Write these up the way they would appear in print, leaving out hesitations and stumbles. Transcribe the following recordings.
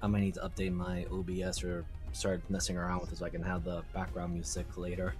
I might need to update my OBS or start messing around with it so I can have the background music later.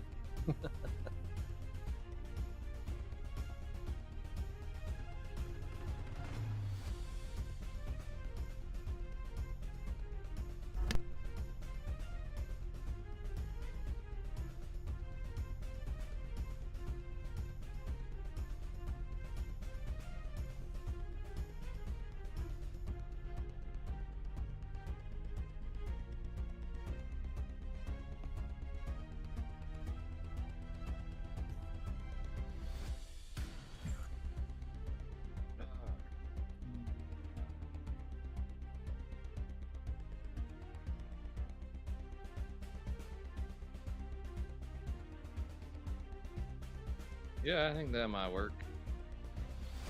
Yeah, I think that might work.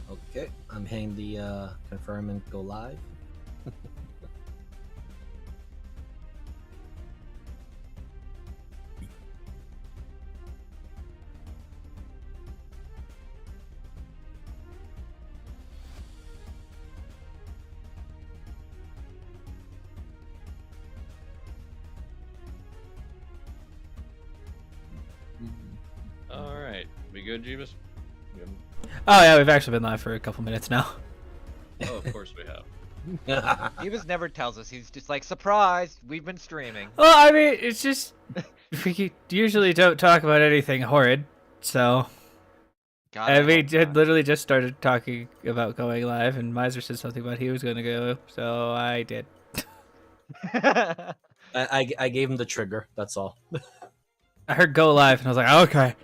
Okay, I'm hitting the confirm and go live. All right, we good, Jeebus? Good. Oh yeah, we've actually been live for a couple minutes now. Oh, of course we have. Davis never tells us. He's just like, surprise, we've been streaming. Well, I mean, it's just we usually don't talk about anything horrid, so. God, And we hope had not. literally just started talking about going live, and Miser said something about he was going to go, so I did. I gave him the trigger. That's all. I heard go live, and I was like, okay.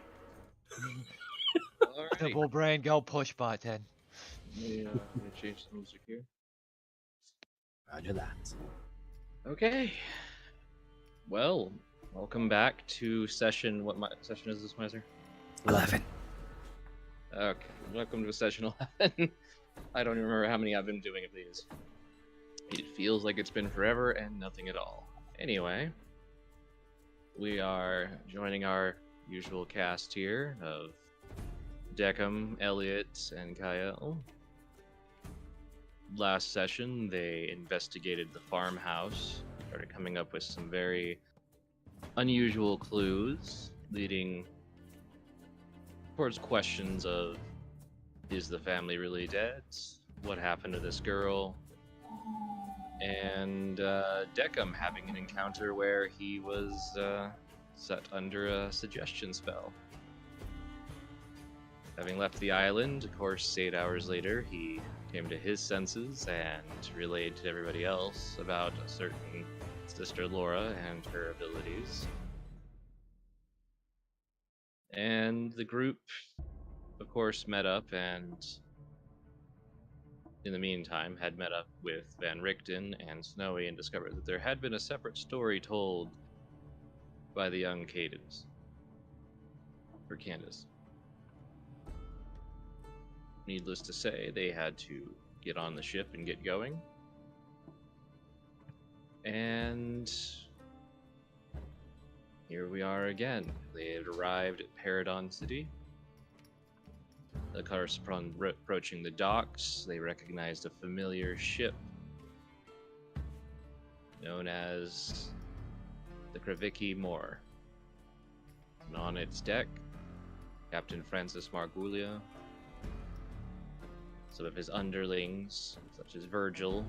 Alrighty. Double brain, go push button. Let me change the music here. Roger that. Okay. Well, welcome back to session. What session is this, Miser? 11. Okay, welcome to session 11. I don't even remember how many I've been doing of these. It feels like it's been forever and nothing at all. Anyway, we are joining our usual cast here of Deckham, Elliot, and Kyle. Last session, they investigated the farmhouse, started coming up with some very unusual clues, leading towards questions of, is the family really dead? What happened to this girl? And Deckham having an encounter where he was set under a suggestion spell. Having left the island, of course, 8 hours later, he came to his senses and relayed to everybody else about a certain Sister Laura and her abilities. And the group, of course, met up and, in the meantime, had met up with Van Richten and Snowy and discovered that there had been a separate story told by the young Cadence. Or Candace. Needless to say, they had to get on the ship and get going. And here we are again. They had arrived at Paradon City. The cars approaching the docks, they recognized a familiar ship known as the Kravicki Moor. And on its deck, Captain Francis Margulia, some of his underlings, such as Virgil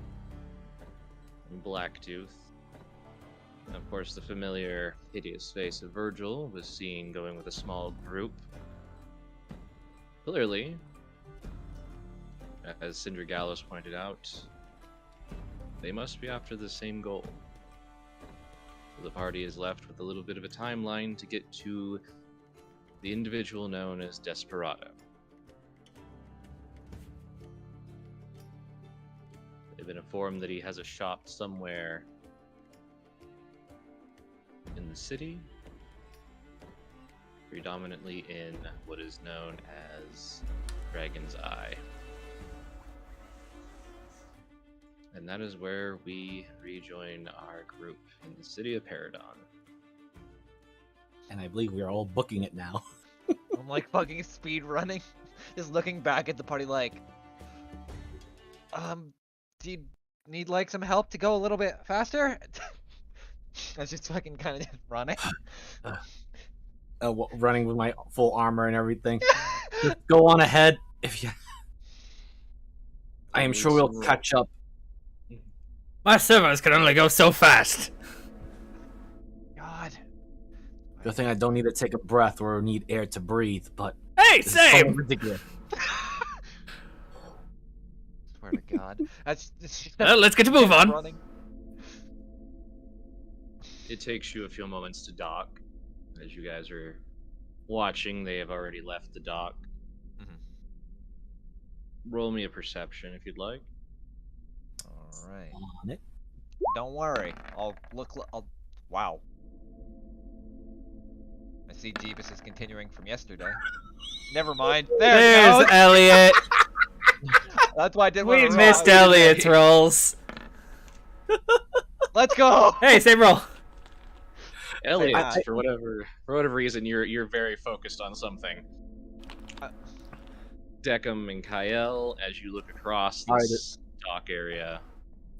and Blacktooth. And of course, the familiar, hideous face of Virgil was seen going with a small group. Clearly, as Cinder Gallows pointed out, they must be after the same goal. So the party is left with a little bit of a timeline to get to the individual known as Desperado. They've been informed that he has a shop somewhere in the city, predominantly in what is known as Dragon's Eye. And that is where we rejoin our group in the city of Paradon. And I believe we are all booking it now. I'm like fucking speed running, just looking back at the party like, did need like some help to go a little bit faster? I was just fucking kind of running. Running with my full armor and everything. Just go on ahead. If you, I am Need sure we'll some- catch up. My servants can only go so fast. God. Good thing I don't need to take a breath or need air to breathe. But Hey, this is so same. ridiculous. Swear to God. That's Well, let's get to move on. running. It takes you a few moments to dock. As you guys are watching, they have already left the dock. Mhm. Roll me a perception if you'd like. All right. On it. Don't worry. I'll look. Wow. I see Jeebus is continuing from yesterday. Never mind. There it There's goes. Elliot. That's why I did We one roll. missed Elliot's rolls. Let's go. Hey, same roll. Elliot, I- for whatever reason, you're very focused on something. Uh, Deckham and Kyle, as you look across Alright, this dock area,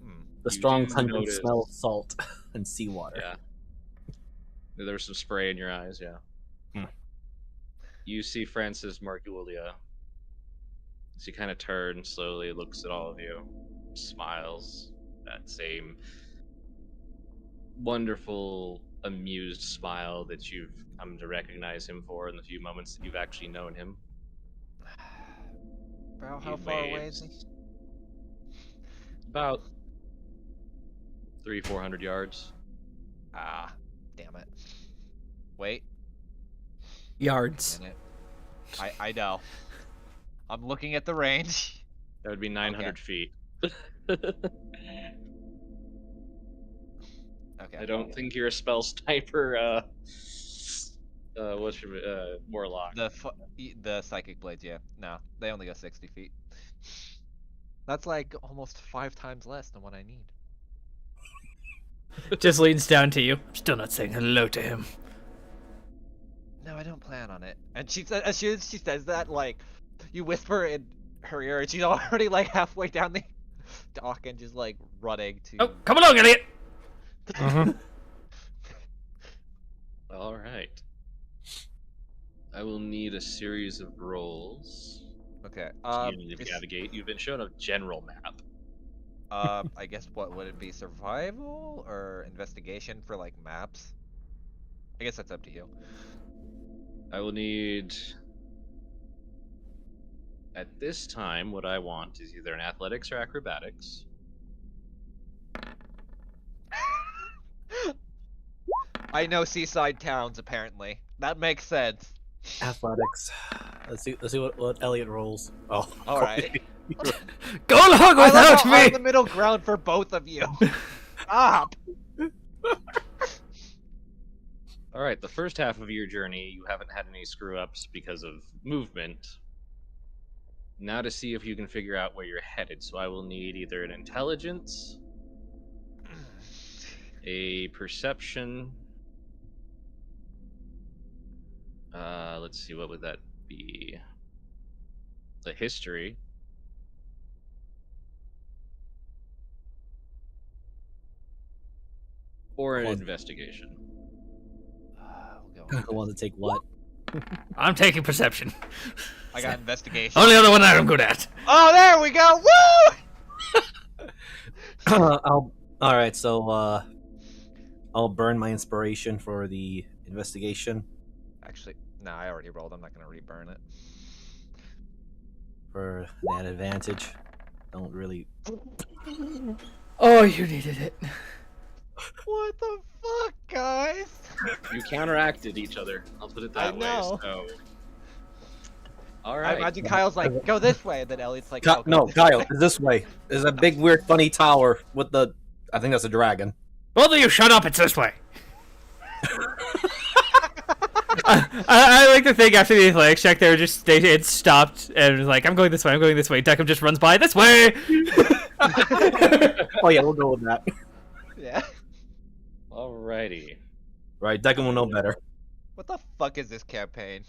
Hmm. The You strong do pungent notice- smell of salt and seawater. yeah, there's some spray in your eyes. Yeah, Hmm. You see Francis Margulia. She kind of turns slowly, looks at all of you, smiles. That same wonderful, amused smile that you've come to recognize him for in the few moments that you've actually known him. Bro, He how far away is he? waves. About 300-400 yards. Ah, damn it. Wait Yards. a minute. I know. I'm looking at the range. That would be 900 feet. Okay. I don't think you're a spell sniper. What's your warlock? The psychic blades, yeah. No, they only go 60 feet. That's like almost 5 times less than what I need. Just leans down to you. Still not saying hello to him. No, I don't plan on it. And she said, as soon as she says that, like, you whisper in her ear, and she's already like halfway down the dock and just like running to. Oh, come along, Elliot. Mm-hmm. All right. I will need a series of rolls. Okay. You need to navigate. You've been shown a general map. I guess what would it be? Survival or investigation for like maps? I guess that's up to you. I will need. At this time, what I want is either an athletics or acrobatics. I know seaside towns apparently. That makes sense. Athletics. Let's see what Elliot rolls. Oh, All right. Go along I love without how I'm me. the middle ground for both of you. Stop. All right, the first half of your journey, you haven't had any screw ups because of movement. Now to see if you can figure out where you're headed. So I will need either an intelligence, a perception. Let's see, what would that be? A history. Or an Well, investigation. We'll go. I want to take what? I'm taking perception. I got investigation. Only other one I'm good at. Oh, there we go. Woo! All right. So I'll burn my inspiration for the investigation Actually, no, I already rolled. I'm not gonna reburn it. for that advantage. Don't really. Oh, you needed it. What the fuck, guys? You counteracted each other. I'll put it that I know. way. So. All I right. imagine Kyle's like, go this way, and then Elliot's like, Ky- oh, go no, this Kyle, way. it's this way. There's a big, weird, funny tower with the. I think that's a dragon. Both of you, shut up. It's this way. I like to think after the athletics check, they had stopped and was like, I'm going this way. I'm going this way. Deckham just runs by this way. Oh yeah, we'll go with that. Yeah. Alrighty. Right, Declan will know better. What the fuck is this campaign?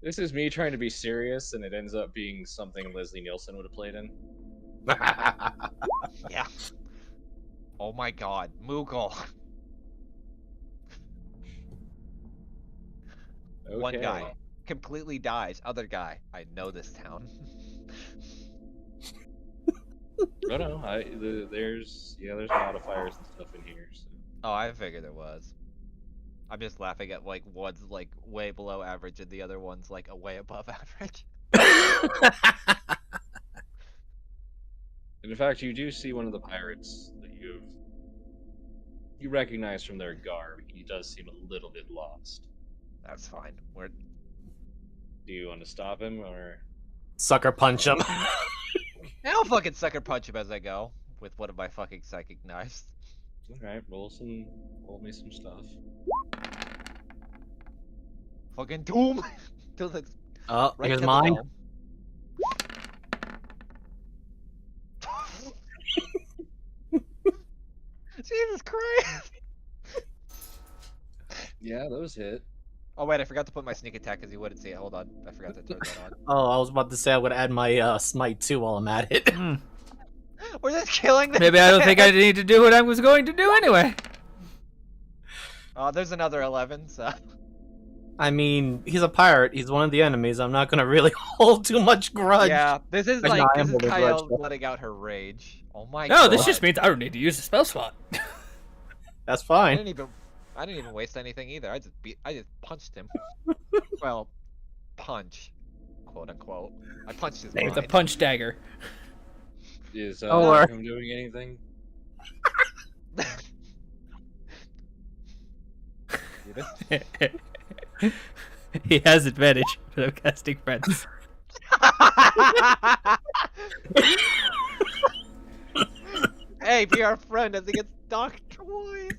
This is me trying to be serious, and it ends up being something Leslie Nielsen would have played in. Yeah. Oh my god, Moogle. One Okay. guy completely dies. Other guy, I know this town. Oh no, there's modifiers and stuff in here. So. Oh, I figured there was. I'm just laughing at like one's like way below average and the other one's like a way above average. And in fact, you do see one of the pirates that you recognize from their garb. He does seem a little bit lost. That's fine. Do you want to stop him or? Sucker punch him. I'll fucking sucker punch him as I go with one of my fucking psychic knives. All right, roll me some stuff. Fucking doom. Oh, Right here's to the mine. dome. Jesus Christ! Yeah, those hit. Oh wait, I forgot to put my sneak attack because you wouldn't see it. Hold on, I forgot to turn that on. Oh, I was about to say I would add my smite too while I'm at it. Hmm. We're just killing them. Maybe I don't think I need to do what I was going to do anyway. Oh, there's another 11. So. I mean, he's a pirate. He's one of the enemies. I'm not gonna really hold too much grudge. Yeah, this is Actually, like no, I am this is holding a Kyle grudge, though. letting out her rage. Oh my No, god. this just means I don't need to use a spell slot. That's I fine. didn't even waste anything either. I just punched him. Well, punch, quote unquote. I punched his It's a mind. punch dagger. Is Oh, Lord. him doing anything? He has advantage, but I'm casting friends. Hey, be our friend as he gets docked twice.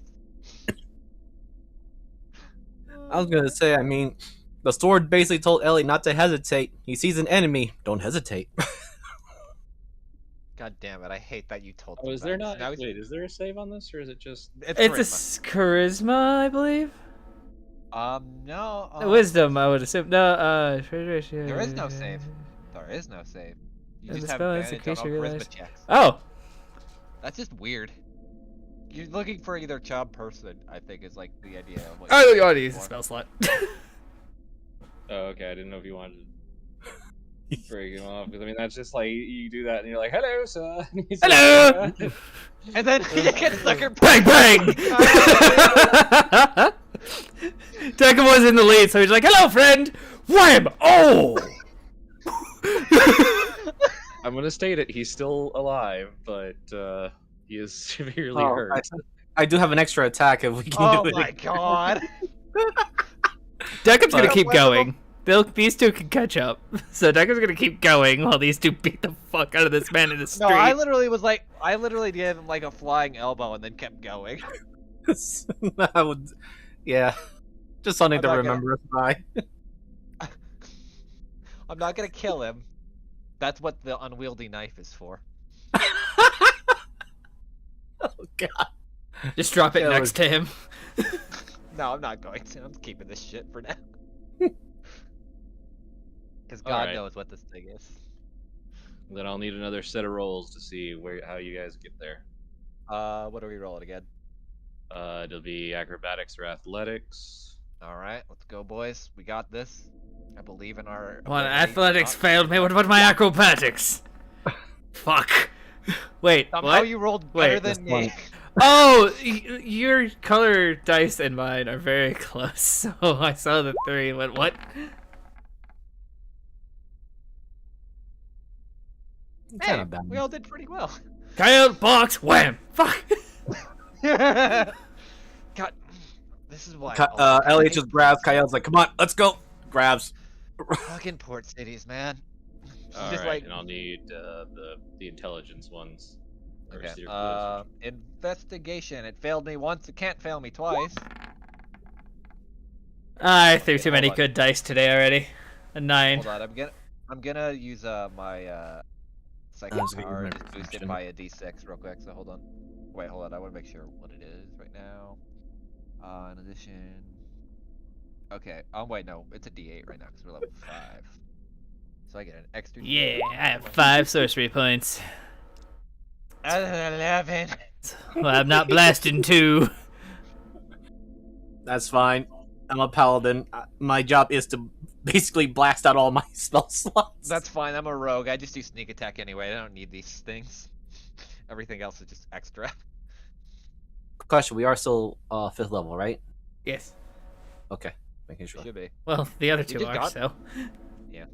I was gonna say, I mean, the sword basically told Ellie not to hesitate. He sees an enemy, don't hesitate. God damn it! I hate that you told. Oh, me is there that. not? Now he's- Wait, is there a save on this, or is it just? It's It's a charisma. charisma, I believe. No. Wisdom, I would assume. No, There is no save. There is no save. You And just the have spell is in advantage on case all you charisma realize- checks. Oh, That's just weird. You're looking for either job person, I think, is like the idea of what I you're ought to looking use the for. spell slot. Oh, okay. I didn't know if you wanted to break him off because I mean that's just like you do that and you're like, "Hello, sir." And he's like, Hello! And then he gets sucker Bang punched. bang! Dekum was in the lead, so he's like, "Hello, friend." Wham! Oh! I'm gonna state it. He's still alive, but he is severely Oh, hurt. I do have an extra attack if we can Oh do it. my god. Dekum's gonna But- keep going. These two can catch up. So Dekum's gonna keep going while these two beat the fuck out of this man in the No, street. I literally gave him like a flying elbow and then kept going. I would, yeah, just something I'm to not gonna- remember us by. I'm not gonna kill him. That's what the unwieldy knife is for. Oh god. Just drop it Yeah, next to him. No, I'm not going to. I'm keeping this shit for now. Because God Alright. knows what this thing is. Then I'll need another set of rolls to see how you guys get there. What are we rolling again? It'll be acrobatics or athletics. Alright, let's go, boys. We got this. I believe in our. Well, ability to athletics not- failed me. What about my acrobatics? Fuck. Wait, Somehow what? you rolled better Wait, than this one. me. Oh, your color dice and mine are very close. So I saw the 3 and went, what? It's Hey, not bad. we all did pretty well. Coyote box, wham! Fuck! God, this is why. Elliot just grabs Coyote's like, come on, let's go. Grabs. Fucking port cities, man. She's All just right, like, and I'll need the intelligence ones. okay. First, your Investigation. It failed me once. It can't fail me twice. I threw too hold many on. good dice today already. A 9. Hold on, I'm gonna use my psychic was gonna use power my just boosted perception. by a d6 real quick. So hold on. Wait, hold on. I want to make sure what it is right now. In addition. Okay. Wait, no, it's a d8 right now because we're level 5. So I get an extra. Yeah, D8. I have 5 sorcery points. 11. Well, I'm not blasting 2. That's fine. I'm a paladin. My job is to basically blast out all my spell slots. That's fine. I'm a rogue. I just do sneak attack anyway. I don't need these things. Everything else is just extra. Question: we are still 5th level, right? Yes. Okay, making sure. Should be. Well, the other You 2 just are, got- so. Yeah.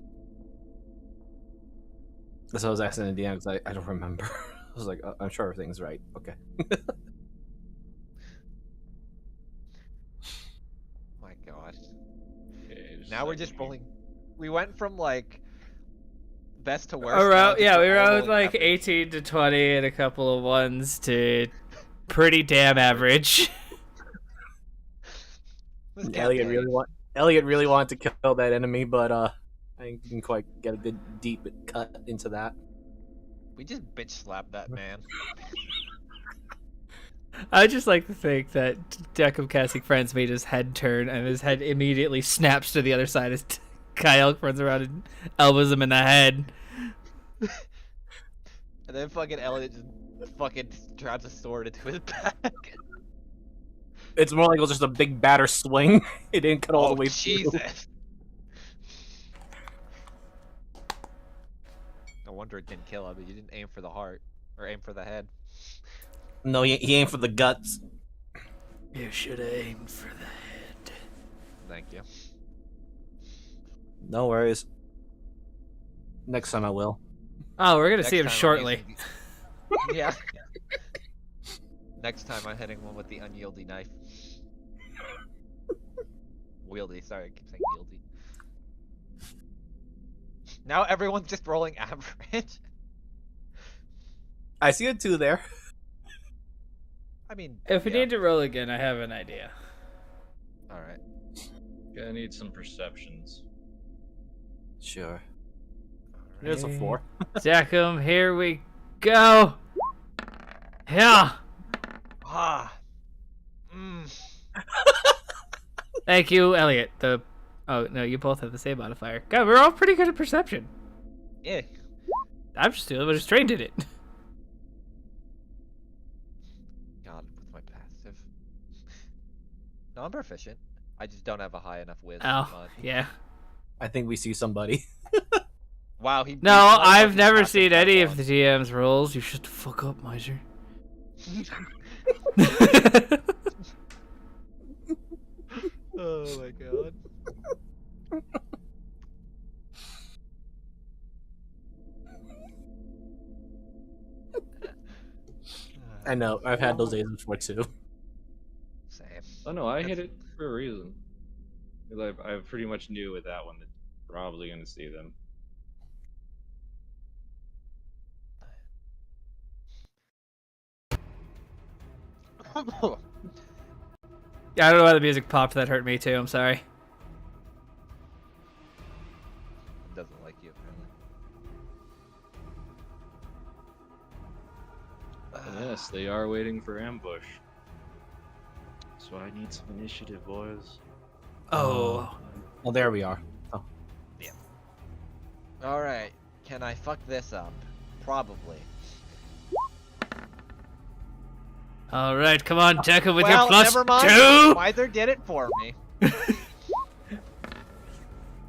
That's what I was asking at the end because I don't remember. I was like, I'm sure everything's right. Okay. My God. Okay, Now we're just rolling. We went from like best to worst. Around, now yeah, we we're all rode rolling like average. 18 to 20 and a couple of 1s to pretty damn average. This Elliot campaign. really wanted to kill that enemy, but I didn't quite get a good deep cut into that. We just bitch slapped that man. I just like to think that Deckham casting friends made his head turn and his head immediately snaps to the other side as Kyle runs around and elbows him in the head. And then fucking Elliot just fucking drives a sword into his back. It's more like it was just a big batter swing. It didn't cut all the way through. Jesus. No wonder it didn't kill him. You didn't aim for the heart. Or aim for the head. No, he aimed for the guts. You should have aimed for the head. Thank you. No worries. Next time I will. Oh, we're gonna Next see him time I'm shortly. using- Yeah. Next time I'm hitting one with the unwieldy knife. Wieldy, sorry, I keep saying wieldy. Now everyone's just rolling average. I see a 2 there. I mean, If we yeah. need to roll again, I have an idea. Alright. I need some perceptions. Sure. There's a 4. Deckham, here we go. Yeah. Ah. Mm. Thank you, Elliot. Oh no, you both have the same modifier. God, we're all pretty good at perception. Yeah. I'm just just trained in it. God, with my passive. No, I'm proficient. I just don't have a high enough whiz. Oh, yeah. I think we see somebody. Wow, he. No, I've never seen any of the DM's rolls. You shut the fuck up, miser. Oh my God. I know. I've had those days before too. Same. Oh no, I hit it for a reason. Because I pretty much knew with that one that probably gonna see them. Yeah, I don't know why the music popped. That hurt me too. I'm sorry. Doesn't like you apparently. Yes, they are waiting for ambush. So I need some initiative, boys. Oh. Well, there we are. Oh. Alright, can I fuck this up? Probably. All right, come on, Deckham with well, your plus never mind. 2. Miser did it for me.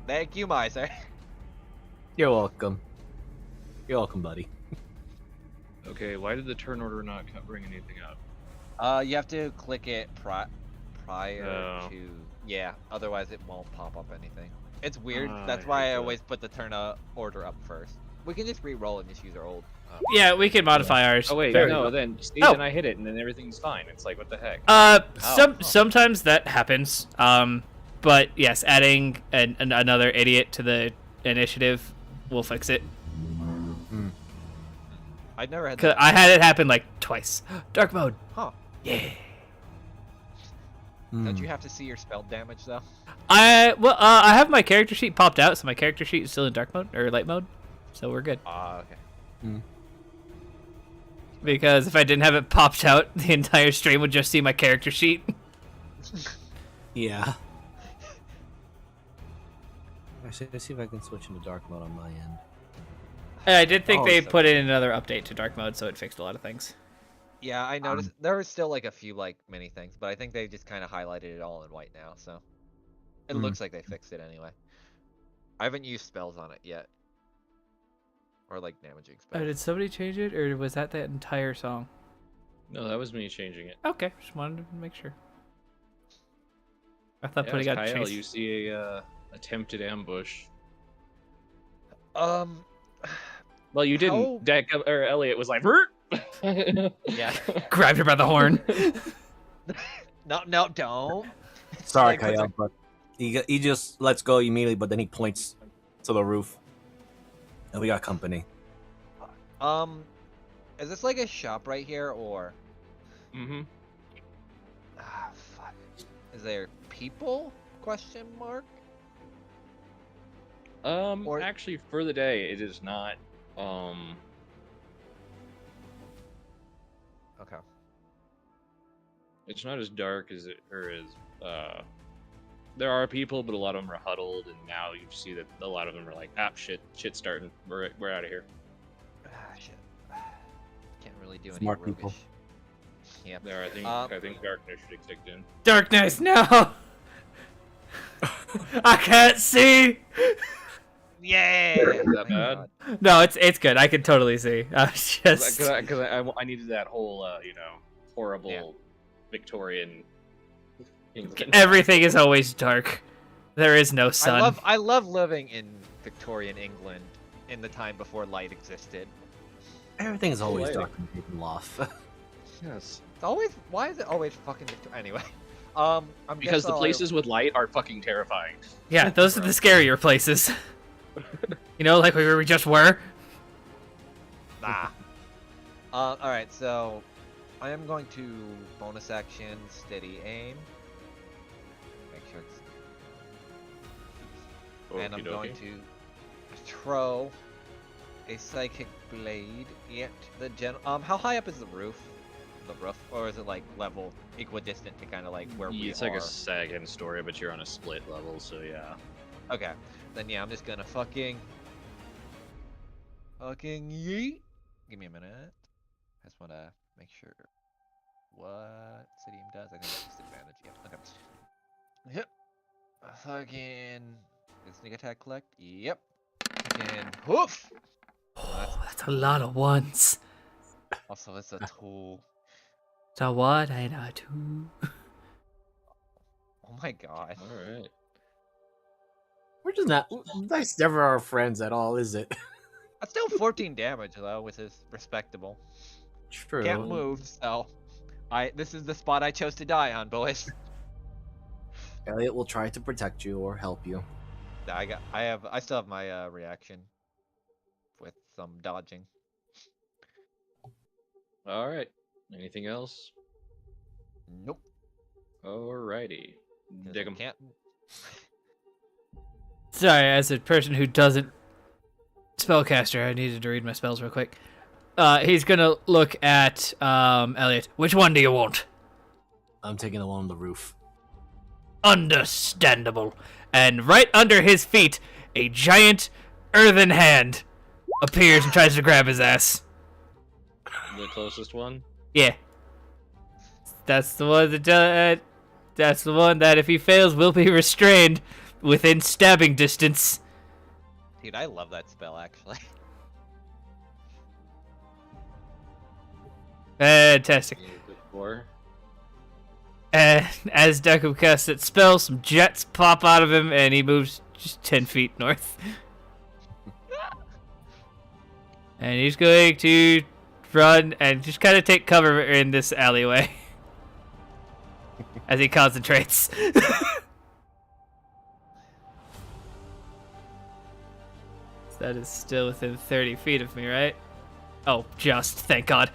Thank you, Miser. You're welcome. You're welcome, buddy. Okay, why did the turn order not bring anything up? You have to click it prior Oh. to... Yeah, otherwise it won't pop up anything. It's weird. Ah, That's I why hate I that. always put the turn order up first. We can just re-roll and just use our old... Yeah, we can modify ours. Oh wait, Very no, well. then see, Oh. then I hit it and then everything's fine. It's like, what the heck? Sometimes that happens. But yes, adding another idiot to the initiative will fix it. I've never had 'Cause that. I had it happen like twice. Dark mode. Huh. Yeah. Don't you have to see your spell damage, though? I have my character sheet popped out, so my character sheet is still in dark mode or light mode, so we're good. Ah, okay. Because if I didn't have it popped out, the entire stream would just see my character sheet. Yeah. Actually, let's see if I can switch into dark mode on my end. I did think Oh, they so put in another update to dark mode, so it fixed a lot of things. Yeah, I noticed there were still like a few like mini things, but I think they just kind of highlighted it all in white now, so it looks like they fixed it anyway. I haven't used spells on it yet, or like damaging Oh, spells. did somebody change it, or was that entire song? No, that was me changing it. Okay, just wanted to make sure. I thought Yeah, putting out Kyle, chase. you see a attempted ambush. Um, Well, you How- didn't. Deck or Elliot was like, "Vert!" yeah. Grabbed her by the horn. No, don't. Sorry, Like, puts Kyle, but he just lets go immediately, but then he points to the roof. And we got company. Is this like a shop right here, or? Mm-hmm. Ah, fuck. Is there people? Question mark. Or- Actually, for the day, it is not. Okay. It's not as dark as it or as there are people, but a lot of them are huddled, and now you see that a lot of them are like, shit's starting. We're out of here. Ah, shit. Can't really do Smart any people. roguish. Yep. There, I think darkness should have kicked in. Darkness, no! I can't see! Yeah. Is that bad? No, it's good. I can totally see. I was just... Because I needed that whole horrible Victorian England. Everything is always dark. There is no sun. I love living in Victorian England in the time before light existed. Everything's always Lighting. dark and people off. Yes. It's always why is it always fucking Anyway, I'm Because the guess I'll- places with light are fucking terrifying. Yeah, those are the scarier places. You know, like where we just were. Nah. All right, so I am going to bonus action steady aim. Make sure it's. And I'm going to throw a psychic blade at the how high up is the roof? The roof, or is it like level equidistant to kind of like where we It's are? like a second story, but you're on a split level, so yeah. Okay, then yeah, I'm just gonna fucking yeet. Give me a minute. I just wanna make sure what Sidium does. I think that's disadvantage. Yeah. Okay. Yep. Fucking. Did sneak attack collect? Yep. Fucking hoof. Oh, that's a lot of ones. Also, it's a tool. So what ain't I too? Oh my god. All right. We're just not. That's never our friends at all, is it? That's still 14 damage though, which is respectable. True. Can't move, so this is the spot I chose to die on, boys. Elliot will try to protect you or help you. I still have my reaction with some dodging. All right. Anything else? Nope. Alrighty. 'Cause Dig I 'em. can't. Sorry, as a person who doesn't spellcaster, I needed to read my spells real quick. He's gonna look at Elliot. Which one do you want? I'm taking the one on the roof. Understandable. And right under his feet, a giant earthen hand appears and tries to grab his ass. The closest one. Yeah. That's the one that's the one that if he fails will be restrained within stabbing distance. Dude, I love that spell actually. Fantastic. Four. And as Deku casts that spell, some jets pop out of him and he moves just 10 feet north. And he's going to run and just kind of take cover in this alleyway as he concentrates. That is still within 30 feet of me, right? Oh, just. Thank God.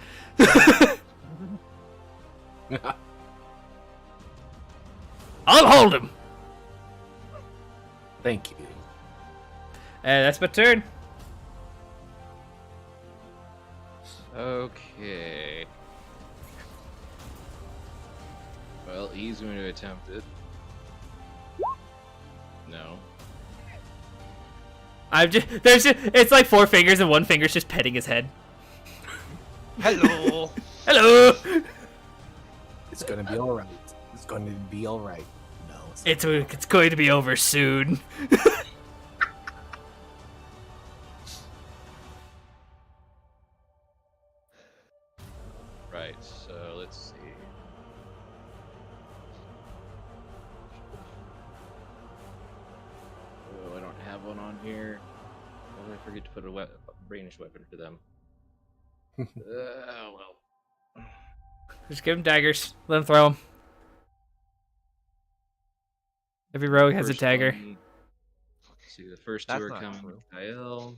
I'll hold him! Thank you. And that's my turn. Okay. Well, he's going to attempt it. No. It's like 4 fingers and one finger's just petting his head. Hello. Hello. It's gonna be all right. It's going to be all right. No, It's going to be over soon. Right, so let's see. Oh, I don't have one on here. Why did I forget to put a ranged weapon for them? Well. Just give him daggers. Let him throw them. Every rogue has a First dagger. one- let's see, the first That's two are not coming true. with Kyle.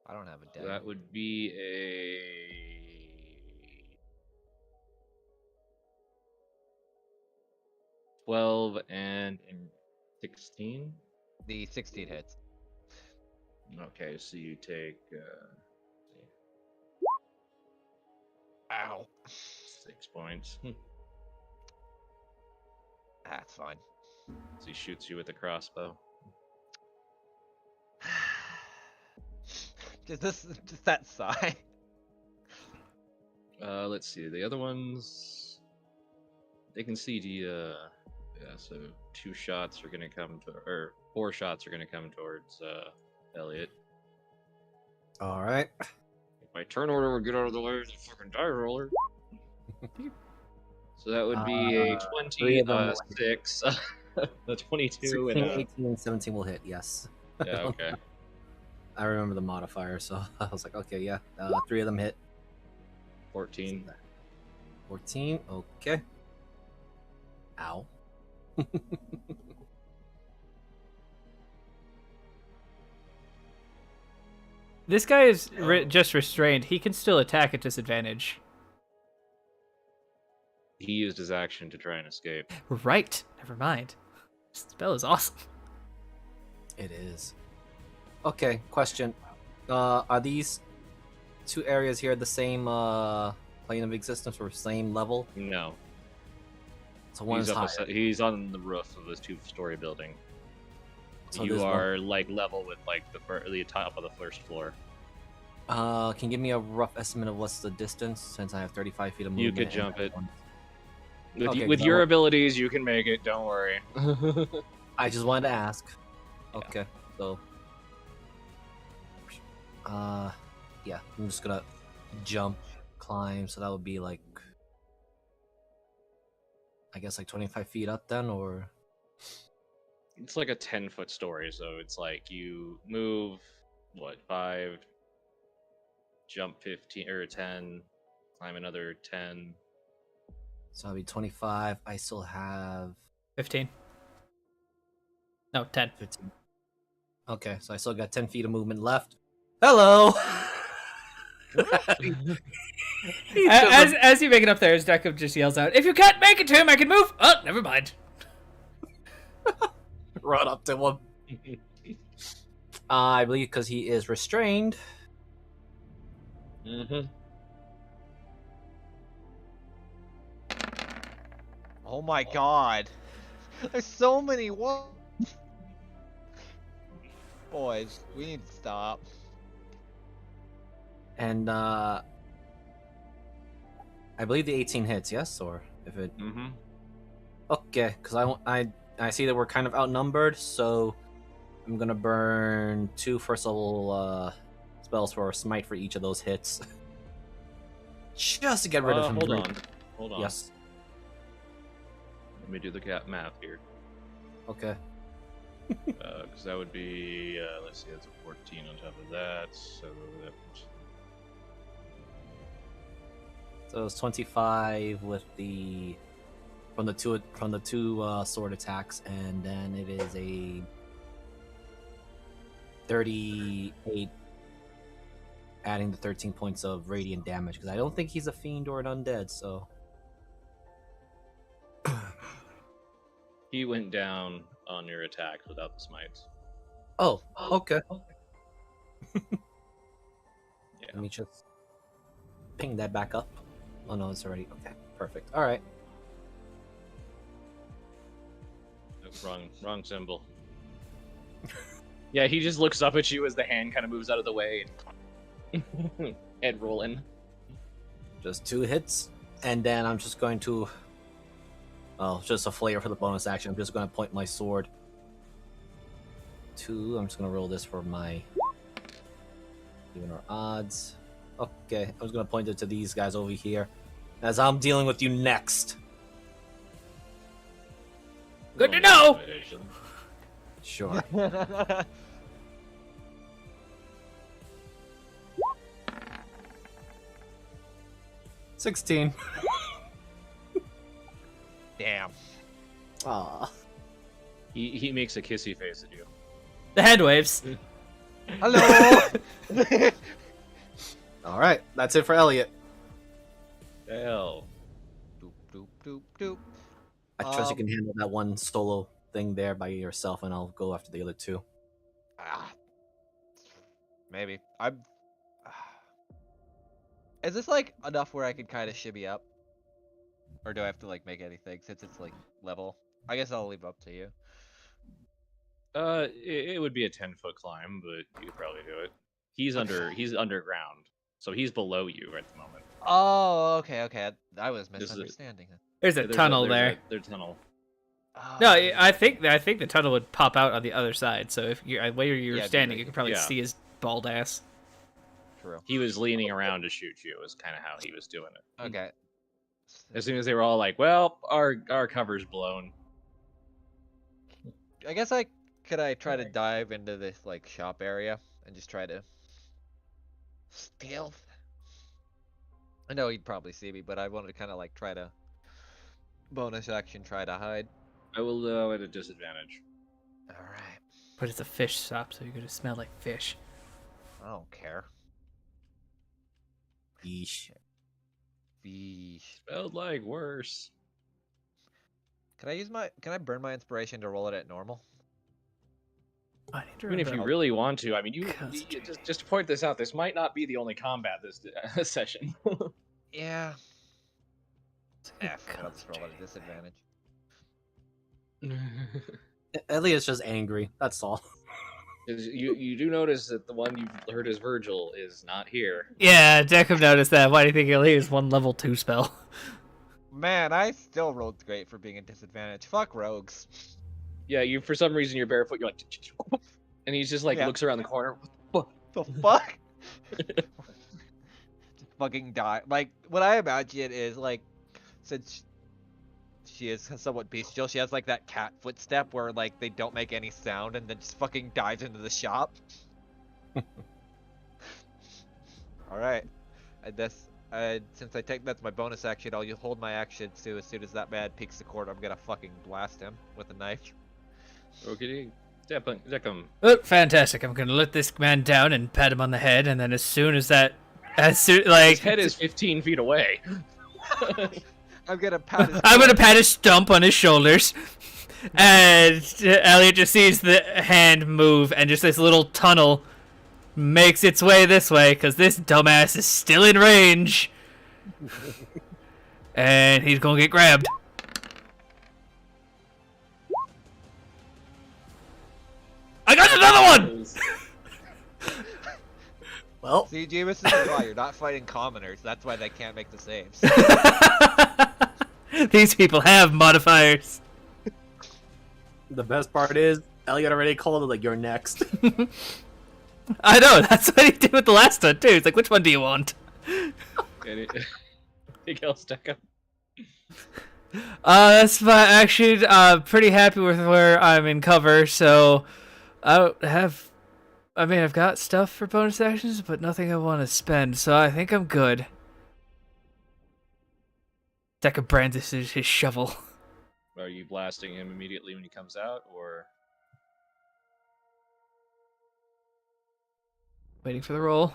I don't have a So dagger. that would be a 12 and 16. The 16 hits. Okay, so you take Ow. 6 points. That's fine. So he shoots you with a crossbow. Just that sigh. Let's see. The other ones, they can see the. Yeah, so 2 shots are gonna come to, or 4 shots are gonna come towards Elliot. all right. If my turn order would get out of the way of the fucking die roller. So that would be a 3 of them will 26, a 22, 16, and a. 18, and 17 will hit. Yes. Yeah, okay. I remember the modifier, so I was like, okay, yeah. 3 of them hit. 14. 14. Okay. Ow. This guy is just restrained. He can still attack at disadvantage. He used his action to try and escape. Right. Never mind. This spell is awesome. It is. Okay, question. Are these 2 areas here the same plane of existence or same level? No. So one He's, is higher. he's on the roof of this 2-story building. So You there's one- are like level with like the top of the first floor. Can you give me a rough estimate of what's the distance since I have 35 feet of You movement? could and jump that it. one- With, Okay, with so- your abilities, you can make it. Don't worry. I just wanted to ask. Okay, so yeah, I'm just gonna jump, climb, so that would be like I guess like 25 feet up then, or It's like a 10-foot story, so it's like you move, 5, jump 15 or 10, climb another 10. so I'll be 25. I still have 15. No, 10. 15. Okay, so I still got 10 feet of movement left. Hello. As you make it up there, Jacob just yells out, "If you can't make it to him, I can move." Oh, never mind. Run up to him. I believe because he is restrained. Mm-hmm. Oh my god. There's so many wolves. Boys, we need to stop. And I believe the 18 hits, yes, or if it Mm-hmm. okay, because I see that we're kind of outnumbered, so I'm gonna burn 2 first level spells for a smite for each of those hits, just to get rid of him. Hold on. Yes. Let me do the math here. Okay. Because that would be, let's see, that's a 14 on top of that. So that. So it's 25 with the from the two sword attacks, and then it is a 38, adding the 13 points of radiant damage because I don't think he's a fiend or an undead. So He went down on your attacks without the smites. oh, okay. Yeah. Let me just ping that back up. Oh no, it's already okay. Perfect. All right. Wrong symbol. Yeah, he just looks up at you as the hand kind of moves out of the way. And head rolling. Just 2 hits, and then I'm just going to. Oh, just a flavor for the bonus action. I'm just going to point my sword. 2. I'm just going to roll this for my even our odds. Okay, I was going to point it to these guys over here, as I'm dealing with you next. Good to know. Sure. 16. Damn. Aw. He makes a kissy face at you. The hand waves. Hello. All right, that's it for Elliot. Hell. Doop doop doop doop. I trust you can handle that one solo thing there by yourself, and I'll go after the other 2. Maybe. I'm. Is this like enough where I can kind of shimmy up? Or do I have to like make anything since it's like level? I guess I'll leave up to you. It would be a 10-foot climb, but you could probably do it. He's underground, so he's below you at the moment. Oh, okay, okay. I was This is a- misunderstanding it. There's a tunnel there. There's a tunnel. No, Oh, I think the tunnel would pop out on the other side. So if you're where you're Yeah, standing, like- you can probably yeah. see his bald ass. True. He was leaning around to shoot you. Was kind of how he was doing it. Okay. As soon as they were all like, "Well, our cover's blown." I guess could I try to dive into this like shop area and just try to stealth? I know he'd probably see me, but I wanted to kind of like try to bonus action try to hide. I will at a disadvantage. All right. But it's a fish shop, so you're gonna smell like fish. I don't care. Yeesh. Fish. Spelled like worse. Can I burn my inspiration to roll it at normal? I need to Even if you remember. really want to, I mean, you Concentrate. just to point this out, this might not be the only combat this session. Yeah. It's a good F. I'll just roll at a concentrate. disadvantage. Elliot's just angry. That's all. 'Cause you do notice that the one you've heard as Virgil is not here. Yeah, Deckham noticed that. Why do you think he'll use one level 2 spell? Man, I still rolled great for being a disadvantage. Fuck rogues. Yeah, you for some reason you're barefoot. You're like, and he's just like Yeah. looks around the corner. What The fuck? Just fucking die. Like, what I imagine is, like, since she is somewhat bestial, she has, like, that cat footstep where, like, they don't make any sound and then just fucking dives into the shop. Alright. Since that's my bonus action, I'll hold my action, so as soon as that man peeks the cord, I'm gonna fucking blast him with a knife. Okay, Deckham. Oh, fantastic! I'm gonna let this man down and pat him on the head, and then as soon His head is 15 feet away. I'm gonna pat his I'm gonna pat his stump on his shoulders, and Elliot just sees the hand move, and just this little tunnel makes its way this way, because this dumbass is still in range, and he's gonna get grabbed. I got another one. Well, See, Jameis, this is why you're not fighting commoners. That's why they can't make the saves. These people have modifiers. the best part is Elliot already called it like you're next. I know, that's what he did with the last one too. It's like, which one do you want? Anything else, Deckham? That's fine. Actually, pretty happy with where I'm in cover, so I've got stuff for bonus actions, but nothing I want to spend, so I think I'm good. Deca brandishes his shovel. Are you blasting him immediately when he comes out, or Waiting for the roll.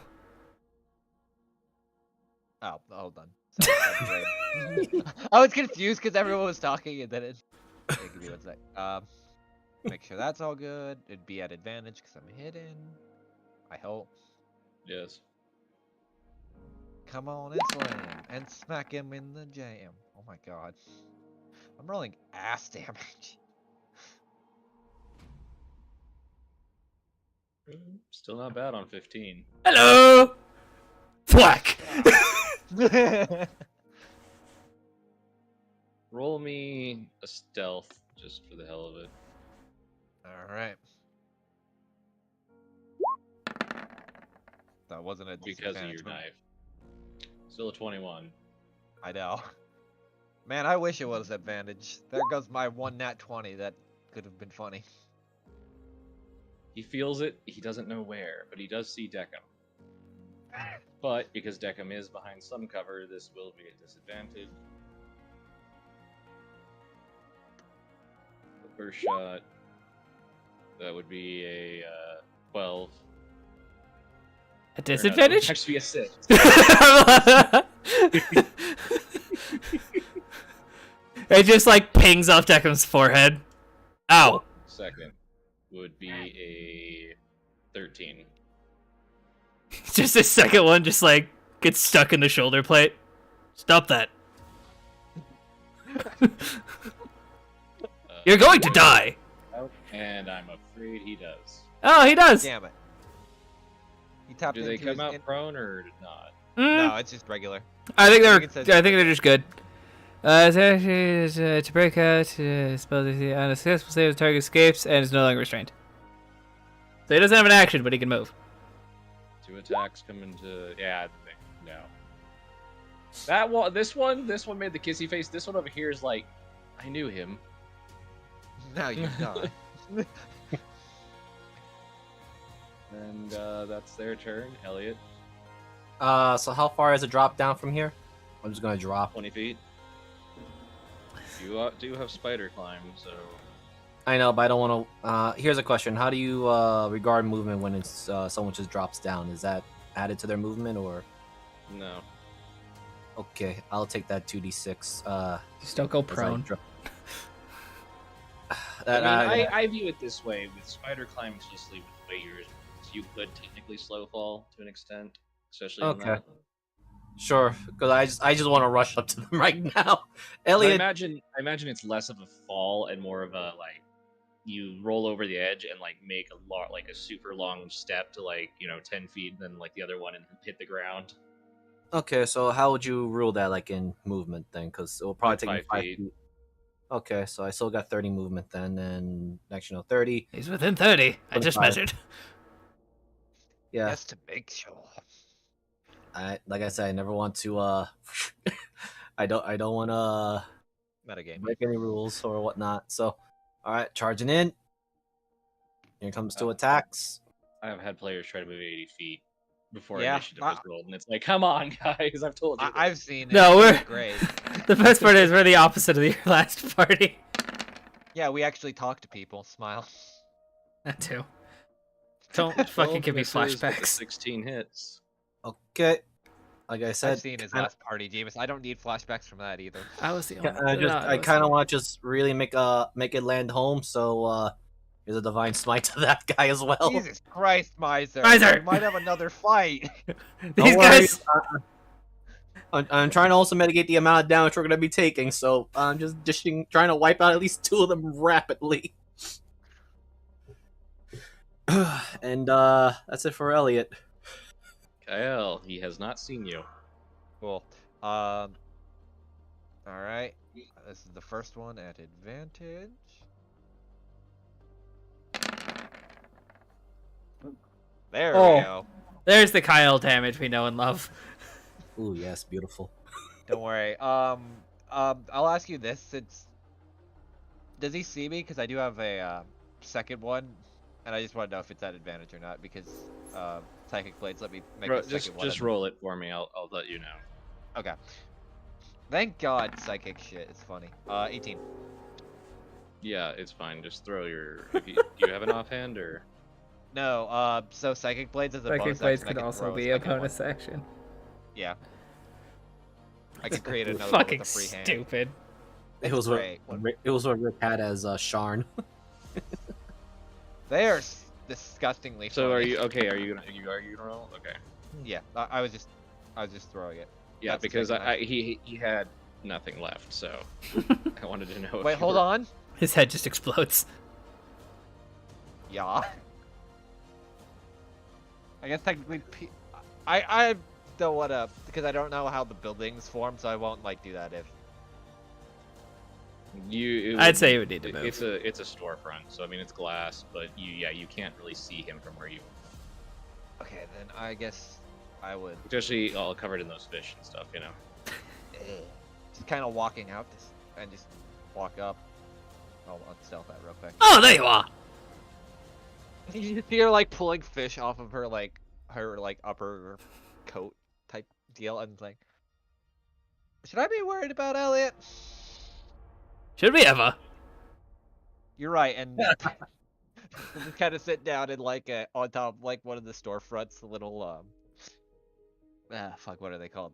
Oh, hold on. Sorry, that's right. I was confused because everyone was talking and then it. Okay, give me one sec. Make sure that's all good. It'd be at advantage because I'm hidden. I hope. yes? Come on and slam and smack him in the jam. Oh my god. I'm rolling ass damage. Still not bad on 15. Hello! Thwack! Roll me a stealth just for the hell of it. Alright. That wasn't a Because of disadvantage. your knife. Still a 21. I know. Man, I wish it was advantage. There goes my one nat 20. That could have been funny. He feels it, he doesn't know where, but he does see Deckham. But because Deckham is behind some cover, this will be a disadvantage. The first shot, that would be a 12. A Or no, that would disadvantage? actually be a 6. It just like pings off Deckham's forehead. Ow. Second would be a 13. Just the second one just like gets stuck in the shoulder plate. Stop that. You're going to die. And I'm afraid he does. Oh, he does. Damn it. He tapped Do they into come his out prone or not? Mm, No, it's just regular. I think I think it says- they're just good. It's actually to break out, spell the unsuccessful save, the target escapes and is no longer restrained. So he doesn't have an action, but he can move. 2 attacks come into no. That one, this one made the kissy face. This one over here is like, I knew him. Now you've done. And that's their turn. Elliot, So how far is it drop down from here? I'm just gonna drop. 20 feet. You do have spider climb, so I know, but I don't want to. Here's a question: how do you regard movement when it's someone just drops down? Is that added to their movement, or no. okay? I'll take that 2d6. Just don't go as I prone. dro- I view it this way: with spider climb, it's just leave it the way yours. You could technically slow fall to an extent, especially on Okay. that. Sure, because I just want to rush up to them right now. I Elliot, imagine it's less of a fall and more of a like you roll over the edge and like make a super long step to 10 feet, and then like the other one and hit the ground. okay, so how would you rule that, like in movement then? Because it will probably take me 5 5 feet. feet. Okay, so I still got 30 movement then, and next 30. He's within 30. I just 25. measured. Yeah, Just to make sure. like I said, I never want to. I don't want to Metagame. break any rules or whatnot. So, all right, charging in. Here comes 2 attacks. I have had players try to move 80 feet before Yeah, initiative was rolled, and it's like, come on, guys, I've told you. I've seen it. No, It's we're great. The best part is we're the opposite of your last party. Yeah, we actually talk to people. Smile. That too. Don't fucking give me Misses with the flashbacks. 16 hits. Okay, like I said, I've seen his last party, James. I don't need flashbacks from that either. I was the only. I kind of want to just really make it land home. So here's a divine smite to that guy as well. Jesus Christ, Miser. Miser! We might have another fight. These Don't worry, guys. I'm trying to also mitigate the amount of damage we're gonna be taking. So I'm just trying to wipe out at least 2 of them rapidly. And that's it for Elliot. Kyle, he has not seen you. Cool. All right. This is the first one at advantage. There we Oh. go. There's the Kyle damage we know and love. Ooh, yes, beautiful. Don't worry. I'll ask you this: does he see me? Because I do have a second one, and I just want to know if it's at advantage or not. Because psychic blades let me make the second one. Just roll it for me. I'll let you know. Okay. Thank God, psychic shit is funny. 18. Yeah, it's fine. Just throw your. Do you have an offhand or? No. So psychic blades is a Psychic bonus blades action. I could can also throw be a second one. bonus action. Yeah. I could create another one Fucking with a free hand. stupid. It was what great. Rick had as Sharn. They are disgustingly. So funny. are you okay? Are you gonna roll? Okay. Yeah. I was just throwing it. Yeah, That's the because second he had nothing left, so I wanted to know. Wait, hold on. His head just explodes. Yeah. I guess technically, I don't wanna because I don't know how the buildings form, so I won't like do that if. I'd say you would need to move. It's a storefront, so I mean it's glass, but you can't really see him from where you. Okay, then I guess I would. Especially all covered in those fish and stuff, you know. Just kind of walking out and just walk up. I'll unstealth that real quick. Oh, there you are. You just see her like pulling fish off of her upper coat type deal, and like, should I be worried about Elliot? Should we ever? You're right, and just kind of sit down and like on top of like one of the storefronts, the little fuck, what are they called?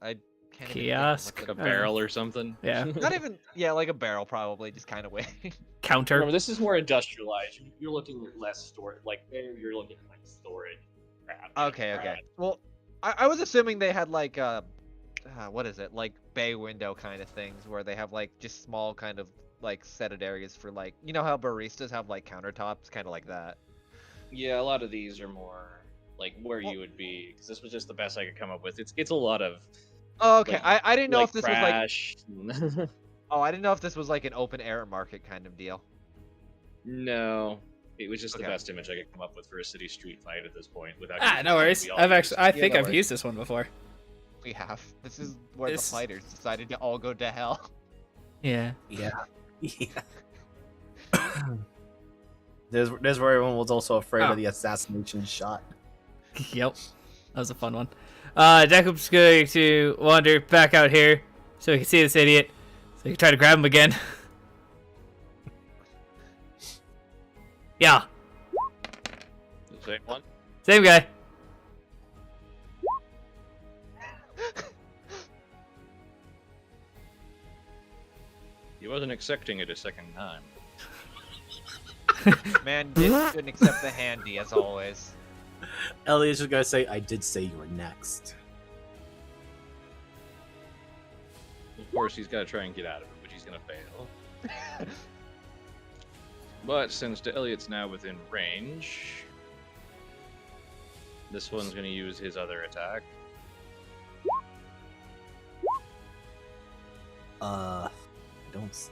I can't even Kiosk? Like a barrel or something. Yeah. Not even, yeah, like a barrel probably, just kind of waiting. Counter. Remember, this is more industrialized. You're looking at less storage. Like you're looking at like storage. Crap. Okay. Well, I was assuming they had like what is it, like bay window kind of things where they have like just small kind of like setted areas for like, you know how baristas have like countertops, kind of like that. Yeah, a lot of these are more like where you would be, because this was just the best I could come up with. It's a lot of. Oh, okay. Like- I didn't know like if this trash. was like. Oh, I didn't know if this was like an open air market kind of deal. No, it was just the Okay. best image I could come up with for a city street fight at this point. Without Ah, using no worries. something we all I've use. actually, I think no I've worries. used this one before. We have. This is where This- the fighters decided to all go to hell. Yeah. Yeah. Yeah. There's where everyone was also afraid Oh. of the assassination shot. Yep. That was a fun one. Jakub's going to wander back out here so he can see this idiot. So he can try to grab him again. Yeah. The same one. Same guy. He wasn't expecting it a second time. Man didn't accept the handy as always. Elliot's just gonna say, "I did say you were next." Of course, he's got to try and get out of it, which he's gonna fail. But since Elliot's now within range, this one's gonna use his other attack.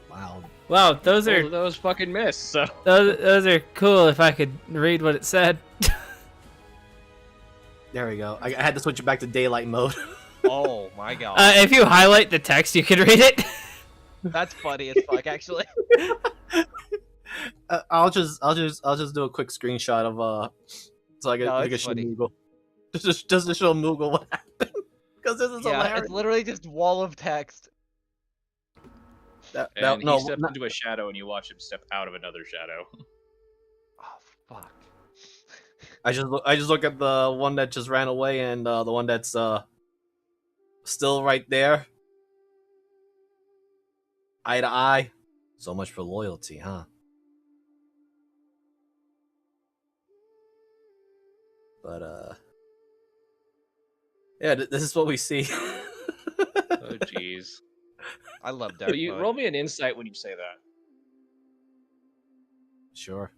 Wow. Wow, those Both are of those fucking miss. So those are cool. If I could read what it said. There we go. I had to switch it back to daylight mode. Oh my god. If you highlight the text, you can read it. That's funny as fuck, actually. I'll just do a quick screenshot of so I can, No, I it's can show funny. Moogle. Just to show Moogle what happened. Because this is Yeah, hilarious. it's literally just wall of text. and no, he steps not- into a shadow, and you watch him step out of another shadow. Oh fuck. I just look at the one that just ran away and the one that's still right there. Eye to eye. So much for loyalty, huh? But yeah, this is what we see. Oh jeez. I love dark So you mode. roll me an insight when you say that. Sure.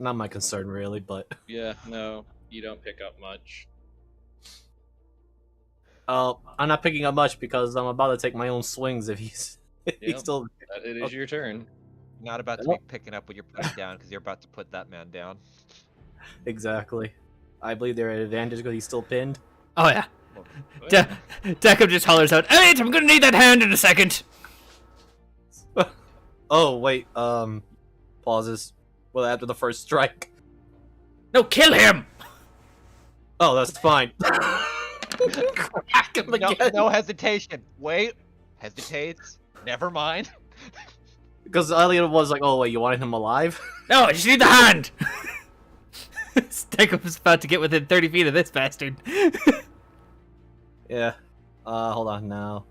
Not my concern, really, but Yeah, no, you don't pick up much. I'm not picking up much because I'm about to take my own swings if he's if he's Yep. still It is your turn. Not about to be picking up what you're putting down because you're about to put that man down. exactly. I believe they're at advantage because he's still pinned. Oh yeah. Well, Jakub just hollers out, "Elliot, I'm gonna need that hand in a second." Oh wait, pauses. Well, after the first strike. No, kill him. Oh, that's fine. Crack him No, again. no hesitation. Wait. Hesitates. Never mind. Because Elliot was like, "Oh wait, you wanted him alive?" No, I just need the hand. Jakub's about to get within 30 feet of this bastard. Yeah. Hold on now.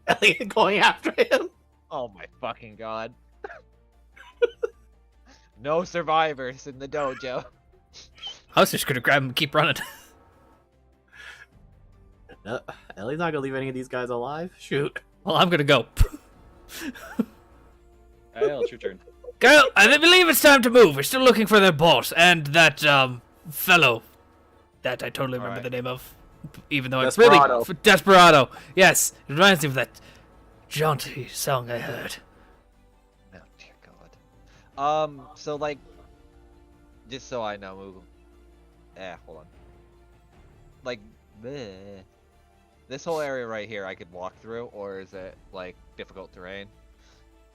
Elliot going after him. Oh my fucking god. No survivors in the dojo. I was just gonna grab him and keep running. Elliot's not gonna leave any of these guys alive. Shoot. Well, I'm gonna go. Kyle, it's your turn. Kyle, I believe it's time to move. We're still looking for their boss and that fellow that I totally remember Alright. the name of, even though Desperado. it's really Desperado. Yes, it reminds me of that jaunty song I heard. No, dear God. So like, just so I know, hold on. Like, bleh. This whole area right here, I could walk through, or is it like difficult terrain?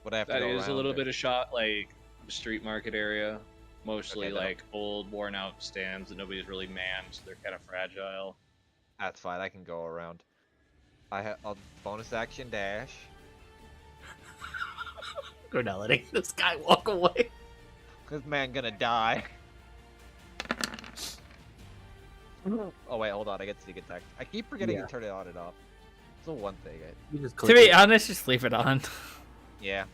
Would I have to That go is a around little or- bit of shot like street market area. Mostly Okay, that'll- like old, worn out stands that nobody's really manned, so they're kind of fragile. That's fine. I can go around. I'll bonus action dash. We're not letting this guy walk away. This man gonna die. Oh wait, hold on. I get sneak attack. I keep forgetting Yeah. to turn it on and off. It's the one thing. You just To click be it. honest, just leave it on. Yeah.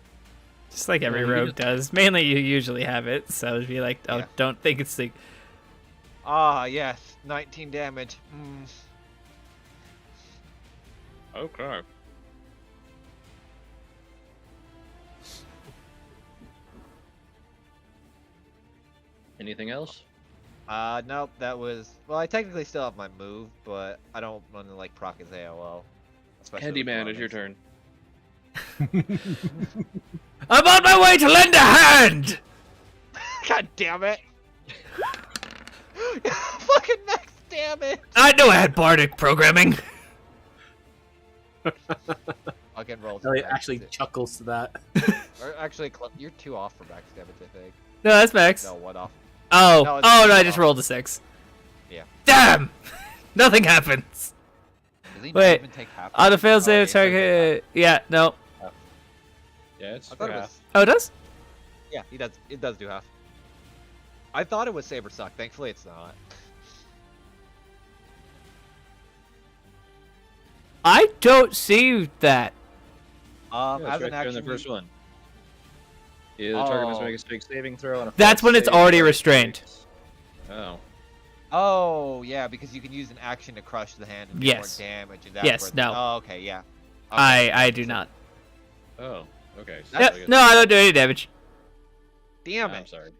Just like every Yeah, you rogue does. Mainly you usually have it, so it'd be like, oh, Yeah. don't think it's the... Ah, yes. 19 damage. Okay. Anything else? Nope. That was. Well, I technically still have my move, but I don't want to like proc his AOL. especially with Handyman, it's your Columbus. turn. I'm on my way to lend a hand! God damn it! Fucking max damage! I knew I had bardic programming. Fucking roll. Elliot some actually max chuckles to that. Or actually, you're 2 off for max damage, I think. No, that's max. No, 1 off. Oh, No, it's oh no, two I just off. rolled a 6. Yeah. Damn! Nothing happens. Does he not Wait, even take half? On a fail Oh, save, he does take target... Yeah, no. half. Yeah, it's I thought for it half. was. Oh, it does? Yeah, he does. It does do half. I thought it was Saber Suck. Thankfully, it's not. I don't see that. Yeah, As it's an right there in action, the first one. Yeah, the target must Oh. make a strength saving throw. On a That's failed when it's save, already target restrained. takes- Oh. Oh, yeah, because you can use an action to crush the hand and do Yes. more damage. And Yes, afterwards- no. Oh, okay, yeah. Okay, I do so- not. Oh. Okay. So Yeah, I guess- no, I don't do any damage. Damn I'm it. sorry.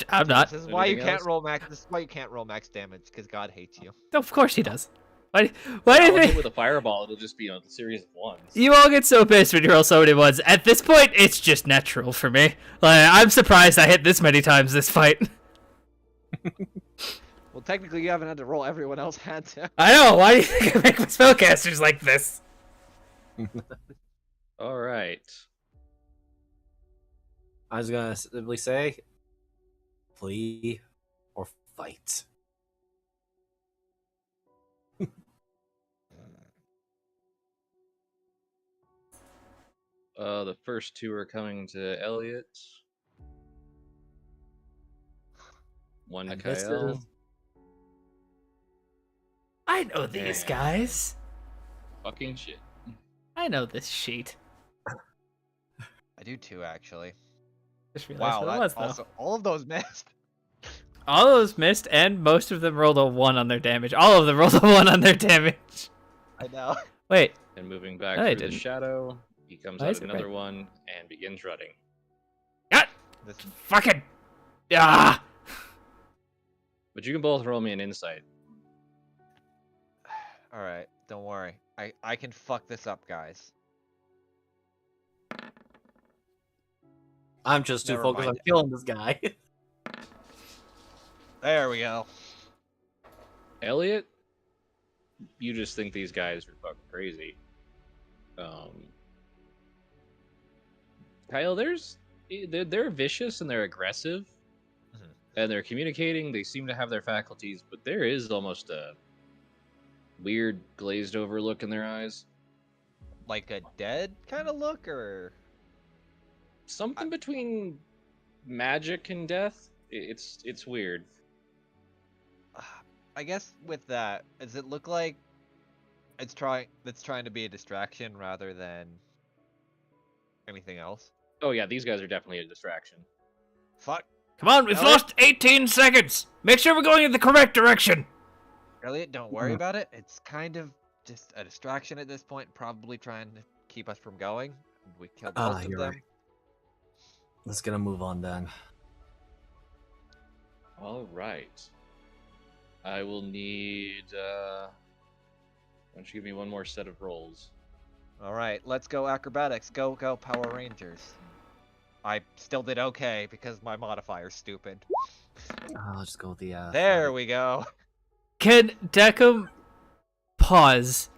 I'm not. This is why you Anything can't else? roll max. This is why you can't roll max damage because God hates you. Of course he does. Why do I'll you hit think... with a fireball. It'll just be a series of ones. You all get so pissed when you roll so many ones. At this point, it's just natural for me. Like, I'm surprised I hit this many times this fight. Well, technically, you haven't had to roll. Everyone else had to. I know, why do you think I make my spellcasters like this? All right. I was gonna simply say, flee or fight. The first two are coming to Elliot. One to And this Kyle. is- I know these Yeah. guys. Fucking shit. I know this sheet. I do too, actually. Just realized Wow, what it that was, though. also all of those missed. All those missed, and most of them rolled a 1 on their damage. All of them rolled a 1 on their damage. I know. Wait, And moving back No, I through the didn't. shadow, he comes Why out is of it another red? one and begins running. This fucking... Ah! But you can both roll me an insight. All right, don't worry. I can fuck this up, guys. I'm just too Never focused mind. on killing this guy. There we go. Elliot, you just think these guys are fucking crazy. Kyle, they're vicious and they're aggressive, Mhm. and they're communicating. They seem to have their faculties, but there is almost a weird glazed over look in their eyes. Like a dead kind of look, or Something between magic and death. It's weird. I guess with that, does it look like it's trying to be a distraction rather than anything else? Oh yeah, these guys are definitely a distraction. Fuck, Come on, we've Elliot? lost 18 seconds! Make sure we're going in the correct direction! Elliot, don't worry about it. It's kind of just a distraction at this point, probably trying to keep us from going. We killed most of you're them. right. Let's get a move on then. All right. I will need. Why don't you give me one more set of rolls? All right, let's go acrobatics. Go Power Rangers. I still did okay because my modifier's stupid. I'll just go with the. There we go. Can Decim pause,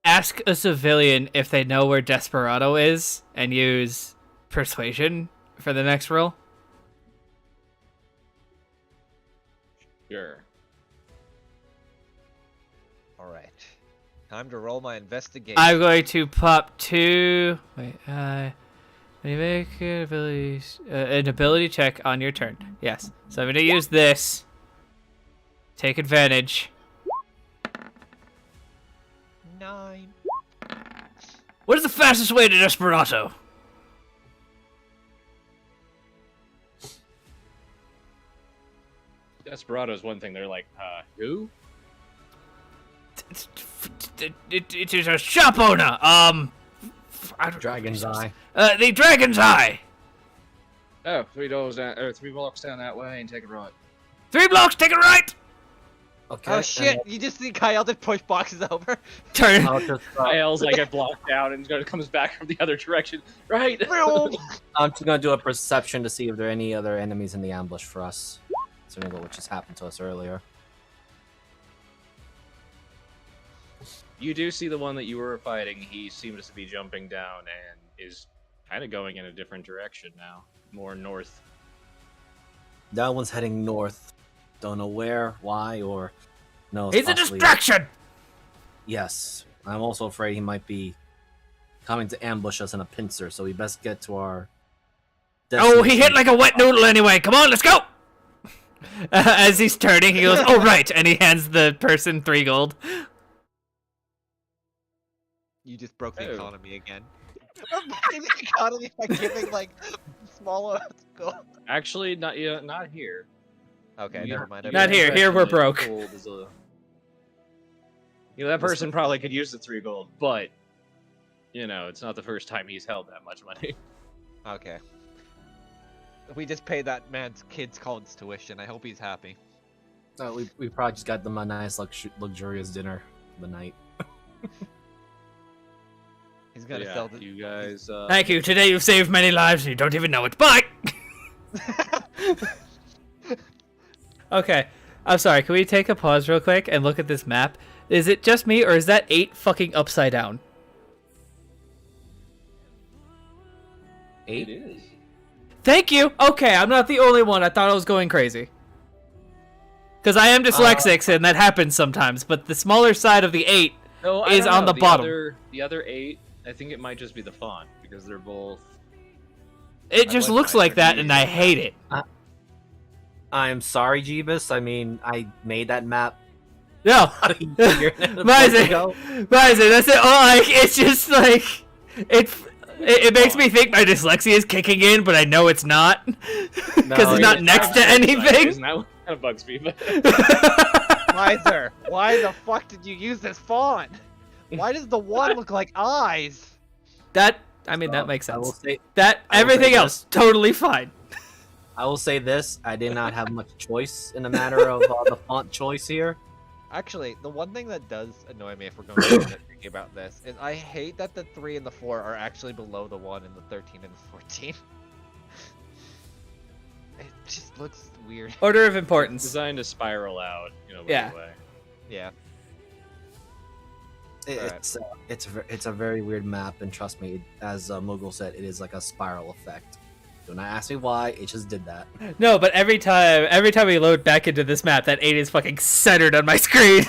ask a civilian if they know where Desperado is, and use persuasion for the next roll? Sure. All right, time to roll my investigation. I'm going to pop 2. Wait, when you make an ability check on your turn. Yes. So I'm going to use this. Take advantage. 9. What is the fastest way to Desperado? Desperado's one thing. They're like, who? It is a shop owner. I don't Dragon's Eye. The Dragon's Eye. Oh, 3 doors down, or 3 blocks down that way, and take a right. 3 blocks, take it right. Okay. Oh shit! You just see Kyle just push boxes over. Turn. I'll just, Kyle's like get blocked out and comes back from the other direction. Right. I'm just gonna do a perception to see if there are any other enemies in the ambush for us. So we know what just happened to us earlier. You do see the one that you were fighting. He seems to be jumping down and is kind of going in a different direction now, more north. That one's heading north. Don't know where, why, or no. He's a distraction. Yes, I'm also afraid he might be coming to ambush us in a pincer. So we best get to our. Oh, he hit like a wet noodle anyway. Come on, let's go. As he's turning, he goes, "Oh right," and he hands the person 3 gold. You just broke the Oh. economy again. The economy by giving like small amounts of gold. Actually, not here. Okay, You- never mind. you Not get here. the Here we're impression that broke. gold is that person probably could use the 3 gold, but it's not the first time he's held that much money. Okay. We just paid that man's kid's college tuition. I hope he's happy. We probably just got them a nice luxurious dinner for the night. He's gonna Yeah, sell the. you guys. Thank you. Today you've saved many lives and you don't even know it. Bye. Okay. I'm sorry. Can we take a pause real quick and look at this map? Is it just me or is that 8 fucking upside down? 8? It is. Thank you. Okay, I'm not the only one. I thought I was going crazy. Because I am dyslexic and that happens sometimes, but the smaller side of the 8 No, I is don't on know. the bottom. The other 8, I think it might just be the font because they're both. It just like looks my like that and I reviews. hate it. I'm sorry, Jeebus. I mean, I made that map. No. Bison, Bison, that's it. Oh, like, it's just like it makes me think my dyslexia is kicking in, but I know it's not because it's not next to anything. Isn't that what kind of bugs me? But Miser, why the fuck did you use this font? Why does the one look like eyes? That makes I will sense. say, That I will everything say else totally fine. I will say this: I did not have much choice in the matter of the font choice here. Actually, the one thing that does annoy me if we're going to be thinking about this is I hate that the 3 and the 4 are actually below the 1 and the 13 and the 14. It just looks weird. Order of importance. designed to spiral out, Yeah. way. Yeah. It's a very weird map, and trust me, as Mogul said, it is like a spiral effect. Do not ask me why; it just did that. No, but every time we load back into this map, that 8 is fucking centered on my screen.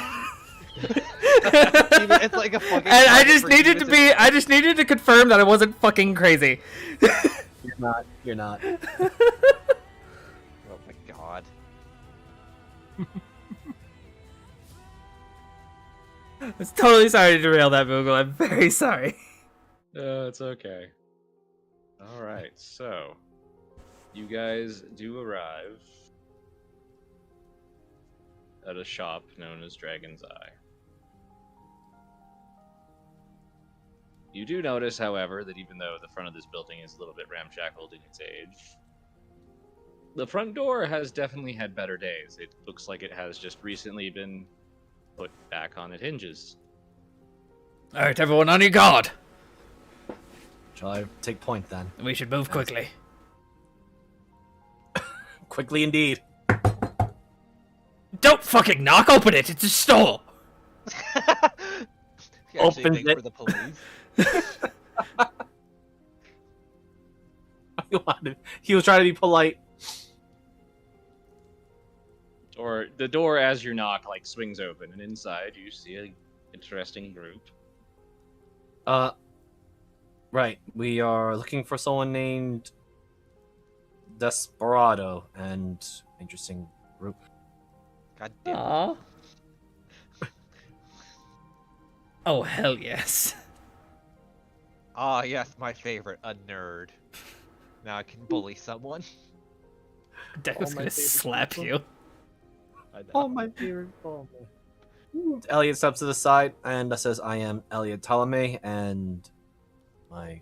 It's like a fucking. And I target just needed to confirm that I wasn't fucking crazy. You're not. You're not. Oh my god. I was totally sorry to derail that, Google. I'm very sorry. It's okay. All right, so you guys do arrive at a shop known as Dragon's Eye. You do notice, however, that even though the front of this building is a little bit ramshackled in its age, the front door has definitely had better days. It looks like it has just recently been put back on its hinges. All right, everyone, on your guard. Shall I take point then? We should move quickly. Quickly indeed. Don't fucking knock! Open it! It's a store! You actually Opens think it. we're the police? He was trying to be polite. Or the door, as you knock, like swings open, and inside you see an interesting group. Right. We are looking for someone named Desperado, and interesting group. God damn it. Aww. Oh, hell yes. Ah, yes, my favorite, a nerd. Now I can bully someone. Deck's my gonna favorite slap people. you. I know. Oh, my favorite. Oh, my. Elliot steps to the side and says, "I am Elliot Ptolemy, and my."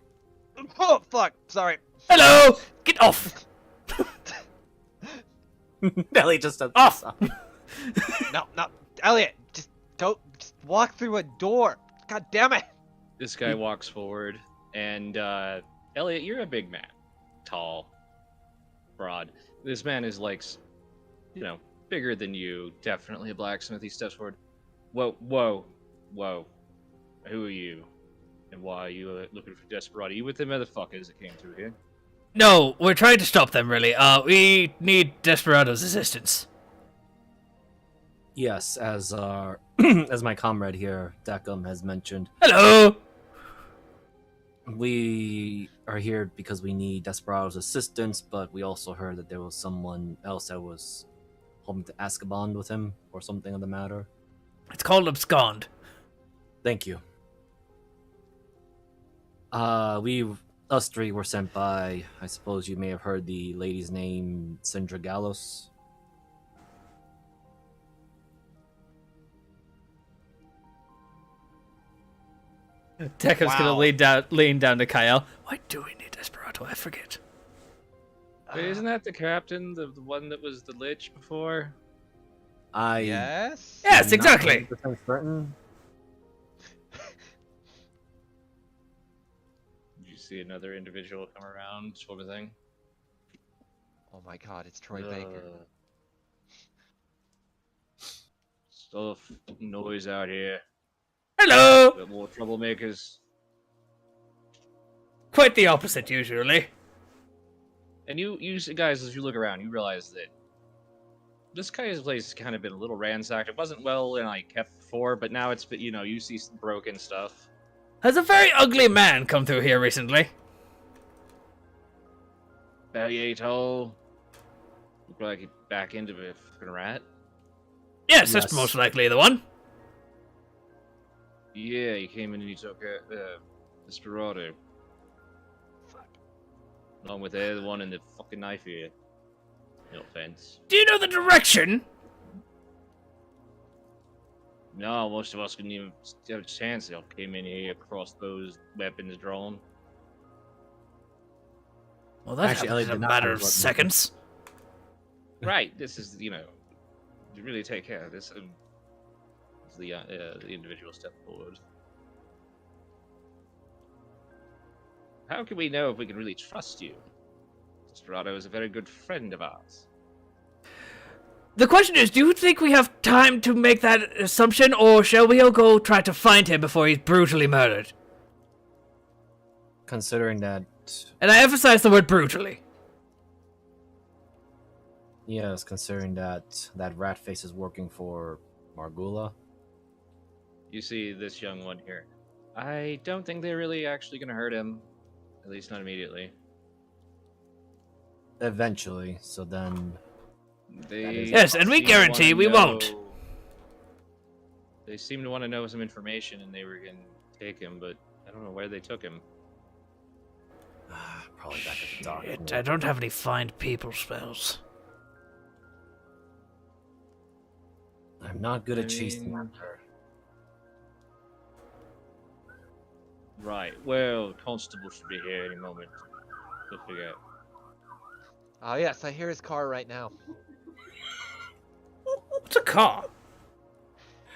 Oh, fuck! Sorry. Hello! Get off! Elliot just steps Off! to the side. No, Elliot, just walk through a door. God damn it! This guy walks forward, and Elliot, you're a big man, tall, broad. This man is like, bigger than you. Definitely a blacksmith. He steps forward. Whoa! Who are you? And why are you looking for Desperado? You with the motherfuckers that came through here? No, we're trying to stop them, really. We need Desperado's assistance. Yes, as as my comrade here, Deckham, has mentioned, Hello! we are here because we need Desperado's assistance, but we also heard that there was someone else that was hoping to abscond with him or something of the matter. It's called abscond. Thank you. Us three were sent by, I suppose you may have heard the lady's name, Sindra Gallos. Deckham's gonna Wow. lean down to Kyle. Why do we need Desperado? I forget. Wait, isn't that the captain, the one that was the lich before? I Yes? Yes, am not exactly. 100% certain. Did you see another individual come around, sort of thing? Oh my god, it's Troy Baker. Stuff, noise out here. Hello! Got more troublemakers. Quite the opposite, usually. And you guys, as you look around, you realize that this guy's place has kind of been a little ransacked. It wasn't well kept before, but now it's been, you see some broken stuff. Has a very ugly man come through here recently? Belly tall. Look like he back into a fucking rat. Yes, that's Yes. most likely the one. Yeah, he came in and he took Desperado. Fuck. Along with the other one and the fucking knife here. No offense. Do you know the direction? No, most of us couldn't even have a chance. They all came in here, crossbows, weapons drawn. Well, that Actually, happened Elliot in a did not matter have of weapons. seconds. Right, this is, you really take care of this. The individual step forward. How can we know if we can really trust you? Desperado is a very good friend of ours. The question is, do you think we have time to make that assumption, or shall we all go try to find him before he's brutally murdered? Considering that, And I emphasize the word brutally. yes, considering that that rat face is working for Margula. You see this young one here. I don't think they're really actually going to hurt him. At least not immediately. Eventually, so then They Yes, and we seem to guarantee wanna we won't. know- They seem to want to know some information, and they were going to take him, but I don't know where they took him. probably back at the dock. Shit, I don't have any find people spells. I'm not good at I chasing mean- after. Right. Well, constable should be here any moment. He'll figure out. Oh yes, I hear his car right now. What's a car?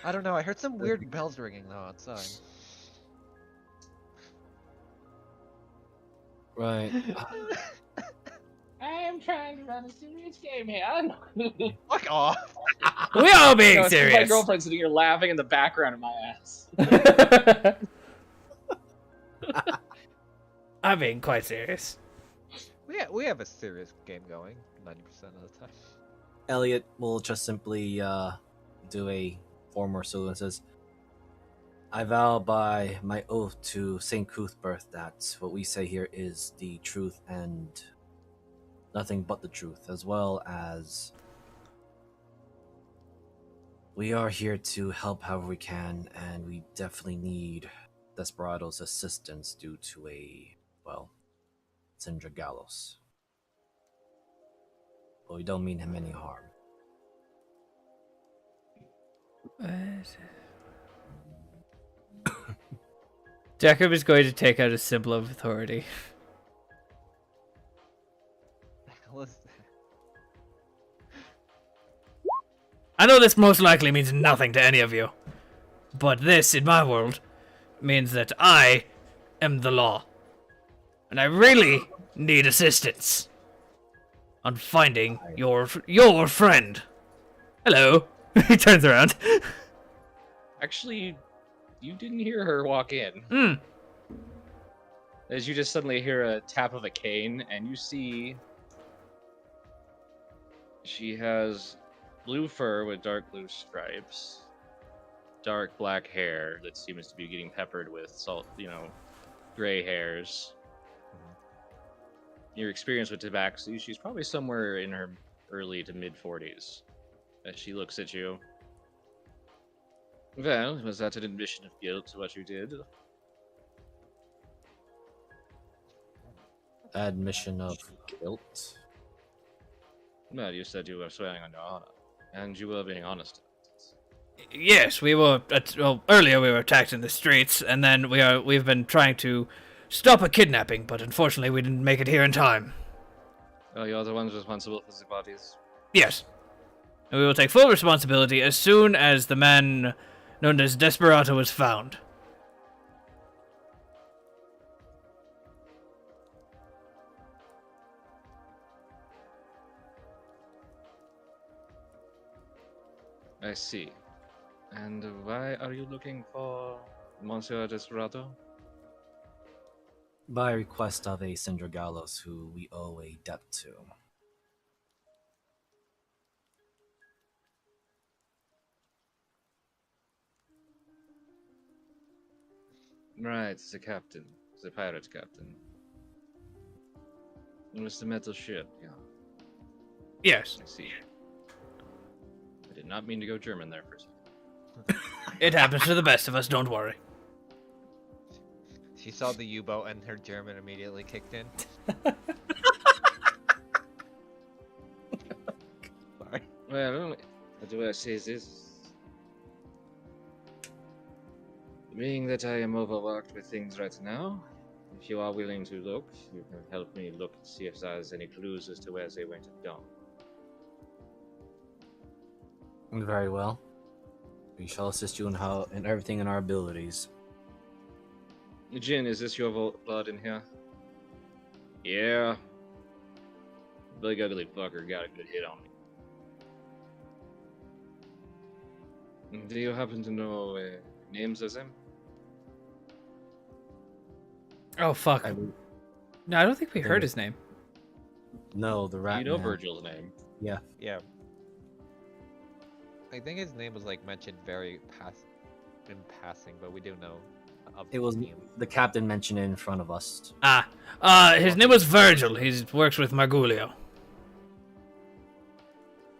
I don't know. I heard some weird bells ringing though outside. Right. I am trying to run a serious game here. Fuck off! We are being No, it's 'cause my serious. girlfriend's sitting here laughing in the background of my ass. I'm being quite serious. We have a serious game going 90% of the time. Elliot will just simply do a former salute and says, I vow by my oath to St. Cuthbert that what we say here is the truth and nothing but the truth, as well as we are here to help however we can, and we definitely need Desperado's assistance due to Sindra Gallows. But we don't mean him any harm. Jacob is going to take out a symbol of authority. What's that? I know this most likely means nothing to any of you, but this, in my world, means that I am the law. And I really need assistance on finding your friend. Hello. He turns around. Actually, you didn't hear her walk in. Hmm. As you just suddenly hear a tap of a cane, and you see she has blue fur with dark blue stripes, dark black hair that seems to be getting peppered with gray hairs. Your experience with Tabaxi, she's probably somewhere in her early to mid 40s. As she looks at you. Well, was that an admission of guilt to what you did? Admission of guilt? Well, you said you were swearing on your honor, and you were being honest. Yes, we were. Earlier we were attacked in the streets, and then we've been trying to stop a kidnapping, but unfortunately we didn't make it here in time. Oh, you're the ones responsible for the bodies. Yes. And we will take full responsibility as soon as the man known as Desperado is found. I see. And why are you looking for Monsieur Desperado? By request of a Sindra Gallows who we owe a debt to. Right, the captain. The pirate captain. It was the metal ship, yeah. Yes. I see. I did not mean to go German there for a second. It happens to the best of us, don't worry. She saw the U-boat and her German immediately kicked in. Sorry. Well, how do I say this? Being that I am overworked with things right now, if you are willing to look, you can help me look and see if there's any clues as to where they went and gone. Very well. We shall assist you in everything in our abilities. Jin, is this your blood in here? Yeah. Big ugly fucker got a good hit on me. Do you happen to know names of them? Oh, fuck. No, I don't think we heard his name. No, the rat. You know man. Virgil's name. Yeah. Yeah. I think his name was like mentioned in passing, but we do know. It was the captain mentioned it in front of us. His name was Virgil. He works with Margulio.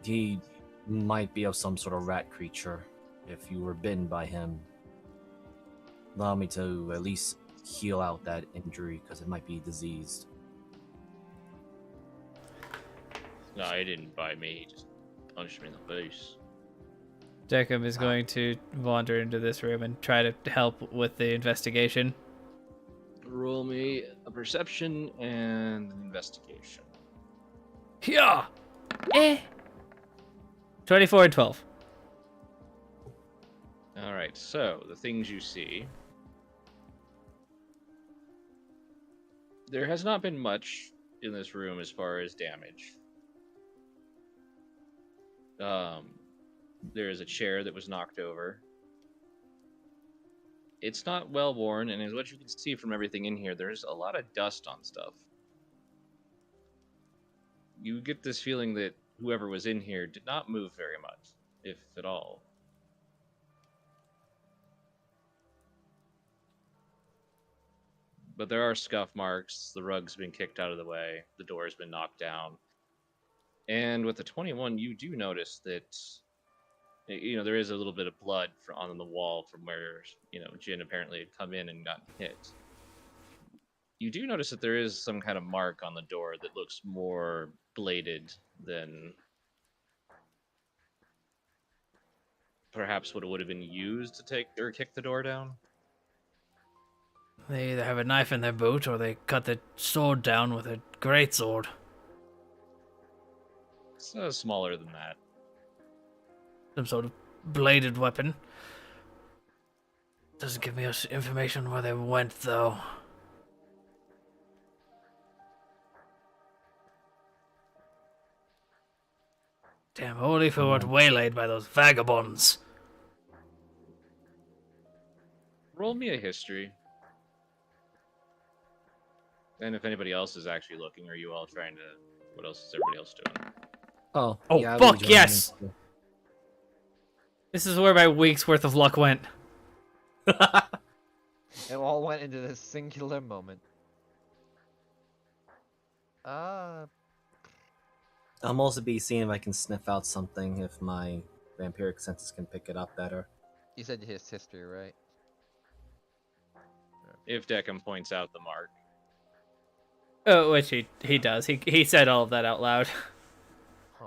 He might be of some sort of rat creature. If you were bitten by him, allow me to at least heal out that injury because it might be diseased. No, he didn't bite me. He just punched me in the face. Jacob is going to wander into this room and try to help with the investigation. me a perception and an investigation. Yeah. 24 and 12. All right, so the things you see. There has not been much in this room as far as damage. There is a chair that was knocked over. It's not well worn, and as what you can see from everything in here, there's a lot of dust on stuff. You get this feeling that whoever was in here did not move very much, if at all. But there are scuff marks, the rug's been kicked out of the way, the door's been knocked down. And with the 21, you do notice that, there is a little bit of blood on the wall from where, Jin apparently had come in and gotten hit. You do notice that there is some kind of mark on the door that looks more bladed than perhaps what it would have been used to take or kick the door down. They either have a knife in their boot or they cut the sword down with a greatsword. It's smaller than that. Some sort of bladed weapon. Doesn't give me us information where they went, though. Damn, only if we weren't waylaid by those vagabonds. Roll me a history. And if anybody else is actually looking, are you all trying to... What else is everybody else doing? Oh, yeah, fuck yes! This is where my week's worth of luck went. It all went into this singular moment. I'll also be seeing if I can sniff out something, if my vampiric senses can pick it up better. You said his history, right? If Deckham points out the mark. Oh, which he does. He said all of that out loud. Huh.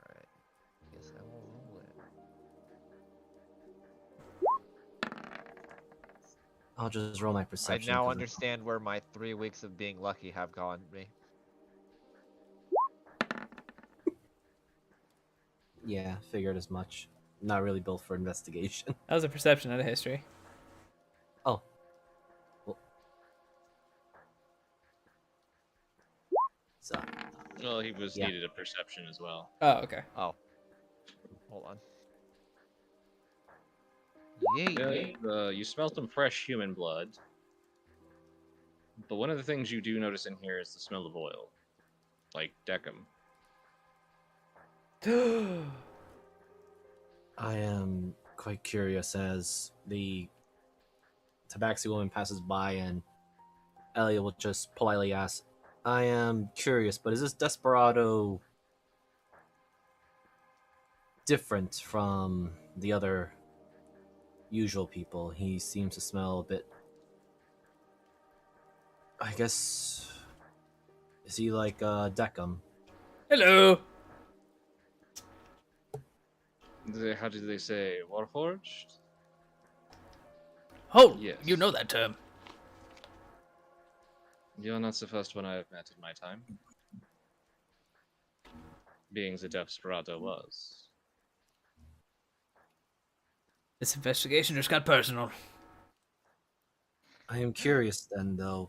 Alright. Guess I will roll it. I'll just roll my I perception. now understand where my 3 weeks of being lucky have gone me. Yeah, figured as much. Not really built for investigation. That was a perception, not a history. Oh. Well. So. Well, he Yeah. needed a perception as well. Oh, okay. Oh. Hold on. Yay. You smell some fresh human blood. But one of the things you do notice in here is the smell of oil. Like Deckham. I am quite curious as the tabaxi woman passes by and Elliot will just politely ask, I am curious, but is this desperado different from the other usual people? He seems to smell a bit... I guess... Is he like Deckham? Hello. How did they say? Warforged? Oh, Yes. you know that term. You're not the first one I have met in my time. Being the Desperado was. This investigation just got personal. I am curious then, though.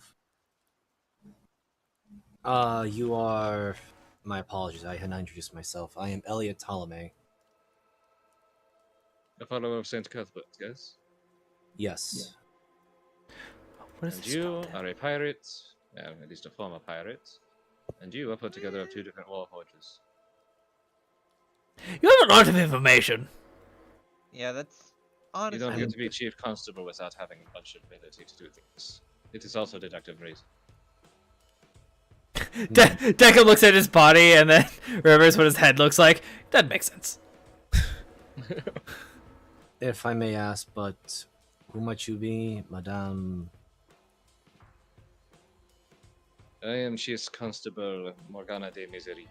You are... My apologies, I had not introduced myself. I am Elliot Ptolemy. A follower of Saint Cuthbert, yes? Yes. What is And this you spelled in? are a pirate, at least a former pirate. And you are put together of 2 different warforges. You have a lot of information. Yeah, that's You honestly. don't get to be chief constable without having a bunch of ability to do things. It is also deductive reason. Decca looks at his body and then remembers what his head looks like. That makes sense. If I may ask, but who might you be, Madame? I am Chief Constable Morgana de Misery.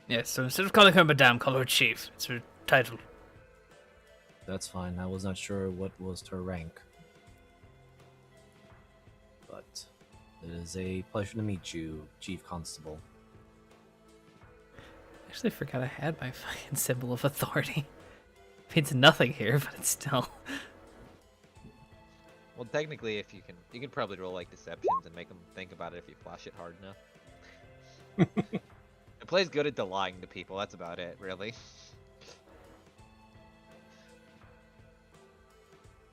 Yes, so instead of calling her Madame, call her Chief. It's her title. That's fine. I was not sure what was her rank. but it is a pleasure to meet you, Chief Constable. I actually forgot I had my fucking symbol of authority. It means nothing here, but it's still. Well, technically, if you can probably roll like deceptions and make them think about it if you flash it hard enough. It plays good at lying to people. That's about it, really.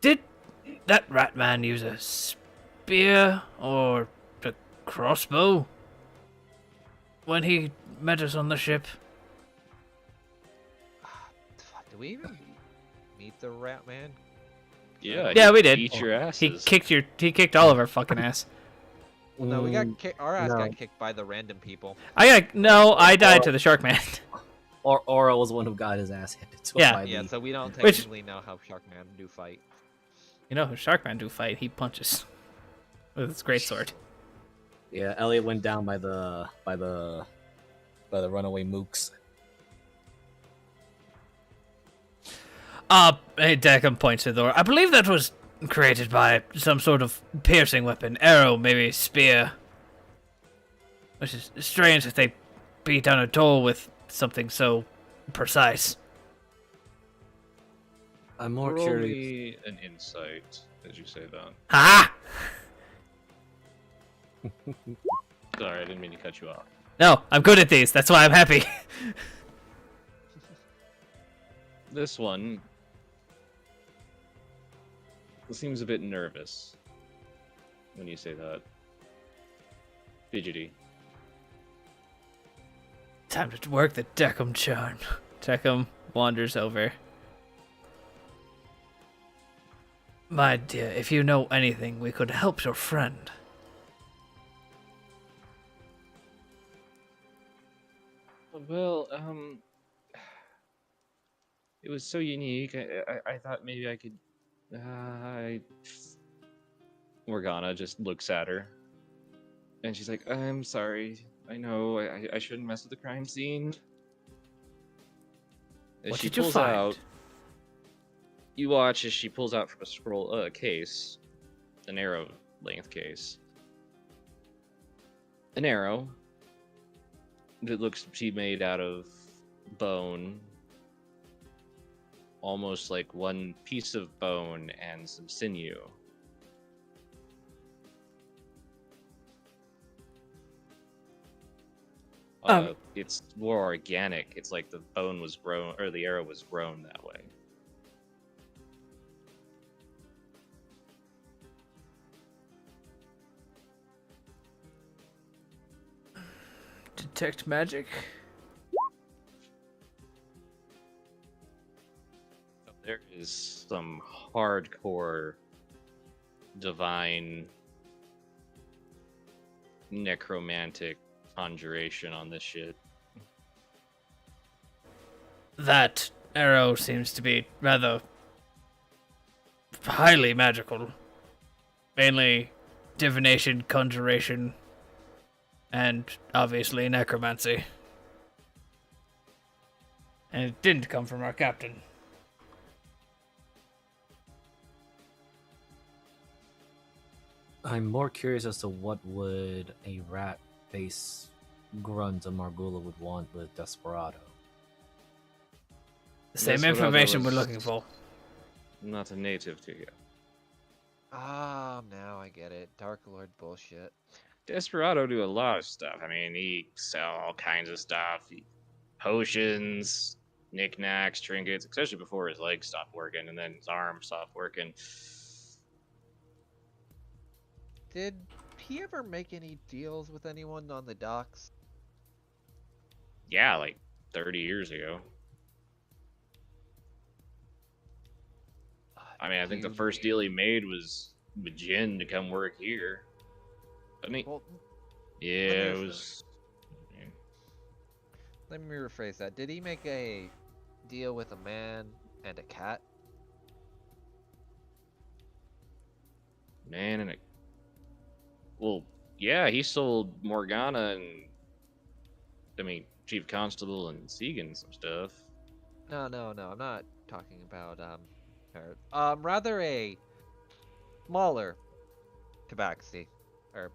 Did that rat man use a spear or a crossbow when he met us on the ship? Do we even meet the rat man? Yeah, we did. Eat your asses. He kicked all of our fucking ass. Well, no, we got our ass no. got kicked by the random people. I died to the shark man. Or Aura was the one who got his ass handed to him Yeah. by Yeah, the... so we don't Which- technically know how Sharkman do fight. You know who Sharkman do fight? He punches with his great sword. Yeah, Elliot went down by the runaway mooks. Hey, Deckham points to the door. I believe that was created by some sort of piercing weapon, arrow, maybe spear. Which is strange that they beat down a door with something so precise. I'm more Roll curious. me an insight as you say that. Ha! Sorry, I didn't mean to cut you off. No, I'm good at these. That's why I'm happy. This one seems a bit nervous when you say that. Fidgety. Time to work the Deckham charm. Deckham wanders over. My dear, if you know anything, we could help your friend. Well, it was so unique. I thought maybe I could. Morgana just looks at her, and she's like, "I'm sorry. I know I shouldn't mess with the crime scene." As What she did you pulls find? out, you watch as she pulls out from a scroll case, an arrow length case, an arrow that looks to be made out of bone, almost like one piece of bone and some sinew. It's more organic. It's like the bone was grown, or the arrow was grown that way. Detect magic? There is some hardcore divine necromantic conjuration on this shit. That arrow seems to be rather highly magical. Mainly divination, conjuration, and obviously necromancy. And it didn't come from our captain. I'm more curious as to what would a rat face grunt of Margula would want with Desperado. The same Desperado information we're was looking for. Not a native to you. Ah, now I get it. Dark Lord bullshit. Desperado do a lot of stuff. I mean, he sell all kinds of stuff. Potions, knickknacks, trinkets, especially before his legs stopped working and then his arm stopped working. Did he ever make any deals with anyone on the docks? Yeah, like 30 years ago. I mean, I think the first deal he made was with Jin to come work here. Didn't he? Well, Yeah, it was. let me rephrase that. Did he make a deal with a man and a cat? Man, and well, yeah, he sold Morgana and Chief Constable and Segan some stuff. No, I'm not talking about her. Rather a smaller tabaxi. or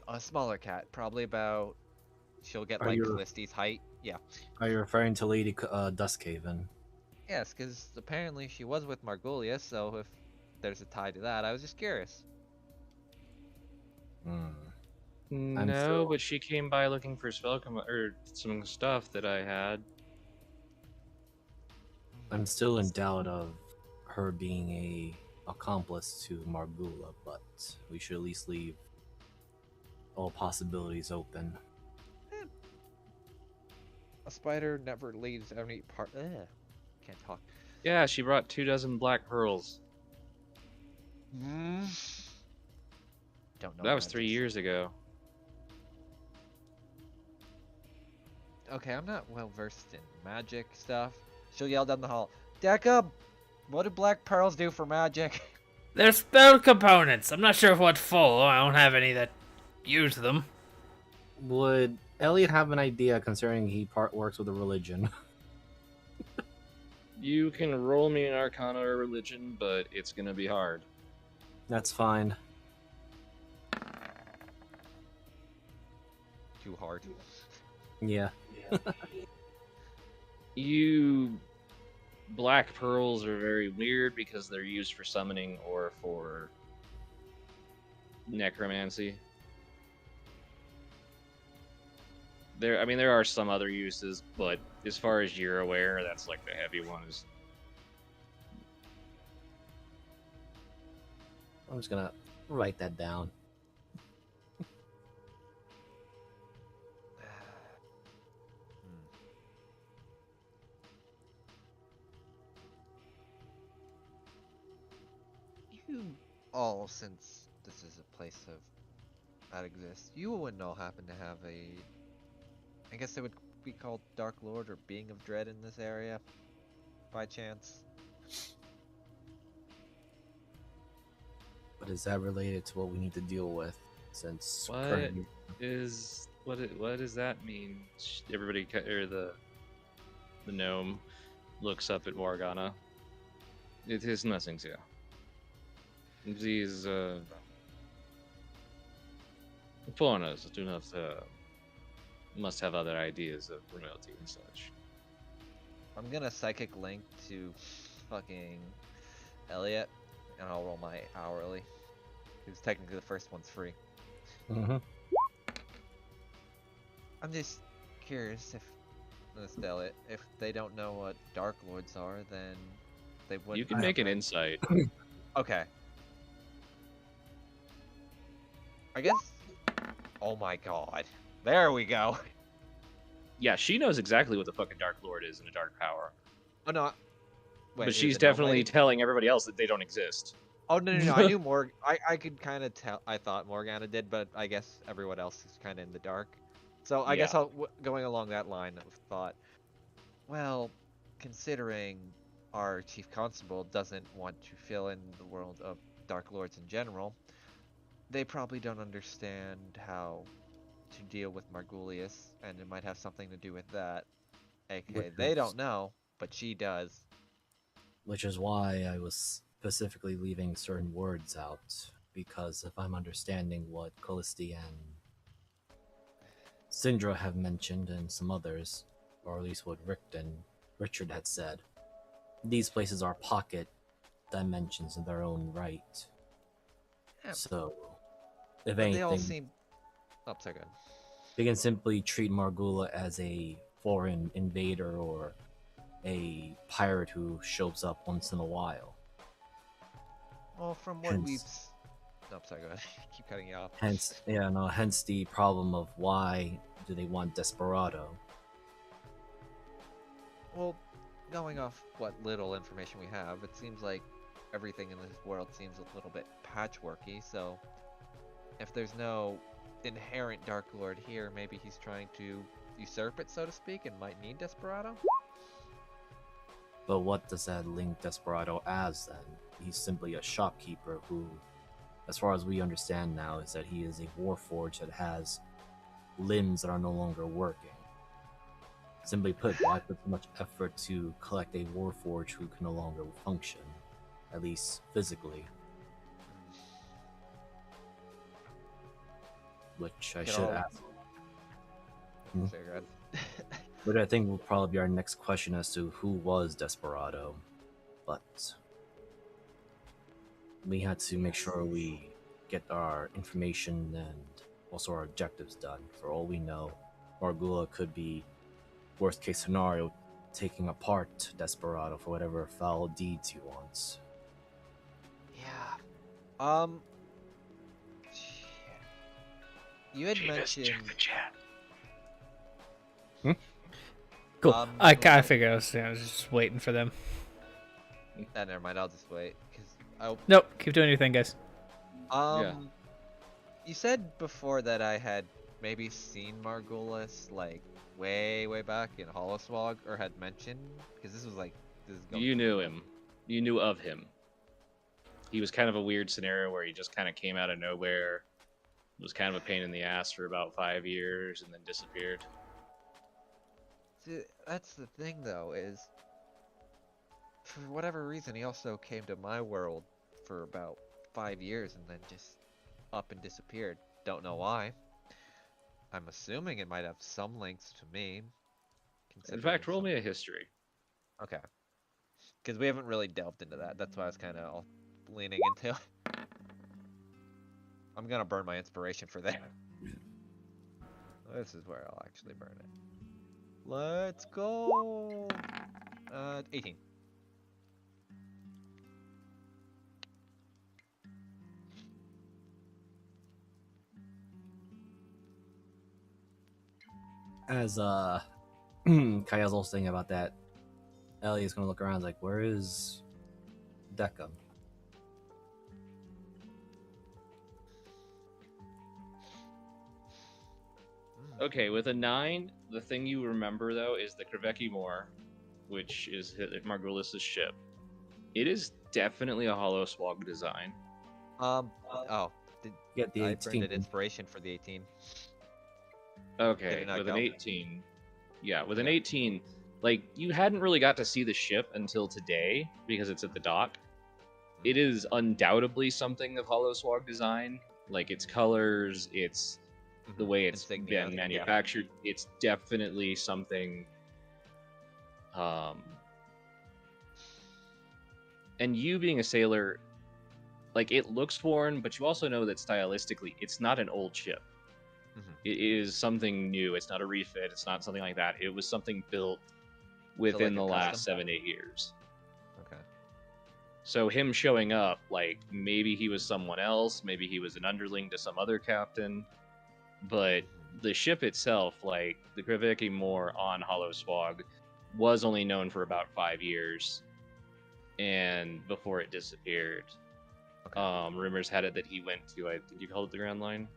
a smaller cat, probably about. She'll get Are like you Calliste's height. Yeah. are you referring to Lady Duskhaven? Yes, because apparently she was with Margulius, so if there's a tie to that, I was just curious. Hmm. No, but she came by looking for or some stuff that I had. I'm still in doubt of her being a accomplice to Margula, but we should at least leave all possibilities open. Eh, a spider never leaves any part. Can't talk. Yeah, she brought 24 black pearls. Mm. Don't know That was 3 magic. years ago. Okay, I'm not well versed in magic stuff. She'll yell down the hall, Deca, what do black pearls do for magic? They're spell components. I'm not sure what for. I don't have any that use them. Would Elliot have an idea concerning he part works with a religion? You can roll me an Arcana or religion, but it's gonna be hard. That's fine. Too hard. Yeah. Black pearls are very weird because they're used for summoning or for necromancy. There are some other uses, but as far as you're aware, that's like the heavy one. I'm just gonna write that down. You all, since this is a place that exists, you wouldn't all happen to have I guess it would be called Dark Lord or Being of Dread in this area, by chance? But is that related to what we need to deal with? Since What currently... what does that mean? Everybody or the gnome looks up at Morgana. It is nothing, sir. These foreigners do not must have other ideas of royalty and such. I'm gonna psychic link to fucking Elliot, and I'll roll my hourly. Because technically the first one's free. Mm-hmm. I'm just curious Elliot, if they don't know what Dark Lords are, then they wouldn't. You can make an insight. Okay. I guess. Oh my god. There we go. Yeah, she knows exactly what the fucking Dark Lord is and a Dark Power. Oh no. Wait, But is she's it no definitely lady? telling everybody else that they don't exist. Oh no! I knew I could kind of tell. I thought Morgana did, but I guess everyone else is kind of in the dark. So I guess Yeah. going along that line of thought. Well, considering our chief constable doesn't want to fill in the world of Dark Lords in general, they probably don't understand how to deal with Margulius, and it might have something to do with that. Okay, they don't know, but she does. Which is why I was specifically leaving certain words out, because if I'm understanding what Callisti and Syndra have mentioned, and some others, or at least what Richard had said, these places are pocket dimensions in their own right. Yeah, So, if but they all anything, seem. Oh, sorry, go ahead. they can simply treat Margula as a foreign invader or a pirate who shows up once in a while. Well, from what we've. Oh, sorry, go ahead. Keep cutting you off. Hence the problem of why do they want Desperado? Well, going off what little information we have, it seems like everything in this world seems a little bit patchworky, so if there's no inherent Dark Lord here, maybe he's trying to usurp it, so to speak, and might need Desperado? But what does that link Desperado as then? He's simply a shopkeeper who, as far as we understand now, is that he is a warforged that has limbs that are no longer working. Simply put, why put so much effort to collect a warforged who can no longer function, at least physically? which I Get should all- ask. Hmm. Sorry, go ahead. Which I think will probably be our next question as to who was Desperado. But we had to make sure we get our information and also our objectives done. For all we know, Margula could be, worst case scenario, taking apart Desperado for whatever foul deeds he wants. Yeah. Um. You had mentioned. chat. Cool. I Moogle- kind of figured I was just waiting for them. Never mind. I'll just wait. Cause Nope. Keep doing your thing, guys. Yeah. You said before that I had maybe seen Margulis like way back in Holoswog, or had mentioned, because this is going. You knew him. You knew of him. He was kind of a weird scenario where he just kind of came out of nowhere, was kind of a pain in the ass for about 5 years, and then disappeared. See, that's the thing though, is for whatever reason he also came to my world for about 5 years and then just up and disappeared. Don't know why. I'm assuming it might have some links to me. In fact, roll me a history. Okay. Because we haven't really delved into that. That's why I was kind of leaning into. I'm gonna burn my inspiration for that. This is where I'll actually burn it. Let's go. 18. As Kaya's also saying about that, Ellie's gonna look around like, where is Decca? Okay, with a 9, the thing you remember though is the Kreveki Moor, which is Margulis' ship. It is definitely a hollow swag design. Oh, Get the I 18. burned an inspiration for the 18. Did Okay, it not with an count? 18. Yeah, with an Okay. 18, like, you hadn't really got to see the ship until today because it's at the dock. It is undoubtedly something of hollow swag design. Like, its colors, its the way it's Insignia, been yeah. manufactured, it's definitely something. And you being a sailor, like, it looks foreign, but you also know that stylistically, it's not an old ship. Mhm. It is something new. It's not a refit. It's not something like that. It was something built within like a the last custom? 7-8 years. Okay. So him showing up, like, maybe he was someone else, maybe he was an underling to some other captain, but the ship itself, like the Kreveki Moor on Hollow Swag, was only known for about 5 years, and before it disappeared. Okay. Rumors had it that he went to, I think you called it the Grand Line?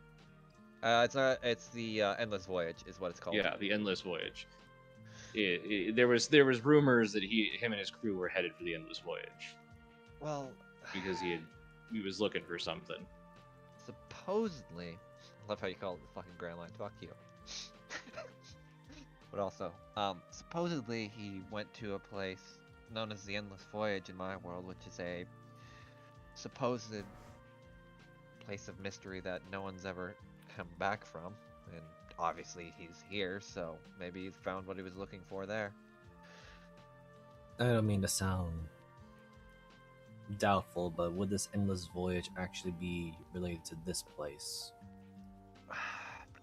It's the Endless Voyage is what it's called. Yeah, the Endless Voyage. There was rumors that him and his crew were headed for the Endless Voyage Well, because he was looking for something. supposedly, I love how you call it the fucking Grand Line. Fuck you. But also, supposedly he went to a place known as the Endless Voyage in my world, which is a supposed place of mystery that no one's ever come back from. And obviously he's here, so maybe he's found what he was looking for there. I don't mean to sound doubtful, but would this endless voyage actually be related to this place?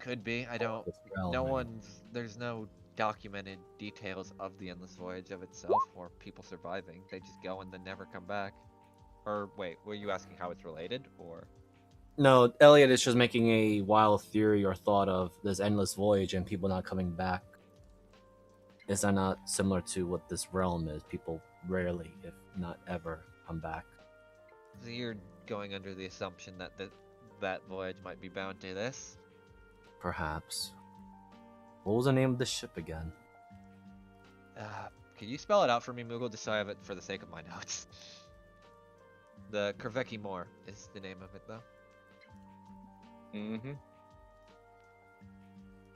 Could be. I don't. This realm, No I mean. one's. There's no documented details of the Endless Voyage of itself or people surviving. They just go and then never come back. Or wait, were you asking how it's related, or? No, Elliot is just making a wild theory or thought of this endless voyage and people not coming back. Is that not similar to what this realm is? People rarely, if not ever, come back. So you're going under the assumption that that voyage might be bound to this? Perhaps. What was the name of the ship again? Could you spell it out for me, Moogle, just so I have it for the sake of my notes? The Kreveki Moor is the name of it, though. Mm-hmm.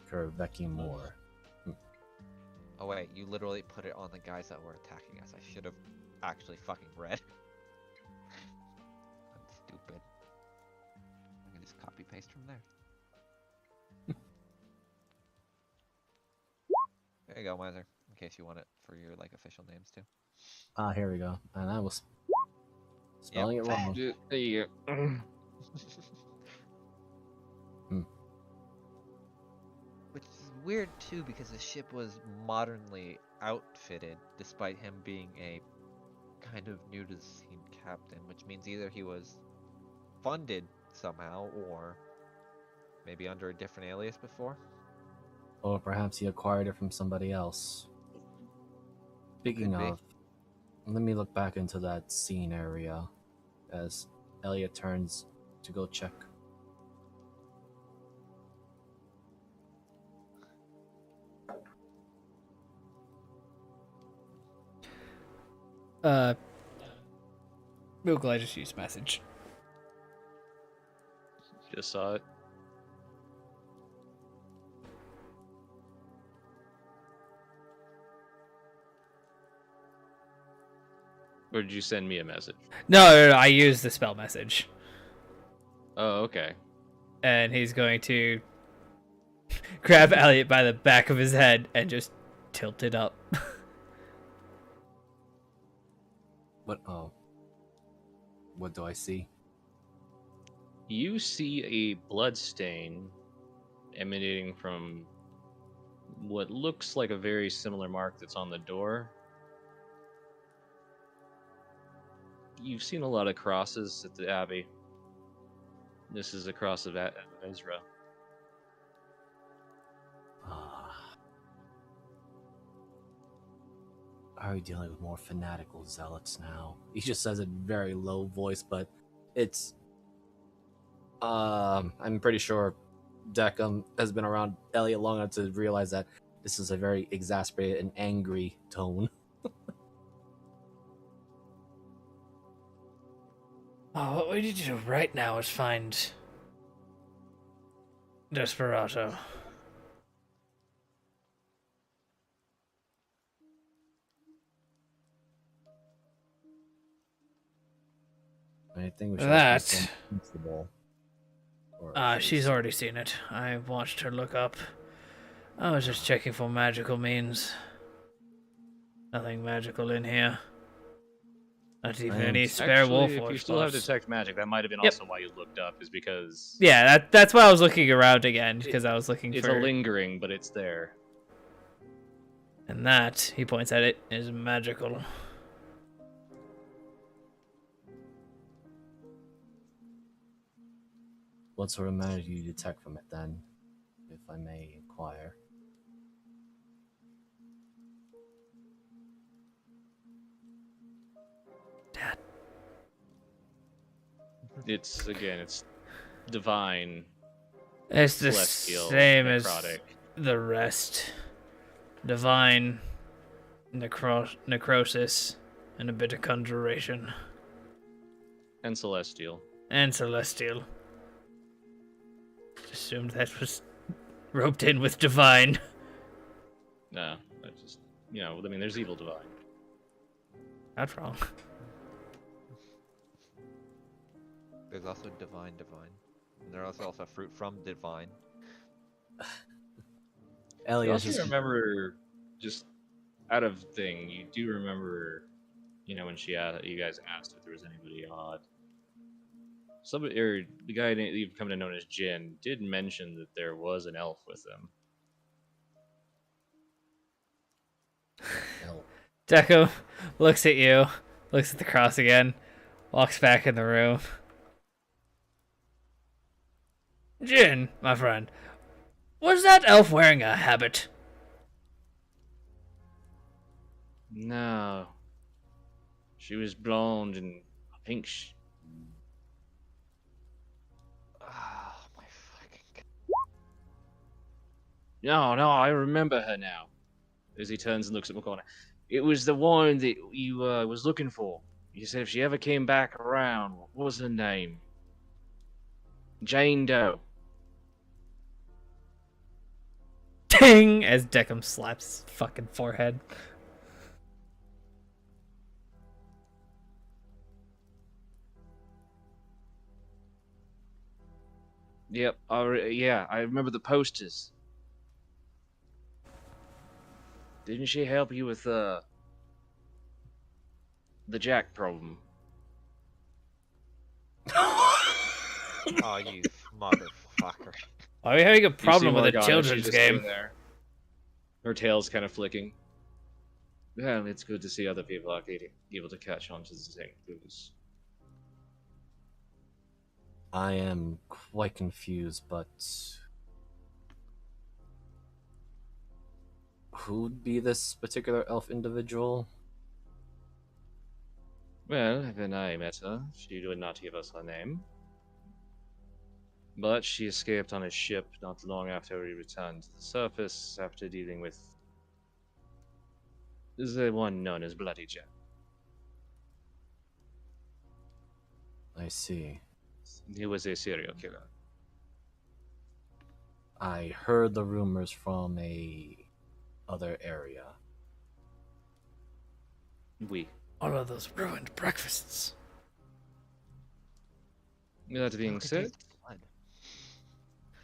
Kreveki Moor. Oh wait, you literally put it on the guys that were attacking us. I should have actually fucking read. I'm stupid. I can just copy paste from there. you go, Miser. In case you want it for your like official names too. Ah, here we go. And I was spelling it wrong. There you go. Which is weird too, because the ship was modernly outfitted, despite him being a kind of new to the scene captain, which means either he was funded somehow, or maybe under a different alias before. Or perhaps he acquired it from somebody else. Speaking Could be. of, let me look back into that scene area as Elliot turns to go check. Google, I just used message. Just saw it. Or did you send me a message? No, I used the spell message. Oh, okay. And he's going to grab Elliot by the back of his head and just tilt it up. What? Oh. What do I see? You see a blood stain emanating from what looks like a very similar mark that's on the door. You've seen a lot of crosses at the Abbey. This is a cross of Ezra. Are we dealing with more fanatical zealots now? He just says it in a very low voice, but it's I'm pretty sure Deckham has been around Elliot long enough to realize that this is a very exasperated and angry tone. Oh, what we need to do right now is find Desperado. I think we should That- also get some Constable. Or She's already seen it. I watched her look up. I was just checking for magical means. Nothing magical in here. Not even any spare wolf Actually, if you still have detect magic, that might have been Yep. also why you looked up, is because Yeah, that's why I was looking around again, because I was looking it's for... a lingering, but it's there. And that, he points at it, is magical. What sort of magic do you detect from it then, if I may inquire? Dad. It's divine, It's the celestial, same as necrotic. the rest. Divine, necrosis, and a bit of conjuration. And celestial. And celestial. Assumed that was roped in with divine. No, that's just, I mean, there's evil divine. That's wrong. There's also divine. And there's also fruit from divine. I Elliot also just remember, just out of thing, you do remember, when you guys asked if there was anybody odd. Somebody, or the guy you've come to know as Jin, did mention that there was an elf with them. Elf. Deco looks at you, looks at the cross again, walks back in the room. Jin, my friend, was that elf wearing a habit? No. She was blonde, and I think Ah, my fucking. No, I remember her now. As he turns and looks at McConnell. It was the one that you was looking for. You said if she ever came back around, what was her name? Jane Doe. Ding! As Deckham slaps his fucking forehead. Yep, I remember the posters. Didn't she help you with the jack problem? Oh, you motherfucker. Why are we having a You problem seem with a like honest, she's children's just sitting game? there. Her tail's kind of flicking. Well, it's good to see other people are able to catch on to the same clues. I am quite confused, but who'd be this particular elf individual? Well, when I met her, she did not give us her name. But she escaped on a ship not long after we returned to the surface after dealing with the one known as Bloody Jack. I see. He was a serial killer. I heard the rumors from a other area. All of those ruined breakfasts. That being Look at said, his blood.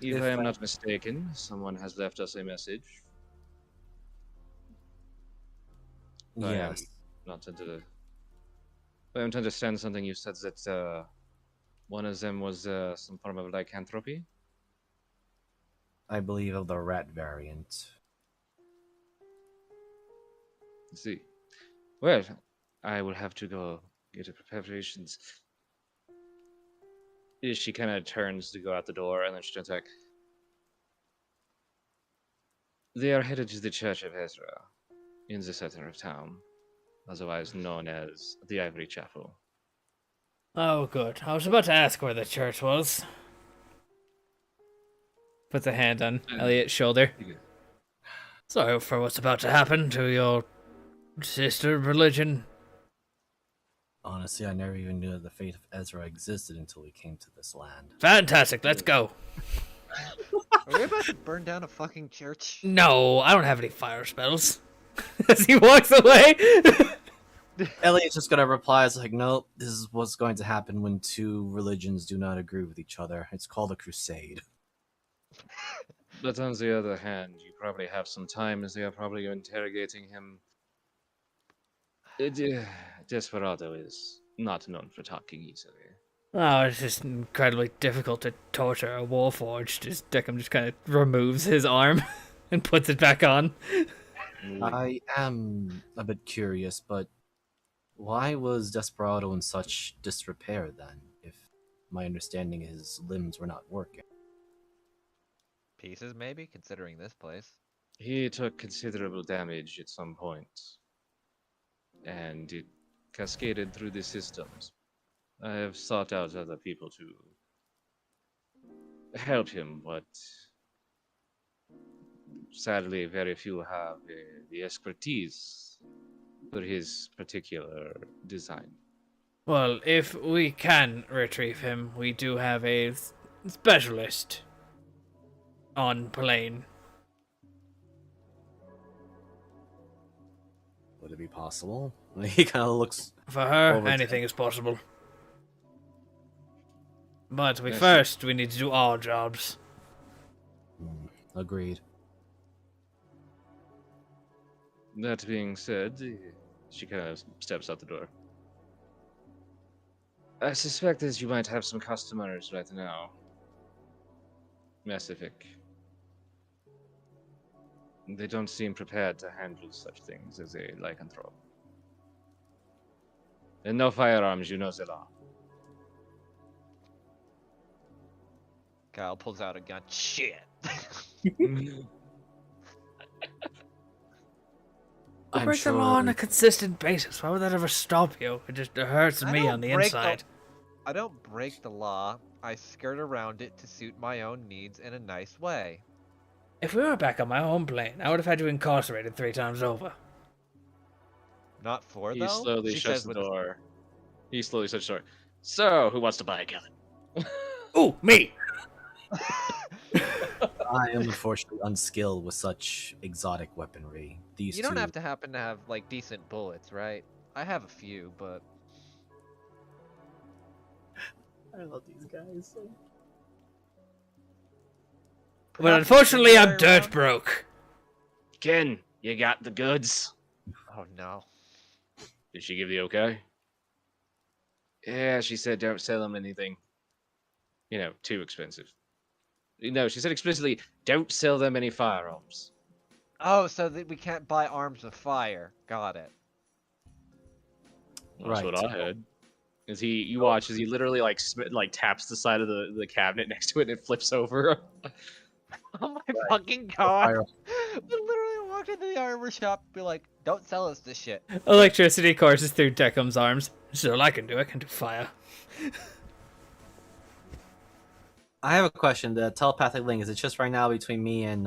if If I am I- not mistaken, someone has left us a message. I am Yes, not to. I am to understand something you said that one of them was some form of lycanthropy. I believe of the rat variant. See. Well, I will have to go get the preparations. She kind of turns to go out the door, and then she turns back. They are headed to the Church of Ezra, in the center of town, otherwise known as the Ivory Chapel. Oh, good. I was about to ask where the church was. Puts a hand on Elliot's shoulder. Sorry for what's about to happen to your sister religion. Honestly, I never even knew that the fate of Ezra existed until we came to this land. Fantastic, let's go. Are we about to burn down a fucking church? No, I don't have any fire spells. As he walks away. Elliot's just gonna reply as like, nope, this is what's going to happen when two religions do not agree with each other. It's called a crusade. But on the other hand, you probably have some time as they are probably interrogating him. Desperado is not known for talking easily. Oh, it's just incredibly difficult to torture a warforged. Deckham just kind of removes his arm and puts it back on. I am a bit curious, but why was Desperado in such disrepair then, if my understanding his limbs were not working? Pieces, maybe, considering this place. He took considerable damage at some point, and it cascaded through the systems. I have sought out other people to help him, but sadly, very few have the expertise for his particular design. Well, if we can retrieve him, we do have a specialist on plane. Would it be possible? He kind of looks. For her, Over to anything is possible. But Yes, first, we need to do our jobs. Agreed. That being said, she kind of steps out the door. I suspect that you might have some customers right now. Pacific. They don't seem prepared to handle such things as a lycanthrope. And no firearms, you know the law. Kyle pulls out a gun. Shit. We I'm break the sure. law on a consistent basis. Why would that ever stop you? It just hurts I me don't on the break inside. I don't break the law. I skirt around it to suit my own needs in a nice way. If we were back on my home plane, I would have had you incarcerated 3 times over. Not four, He though? slowly She shuts says the with a- door. He slowly shuts the door. So, who wants to buy a gun? Ooh, me! I am unfortunately unskilled with such exotic weaponry. These You two. don't have to happen to have, like, decent bullets, right? I have a few, but... I love these guys. But unfortunately, I'm dirt broke. Ken, You got the goods? Oh no. Did she give the okay? Yeah, she said don't sell them anything. Too expensive. No, she said explicitly, don't sell them any firearms. Oh, so that we can't buy arms with fire. Got it. That's what Right. I heard. You watch as he literally like taps the side of the cabinet next to it and it flips over. Oh my fucking god! Fire. We literally walked into the armor shop, be like, "Don't sell us this shit." Electricity courses through Deckham's arms. So all I can do. I can do fire. I have a question. The telepathic link, is it just right now between me and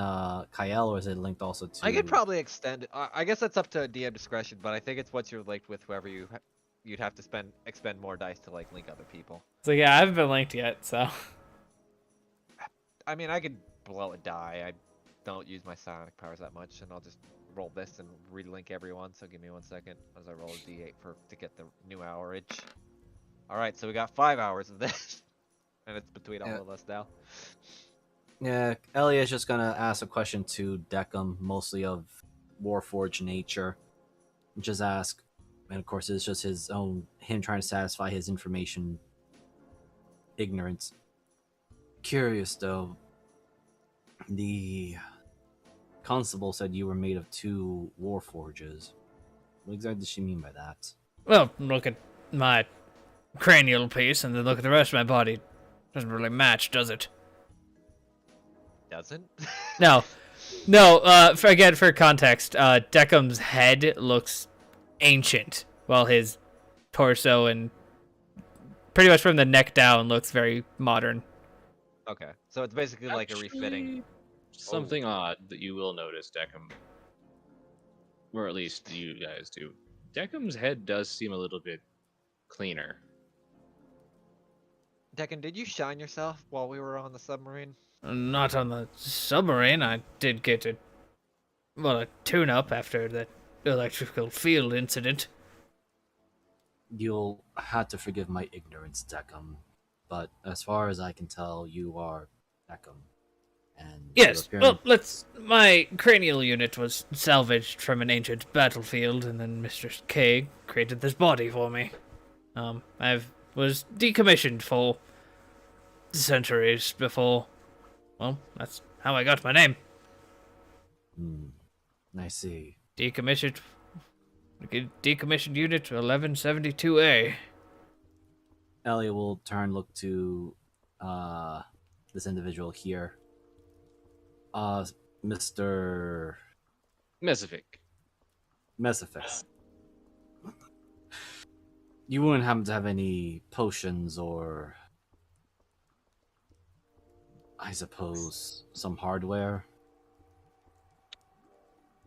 Kyle, or is it linked also to... I could probably extend it. I guess that's up to DM discretion, but I think it's once you're linked with whoever you'd have to expend more dice to like link other people. So yeah, I haven't been linked yet. So I mean, I could blow a die. I don't use my psionic powers that much, and I'll just roll this and relink everyone. So give me 1 second as I roll a d8 to get the new hourage. All right, so we got 5 hours of this, and it's between all of us now. Yeah, Elliot's just gonna ask a question to Deckham, mostly of Warforged nature. Just ask, and of course, it's just him trying to satisfy his information ignorance. Curious though, the constable said you were made of 2 Warforges. What exactly does she mean by that? well, look at my cranial piece, and then look at the rest of my body. Doesn't really match, does it? Doesn't? No. For context, Deckham's head looks ancient, while his torso and pretty much from the neck down looks very modern. Okay, so it's basically like a refitting. Something odd that you will notice, Deckham. Or at least you guys do. Deckham's head does seem a little bit cleaner. Deccan, did you shine yourself while we were on the submarine? Not on the submarine. I did get a tune-up after that electrical field incident. You'll have to forgive my ignorance, Deckham, but as far as I can tell, you are Deckham. And Yes, well, my cranial unit was salvaged from an ancient battlefield, and then Mr. K created this body for me. I was decommissioned for centuries before. Well, that's how I got my name. I see. Decommissioned unit 1172A. Elliot will look to this individual here. Mr. Mesific. Mesifix. You wouldn't happen to have any potions or, I suppose, some hardware?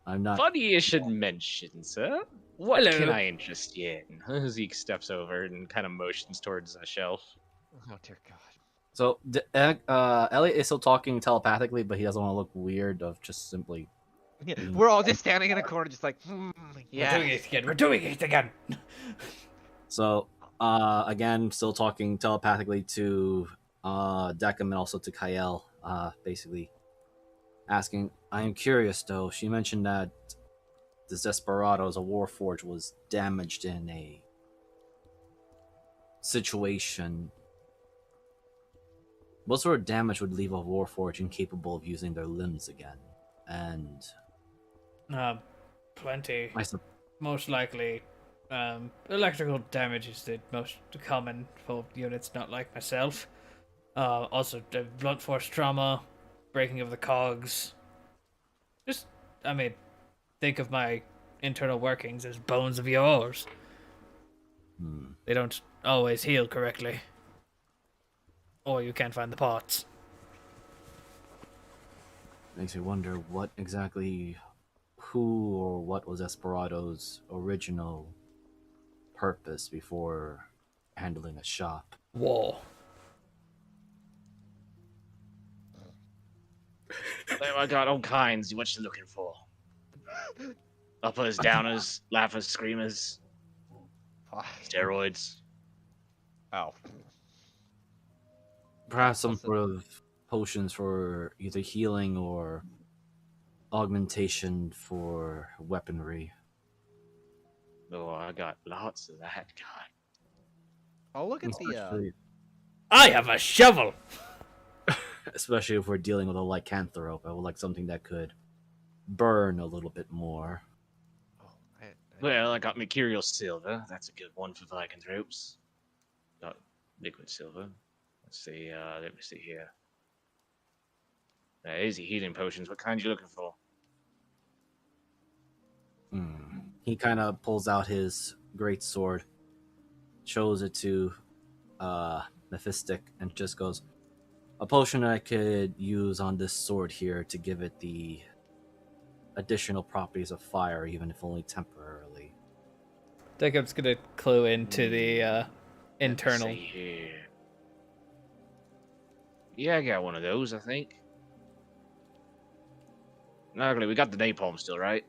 I'm not... Funny you should mention, sir. What Hello. can I interest you in? Zeke steps over and kind of motions towards a shelf. Oh dear God. So, Elliot is still talking telepathically, but he doesn't want to look weird of just simply... Yeah, we're all just standing in a corner, just like, yeah. We're doing it again. So, again, still talking telepathically to Deckham and also to Kyle, basically asking, I am curious though, she mentioned that this Desperados, a Warforged, was damaged in a situation. What sort of damage would leave a Warforged incapable of using their limbs again? And... Plenty. I sup- Most likely, electrical damage is the most common for units not like myself. Also, the blunt force trauma, breaking of the cogs. Just, think of my internal workings as bones of yours. They don't always heal correctly. Or you can't find the parts. Makes me wonder what exactly... who or what was Desperado's original purpose before handling a shop. War. I got all kinds. What you looking for? Uppers, downers, laughers, screamers, steroids. Oh. Perhaps some sort of potions for either healing or augmentation for weaponry, Oh, I got lots of that. God. Oh, look at the I have a shovel. especially if we're dealing with a lycanthrope. I would like something that could burn a little bit more. Oh, Well, I got mercurial silver. That's a good one for lycanthropes. Got liquid silver. Let's see. Let me see here. Easy healing potions. What kind you looking for? He kind of pulls out his great sword, shows it to Mephistic, and just goes, "A potion I could use on this sword here to give it the additional properties of fire, even if only temporarily." Jacob's gonna clue into the internal. Let's see here. Yeah, I got one of those, I think. Ugly, we got the napalm still, right?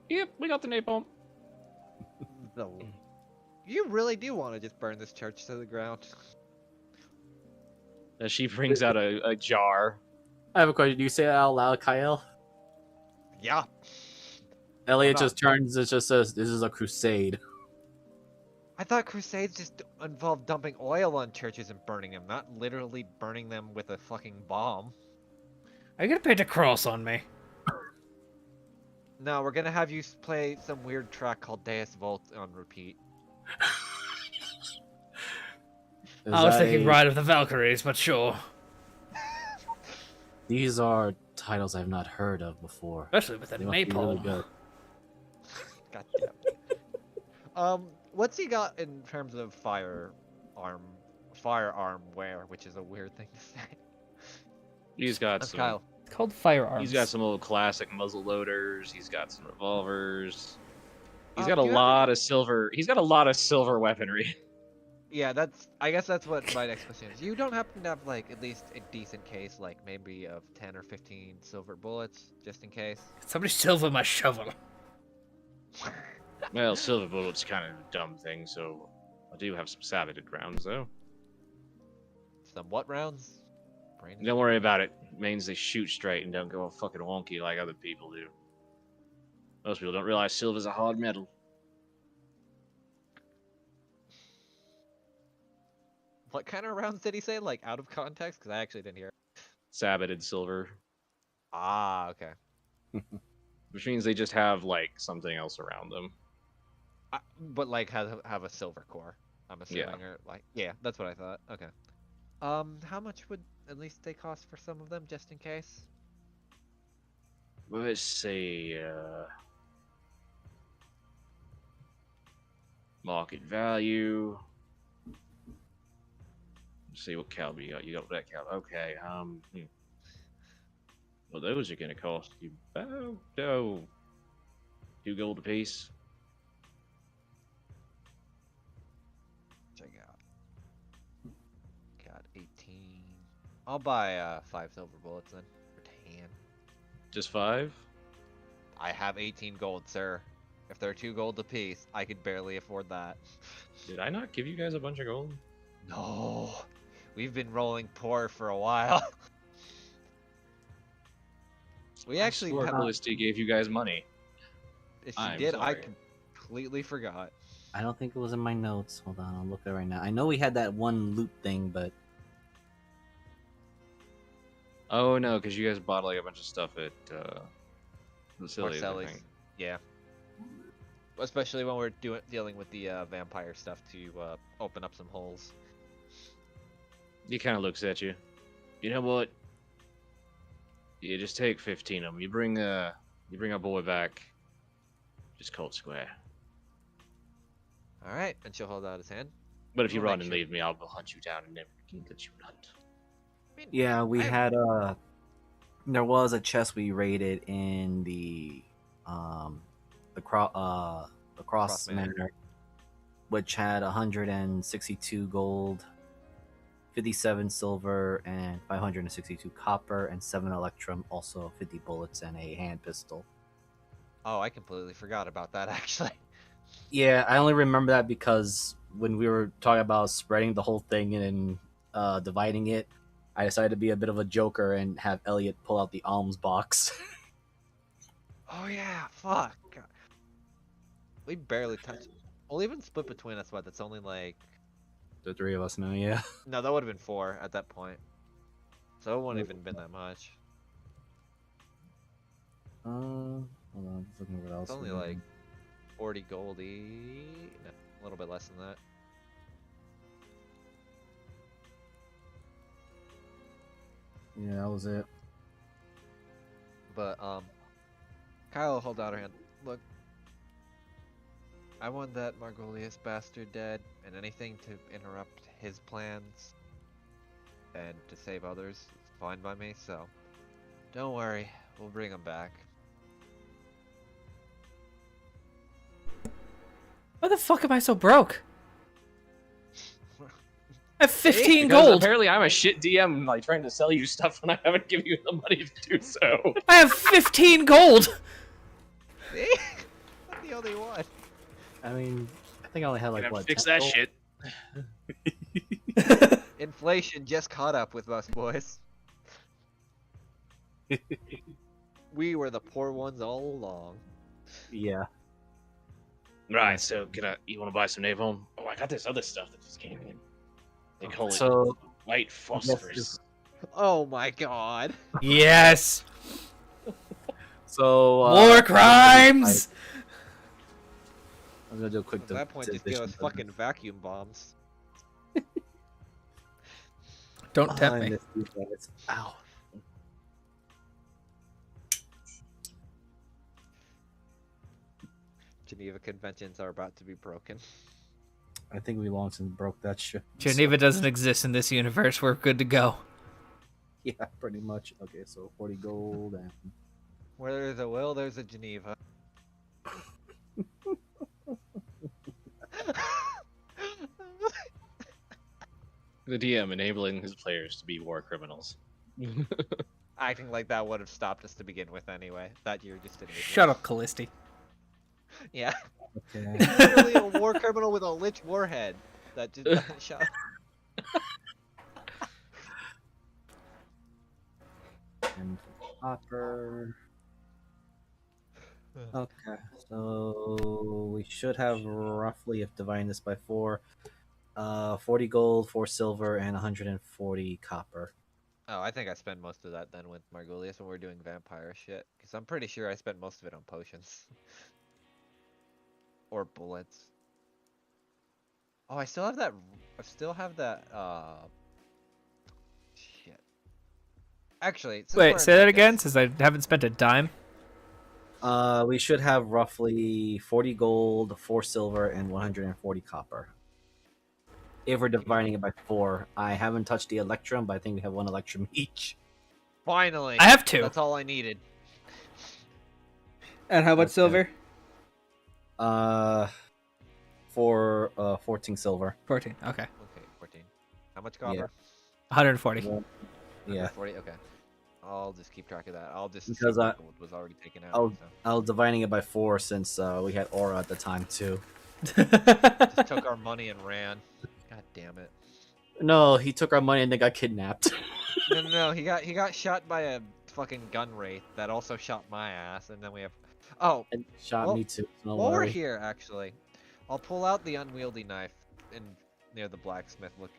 Yep, we got the napalm. You really do want to just burn this church to the ground? She brings out a jar. I have a question. Do you say that out loud, Kyle? Yeah. Elliot not- just turns and just says, "This is a crusade." I thought crusades just involved dumping oil on churches and burning them, not literally burning them with a fucking bomb. Are you gonna paint a cross on me? No, we're gonna have you play some weird track called Deus Vult on repeat. I was thinking Ride of the Valkyries, but sure. These are titles I've not heard of before. Especially with a They must be really napalm. good. God damn. What's he got in terms of firearm wear, which is a weird thing to say. He's got That's some. Kyle. It's called firearms. He's got some old classic muzzle loaders. He's got some revolvers. He's got Do a you lot of silver. He's got a lot of silver weaponry. Yeah, I guess that's what my next question is. You don't happen to have like at least a decent case, like maybe of 10 or 15 silver bullets, just in case? Somebody silver my shovel. Well, silver bullet's kind of a dumb thing, so I do have some saboted rounds though. Some what rounds? Brain Don't worry about it. It means they shoot straight and don't go all fucking wonky like other people do. Most people don't realize silver's a hard metal. What kind of rounds did he say? Like out of context? Because I actually didn't hear. Saboted silver, Ah, okay. which means they just have like something else around them. But like have a silver core. I'm assuming, or like that's what I thought. Okay. How much would at least they cost for some of them, just in case? Let's see. Market value. Let's see what caliber you got. You got that caliber. Okay. Well, those are gonna cost you about 2 gold a piece. Which I got 18. I'll buy 5 silver bullets then for 10. Just 5? I have 18 gold, sir. If they're 2 gold a piece, I could barely afford that. Did I not give you guys a bunch of gold? No, we've been rolling poor for a while. We actually I have. Felicity gave you guys money. If she I'm did, I sorry. completely forgot. I don't think it was in my notes. Hold on, I'll look at it right now. I know we had that one loot thing, but Oh no, because you guys bought like a bunch of stuff at Facilities, I Marcelli's. think. Yeah. Especially when we're dealing with the vampire stuff to open up some holes. He kind of looks at you. You know what? You just take 15 of them. You bring our boy back. Just call it square. All right, and she'll hold out his hand. But if you We'll run make and sure. leave me, I'll hunt you down and never can let you run. I mean, yeah, we I- had there was a chest we raided in the cross Manor. manor, which had 162 gold, 57 silver, and 562 copper, and 7 electrum, also 50 bullets, and a hand pistol. Oh, I completely forgot about that actually. Yeah, I only remember that because when we were talking about spreading the whole thing and dividing it, I decided to be a bit of a joker and have Elliot pull out the alms box. Oh yeah, fuck. God. We barely touched. We'll even split between us. What? That's only like. The three of us now, yeah. No, that would have been 4 at that point. So it wouldn't even been that much. Hold on, just looking at what else. It's only we like did. 40 goldy. No, a little bit less than that. Yeah, that was it. But Kyle hold out her hand. Look, I want that Margolius bastard dead, and anything to interrupt his plans and to save others is fine by me. So don't worry, we'll bring him back. Why the fuck am I so broke? I have 15 Because gold. apparently I'm a shit DM, like trying to sell you stuff when I haven't given you the money to do so. I have 15 gold. See? I'm the only one. I mean, I think I only had like Gonna have what? to fix 10 that gold? shit. Inflation just caught up with us, boys. We were the poor ones all along. Yeah. Right, so you want to buy some napalm? Oh, I got this other stuff that just came in. They call it So white phosphorus. Oh my god. Yes. So War crimes. I'm gonna do a quick. At that point, just give us fucking vacuum bombs. Don't tempt me. Ow. Geneva conventions are about to be broken. I think we long since broke that shit. Geneva doesn't exist in this universe. We're good to go. Yeah, pretty much. Okay, so 40 gold and Where there's a will, there's a Geneva. The DM enabling his players to be war criminals. Acting like that would have stopped us to begin with anyway. That you're just enabling. Shut up, Callisti. Yeah. okay. Literally a war criminal with a lich warhead. That just shut up. And copper. Okay, so we should have roughly, if dividing this by 4, 40 gold, 4 silver, and 140 copper. Oh, I think I spent most of that then with Margulius when we were doing vampire shit. Because I'm pretty sure I spent most of it on potions. Or bullets. Oh, I still have that. Shit. Actually, since we're Wait, in say that again, Memphis- since I haven't spent a dime. We should have roughly 40 gold, 4 silver, and 140 copper. If we're dividing it by 4, I haven't touched the Electrum, but I think we have 1 Electrum each. Finally! I have 2. That's all I needed. And how much Okay. silver? For 14 silver. 14. Okay. Okay, 14. How much copper? 140. Yeah. 40? Okay. I'll just keep track of that. I'll just Because see what gold was already taken out. I'll- So. I was dividing it by 4 since we had Aura at the time too. Just took our money and ran. God damn it. No, he took our money and then got kidnapped. No, he got shot by a fucking gun wraith that also shot my ass, and then we have. Oh, And shot Well, me too. So don't while we're worry. here, actually, I'll pull out the unwieldy knife in near the blacksmith. Look,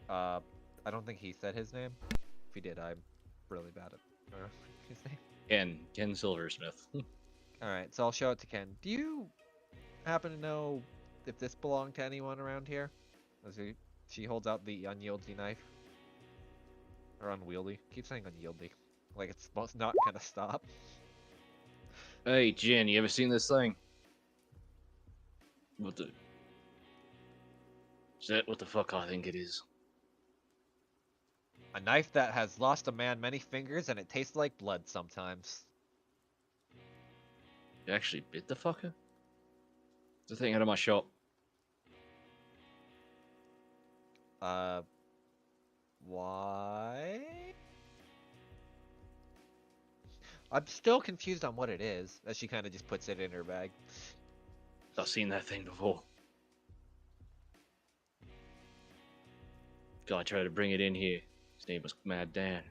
I don't think he said his name. If he did, I'm really bad at his name. Ken Silversmith. All right, so I'll show it to Ken. Do you happen to know if this belonged to anyone around here? She holds out the unwieldy knife. Or unwieldy. Keep saying unwieldy. Like it's not gonna stop. Hey, Jen, you ever seen this thing? What the? Is that what the fuck I think it is? A knife that has lost a man many fingers and it tastes like blood sometimes. You actually bit the fucker? It's the thing out of my shop. Why? I'm still confused on what it is, as she kind of just puts it in her bag. I've seen that thing before. Guy tried to bring it in here. His name was Mad Dan.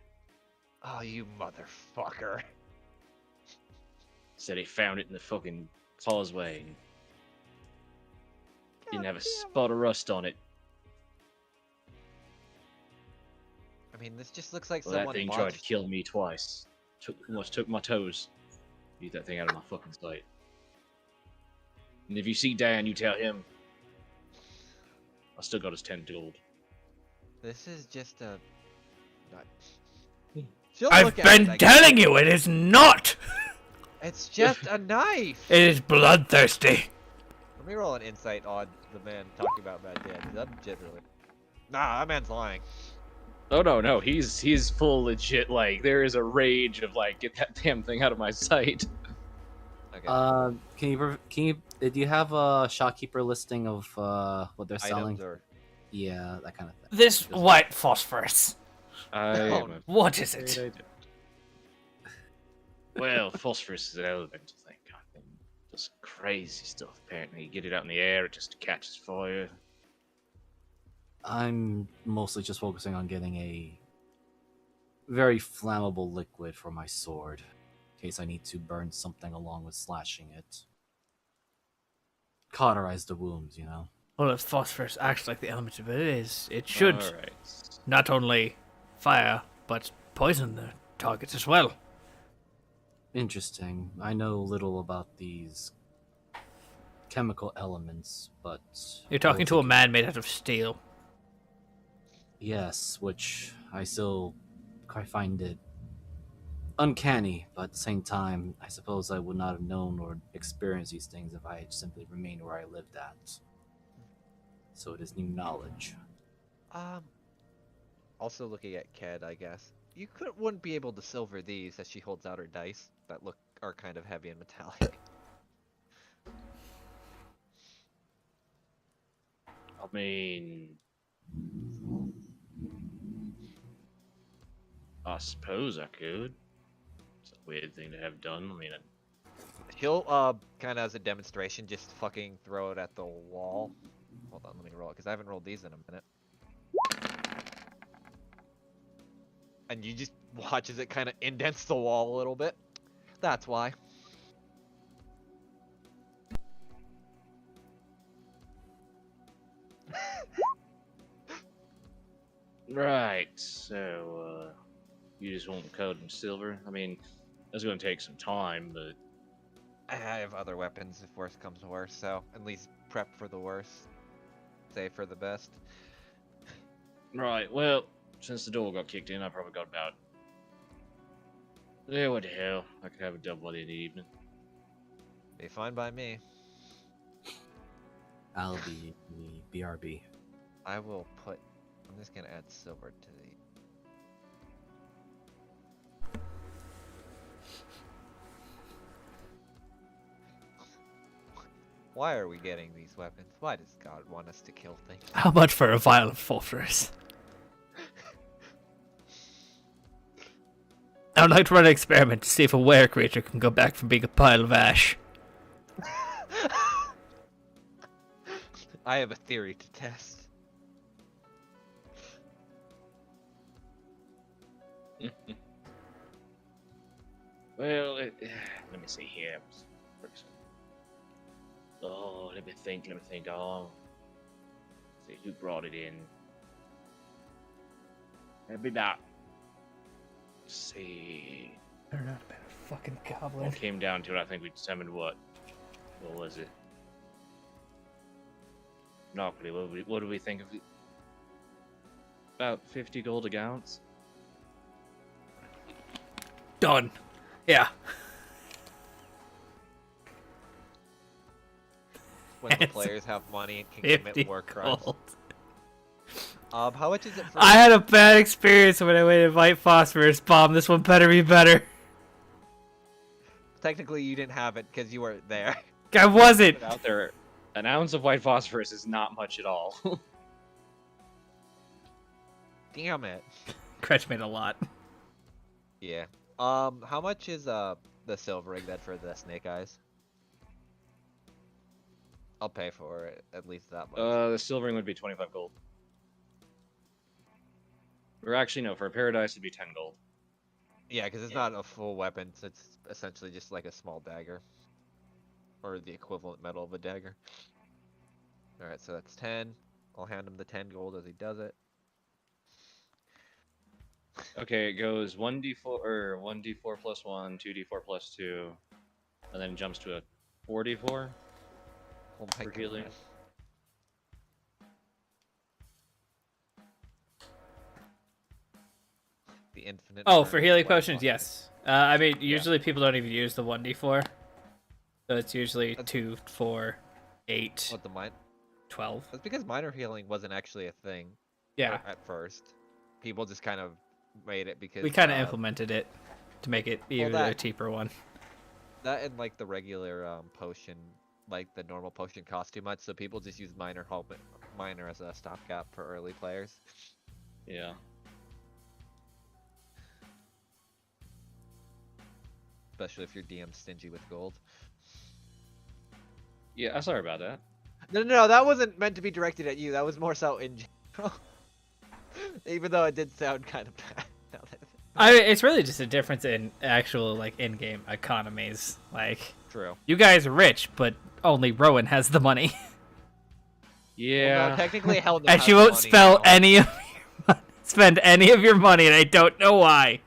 Oh, you motherfucker. Said he found it in the fucking causeway. And didn't have a spot of rust on it. I mean, this just looks like Well, that someone thing tried to botched. kill me twice. Almost took my toes. Get that thing out of my fucking sight. And if you see Dan, you tell him. I still got his 10 gold. This is just a. I've been telling you, it is not! It's just a knife! It is bloodthirsty. Let me roll an insight on the man talking about Bad Dad, because I'm generally. Nah, that man's lying. Oh no, he's full legit. Like there is a rage of like, get that damn thing out of my sight. Okay. Did you have a shopkeeper listing of what they're selling? Items or. Yeah, that kind of thing. This white phosphorus. What is Great it? idea. Well, phosphorus is an elemental thing. God, just crazy stuff. Apparently, you get it out in the air, it just catches fire. I'm mostly just focusing on getting a very flammable liquid for my sword, in case I need to burn something along with slashing it. Cauterize the wounds, you know. Well, if phosphorus acts like the element of it is, it should All right. not only fire, but poison the targets as well. Interesting. I know little about these chemical elements, but... You're talking to a man made out of steel. Yes, which I still quite find it uncanny, but at the same time, I suppose I would not have known or experienced these things if I had simply remained where I lived at. So it is new knowledge. Also looking at Ked, I guess. Wouldn't be able to silver these as she holds out her dice that are kind of heavy and metallic. I mean, I suppose I could. It's a weird thing to have done. I mean, She'll kind of as a demonstration just fucking throw it at the wall. Hold on, let me roll it because I haven't rolled these in a minute. And you just watch as it kind of indents the wall a little bit. That's why. right. So, you just want the code in silver? I mean, that's going to take some time, but I have other weapons if worse comes to worse, so at least prep for the worst. Save for the best. right. Well, since the door got kicked in, I probably got about. Yeah, what the hell? I could have a double in the evening. Be fine by me. I'll be BRB. I will put. I'm just gonna add silver to the. Why are we getting these weapons? Why does God want us to kill things? How much for a vial of phosphorus? I would like to run an experiment to see if a were creature can go back from being a pile of ash. I have a theory to test. Well, let me see here. Oh, let me think. Oh, see who brought it in. Maybe not. Let's see. Better not have been a fucking goblin. What came down to it, I think we determined what was it? Monopoly, what do we think of it? About 50 gold a ounce? Done. Yeah. When the players have money and can 50 commit war crimes. gold. How much is it for? I had a bad experience when I went to White Phosphorus Bomb. This one better be better. Technically, you didn't have it because you weren't there. I wasn't. Out there, an ounce of white phosphorus is not much at all. Damn it. Crutch made a lot. Yeah. How much is the silvering then for the snake eyes? I'll pay for it, at least that much. The silvering would be 25 gold. Or actually, no, for a paradise it'd be 10 gold. Yeah, because it's not a full weapon, so it's essentially just like a small dagger. Or the equivalent metal of a dagger. Alright, so that's 10. I'll hand him the 10 gold as he does it. Okay, it goes 1d4 or 1d4 plus 1, 2d4 plus 2, and then jumps to a 4d4 Oh my for healing. god. The infinite. Oh, for burn healing of life potions, potion. yes. I mean, usually people don't even use the 1d4. So it's usually That's- 2, 4, 8, What the mine? 12. That's because minor healing wasn't actually a thing. Yeah, At first, people just kind of made it because we kind of implemented it to make it even a that- cheaper one. that and like the regular potion, like the normal potion, cost too much, so people just use minor as a stopgap for early players. Yeah. Especially if your DM's stingy with gold. Yeah, sorry about that. No, that wasn't meant to be directed at you. That was more so in general. Even though it did sound kind of bad. It's really just a difference in actual like in-game economies. Like, True. you guys are rich, but only Rowan has the money, Yeah. Well, no, technically, Hell and she won't spend any of your money, and I don't know why.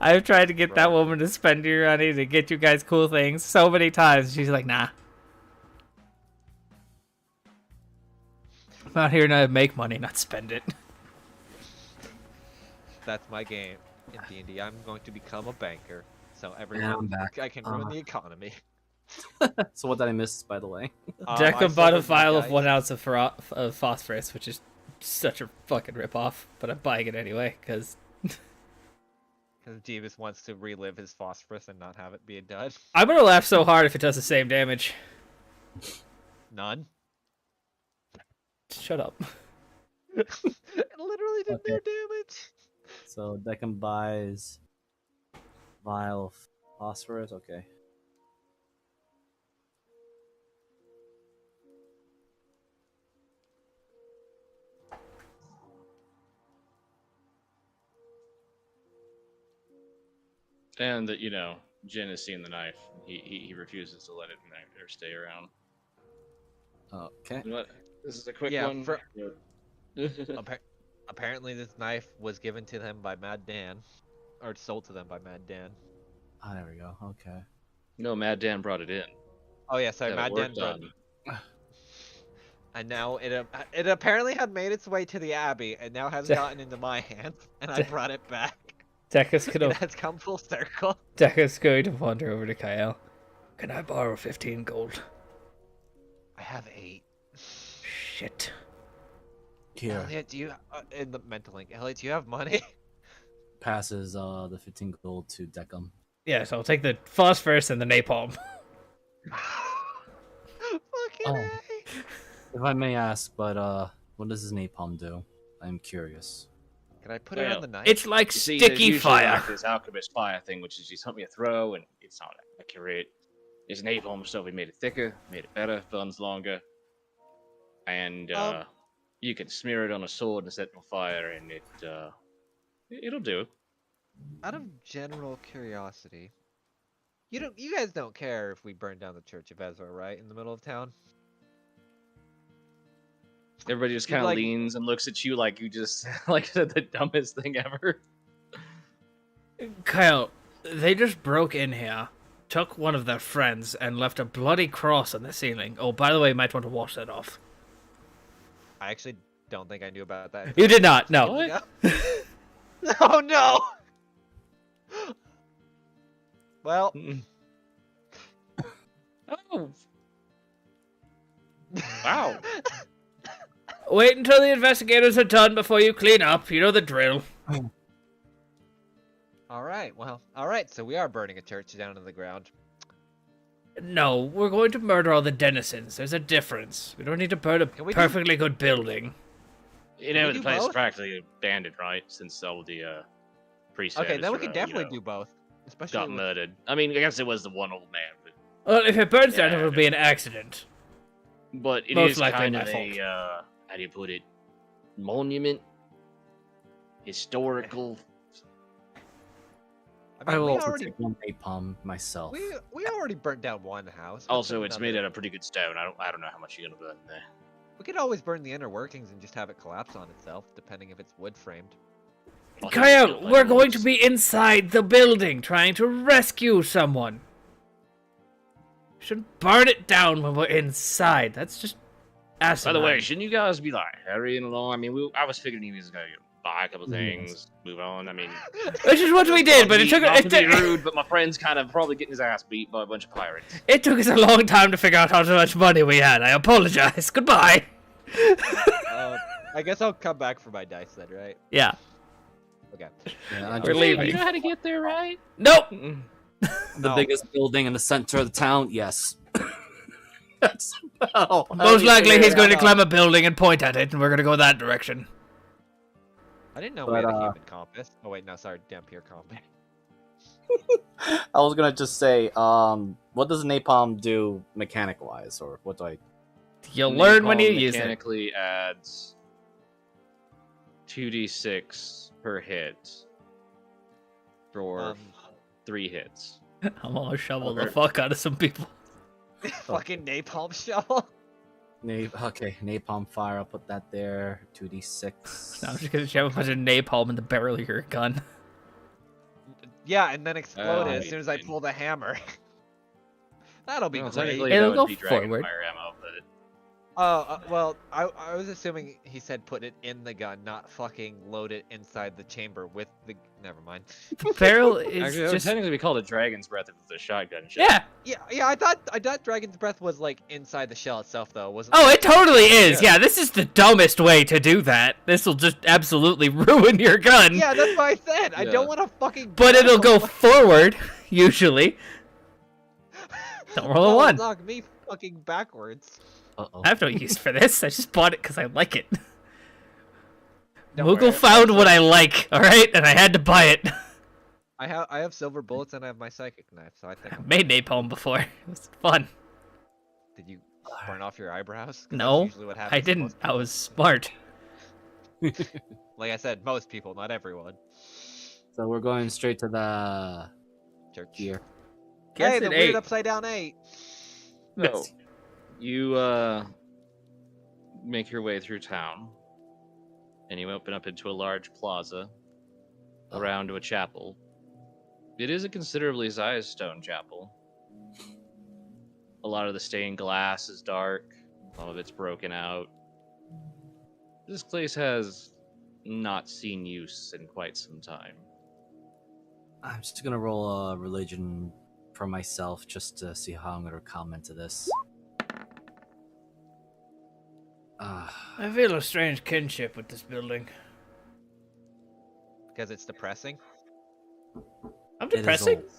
I've tried to get that woman to spend your money to get you guys cool things so many times. She's like, nah. I'm out here to make money, not spend it. That's my game in D&D. I'm going to become a banker, so And I'm everyone back. I can ruin the economy. So what did I miss, by the way? Deca I bought a suffered my vial of dice. 1 ounce of phosphorus, which is such a fucking ripoff, but I'm buying it anyway, because Because Jeebus wants to relive his phosphorus and not have it be a dud. I'm going to laugh so hard if it does the same damage. None. Shut up. It literally did no Okay. damage. So Deccan buys vial of phosphorus. Okay. And that, Jin has seen the knife. He refuses to let it or stay around. Okay. You know what? This is a quick Yeah, one. Apparently, this knife was given to them by Mad Dan, or sold to them by Mad Dan. Ah, there we go. Okay. No, Mad Dan brought it in. Oh yeah, sorry, Got it Mad Dan worked brought. on. And now it apparently had made its way to the Abbey, and now has gotten into my hands, and I brought it back. Deca's It going has come full circle. to wander over to Kyle. Can I borrow 15 gold? I have 8. Shit. Here Elliot, do you in the mental link? Elliot, do you have money? passes the 15 gold to Deccan. Yeah, so I'll take the phosphorus and the napalm. Fucking Oh. A. If I may ask, but what does his napalm do? I'm curious. Can I put it Well, on the knife? It's like You see, there's sticky usually fire. like this alchemist fire thing, which is just something you throw, and it's not accurate. His napalm stuff, we made it thicker, made it better, burns longer, and you can smear it on a sword and set it on fire, and it'll do. Out of general curiosity, you guys don't care if we burn down the Church of Ezra, right? In the middle of town? Everybody just You'd kind of like- leans and looks at you like you just like said the dumbest thing ever. Kyle, they just broke in here, took one of their friends, and left a bloody cross on the ceiling. Oh, by the way, you might want to wash that off. I actually don't think I knew about that. You did not, no. What? Oh no! Well, Oh, wow. Wait until the investigators are done before you clean up. You know the drill. alright, so we are burning a church down to the ground. No, we're going to murder all the denizens. There's a difference. We don't need to burn a Can we do- perfectly good building. You Can know, we the do place is both? practically abandoned, right? Since all the priests Okay, then we can definitely do both. Especially got with- murdered. I mean, I guess it was the one old man, Well, if it burns down, Yeah, it'll be an accident. but it Most is likely kind my of fault. a how do you put it? Monument, historical I will we also already take one napalm myself. we already burnt down one house. What's Also, it's made another? out of pretty good stone. I don't know how much you're gonna burn there. We could always burn the inner workings and just have it collapse on itself, depending if it's wood framed. Also, it's Kyle, built by we're going to wolves. be inside the building trying to rescue someone. Shouldn't burn it down when we're inside. That's just By asinine. the way, shouldn't you guys be like hurrying along? I mean, I was figuring you was gonna buy a couple things, move on. I mean, Which is what we did, but it took not to be it, rude, but my friend's kind of probably getting his ass beat by a bunch of pirates. it took us a long time to figure out how much money we had. I apologize. Goodbye. I guess I'll come back for my dice then, right? Yeah. Okay. Yeah, We're leaving. You know how to get there, right? Nope. The No. biggest building in the center of the town. Yes. That's Most likely he's going to no. climb a building and point at it, and we're going to go that direction. I didn't know But, we had a human compass. Oh wait, no, sorry, Dampier compass. I was gonna just say, what does napalm do mechanic-wise, or what do I? You'll learn when you Napalm use it. mechanically adds 2d6 per hit for 3 hits. I'm gonna shovel the Okay. fuck out of some people. Fucking napalm shovel. Okay, napalm fire. I'll put that there. 2d6. No, I'm just gonna shove a bunch of napalm in the barrel of your gun. Yeah, and then explode it as wait, soon as I wait. pull the hammer. That'll be Well, great. technically, It'll that go would be dragon forward. fire ammo, but Well, I was assuming he said put it in the gun, not fucking load it inside the chamber with the. Never mind. The barrel is actually, that would just technically be called a dragon's breath if it's a shotgun shell. yeah. Yeah, I thought Dragon's Breath was like inside the shell itself, though. It wasn't. Oh, like- it totally is. Yeah, this is the dumbest way to do that. This will just absolutely ruin your gun. Yeah, that's what I said. I Yeah. don't want to fucking. But it'll go forward usually. Don't roll a No, one. knock me fucking backwards. Uh-oh. I have no use for this. I just bought it because I like it. Don't Moogle worry, found what I like, all right, and I had to buy it. I have silver bullets and I have my psychic knife, so I think. I made napalm before. It was fun. Did you burn off your eyebrows? 'Cause that's No, usually what I happens to didn't. most I people. was smart. Like I said, most people, not everyone. So we're going straight to the Church. gear. Guess Hey, the it weird ate. upside down 8. So, you make your way through town, and you open up into a large plaza around to a chapel. It is a considerably sized stone chapel. A lot of the stained glass is dark, some of it's broken out. This place has not seen use in quite some time. I'm just gonna roll a religion for myself just to see how I'm gonna comment to this. I feel a strange kinship with this building. Because it's depressing? I'm it is depressing. old.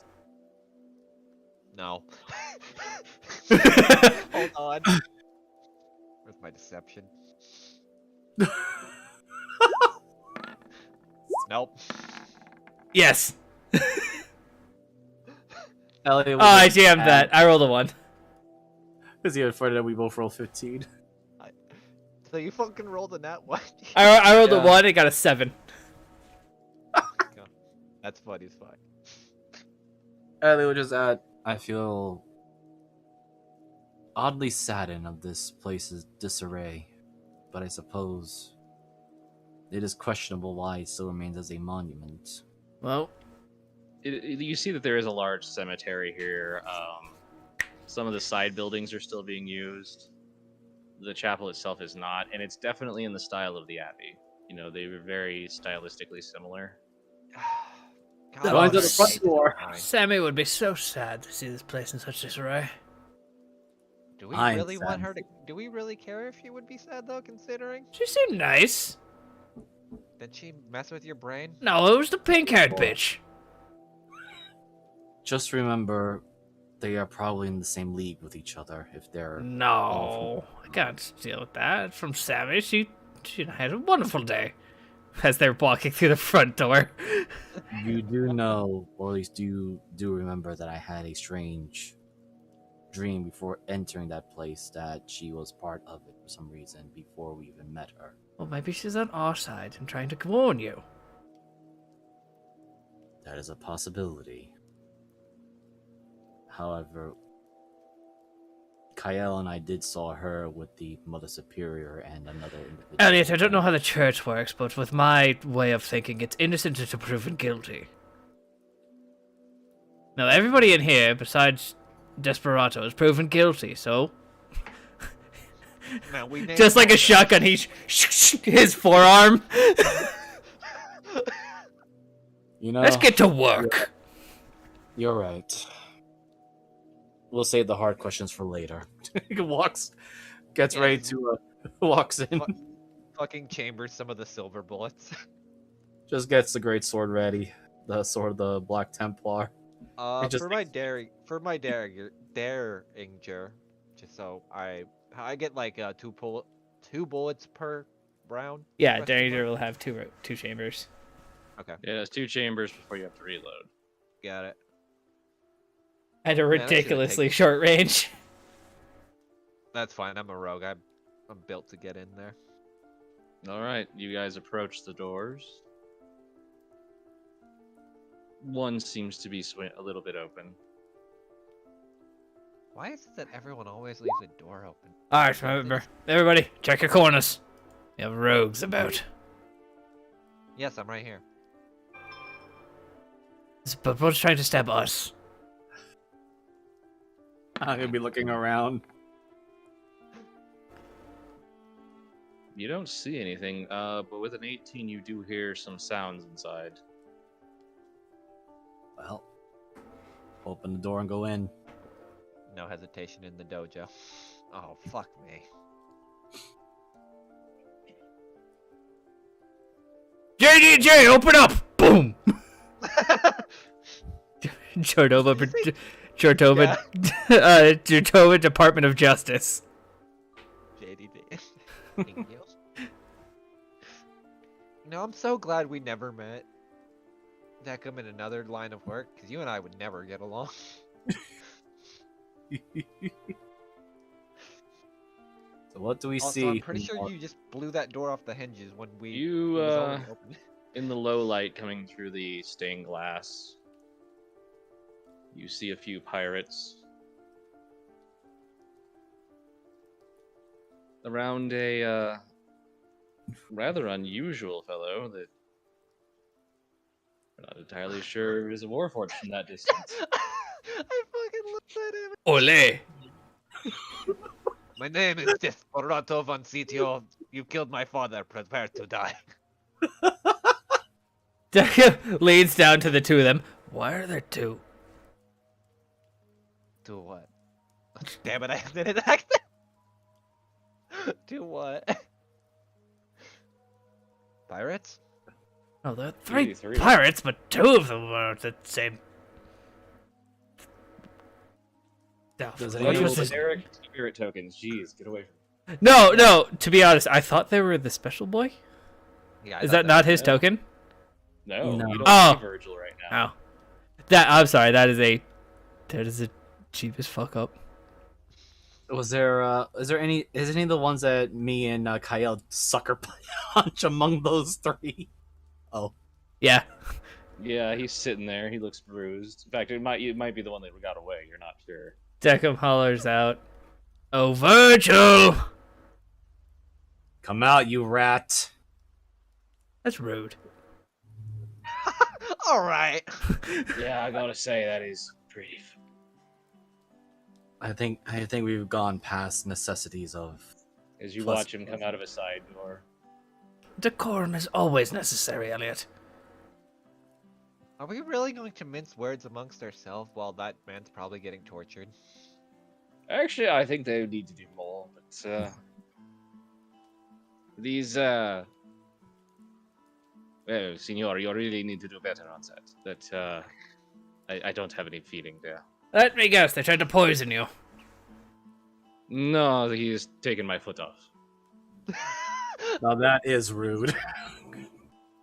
No. Hold on. Where's my deception? Nope. Yes. Elliot, Oh, I GM'd that. I rolled a 1. Is even funny that we both rolled 15. So you fucking rolled a nat one. I rolled a Yeah. 1. I got a 7. That's funny as fuck. Elliot would just add, I feel oddly saddened of this place's disarray, but I suppose it is questionable why it still remains as a monument. Well, You see that there is a large cemetery here. Some of the side buildings are still being used. The chapel itself is not, and it's definitely in the style of the abbey. You know, they were very stylistically similar. God, Going to the that's front door. Sammy would be so sad to see this place in such disarray. Do we I'm really want sad. her to? Do we really care if she would be sad though? Considering, She seemed nice. did she mess with your brain? No, it was the pink-haired bitch. Just remember, they are probably in the same league with each other if they're No, I can't deal with that. From Sammy, she had a wonderful day. As they're walking through the front door. You do know, or at least do remember that I had a strange dream before entering that place that she was part of it for some reason before we even met her. Well, maybe she's on our side and trying to warn you. That is a possibility. However, Kyle and I did saw her with the Mother Superior and another individual. Elliot, I don't know how the church works, but with my way of thinking, it's innocent until proven guilty. Now, everybody in here, besides Desperado, is proven guilty, so... Now, we named Just like a all shotgun, he's his forearm. You know, Let's get to work. You're right. We'll save the hard questions for later. He gets ready to walks in, fucking chambers some of the silver bullets. just gets the great sword ready, the sword of the Black Templar. For my Derringer, just so I get like two bullets per round. Yeah, question Danger mark? will have two chambers. Okay, Yeah, there's 2 chambers before you have to reload. got it. At a Man, I should've ridiculously taken- short range. That's fine. I'm a rogue. I'm built to get in there. All right, you guys approach the doors. One seems to be a little bit open. Why is it that everyone always leaves a door open? Alright, remember. Everybody, check your corners. You have rogues about. Yes, I'm right here. But what's trying to stab us? I'm gonna be looking around. You don't see anything, but with an 18, you do hear some sounds inside. Well, open the door and go in. No hesitation in the dojo. Oh, fuck me. JDJ, open up! Boom! Jordoba Department of Justice. JDD. Thank you. I'm so glad we never met. Deckham in another line of work, because you and I would never get along. So what do we Also, see? I'm pretty sure you just blew that door off the hinges when it was You, already open. in the low light coming through the stained glass, you see a few pirates around a rather unusual fellow that we're not entirely sure is a warforged from that distance. I fucking looked at him. Ole! My name is Desperado von Sitio. You killed my father. Prepare to die. Deckham leads down to the two of them. Why are there two? To what? Damn it, I did an accent. To what? Pirates? Oh, there are three Three. pirates, but two of them are the same. No, Does what anyone- was this? Generic spirit tokens. Jeez, get away from me. No, to be honest, I thought they were the special boy. Yeah, I Is thought that not was his it. token? No, No. you don't Oh. see Virgil right now. Oh. I'm sorry, that is a cheapest fuck up. Was there? Is any of the ones that me and Kyle sucker punch among those three? Oh, Yeah. Yeah, he's sitting there. He looks bruised. In fact, it might be the one that got away. You're not sure. Deckham hollers out. Oh, Virgil! come out, you rat! That's rude. All right. Yeah, I gotta say that is brief. I think we've gone past necessities of. As you Plus- watch him come out of a side door. Decorum is always necessary, Elliot. Are we really going to mince words amongst ourselves while that man's probably getting tortured? Actually, I think they need to do more, but these well, Signor, you really need to do better on that. That I don't have any feeling there. Let me guess, they tried to poison you. No, he's taken my foot off. Now that is rude.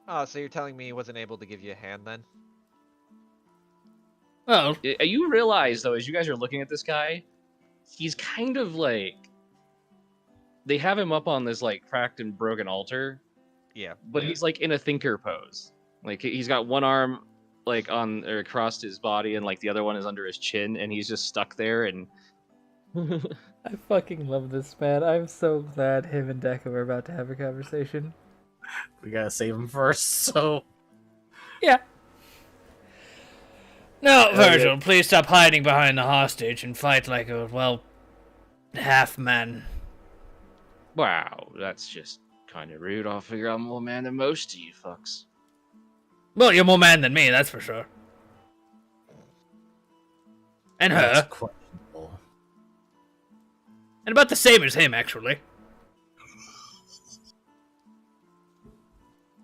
Oh, so you're telling me he wasn't able to give you a hand then? Well, You realize though, as you guys are looking at this guy, he's kind of like they have him up on this like cracked and broken altar, Yeah. but he's like in a thinker pose. Like he's got one arm like on or across his body, and like the other one is under his chin, and he's just stuck there. And I fucking love this man. I'm so glad him and Deca were about to have a conversation. We gotta save him first, so... Yeah. No, yeah. Virgil, please stop hiding behind the hostage and fight like a, well, half man. wow, that's just kind of rude. I'll figure I'm more man than most of you fucks. Well, you're more man than me, that's for sure. And That's her. questionable. And about the same as him, actually.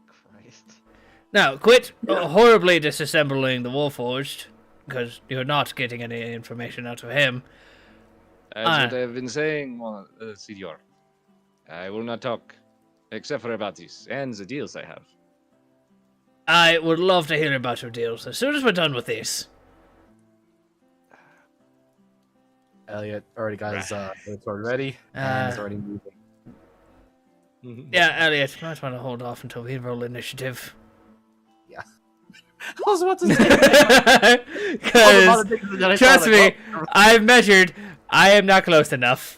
Christ. Now, quit horribly disassembling the Warforged, because you're not getting any information out of him. As what I've been saying, Signor, I will not talk, except for about this and the deals I have. I would love to hear about your deals as soon as we're done with this. Elliot already got his sword ready, and he's already moving. Yeah, Elliot, you might want to hold off until we roll initiative. Yeah. I was about to say... Because, trust me, I've measured, I am not close enough.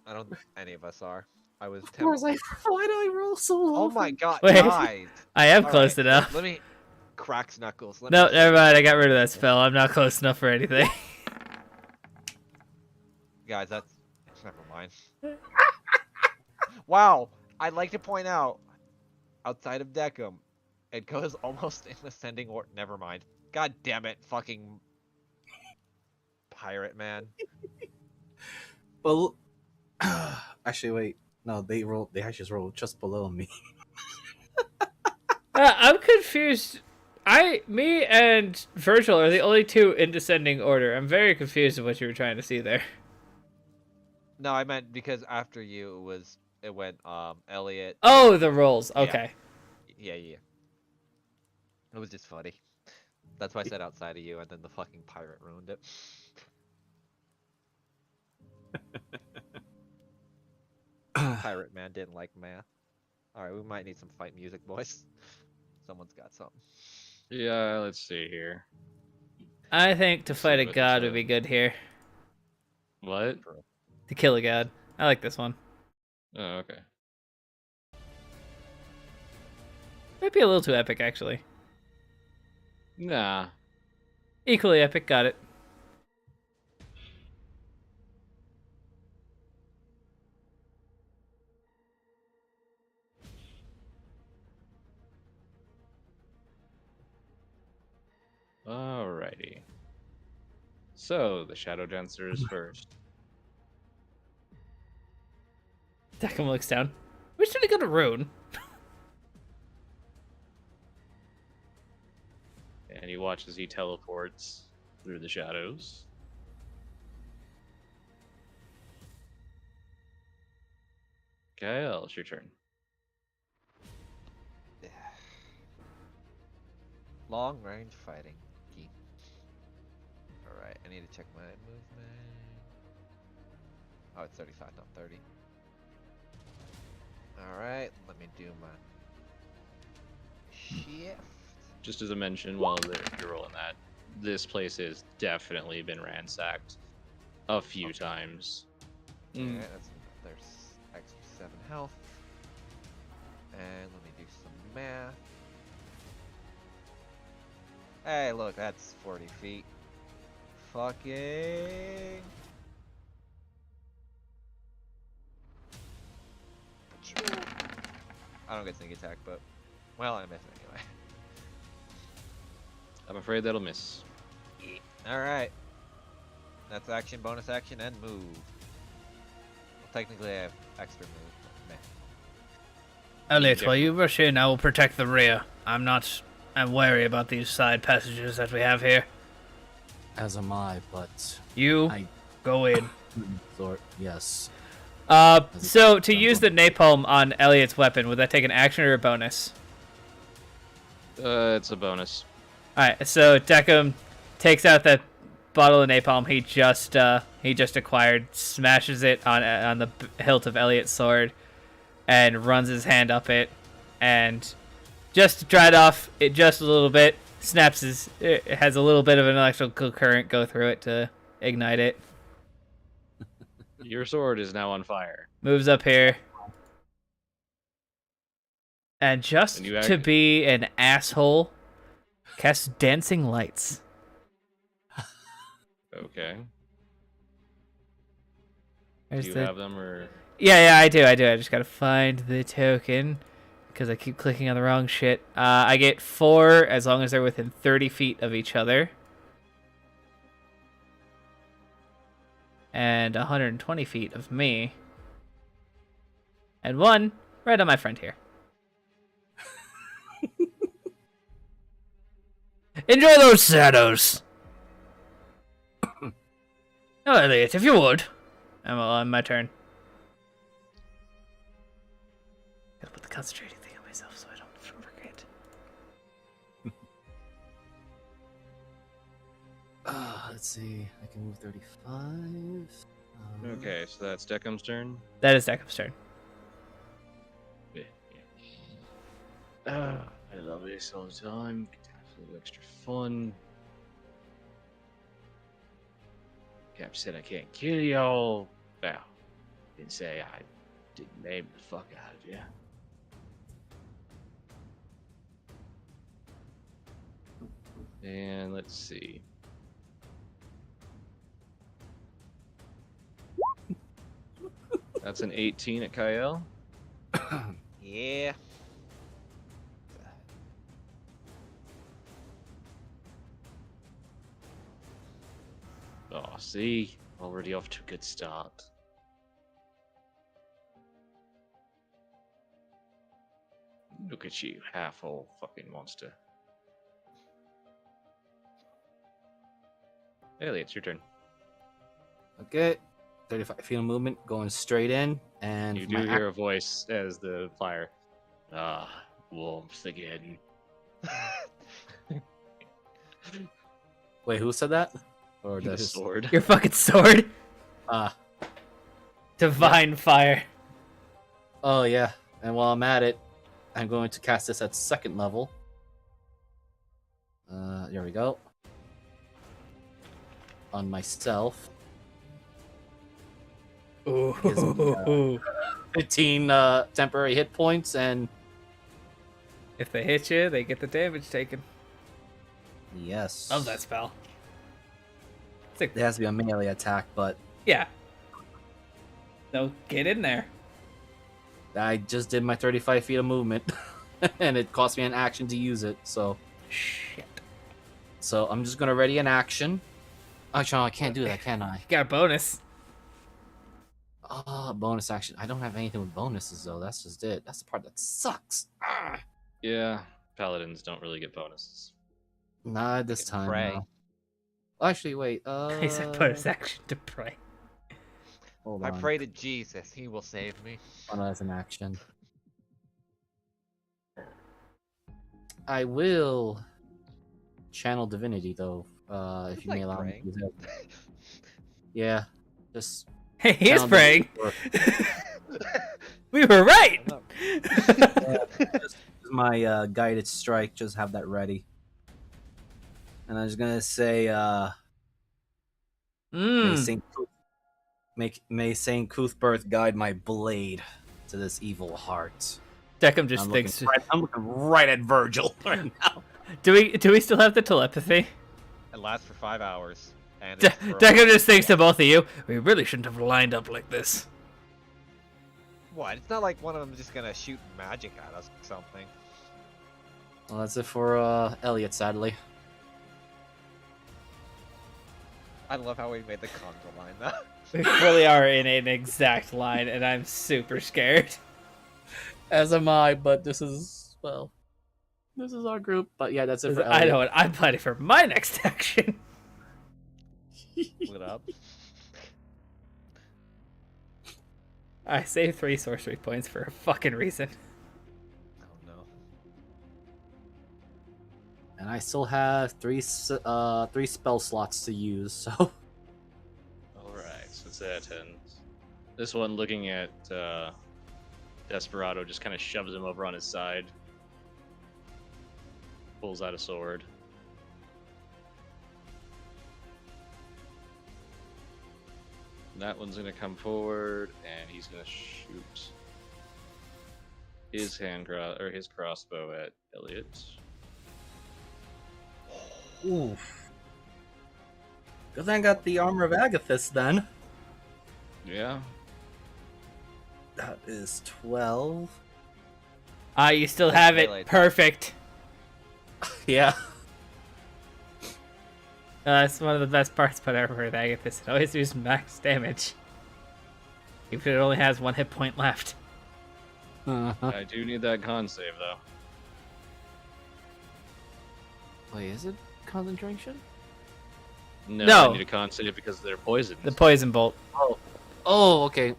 I don't think any of us are. I was Of course, why do I roll so low? Oh my god, Wait. guys! I am All close right, enough. Let me cracks knuckles. Let No, me... never mind, I got rid of that spell. I'm not close enough for anything. Guys, that's never mind. Wow, I'd like to point out, outside of Decum, it goes almost in ascending order. Never mind. God damn it, fucking pirate man. Well, actually, wait. No, they actually just rolled just below me. I'm confused. Me and Virgil are the only two in descending order. I'm very confused of what you were trying to see there. No, I meant because after you it went Elliot. Oh, the rolls. Yeah. Okay. Yeah. It was just funny. That's why I said outside of you, and then the fucking pirate ruined it. Pirate man didn't like math. Alright, we might need some fight music, boys. Someone's got something. Yeah, let's see here. I think to Let's fight see a what god this would be is. good here. What? To kill a god. I like this one. Oh, okay. Might be a little too epic, actually. Nah. Equally epic, got it. Alrighty. So, the Shadow Dancer is first. Decim looks down. We should have got a rune. And he watches he teleports through the shadows. Kyle, it's your turn. Long range fighting. Key. Alright, I need to check my movement. Oh, it's 35, not 30. Alright, let me do my shift. Just as a mention, while you're rolling that, this place has definitely been ransacked a few times. Yeah, there's extra 7 health. And let me do some math. Hey, look, that's 40 feet. Fucking... I don't get sneak attack, but... Well, I miss it anyway. I'm afraid that'll miss. Alright. That's action, bonus action, and move. Well, technically I have extra move, but meh. Elliot, while you rush in, I will protect the rear. I'm wary about these side passages that we have here. As am I, but... You go in. Yes. So to use the napalm on Elliot's weapon, would that take an action or a bonus? It's a bonus. Alright, so Decim takes out that bottle of napalm he just acquired, smashes it on the hilt of Elliot's sword, and runs his hand up it, and just to dry it off it just a little bit. Snaps his. It has a little bit of an electrical current go through it to ignite it. Your sword is now on fire. Moves up here. And just And you to be an asshole, casts Dancing Lights. Okay. There's Do you the... have them or? Yeah, I do. I just gotta find the token because I keep clicking on the wrong shit. I get 4 as long as they're within 30 feet of each other. And 120 feet of me. And 1 right on my friend here. Enjoy those shadows. Oh, Elliot, if you would. I'm on my turn. Gotta put the concentrating thing on myself so I don't forget. Let's see. I can move 35. Okay, so that's Deckham's turn. That is Deckham's turn. I love this all the time. Have a little extra fun. Cap said I can't kill y'all. Well, didn't say I didn't name the fuck out of you. And let's see. That's an 18 at Kyle. Yeah. Oh, see? Already off to a good start. Look at you, half-whole fucking monster. Elliot, it's your turn. Okay. 35 feet of movement going straight in. And You do hear a voice as the fire. Ah, warmth again. Wait, who said that? Or The his... sword. Your fucking sword. Ah. Divine fire. Oh, yeah. And while I'm at it, I'm going to cast this at 2nd level. There we go. On myself. Gives me, 15 temporary hit points, and If they hit you, they get the damage taken. yes. Love that spell. It has to be a melee attack, but Yeah. So get in there. I just did my 35 feet of movement, and it cost me an action to use it, so... Shit. So I'm just gonna ready an action. Actually, no, I can't do that, can I? You got a bonus. Bonus action. I don't have anything with bonuses, though. That's just it. That's the part that sucks. Ah. Yeah, paladins don't really get bonuses. Not this time. Pray. No. Actually, wait. He said bonus action to pray. Hold I on. pray to Jesus, he will save me. Oh, no, that's an action. I will channel divinity, though. If you may allow me to use it. Yeah, just Hey, he is channel praying. divinity We were right. just my guided strike. Just have that ready. And I was gonna say, may Saint Cuthbert guide my blade to this evil heart. Deckham just thinks. I'm looking right at Virgil right now. Do we still have the telepathy? It lasts for 5 hours. And De- it's for a Deckham month. just thinks to both of you. We really shouldn't have lined up like this. What? It's not like one of them is just gonna shoot magic at us or something. Well, that's it for Elliot, sadly. I love how we made the conga line though. We really are in an exact line, and I'm super scared. As am I, but this is our group. But yeah, that's it for Elliot. I know what I'm planning for my next action. What up? I saved 3 sorcery points for a fucking reason. Oh no. And I still have three spell slots to use, so... Alright, so it's that 10. This one, looking at Desperado, just kind of shoves him over on his side. pulls out a sword. That one's gonna come forward, and he's gonna shoot his his crossbow at Elliot. Oof. Good thing I got the armor of Agathis then. Yeah. That is 12. You still have it. Daylight. Perfect. Yeah. That's one of the best parts about Armor of Agathis. It always does max damage. Even if it only has 1 hit point left. Uh-huh. I do need that con save, though. Wait, is it concentration? No. I need a con save because they're poisoned. The poison bolt. Oh, okay.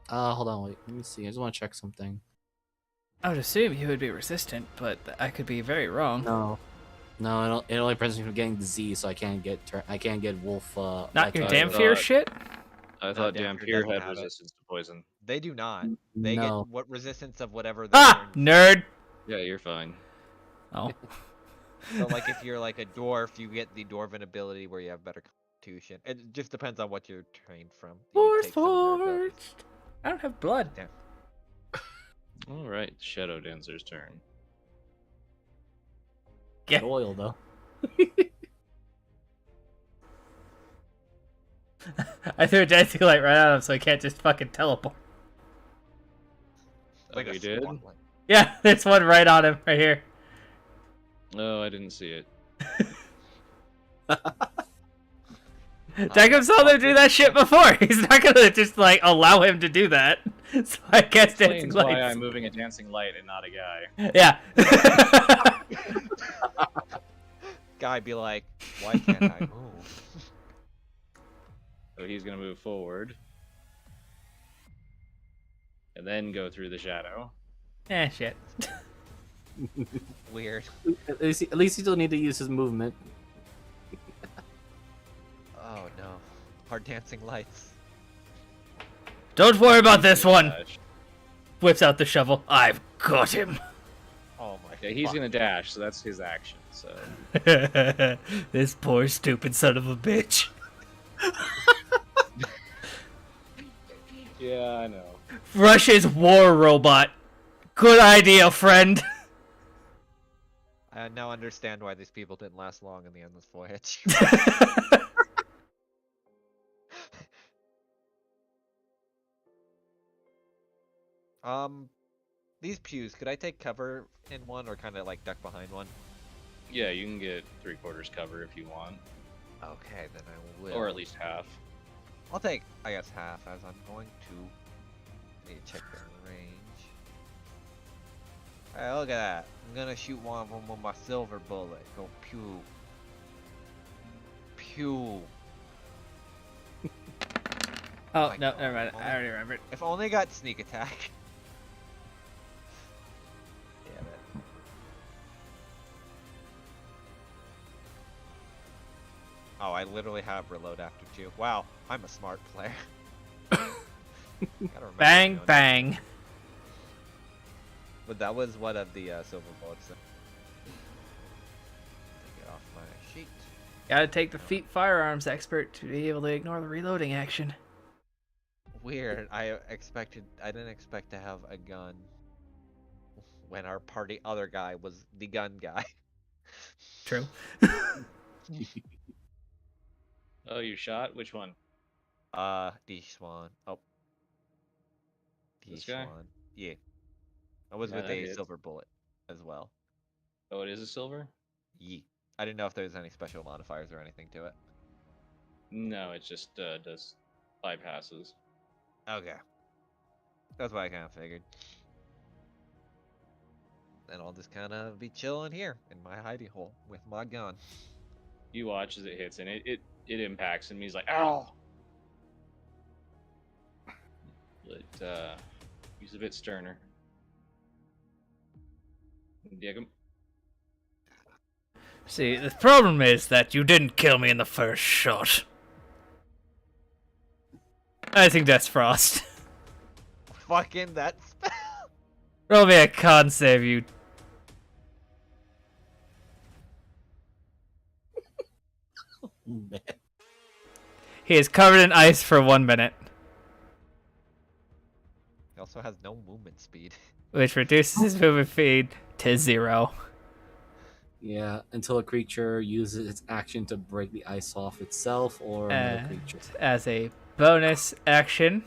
Hold on, wait. Let me see. I just want to check something. I would assume you would be resistant, but I could be very wrong. No, it only prevents me from getting disease, so I can't get wolf. Not your attack. damn fear shit. I thought Dampier Dampier doesn't had have it. resistance to poison. They do not. They No. get what resistance of whatever they Ah, turn. nerd. Yeah, you're fine. Oh, So like if you're like a dwarf, you get the dwarven ability where you have better constitution. It just depends on what you're trained from. You take some of their abilities. Forged. I don't have blood. Damn. All right, Shadow Dancer's turn. Yeah. Oil though. I threw a dancing light right at him, so I can't just fucking teleport. Like Oh, a you did? spotlight. Yeah, there's one right on him, right here. Oh, I didn't see it. Dagum saw them do that shit before. He's not gonna just like allow him to do that. So I guess dancing Explains why lights. I'm moving a dancing light and not a guy. Yeah. Guy be like, why can't I move? So he's gonna move forward. And then go through the shadow. Shit. Weird. At least he still need to use his movement. Oh no. Hard dancing lights. Don't worry about this one. Dash. Whips out the shovel. I've got him. Oh my Okay, he's fuck. gonna dash, so that's his action. So This poor stupid son of a bitch. yeah, I know. Russia's war robot. Good idea, friend. I now understand why these people didn't last long in the Endless Voyage. These pews, could I take cover in one or kind of like duck behind one? Yeah, you can get 3/4 cover if you want, Okay, then I will. or at least half. I'll take, I guess, half as I'm going to. Need to check the range. Alright, look at that. I'm gonna shoot one of them with my silver bullet. Go pew. Pew. Oh, my no, God. never mind. I already remembered. If only I got sneak attack. Damn it. Oh, I literally have reload after 2. Wow, I'm a smart player. Gotta remember Bang, my own- bang. But that was one of the silver bullets. Take it off my sheet. Gotta take the feet firearms expert to be able to ignore the reloading action. Weird. I didn't expect to have a gun when our party other guy was the gun guy. True. Oh, you shot? Which one? D Swan. Oh. D This guy? Swan. Yeah. I was Yeah, with that a hits. silver bullet as well. Oh, it is a silver? Yee. I didn't know if there was any special modifiers or anything to it. No, it just does bypasses. Okay. That's what I kind of figured. Then I'll just kind of be chilling here in my hidey hole with my gun. You watch as it hits, and it impacts him. He's like, "Ow!" But he's a bit sterner. Diego. See, the problem is that you didn't kill me in the first shot. I think that's Frost. Fucking that spell! Roll me a con save, you Man. He is covered in ice for 1 minute, He also has no movement speed. which reduces his movement speed to 0. Yeah, until a creature uses its action to break the ice off itself or another And creature. as a bonus action,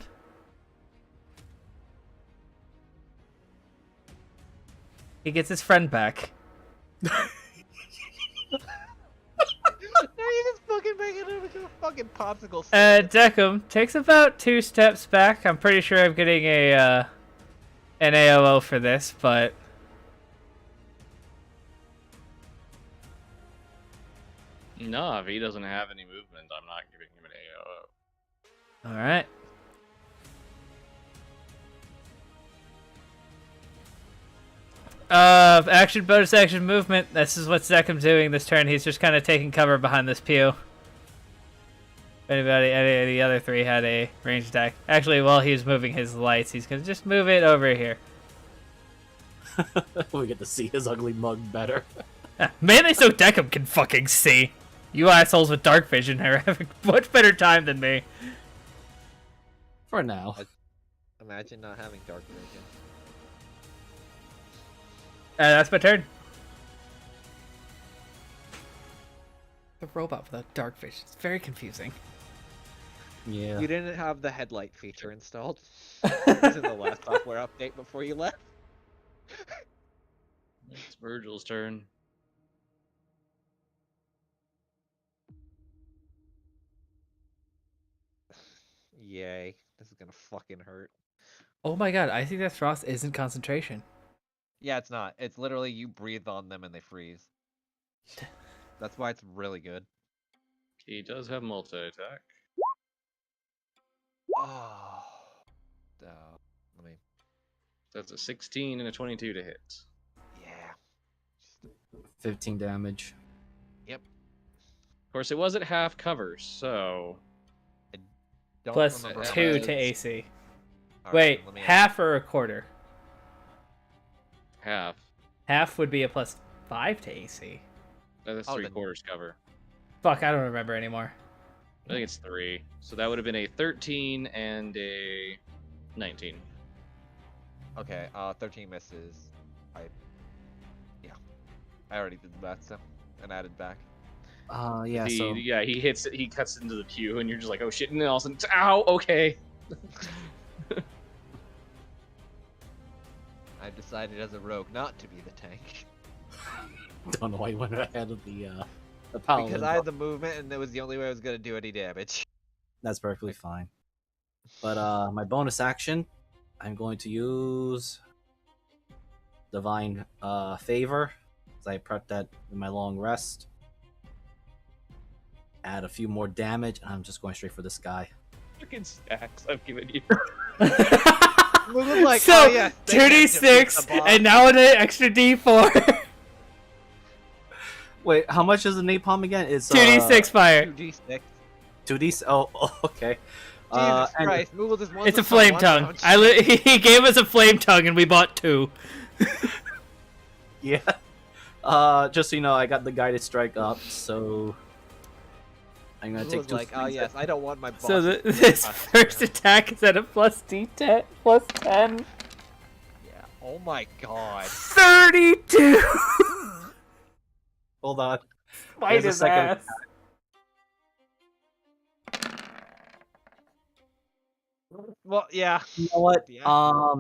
he gets his friend back. Now you just fucking make it into a fucking popsicle stick. Decim takes about 2 steps back. I'm pretty sure I'm getting an AOO for this, but No, if he doesn't have any movement, I'm not giving him an AOO. all right. Action, bonus action, movement. This is what Zekim's doing this turn. He's just kind of taking cover behind this pew. If any other 3 had a ranged attack. Actually, while he's moving his lights, he's gonna just move it over here. We get to see his ugly mug better. Mainly so Decim can fucking see. You assholes with dark vision are having much better time than me. For now. Imagine not having dark vision. That's my turn. The robot without dark vision. It's very confusing. Yeah. You didn't have the headlight feature installed. It was in the last software update before you left. It's Virgil's turn. Yay. This is gonna fucking hurt. Oh my god, I think that frost isn't concentration. Yeah, it's not. It's literally you breathe on them and they freeze. That's why it's really good. He does have multi-attack. Oh. Let me. That's a 16 and a 22 to hit. Yeah. 15 damage. Yep. Of course, it was at half cover, so Don't Plus remember how 2 much to it is. AC. Alright, Wait, let me- half or a quarter? half. Half would be a plus 5 to AC. That's Oh, 3/4 cover. Fuck, I don't remember anymore. I think it's 3. So that would have been a 13 and a 19. Okay, 13 misses. Yeah. I already did that, so and added back. Yeah, so He hits it, he cuts into the pew, and you're just like, oh shit, and then all of a sudden, ow, okay. I've decided as a rogue not to be the tank. don't know why you went ahead of the paladin. Because I had the movement and it was the only way I was gonna do any damage. That's perfectly fine. But my bonus action, I'm going to use Divine Favor, as I prepped that in my long rest. Add a few more damage, and I'm just going straight for this guy. Freaking stacks I've given you. Moogle's like, So, oh yeah, they can't defeat 2d6, the boss. and now an extra d4. Wait, how much is the napalm again? It's 2d6 fire. 2d6. 2d. Oh, okay. Jesus And Christ, Moogle just wants It's a us to flame one tongue. round. He gave us a flame tongue, and we bought 2. yeah. Just so you know, I got the guided strike up, so I'm gonna take Moogle's 2. like, oh yes, I don't want my boss. So to this us first now." attack is at a plus d10, plus 10. Yeah. Oh my god. 32! Hold on. Fight There's a his second ass. Well, yeah. You know what? Yeah.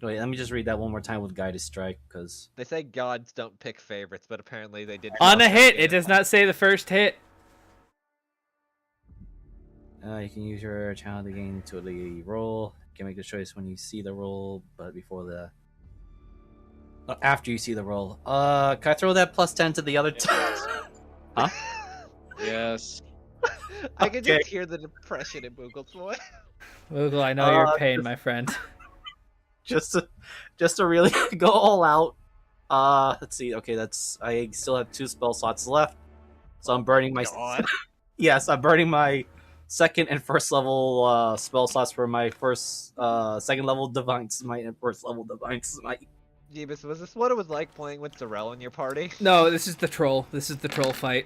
Wait, let me just read that one more time with guided strike, because They say gods don't pick favorites, but apparently they did. On a pick hit, it favorites. does not say the first hit. you can use your channel to gain to the roll. You can make the choice when you see the roll, but before the after you see the roll. Can I throw that plus 10 to the other two? Huh? Yes. I can Okay. just hear the depression in Moogle's voice. Moogle, I know your Uh, pain, my friend. just to really go all out. Let's see. Okay, I still have 2 spell slots left, so I'm burning my. God. Yes, I'm burning my second and first level spell slots for my second level divine smite and first level divine smite. Jeebus, was this what it was like playing with Zarel in your party? No, this is the troll. This is the troll fight.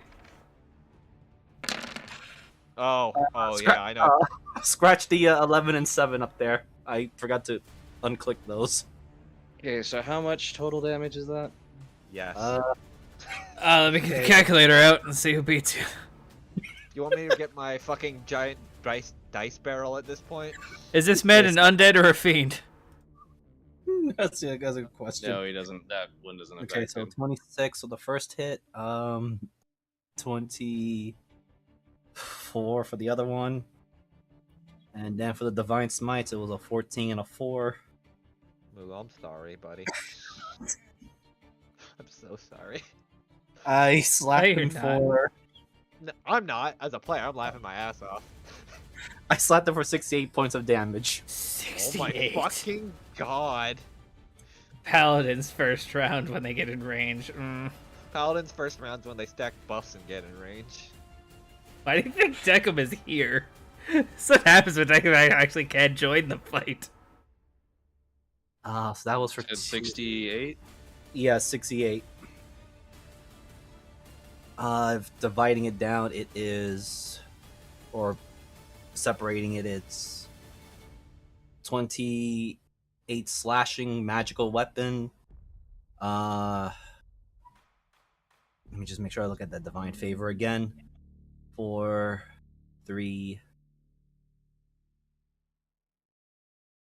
Oh, Scra- yeah, I know. Scratch the 11 and 7 up there. I forgot to unclick those. Okay, so how much total damage is that? Yes. Let me get the calculator out and see who beats you. You want me to get my fucking giant dice barrel at this point? Is this man an undead or a fiend? That's a good question. No, he doesn't. That one doesn't affect Okay, so him. 26 for the first hit. 24 for the other one. And then for the Divine Smites, it was a 14 and a 4. Moo, I'm sorry, buddy. I'm so sorry. I slapped you're him not. for. No, I'm not. As a player, I'm laughing my ass off. I slapped him for 68 points of damage. Oh 68. my fucking god. Paladin's first round when they get in range. Paladin's first round's when they stack buffs and get in range. Why do you think Decim is here? That's what happens when Decim actually can't join the fight. So that was for At 68? Yeah, 68. Dividing it down, it is, or separating it, it's 28 slashing magical weapon. Let me just make sure I look at that divine favor again. 4, 3,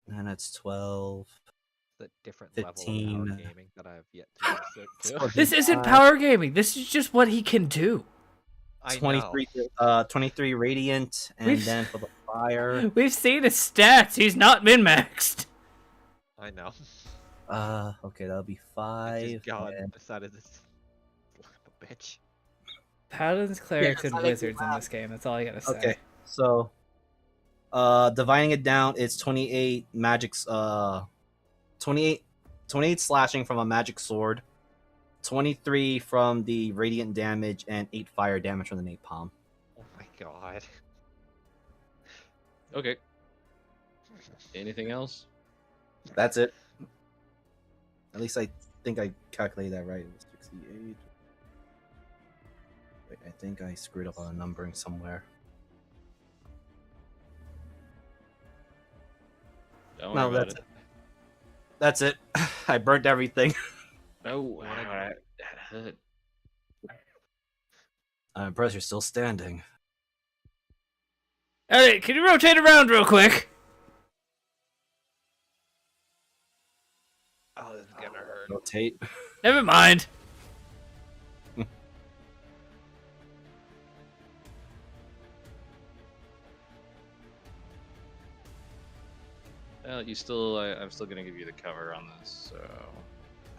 and that's 12. The different level of 15. power gaming that I have yet to insert to. This isn't power gaming. This is just what he can do. I 23, know. 23 radiant, and We've- then for the fire, We've seen his stats. He's not min-maxed. I know. okay, that'll be I 5. just God and- decided to slap a bitch. Paladins, clerics, that's and how they wizards do in that. this game. That's all I gotta say. Okay, so dividing it down, it's 28 magics, 28 slashing from a magic sword, 23 from the radiant damage, and 8 fire damage from the napalm. Oh my god. Okay. Anything else? That's it. At least I think I calculated that right. It was 68. Wait, I think I screwed up on a numbering somewhere. Don't No, worry about that's it. it. That's it. I burnt everything. Oh, that hurt. Brothers, you're still standing. Alright, can you rotate around real quick? Oh, this is gonna hurt. Rotate. Never mind. Well, you still. I'm still gonna give you the cover on this. So.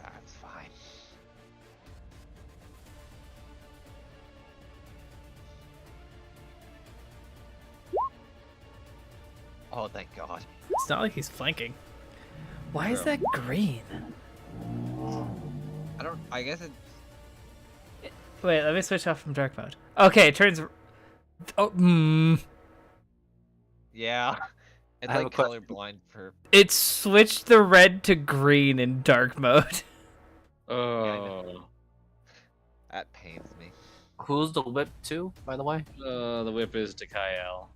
That's fine. Oh, thank God. It's not like he's flanking. Why is that green? I guess it. Wait, let me switch off from dark mode. Okay, it turns. Oh, Yeah. It's I have like a question. colorblind for. It switched the red to green in dark mode. Oh. That pains me. Who's the whip to, by the way? The whip is to Kyle.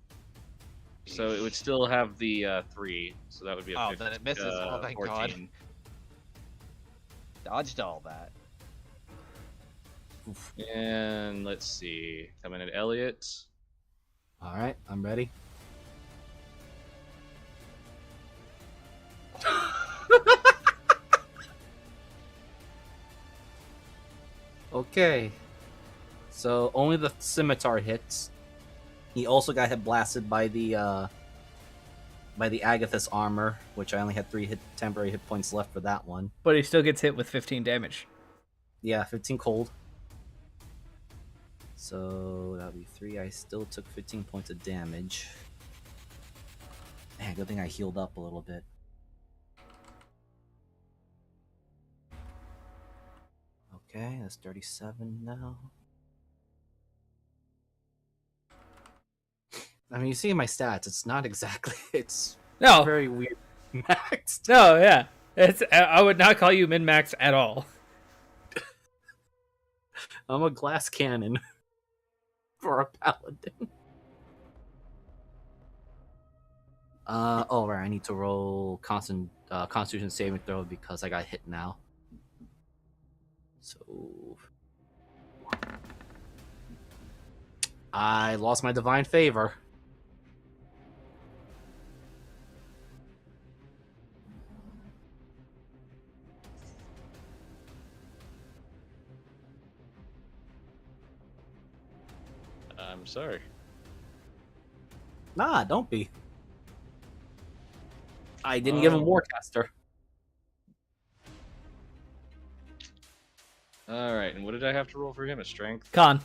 So it would still have the 3. So that would be a Oh, 15, then it misses. Oh, thank God. 14. Dodged all that. And let's see. Coming at Elliot. All right, I'm ready. Okay. So only the scimitar hits. He also got hit blasted by the Agathis armor, which I only had 3 temporary hit points left for that one. But he still gets hit with 15 damage. Yeah, 15 cold. So that'll be 3. I still took 15 points of damage. Man, good thing I healed up a little bit. Okay, that's 37 now. I mean, you see my stats. It's not exactly. It's No, very weird. Maxed. no, yeah. I would not call you min-max at all. I'm a glass cannon for a paladin. Oh right, I need to roll Constitution saving throw because I got hit now. So I lost my divine favor. I'm sorry. Nah, don't be. I didn't give him Warcaster. All right, and what did I have to roll for him? A strength? Con.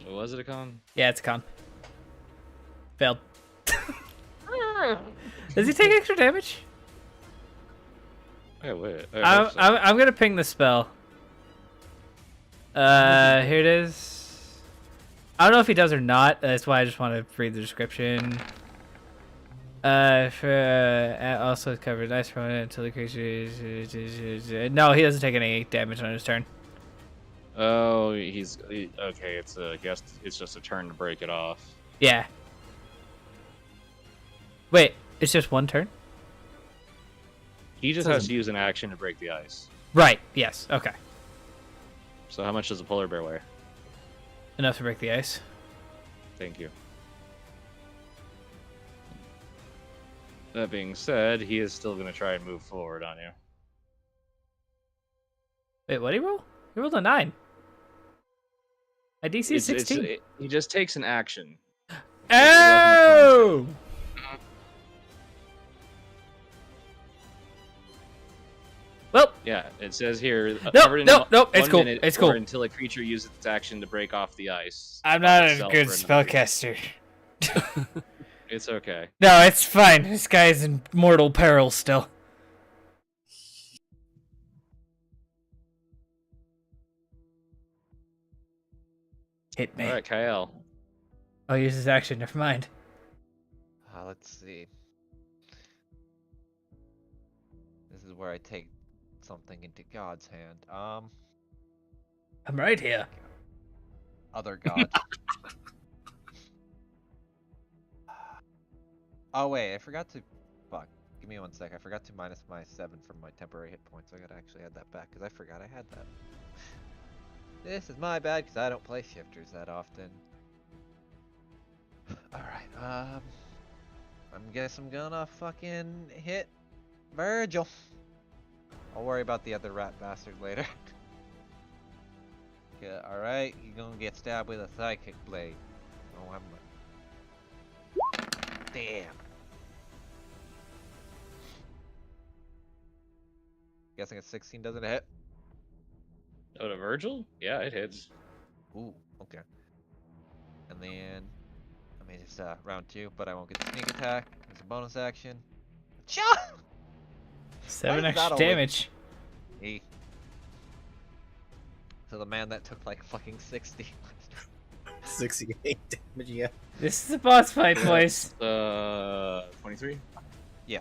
What was it, a con? Yeah, it's a con. Failed. Does he take extra damage? Yeah, wait. I'm gonna ping the spell. Here it is. I don't know if he does or not. That's why I just want to read the description. Also covered ice from it until the creature. No, he doesn't take any damage on his turn. Oh, okay. It's a guess. It's just a turn to break it off. Yeah. Wait, it's just one turn? He just has to use an action to break the ice. Right. Yes. Okay. So how much does a polar bear weigh? Enough to break the ice. Thank you. That being said, he is still going to try and move forward on you. Wait, what did he roll? He rolled a 9. My DC is 16. He just takes an action. Oh! Well, yeah, it says here. Nope. It's cool. It's cool. Until a creature uses its action to break off the ice. I'm not a good spellcaster. It's okay. No, it's fine. This guy's in mortal peril still. Hit me. All right, Kyle. I'll use his action. Never mind. Let's see. This is where I take something into God's hand. I'm right here. Other god. Oh wait, I forgot to. Fuck. Give me 1 sec. I forgot to minus my 7 from my temporary hit points. I gotta actually add that back because I forgot I had that. This is my bad because I don't play shifters that often. Alright, I guess I'm gonna fucking hit Virgil. I'll worry about the other rat bastard later. Yeah, alright, you're gonna get stabbed with a psychic blade. Oh, I'm. Damn. Guessing a 16 doesn't hit. Oh, to Virgil? Yeah, it hits. Ooh, okay. And then, I mean, it's round 2, but I won't get the sneak attack. It's a bonus action. Cha! 7 extra damage. E. So the man that took like fucking 60. 68 damage, yeah. This is a boss fight, boys. 23? Yeah.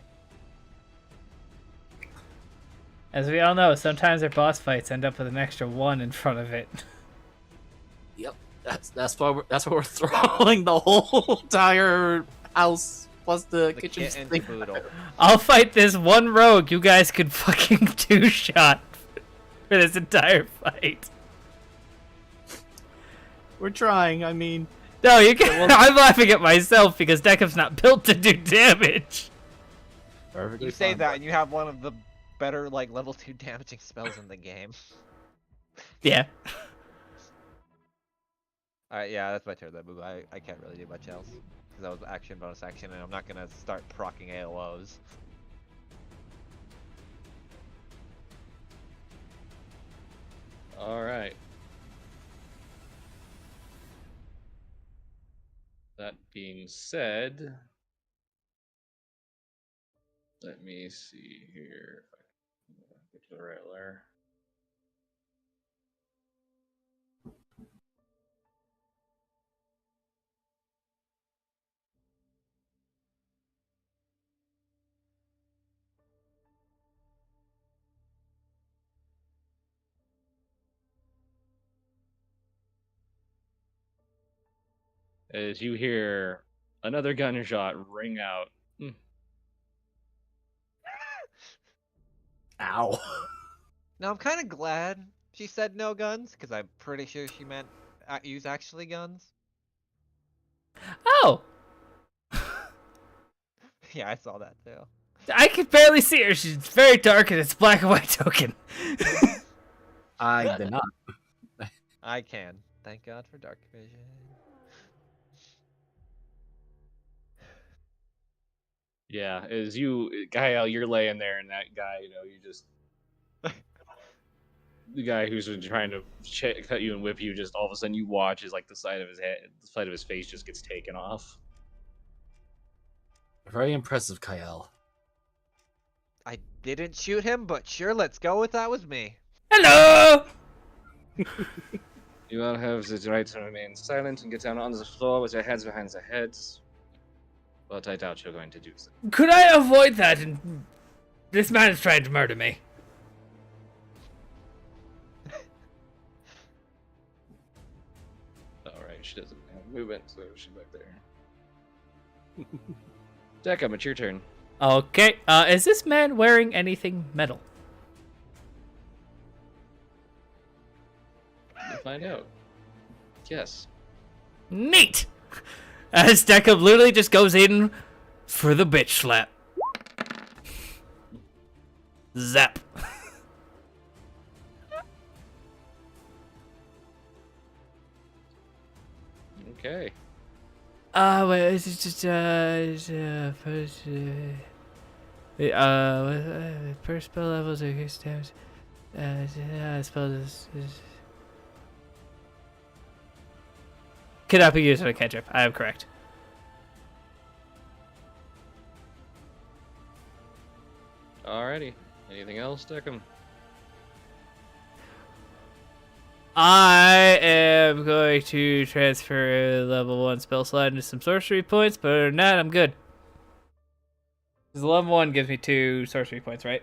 As we all know, sometimes our boss fights end up with an extra 1 in front of it. Yep. That's why we're throwing the whole entire house plus the kitchen sink. I'll fight this one rogue. You guys could fucking 2-shot for this entire fight. We're trying, I mean. No, you can. I'm laughing at myself because Deckham's not built to do damage. Perfectly you say fine. that and you have one of the better like level 2 damaging spells in the game. Yeah. Alright, yeah, that's my turn then, Boo. I can't really do much else. Because that was action, bonus action, and I'm not gonna start proccing AOs. Alright. That being said, let me see here if I can get to the right layer. As you hear Another gunshot ring out. Ow. Now I'm kind of glad she said no guns, because I'm pretty sure she meant use actually guns. Oh, Yeah, I saw that too. I can barely see her. She's very dark and it's black and white token. I did not. I can. Thank God for dark vision. Yeah, as you, Gael, you're laying there, and that guy, you just the guy who's been trying to cut you and whip you, just all of a sudden you watch as like the side of his head, the side of his face just gets taken off. Very impressive, Kyle. I didn't shoot him, but sure, let's go with that was me. Hello. You all have the right to remain silent and get down on the floor with your hands behind the heads. But I doubt you're going to do so. Could I avoid that? And this man is trying to murder me. Alright, she doesn't have movement, so she's back there. Deckham, it's your turn. Okay. Is this man wearing anything metal? We'll find out. Yes. Neat. As Deckham literally just goes in for the bitch slap. Zap. Okay. Wait, it's just, per spell levels are his damage. Spell is cannot be used on a cantrip. I am correct. Alrighty. Anything else, Deckham? I am going to transfer level 1 spell slide into some sorcery points, but other than that, I'm good. Because level 1 gives me 2 sorcery points, right?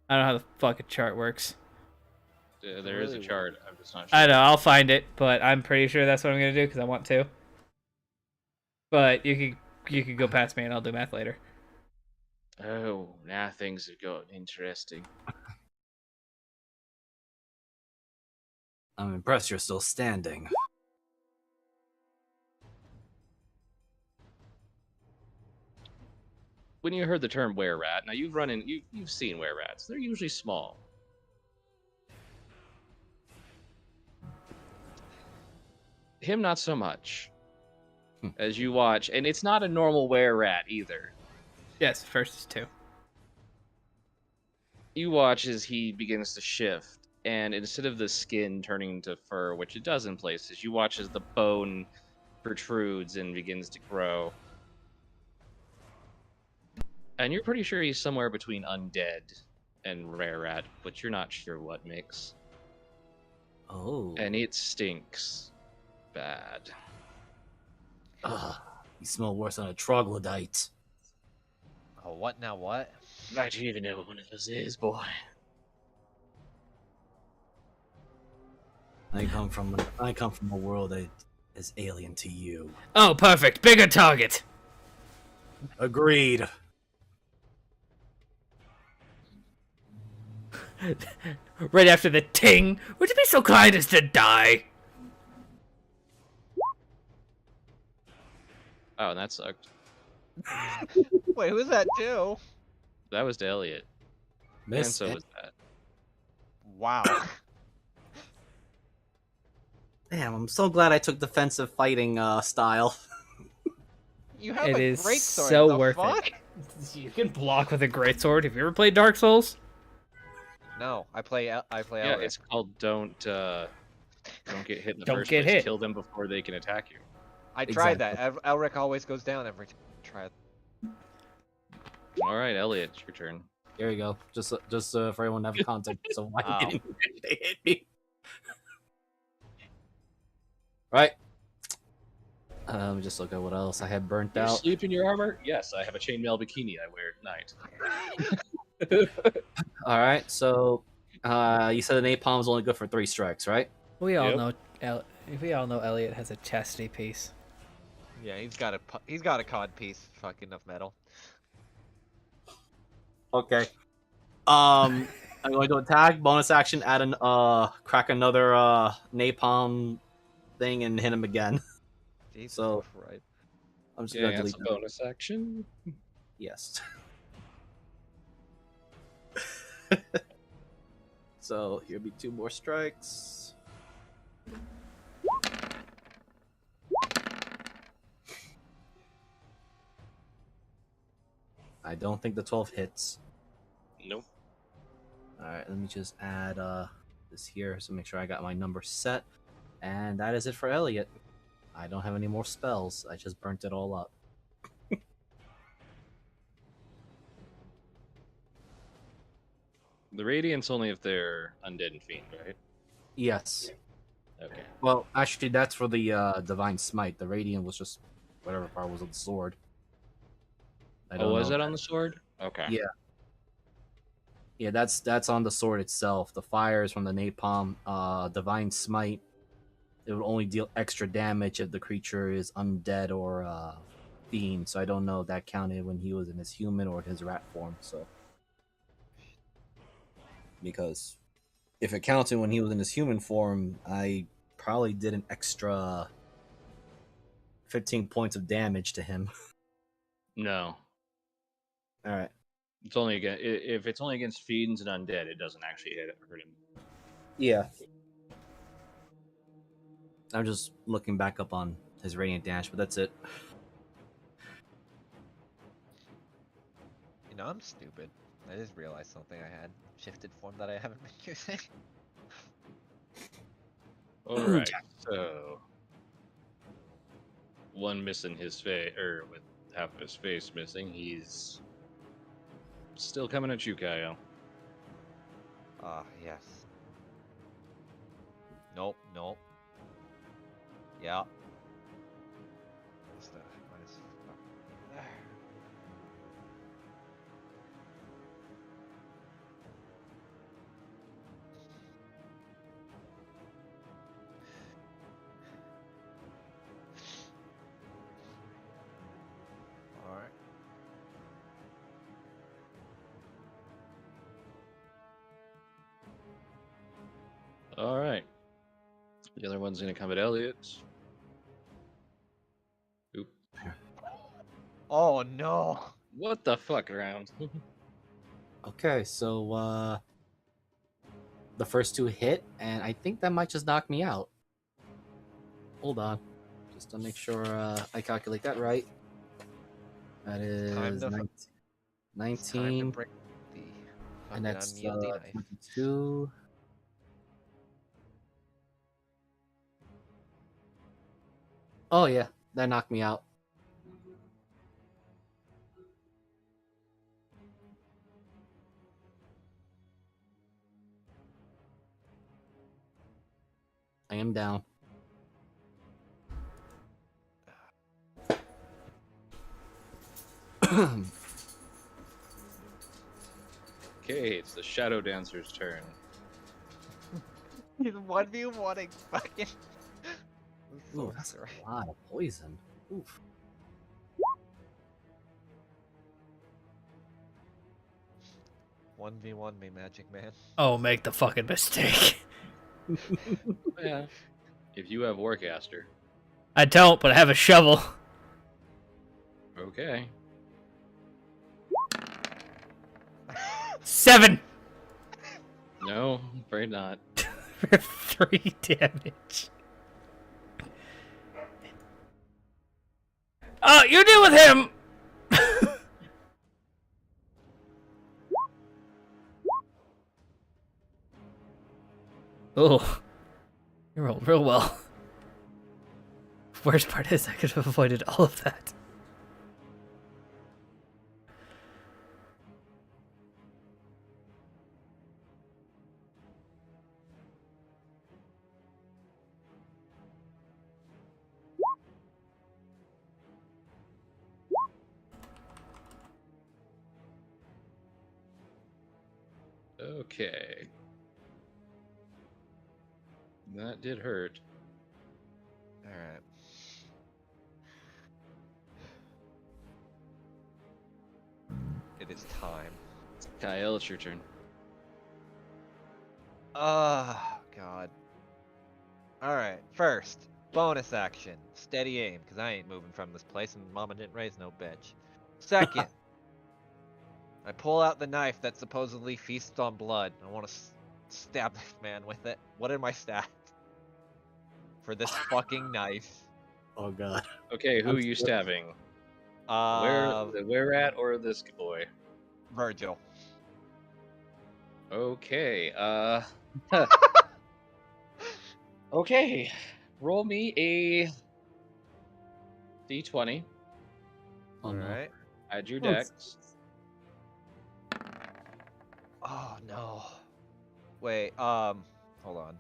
I don't know how the fucking chart works. There is a chart. I'm just not sure. I know, I'll find it, but I'm pretty sure that's what I'm going to do because I want to. But you could go past me and I'll do math later. Oh, now things are going interesting. I'm impressed you're still standing. When you heard the term were-rat, now you've seen were-rats. They're usually small. Him not so much. As you watch, and it's not a normal were-rat either. Yes, first is 2. You watch as he begins to shift, and instead of the skin turning to fur, which it does in places, you watch as the bone protrudes and begins to grow. And you're pretty sure he's somewhere between undead and rare rat, but you're not sure what mix. Oh. And it stinks bad. Ugh. You smell worse than a troglodyte. Oh, what now? What? I don't even know what one of those is, boy. I come from a world that is alien to you. Oh, perfect. Bigger target. Agreed. Right after the ting, would you be so kind as to die? Oh, and that sucked. Wait, who's that too? That was to Elliot. And Miss so it. was that. Wow. Damn, I'm so glad I took defensive fighting style. You have It a is great sword. so the worth fuck? it. You can block with a greatsword. Have you ever played Dark Souls? No, I play. Yeah, Elric. it's called don't get hit in the Don't first get place. hit. Kill them before they can attack you. I tried Exactly. that. Elric always goes down every time. Try it. All right, Elliot, it's your turn. Here we go. Just for everyone to have context. So why Ow. didn't they hit me? Right. Let me just look at what else I had burnt You out. sleep in your armor? Yes, I have a chainmail bikini I wear at night. All right. So, you said an napalm is only good for 3 strikes, right? We all Yep. know We all know Elliot has a chastity piece. Yeah, he's got a cod piece fucking of metal. Okay. I'm going to attack. Bonus action. Add an crack another napalm thing and hit him again. Jesus So- Christ. I'm just Yeah, gonna that's delete a that. bonus action. Yes. So here'll be 2 more strikes. I don't think the 12 hits. Nope. Alright, let me just add this here so make sure I got my number set. And that is it for Elliot. I don't have any more spells. I just burnt it all up. The Radiant's only if they're undead and fiend, right? Yes. Okay. Well, actually, that's for the Divine Smite. The Radiant was just whatever part was on the sword. I don't Was know. that on the sword? Okay. Yeah. Yeah, that's on the sword itself. The fire is from the napalm. Divine Smite. It would only deal extra damage if the creature is undead or fiend. So I don't know if that counted when he was in his human or his rat form. So because if it counted when he was in his human form, I probably did an extra 15 points of damage to him. No. All right. It's only if it's only against fiends and undead, it doesn't actually hurt him. Yeah. I'm just looking back up on his radiant dash, but that's it. You know, I'm stupid. I just realized something I had. Shifted form that I haven't been using. All right. So one missing his face, or with half of his face missing. He's still coming at you, Kyle. Ah, yes. Nope, nope. Yeah. Just, minus fuck. Alright. All right. The other one's gonna come at Elliot. Oop. Oh no! What the fuck round? Okay, so the first 2 hit, and I think that might just knock me out. Hold on, just to make sure I calculate that right. That Time is to 19, It's time to 19 break the and fucking that's unwieldy knife. 22. Oh yeah, that knocked me out. I am down. Okay, it's the Shadow Dancer's turn. He's 1v1ing fucking. Ooh, that's Sorcerer. a lot of poison. Oof. 1v1 me, Magic Man. Oh, make the fucking mistake. Yeah. If you have Warcaster. I don't, but I have a shovel. Okay. 7 No, afraid not. for 3 damage. Oh, you deal with him! Oh, you rolled real well. Worst part is I could have avoided all of that. Okay. That did hurt. Alright. It is time. Kyle, it's your turn. God. Alright, first, bonus action. Steady aim, because I ain't moving from this place and Mama didn't raise no bitch. Second, I pull out the knife that supposedly feasts on blood. I want to stab this man with it. What are my stats for this fucking knife? Oh god. Okay, who I'm are you still- stabbing? Uh, Where at or this boy? Virgil. Okay, okay. Roll me a d20. Oh no. Alright. Add your Oh, it's- dex. Oh no. Wait, hold on.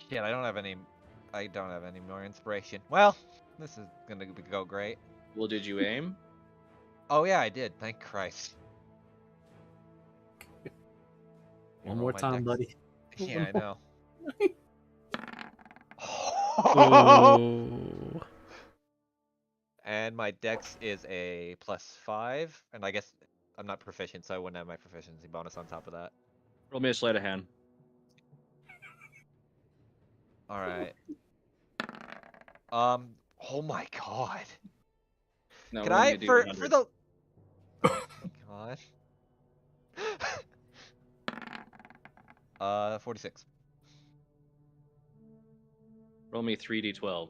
Shit, I don't have any more inspiration. Well, this is gonna go great. Well, did you aim? Oh yeah, I did. Thank Christ. One Roll more my time, dex. buddy. Yeah, I know. Ooh. And my dex is a +5, and I guess I'm not proficient, so I wouldn't have my proficiency bonus on top of that. Roll me a sleight of hand. All right. Oh my god. No, Can roll me I a for d100. the? Oh my god. 46. Roll me 3d12.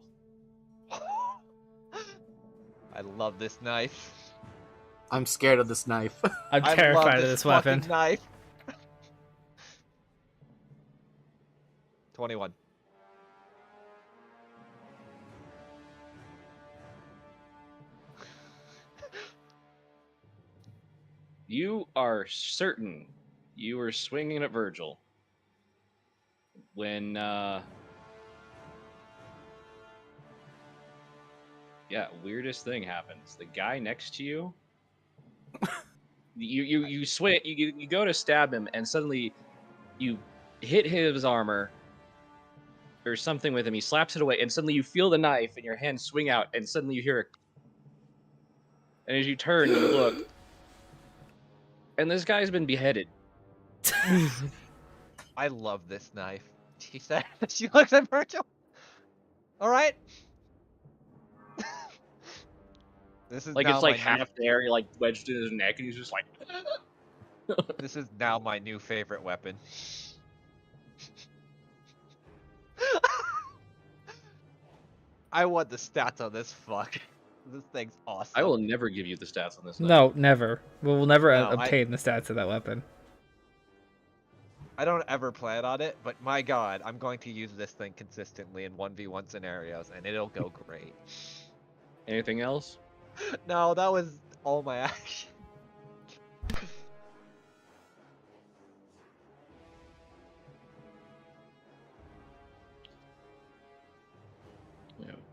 I love this knife. I'm scared of this knife. I'm I love terrified of this fucking weapon. knife. 21. You are certain you were swinging at Virgil when, yeah, weirdest thing happens. The guy next to you, you swing, you go to stab him, and suddenly you hit his armor or something with him. He slaps it away, and suddenly you feel the knife in your hand swing out, and suddenly you hear it. And as you turn, you look, and this guy's been beheaded. I love this knife. She said. She looks at Virgil. All right. This is Like now it's like my new. half there, you're like wedged in his neck, and he's just like. This is now my new favorite weapon. I want the stats on this fuck. This thing's awesome. I will never give you the stats on this. No, never. We will never No, obtain the stats of that weapon. I don't ever plan on it, but my god, I'm going to use this thing consistently in 1v1 scenarios, and it'll go great. Anything else? No, that was all my action.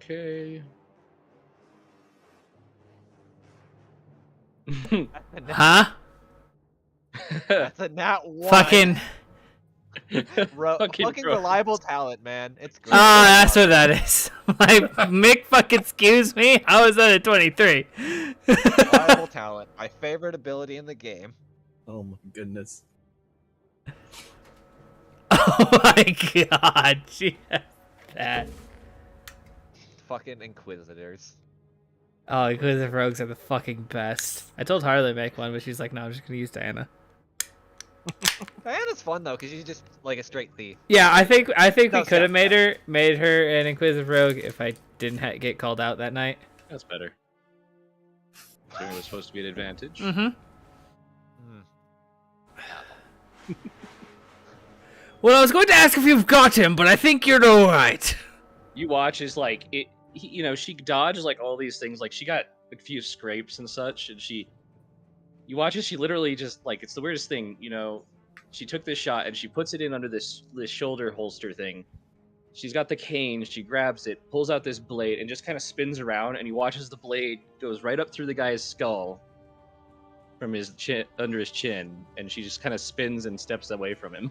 Okay. Huh? That's a nat 1. Fucking. Fucking bro. reliable talent, man. It's great. Ah, that's what that is. Like, Mick fucking excuse me? How is that a 23? Reliable talent. My favorite ability in the game. Oh my goodness. Oh my god, she has that. Fucking Inquisitors. Oh, Inquisitive Rogues are the fucking best. I told Harley to make one, but she's like, no, I'm just gonna use Diana. Diana's fun though, because she's just like a straight thief. Yeah, I think No, we could have Steph. made her an Inquisitive Rogue if I didn't get called out that night. That's better. So it was supposed to be an advantage. Mm-hmm. Hmm. Well, I was going to ask if you've got him, but I think you're alright. You watch as like she dodged like all these things. Like she got a few scrapes and such, and you watch as she literally just like it's the weirdest thing. She took this shot and she puts it in under this shoulder holster thing. She's got the cane. She grabs it, pulls out this blade, and just kind of spins around. And you watch as the blade goes right up through the guy's skull from his chin, under his chin, and she just kind of spins and steps away from him.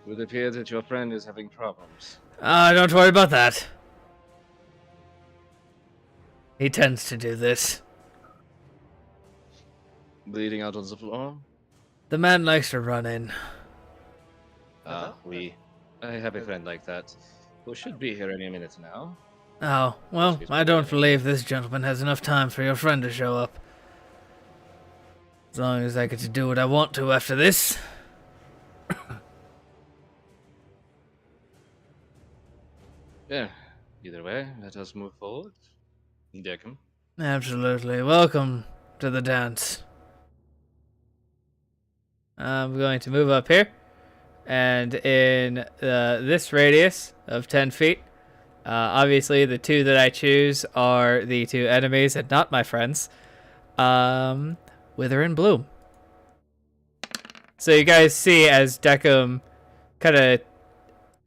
Would appear that your friend is having problems. Don't worry about that. He tends to do this. Bleeding out on the floor? The man likes to run in. I have a friend like that, who should be here any minute now. Oh, well, She's I don't bleeding. believe this gentleman has enough time for your friend to show up. As long as I get to do what I want to after this. Yeah, either way, let us move forward. Deckham. Absolutely. Welcome to the dance. I'm going to move up here. And in this radius of 10 feet, obviously the two that I choose are the two enemies and not my friends. Wither and Bloom. So you guys see as Deckham kind of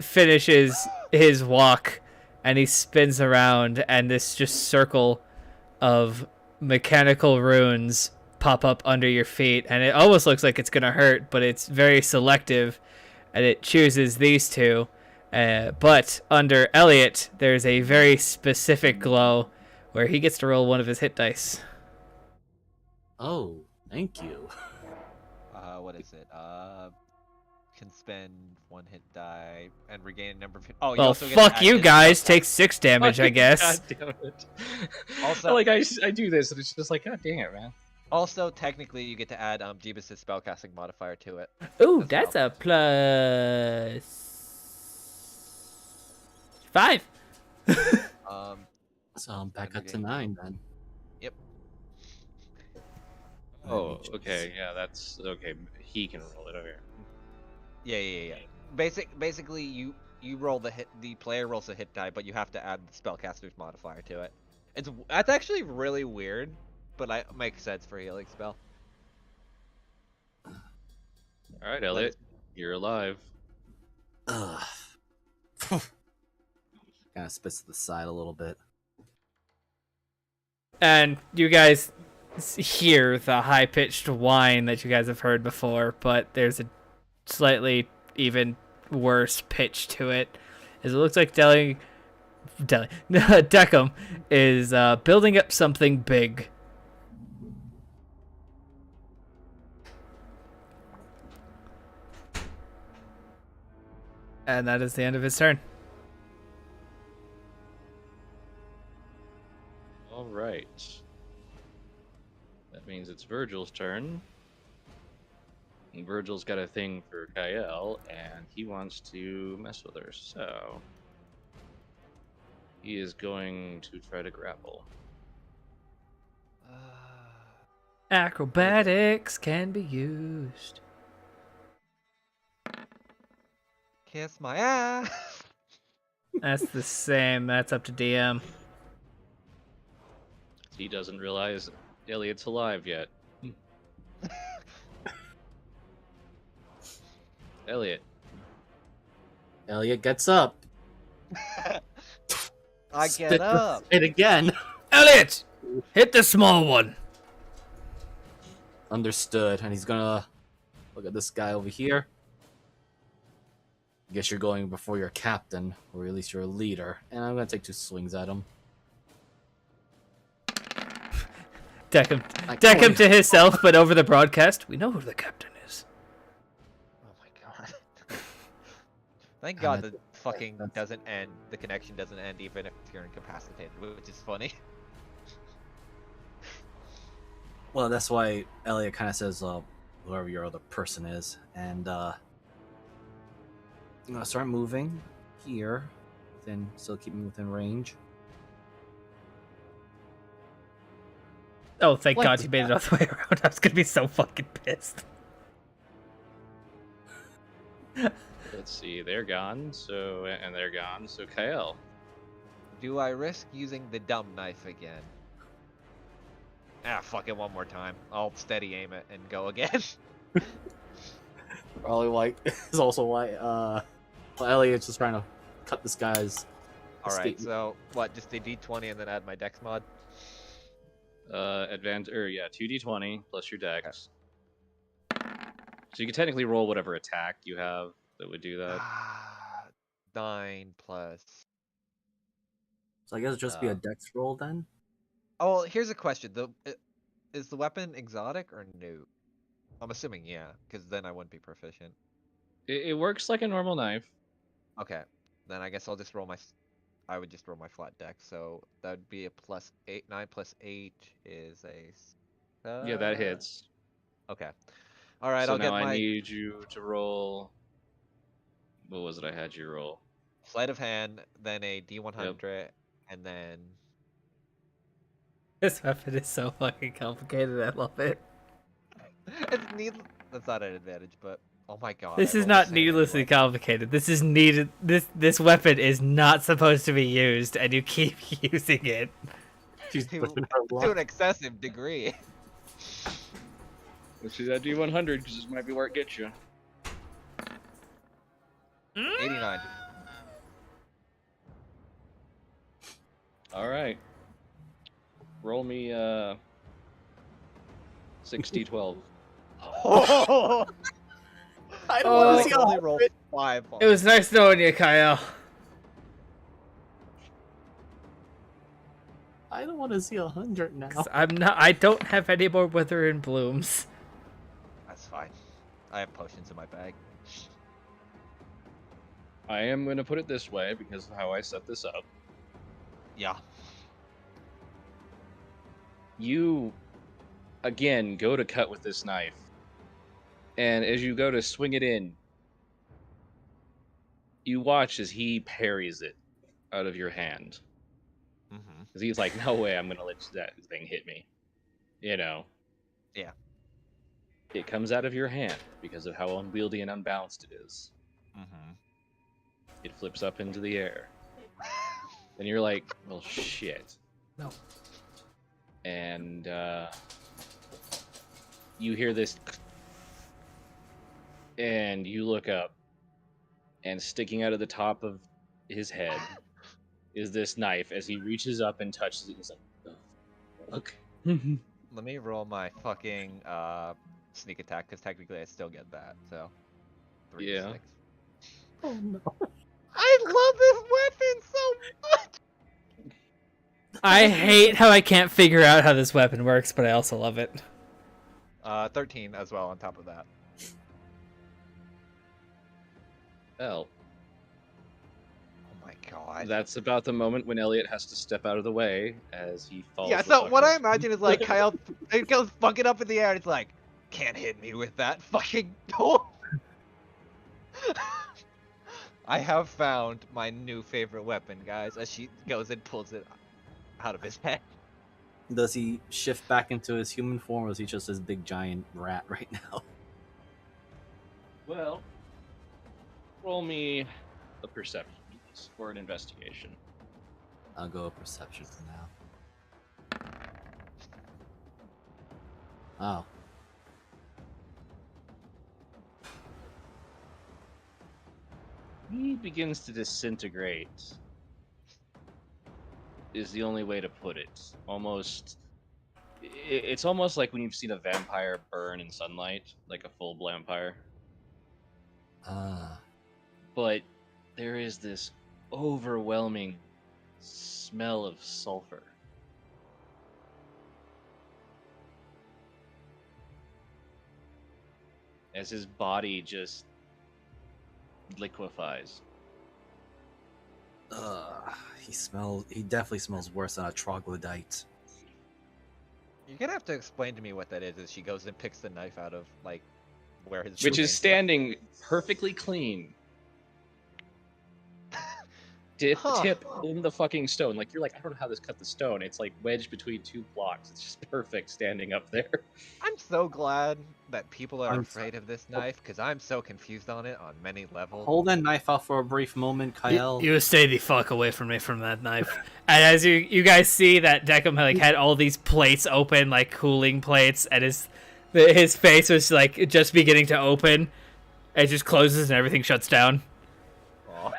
finishes his walk and he spins around and this just circle of mechanical runes pop up under your feet and it almost looks like it's gonna hurt, but it's very selective and it chooses these two. But under Elliot, there's a very specific glow where he gets to roll one of his hit dice. Oh, thank you. What is it? Can spend one hit die and regain a number of hit. Oh, you Well, also get to fuck add you his guys. spell Take 6 damage, I guess. God damn it. Also- like I do this, and it's just like, God dang it, man. Also, technically, you get to add Jeebus' spellcasting modifier to it. Ooh, as that's well. a plus 5. So I'm back up to 9 then. Yep. Oh, okay, yeah, that's okay. He can roll it over here. Yeah. Basically, you roll the hit. The player rolls a hit die, but you have to add the spellcaster's modifier to it. That's actually really weird, but it makes sense for healing spell. All right, Elliot, you're alive. Ugh. Kind of spits to the side a little bit. And you guys hear the high-pitched whine that you guys have heard before, but there's a slightly even worse pitch to it. As it looks like Deckham is building up something big. And that is the end of his turn. All right. That means it's Virgil's turn. And Virgil's got a thing for Kael, and he wants to mess with her, so he is going to try to grapple. Acrobatics can be used. Kiss my ass. That's the same. That's up to DM. He doesn't realize Elliot's alive yet. Elliot. Elliot gets up. I Spit get the up. spit again. Elliot, hit the small one. Understood. And he's gonna look at this guy over here. Guess you're going before your captain, or at least your leader. And I'm gonna take 2 swings at him. Deckham to himself, but over the broadcast, we know who the captain is. Oh my god. Thank God the fucking doesn't end. The connection doesn't end even if you're incapacitated, which is funny. Well, that's why Elliot kind of says, whoever your other person is. And, I'm gonna start moving here. Still keep me within range. Oh, thank What God the you made it all the way around. I was gonna be so fucking pissed. Let's see, they're gone, and they're gone, so Kael. Do I risk using the dumb knife again? Ah, fuck it one more time. I'll steady aim it and go again. Probably why is also why Elliot's just trying to cut this guy's. Alright, so what, just a d20 and then add my dex mod? 2d20 plus your dex. So you can technically roll whatever attack you have that would do that. 9 plus. So I guess it'll just be a dex roll then. Oh, well, here's a question. Is the weapon exotic or no? I'm assuming yeah, because then I wouldn't be proficient. It works like a normal knife. Okay, then I guess I'll just roll I would just roll my flat dex, so that would be a +8. 9 plus 8 is Yeah, that hits. Okay. All right, So I'll now get I my need you to roll. What was it I had you roll? sleight of hand, then a D100, Yep. and then This weapon is so fucking complicated. I love it. it's needless. That's not an advantage, but oh my god, This I is rolled the not same needlessly anyway. complicated. This is needed. This weapon is not supposed to be used, and you keep using it. She's To, pushing her to an luck. excessive degree. Let's do that D100 because this might be where it gets you. 89. All right. Roll me 6d12. Oh, I don't Oh, want I to see can only a roll 5. It was nice knowing you, Kyle. I don't want to see 100 now. 'Cause I don't have any more withering blooms. That's fine. I have potions in my bag. I am going to put it this way because of how I set this up. Yeah. You, again, go to cut with this knife. And as you go to swing it in, you watch as he parries it out of your hand. Mm-hmm. Because he's like, no way I'm going to let that thing hit me. You know? Yeah. It comes out of your hand because of how unwieldy and unbalanced it is. Mm-hmm. It flips up into the air. And you're like, well, shit. No. And you hear this, and you look up, and sticking out of the top of his head is this knife. As he reaches up and touches it, he's like, oh, fuck. Let me roll my fucking sneak attack, because technically I still get that, so 3 Yeah. 6. Oh no. I love this weapon so much! I hate how I can't figure out how this weapon works, but I also love it. 13 as well on top of that. Well, Oh my god. that's about the moment when Elliot has to step out of the way as he falls. Yeah, the so fuck what I up. imagine is like Kyle, it goes fucking up in the air, and it's like, can't hit me with that fucking door. I have found my new favorite weapon, guys, as she goes and pulls it out of his head. Does he shift back into his human form, or is he just this big giant rat right now? Well, roll me a perception please, for an investigation. I'll go with perception for now. Oh. He begins to disintegrate. Is the only way to put it. Almost. It's almost like when you've seen a vampire burn in sunlight, like a full vampire. Ah. But there is this overwhelming smell of sulfur. As his body just liquefies. He definitely smells worse than a troglodyte. You're gonna have to explain to me what that is as she goes and picks the knife out of, like, where his Which is remains are. standing perfectly clean. Tip in the fucking stone. Like, you're like, I don't know how this cut the stone. It's like wedged between 2 blocks. It's just perfect standing up there. I'm so glad that people are I'm afraid of this knife, because I'm so confused on it on many levels. Hold that knife out for a brief moment, Kyle. You stay the fuck away from me from that knife. And as you guys see that Deckham like had all these plates open, like cooling plates, and his face was like just beginning to open. It just closes and everything shuts down. Aw.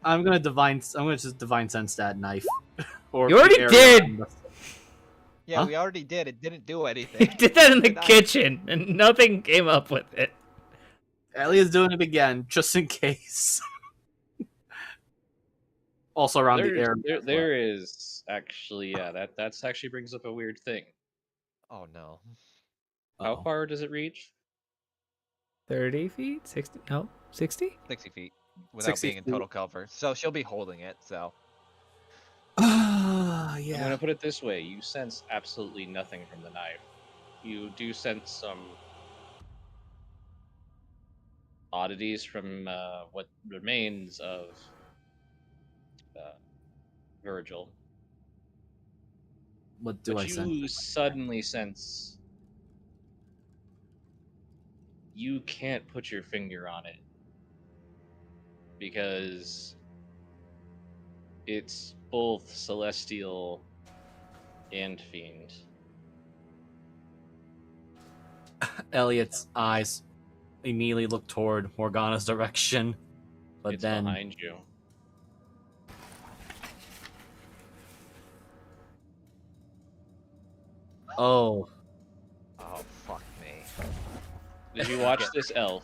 I'm gonna just divine sense that knife. Or You already the area did! around us. Yeah, Huh? we already did. It didn't do You anything. did that in the Nice. kitchen, and nothing came up with it. Elliot's doing it again, just in case. Also around the area. There is actually, yeah, that's actually brings up a weird thing. Oh no. How Uh-oh. far does it reach? 30 feet? 60? No, 60? 60 feet without 60 being in feet. total cover. So she'll be holding it. So Ah, I'm yeah. gonna put it this way: you sense absolutely nothing from the knife. You do sense some oddities from what remains of uh, Virgil, What do but I sense? you suddenly sense you can't put your finger on it because it's both celestial and fiend. Elliot's eyes immediately look toward Morgana's direction, but It's then behind you. oh, oh fuck me. Did you watch this elf?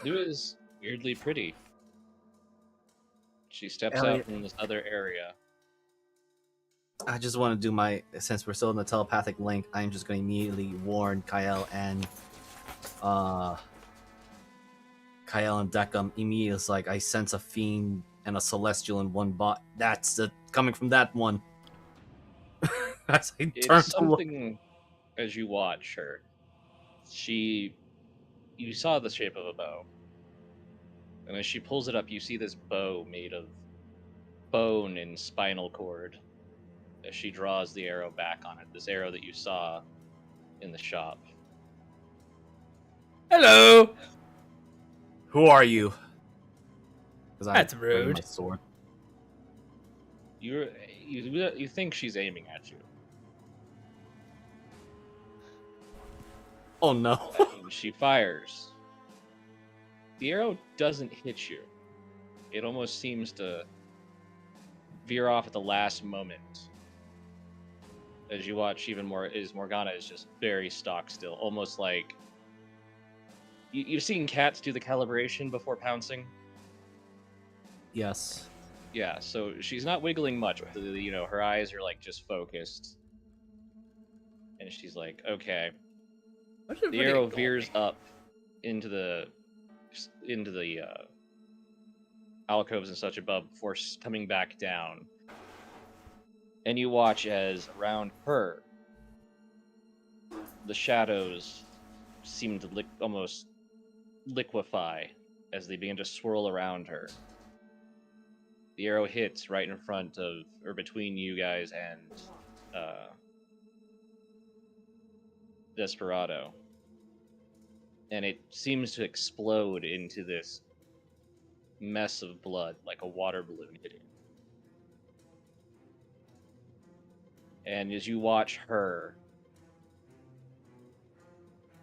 Who is weirdly pretty. She steps out Elliot, from this other area. I just want to do my since we're still in the telepathic link. I'm just going to immediately warn uh Kyle and Deckham immediately. It's like I sense a fiend and a celestial in one bot. That's coming from that one. As I turn It's to look, something as you watch her. You saw the shape of a bow, and as she pulls it up, you see this bow made of bone and spinal cord. As she draws the arrow back on it, this arrow that you saw in the shop. Hello! who are you? Because I That's bring my rude. sword. You think she's aiming at you. Oh no! And she fires. The arrow doesn't hit you. It almost seems to veer off at the last moment. As you watch, even more, Morgana is just very stock still, almost like you've seen cats do the calibration before pouncing. Yes. Yeah, so she's not wiggling much, but her eyes are like just focused, and she's like, okay. The arrow veers up into the alcoves and such above before coming back down, and you watch as around her the shadows seem to almost liquefy as they begin to swirl around her. The arrow hits right in front of, or between you guys and Desperado. And it seems to explode into this mess of blood, like a water balloon hitting. And as you watch her,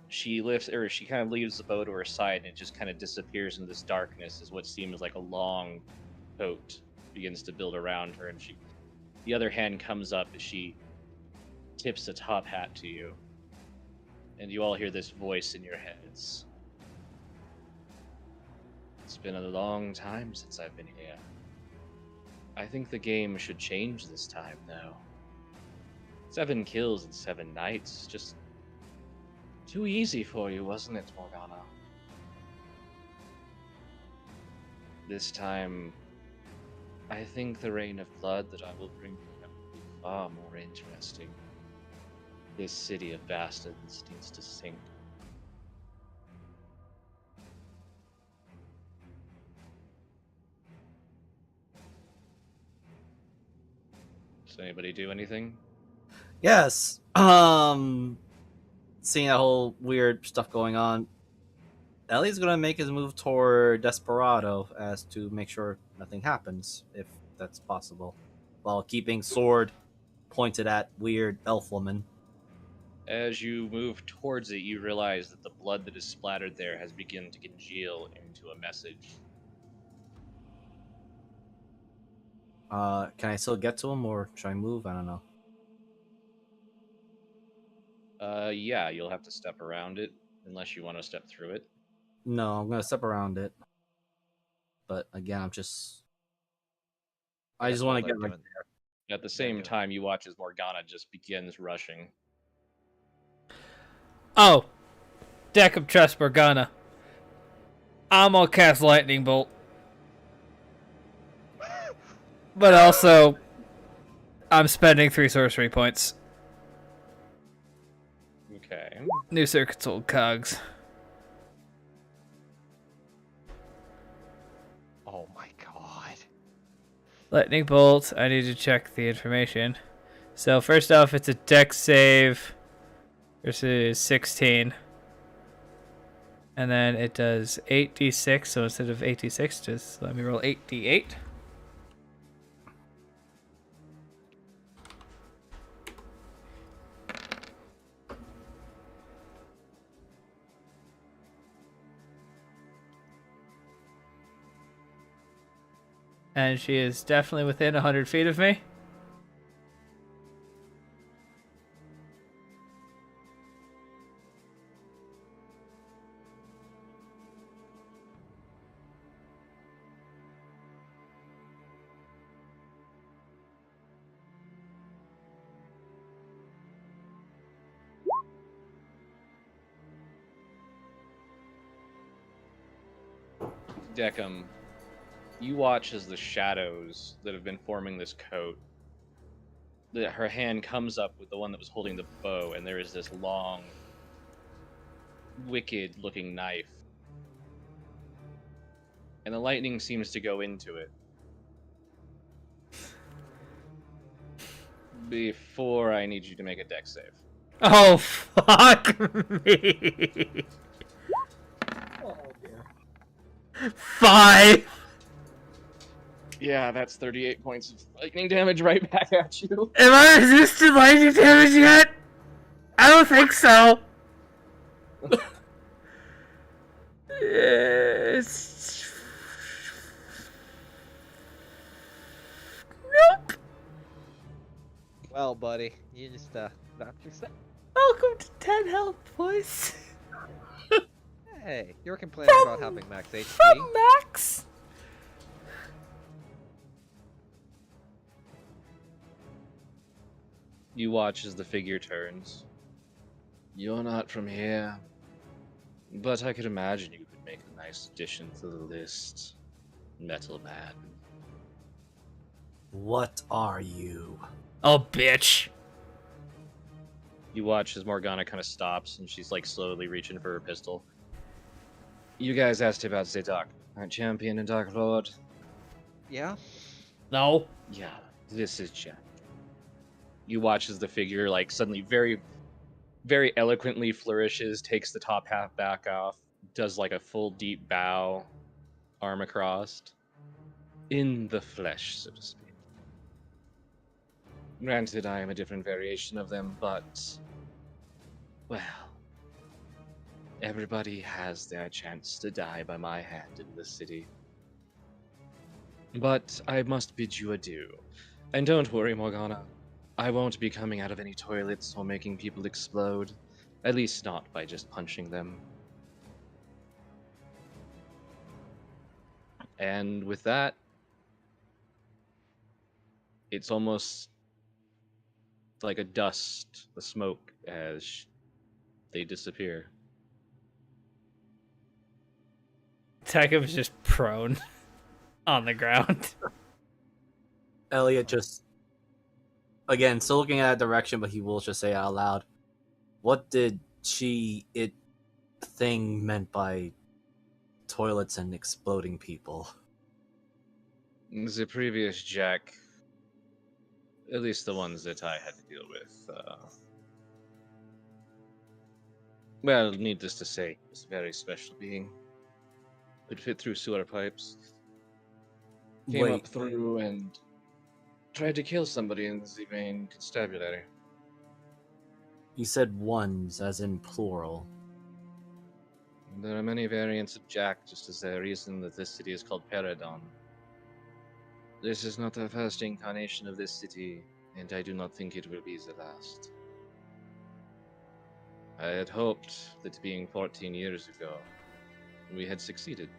she kind of leaves the bow to her side, and it just kind of disappears in this darkness as what seems like a long coat begins to build around her, and the other hand comes up as she tips a top hat to you, and you all hear this voice in your heads. It's been a long time since I've been here. I think the game should change this time, though. 7 kills in 7 nights, just too easy for you, wasn't it, Morgana? This time, I think the rain of blood that I will bring you will be far more interesting. This city of bastards needs to sink. Does anybody do anything? Yes. Seeing that whole weird stuff going on, Ellie's gonna make his move toward Desperado as to make sure nothing happens, if that's possible, while keeping sword pointed at weird elf woman. As you move towards it, you realize that the blood that is splattered there has begun to congeal into a message. Can I still get to him, or should I move? I don't know. Yeah, you'll have to step around it unless you want to step through it. No, I'm gonna step around it. But again, I just That's want what to they're get like doing. At the They're same doing. time, you watch as Morgana just begins rushing. Oh, deck of trust Morgana. I'm gonna cast lightning bolt, but also I'm spending 3 sorcery points. Okay. New circuits, old cogs. Oh my god. Lightning bolt. I need to check the information. So first off, it's a dex save versus 16. And then it does 8d6, so instead of 8d6, just let me roll 8d8. And she is definitely within 100 feet of me. Deckham, you watch as the shadows that have been forming this coat, that her hand comes up with the one that was holding the bow, and there is this long, wicked-looking knife. And the lightning seems to go into it. Before I need you to make a dex save. Oh, fuck me. Oh dear. 5. Yeah, that's 38 points of lightning damage right back at you. Am I resistant lightning damage yet? I don't think so. It's... Nope. Well, buddy, you just knocked yourself. Welcome to 10 health, boys. Hey, you were complaining about having max HP. From Max. You watch as the figure turns. You're not from here, but I could imagine you could make a nice addition to the list. Metal Man. What are you? Oh, bitch. You watch as Morgana kind of stops and she's like slowly reaching for her pistol. You guys asked about the Dark Champion and Dark Lord. Yeah? No. Yeah, this is Jack. You watch as the figure like suddenly very, very eloquently flourishes, takes the top half back off, does like a full deep bow, arm across, in the flesh, so to speak. Granted, I am a different variation of them, but well, everybody has their chance to die by my hand in this city. But I must bid you adieu. And don't worry, Morgana. I won't be coming out of any toilets or making people explode. At least not by just punching them. And with that, it's almost like a dust, a smoke, as they disappear. Tekka's just prone on the ground. Elliot just again still looking at a direction, but he will just say out loud, "What did it thing meant by toilets and exploding people?" The previous Jack, at least the ones that I had to deal with, well, needless to say, was a very special being. Could fit through sewer pipes. Came Wait, up through and tried to kill somebody in the main constabulary. you said ones, as in plural. There are many variants of Jack, just as the reason that this city is called Peridon. This is not the first incarnation of this city, and I do not think it will be the last. I had hoped that being 14 years ago, we had succeeded.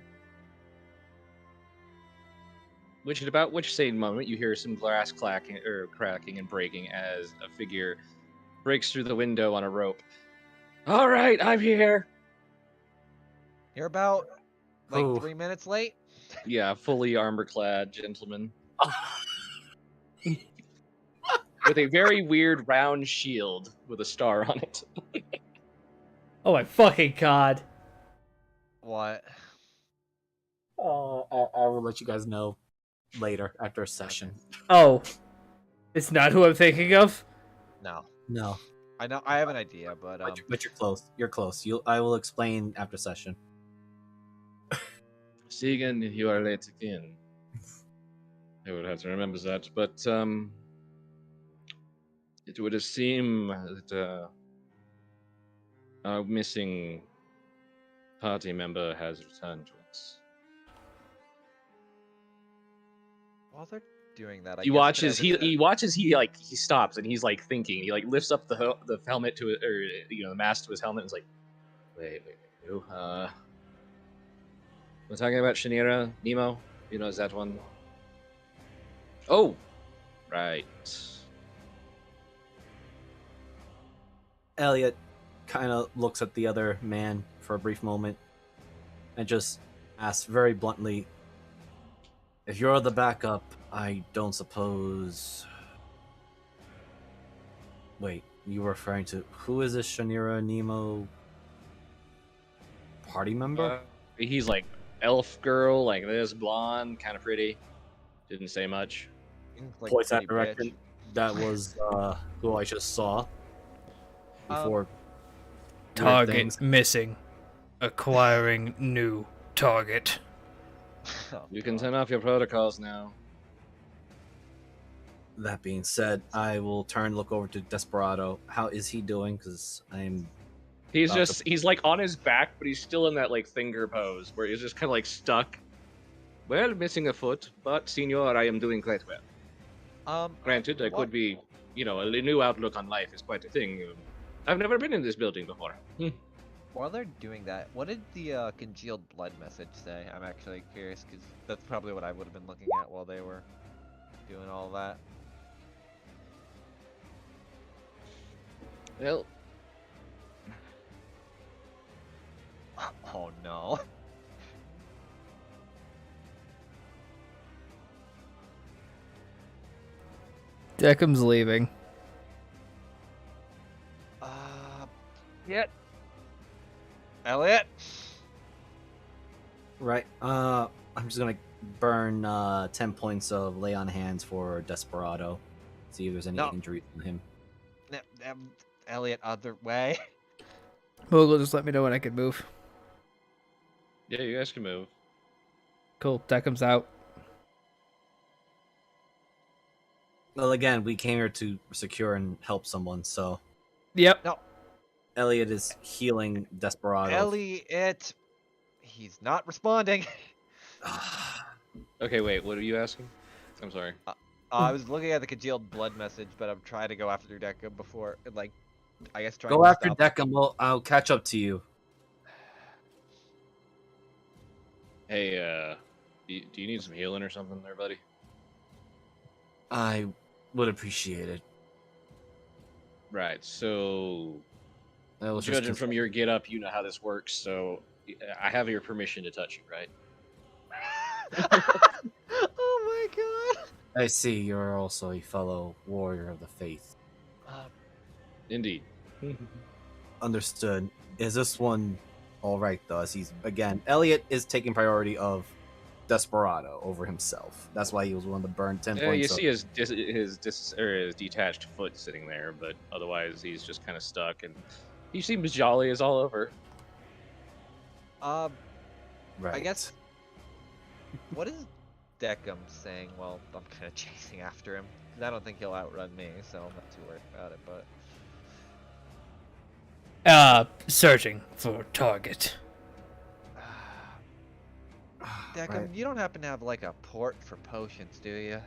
Which at about which same moment you hear some glass cracking and breaking as a figure breaks through the window on a rope. All right, I'm here. You're about like Ooh. 3 minutes late. Yeah, fully armor-clad gentleman with a very weird round shield with a star on it. Oh my fucking god. What? I will let you guys know later after a session. Oh. It's not who I'm thinking of? No. No, I know. I have an idea, but but you're close. You're close. I will explain after session. Segan, you are late again. I would have to remember that, but it would seem that our missing party member has returned to us. while they're doing that, I He guess I could watches. have He watches. He stops and he's like thinking. He like lifts up the helmet to it, or the mask to his helmet. And is like, wait. Who? We're talking about Shanira, Nemo. You know, is that one? Oh, right. Elliot kind of looks at the other man for a brief moment and just asks very bluntly, "If you're the backup, I don't suppose." Wait, you were referring to who is this Shanira Nemo party member? He's like elf girl, like this, blonde, kind of pretty. Didn't say much. like Points that pretty direction. bitch. That was who I just saw before. weird Target things. missing. Acquiring new target. Oh, You can God. turn off your protocols now. That being said, I will look over to Desperado. How is he doing? Because I'm. He's About just he's like on his back, but he's still in that like finger pose where he's just kind of like stuck. Well, missing a foot, but Senor, I am doing quite well. Granted, I what- could be, a new outlook on life is quite a thing. I've never been in this building before. While they're doing that, what did the congealed blood message say? I'm actually curious because that's probably what I would have been looking at while they were doing all that. Well, Oh no. Deckham's leaving. Yeah. Elliot. Right. I'm just gonna burn 10 points of lay on hands for Desperado. See if there's any No. injuries on him. Elliot, other way. Moogle, just let me know when I can move. yeah, you guys can move. Cool. Deckham's out. Well, again, we came here to secure and help someone, so Yep. No, Elliot is healing Desperado. Elliot. He's not responding. Okay, wait, what are you asking? I'm sorry. I was looking at the congealed blood message, but I'm trying to go after Decca before, like, I guess trying Go to after stop. Deckham. I'll catch up to you. Hey, do you need some healing or something there, buddy? I would appreciate it. Right, so I was just judging from your get up, you know how this works, so I have your permission to touch you, right? Oh my god. I see you're also a fellow warrior of the faith. Indeed. Understood. Is this one all right, though? As he's, again, Elliot is taking priority of Desperado over himself. That's why he was willing to burn 10 Yeah, points. you see his detached foot sitting there, but otherwise he's just kind of stuck, and he seems jolly as all over. Right. I guess. What is Deckham saying? Well, I'm kind of chasing after him. 'Cause I don't think he'll outrun me, so I'm not too worried about it. But Searching for target. Deckham, Right. you don't happen to have like a port for potions, do you?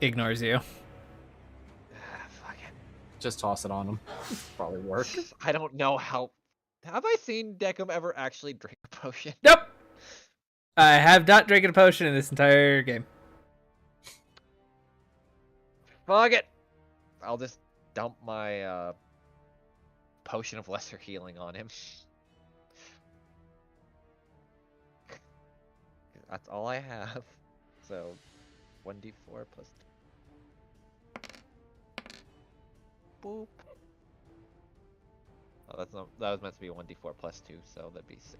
Ignores you. Fuck it. Just toss it on him. Probably work. I don't know how. Have I seen Deckham ever actually drink a potion? Nope. I have not drinking a potion in this entire game. Fuck it. I'll just dump my potion of lesser healing on him. That's all I have. So, 1d4 plus. Boop. Oh, that's not. That was meant to be 1d4 plus 2, so that'd be 6.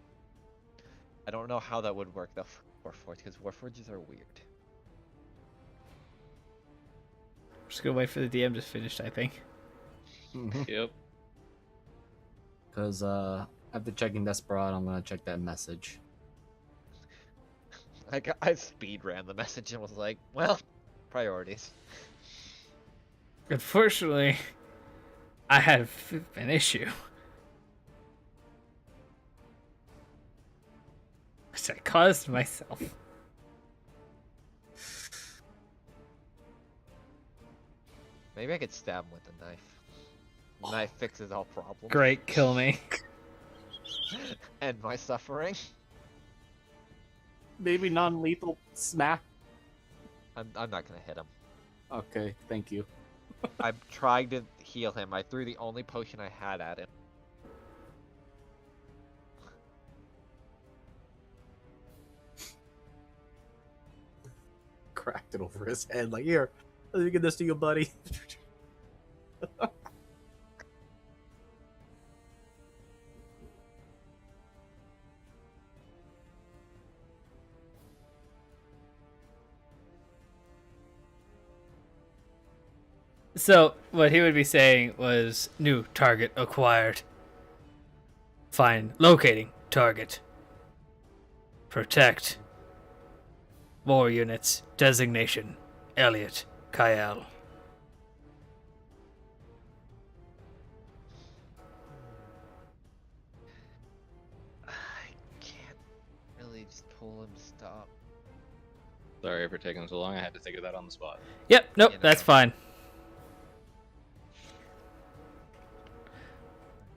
I don't know how that would work though for Warforged, because Warforges are weird. I'm just gonna wait for the DM to finish typing. Yep. Because after checking Desperado, I'm gonna check that message. I speed ran the message and was like, well, priorities. Unfortunately, I have an issue. Which I caused myself. Maybe I could stab him with a knife. The knife fixes all problems. Great, kill me. End my suffering. Maybe non-lethal smack. I'm not gonna hit him. Okay, thank you. I'm trying to heal him. I threw the only potion I had at him. Cracked it over his head. Like, here, let me get this to you, buddy. So, what he would be saying was new target acquired. Find locating target. Protect. More units. Designation. Elliot. Kyle. I can't really just pull him to stop. Sorry for taking so long. I had to think of that on the spot. Yep, nope, You know. that's fine.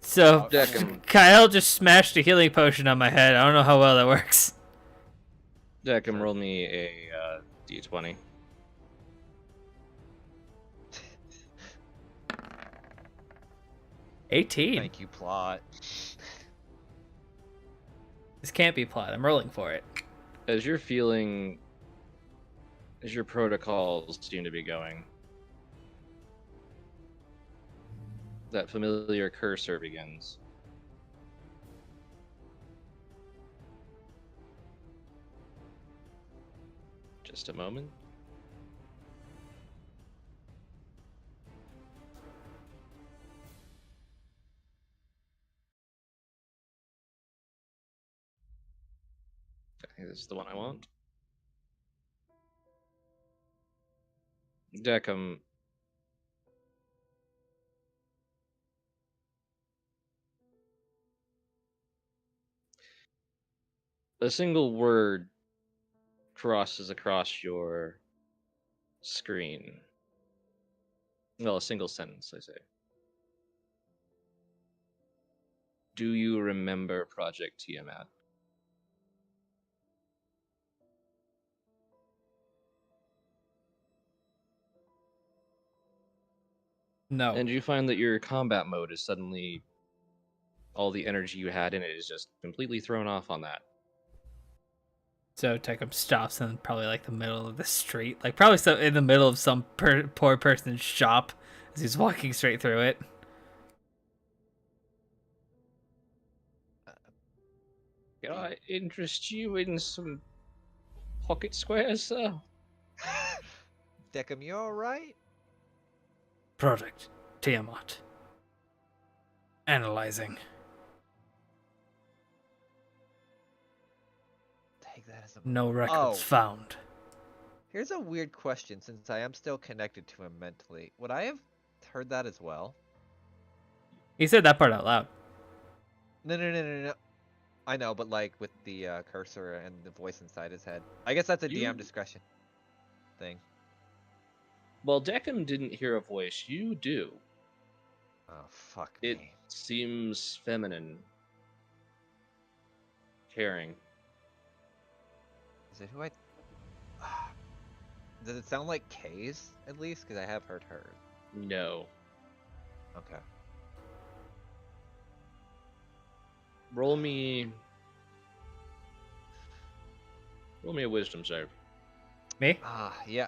So, Deckham. Kyle just smashed a healing potion on my head. I don't know how well that works. Deckham, roll me a d20. $18. Thank you, plot. This can't be plot. I'm rolling for it. As you're feeling, as your protocols seem to be going, that familiar cursor begins. Just a moment. Okay, this is the one I want. Deckham, a single word crosses across your screen. Well, a single sentence, I say. Do you remember Project Tiamat? No. And you find that your combat mode is suddenly, all the energy you had in it is just completely thrown off on that. So Tecum stops in probably like the middle of the street, like probably so in the middle of some poor person's shop as he's walking straight through it. Can I interest you in some pocket squares, sir? Deckham, you alright? Project Tiamat. Analyzing. Take that as a... No records Oh. found. Here's a weird question, since I am still connected to him mentally. Would I have heard that as well? He said that part out loud. No. I know, but like with the cursor and the voice inside his head. I guess that's a You- DM discretion thing. Well, Deckham didn't hear a voice. You do. Oh, fuck It me. seems feminine, caring. Is it who I... Does it sound like Kay's, at least? Because I have heard hers. No. Okay. Roll me. Roll me a wisdom save. Me? Yeah.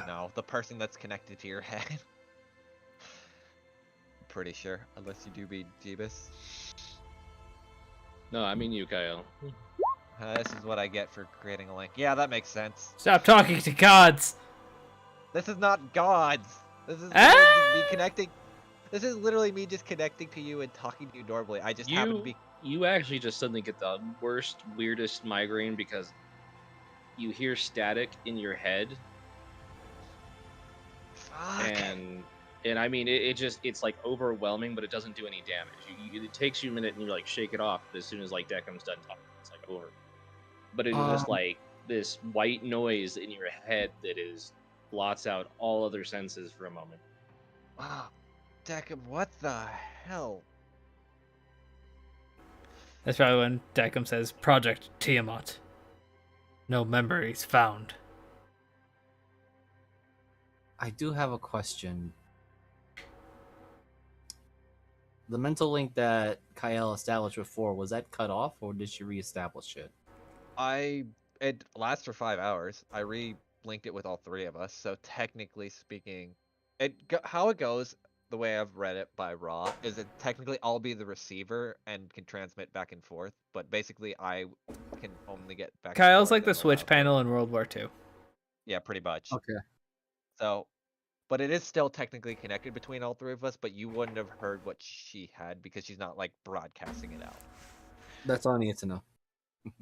No, the person that's connected to your head. Pretty sure, unless you do beat Jeebus. No, I mean you, Kyle. This is what I get for creating a link. Yeah, that makes sense. Stop talking to gods. This is not gods. This is Ah! literally just me connecting. This is literally me just connecting to you and talking to you normally. I just happen to be. You actually just suddenly get the worst, weirdest migraine because you hear static in your head, Fuck. and I mean it just it's like overwhelming, but it doesn't do any damage. It takes you a minute and you like shake it off, but as soon as like Deckham's done talking, it's like over. But it is just like this white noise in your head that is blots out all other senses for a moment. Wow. Deckham, what the hell? That's probably when Deckham says, Project Tiamat. No memories found. I do have a question. The mental link that Kyle established before, was that cut off or did she reestablish it? It lasts for 5 hours. I re-linked it with all three of us, so technically speaking, how it goes, the way I've read it by Raw, is that technically I'll be the receiver and can transmit back and forth, but basically I can only get back and Kyle's forth like the and switch allow panel in World War II. Yeah, pretty much. Okay. So, but it is still technically connected between all three of us, but you wouldn't have heard what she had because she's not like broadcasting it out. That's all I need to know.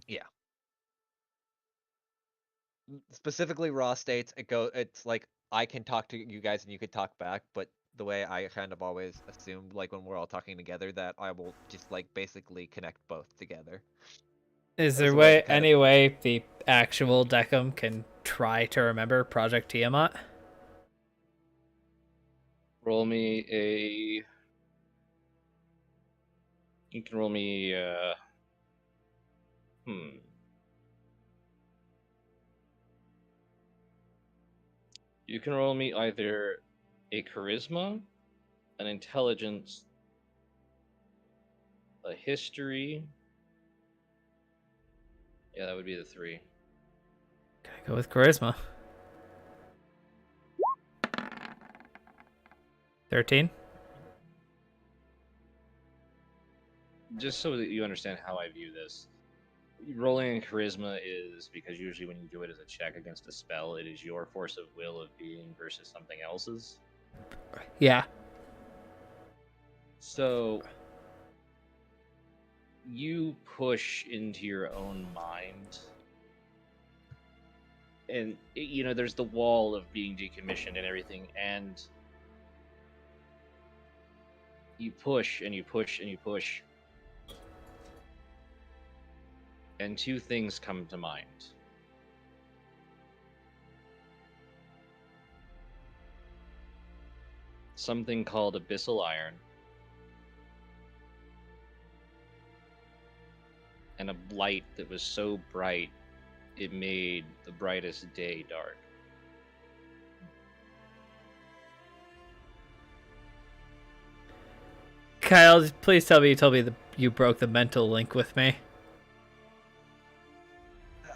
Yeah. Specifically, Raw states it's like I can talk to you guys and you could talk back, but the way I kind of always assumed, like when we're all talking together, that I will just like basically connect both together. Is As there a way to any way the actual Deckham can try to remember Project Tiamat? Roll me a. You can roll me. You can roll me either a charisma, an intelligence, a history. Yeah, that would be the three. Gotta go with charisma. 13? Just so that you understand how I view this, rolling in charisma is because usually when you do it as a check against a spell, it is your force of will of being versus something else's. Yeah. So you push into your own mind, and you know there's the wall of being decommissioned and everything, and you push and you push and you push, and two things come to mind. Something called abyssal iron, and a light that was so bright it made the brightest day dark. Kyle, please tell me you told me that you broke the mental link with me.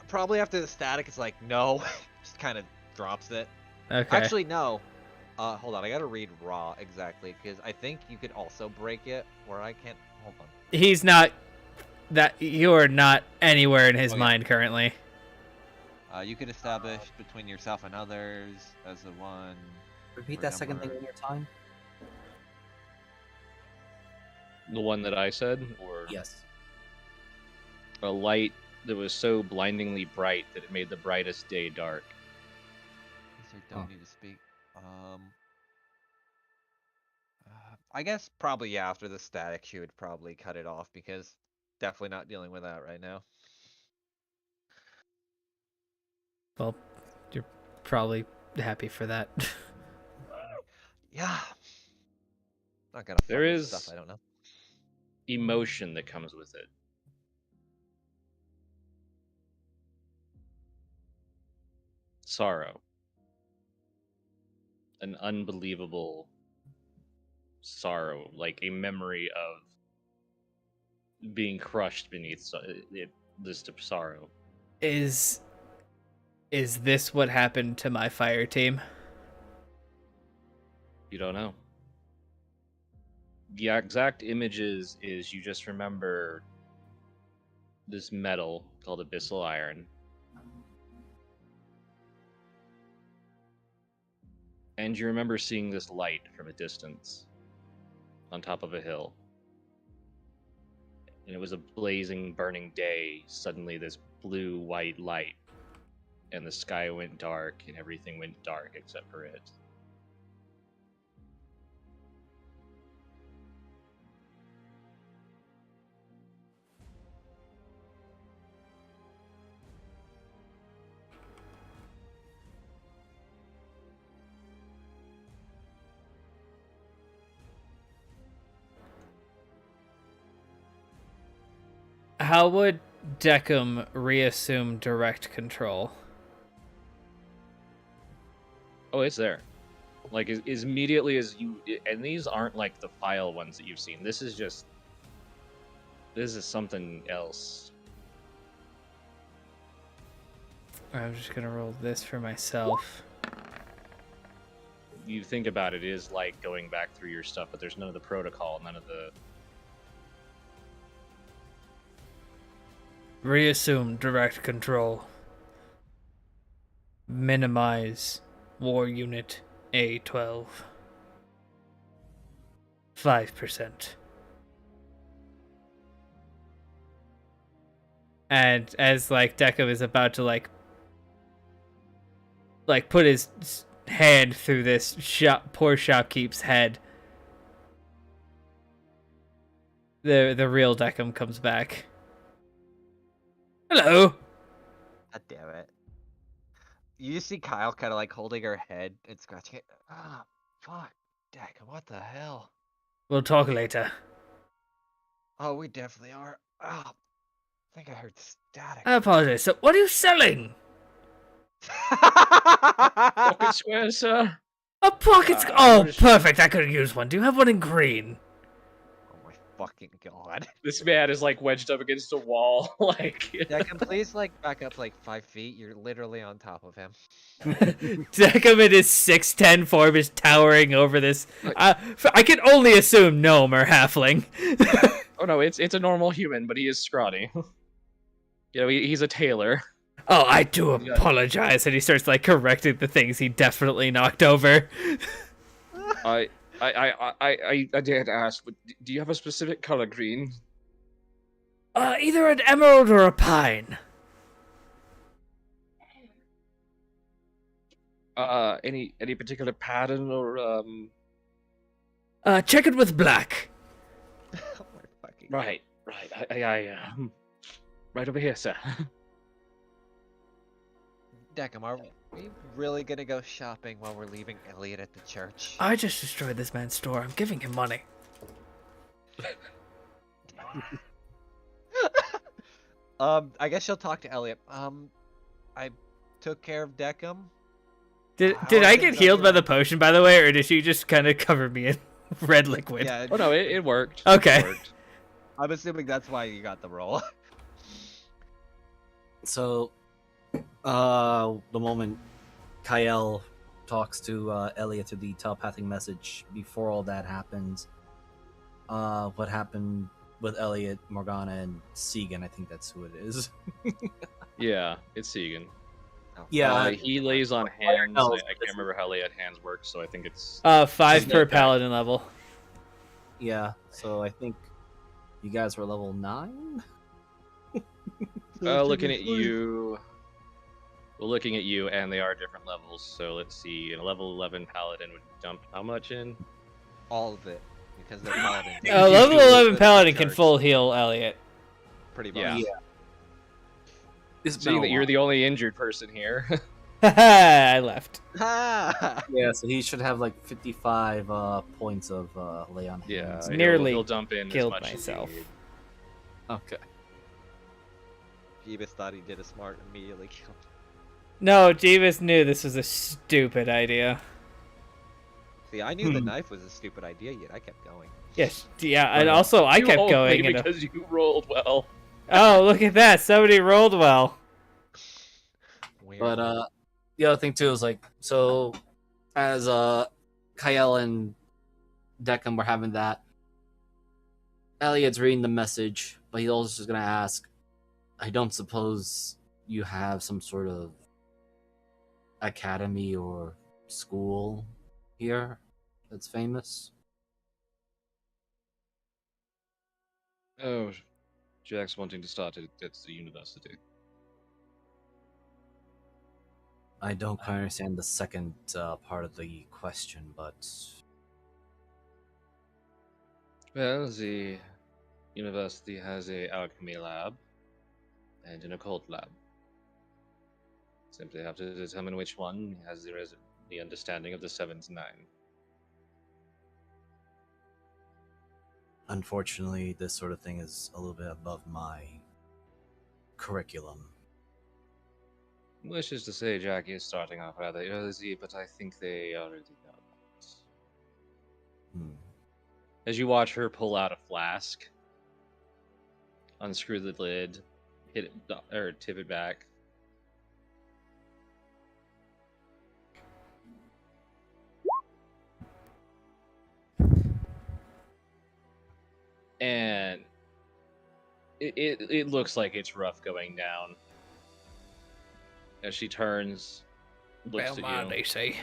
Probably after the static, it's like no, just kind of drops it. Okay. Actually, no. Hold on, I gotta read Raw exactly because I think you could also break it, or I can't. Hold on. He's not that you are not anywhere in his Okay. mind currently. You could establish between yourself and others as the one. Repeat that second thing in your time? The one that I said, or Yes. a light that was so blindingly bright that it made the brightest day dark. I don't need to speak. I guess probably yeah. After the static, she would probably cut it off because definitely not dealing with that right now. Well, you're probably happy for that. Yeah. Not gonna There fuck with is- stuff I don't know. Emotion that comes with it. Sorrow. An unbelievable sorrow, like a memory of being crushed beneath this sorrow. Is this what happened to my fire team? You don't know. The exact images is you just remember this metal called abyssal iron. And you remember seeing this light from a distance on top of a hill. And it was a blazing, burning day. Suddenly, this blue-white light, and the sky went dark, and everything went dark except for it. How would Decim reassume direct control? Oh, it's there. Like, as immediately as you... And these aren't, like, the file ones that you've seen. This is just... This is something else. I'm just gonna roll this for myself. You think about it, it is like going back through your stuff, but there's none of the protocol, none of the... Reassume direct control. Minimize war unit A12. 5%. And as like Decim is about to like put his hand through this poor shopkeep's head, the real Decim comes back. Hello. God damn it. You see Kyle kind of like holding her head and scratching it. Ah, fuck. Decim, what the hell? We'll talk later. Oh, we definitely are. Ah, I think I heard static. I apologize. So, what are you selling? Pocket square, sir? A pocket. Oh, perfect. I could use one. Do you have one in green? Oh my fucking god. This man is, like, wedged up against a wall, like... Decim, please, like, back up like 5 feet. You're literally on top of him. Decim in his 6'10" form is towering over this. I can only assume gnome or halfling. Oh no, it's a normal human, but he is scrawny. You know, he's a tailor. Oh, I do apologize. And he starts like correcting the things he definitely knocked over. I did ask, but do you have a specific color green? Either an emerald or a pine. Any particular pattern or Check it with black. Oh my fucking Right. I right over here, sir. Decim, are we really gonna go shopping while we're leaving Elliot at the church? I just destroyed this man's store. I'm giving him money. I guess she'll talk to Elliot. I took care of Decim. Did How I are get things healed on by your the end? potion, by the way, or did she just kind of cover me in red liquid? Yeah, Oh no, it worked. Okay. It worked. I'm assuming that's why you got the roll. So, the moment Kyle talks to Elliot through the telepathic message, before all that happens, what happened with Elliot, Morgana, and Segan, I think that's who it is. Yeah, it's Segan. Yeah, He lays on hands. else? I can't remember how lay on hands works, so I think it's 5 per Okay. paladin level. yeah, so I think you guys were level 9? looking at you. Well, looking at you, and they are different levels. So let's see. A level 11 paladin would dump how much in? All of it. Because they're paladins. Level 11 Church. paladin can full heal Elliot. Pretty much. Yeah. It's been Seeing a that you're while. the only injured person here. I left. Ha! Yeah, so he should have like 55 points of lay on Yeah, hands. Nearly he'll dump in as killed much myself. as he need. Okay. Jeebus thought he did a smart, immediately killed. No, Jeeves knew this was a stupid idea. See, I knew the knife was a stupid idea, yet I kept going. Yes, yeah, and Right. also I You kept only going. And because you rolled well. oh, look at that! Somebody rolled well. Weird. But the other thing too is like, so as Kyle and Declan were having that, Elliot's reading the message, but he's also just gonna ask, I don't suppose you have some sort of academy or school here that's famous? Oh, Jack's wanting to start at the university. I don't quite understand the second part of the question, but Well, the university has a alchemy lab and an occult lab. Simply have to determine which one has the understanding of the 7 to 9. unfortunately, this sort of thing is a little bit above my curriculum. Wishes to say Jackie is starting off rather early, but I think they already know that. Hmm. As you watch her pull out a flask, unscrew the lid, hit it or tip it back. And it looks like it's rough going down. As she turns, looks Well, at man, you. they say.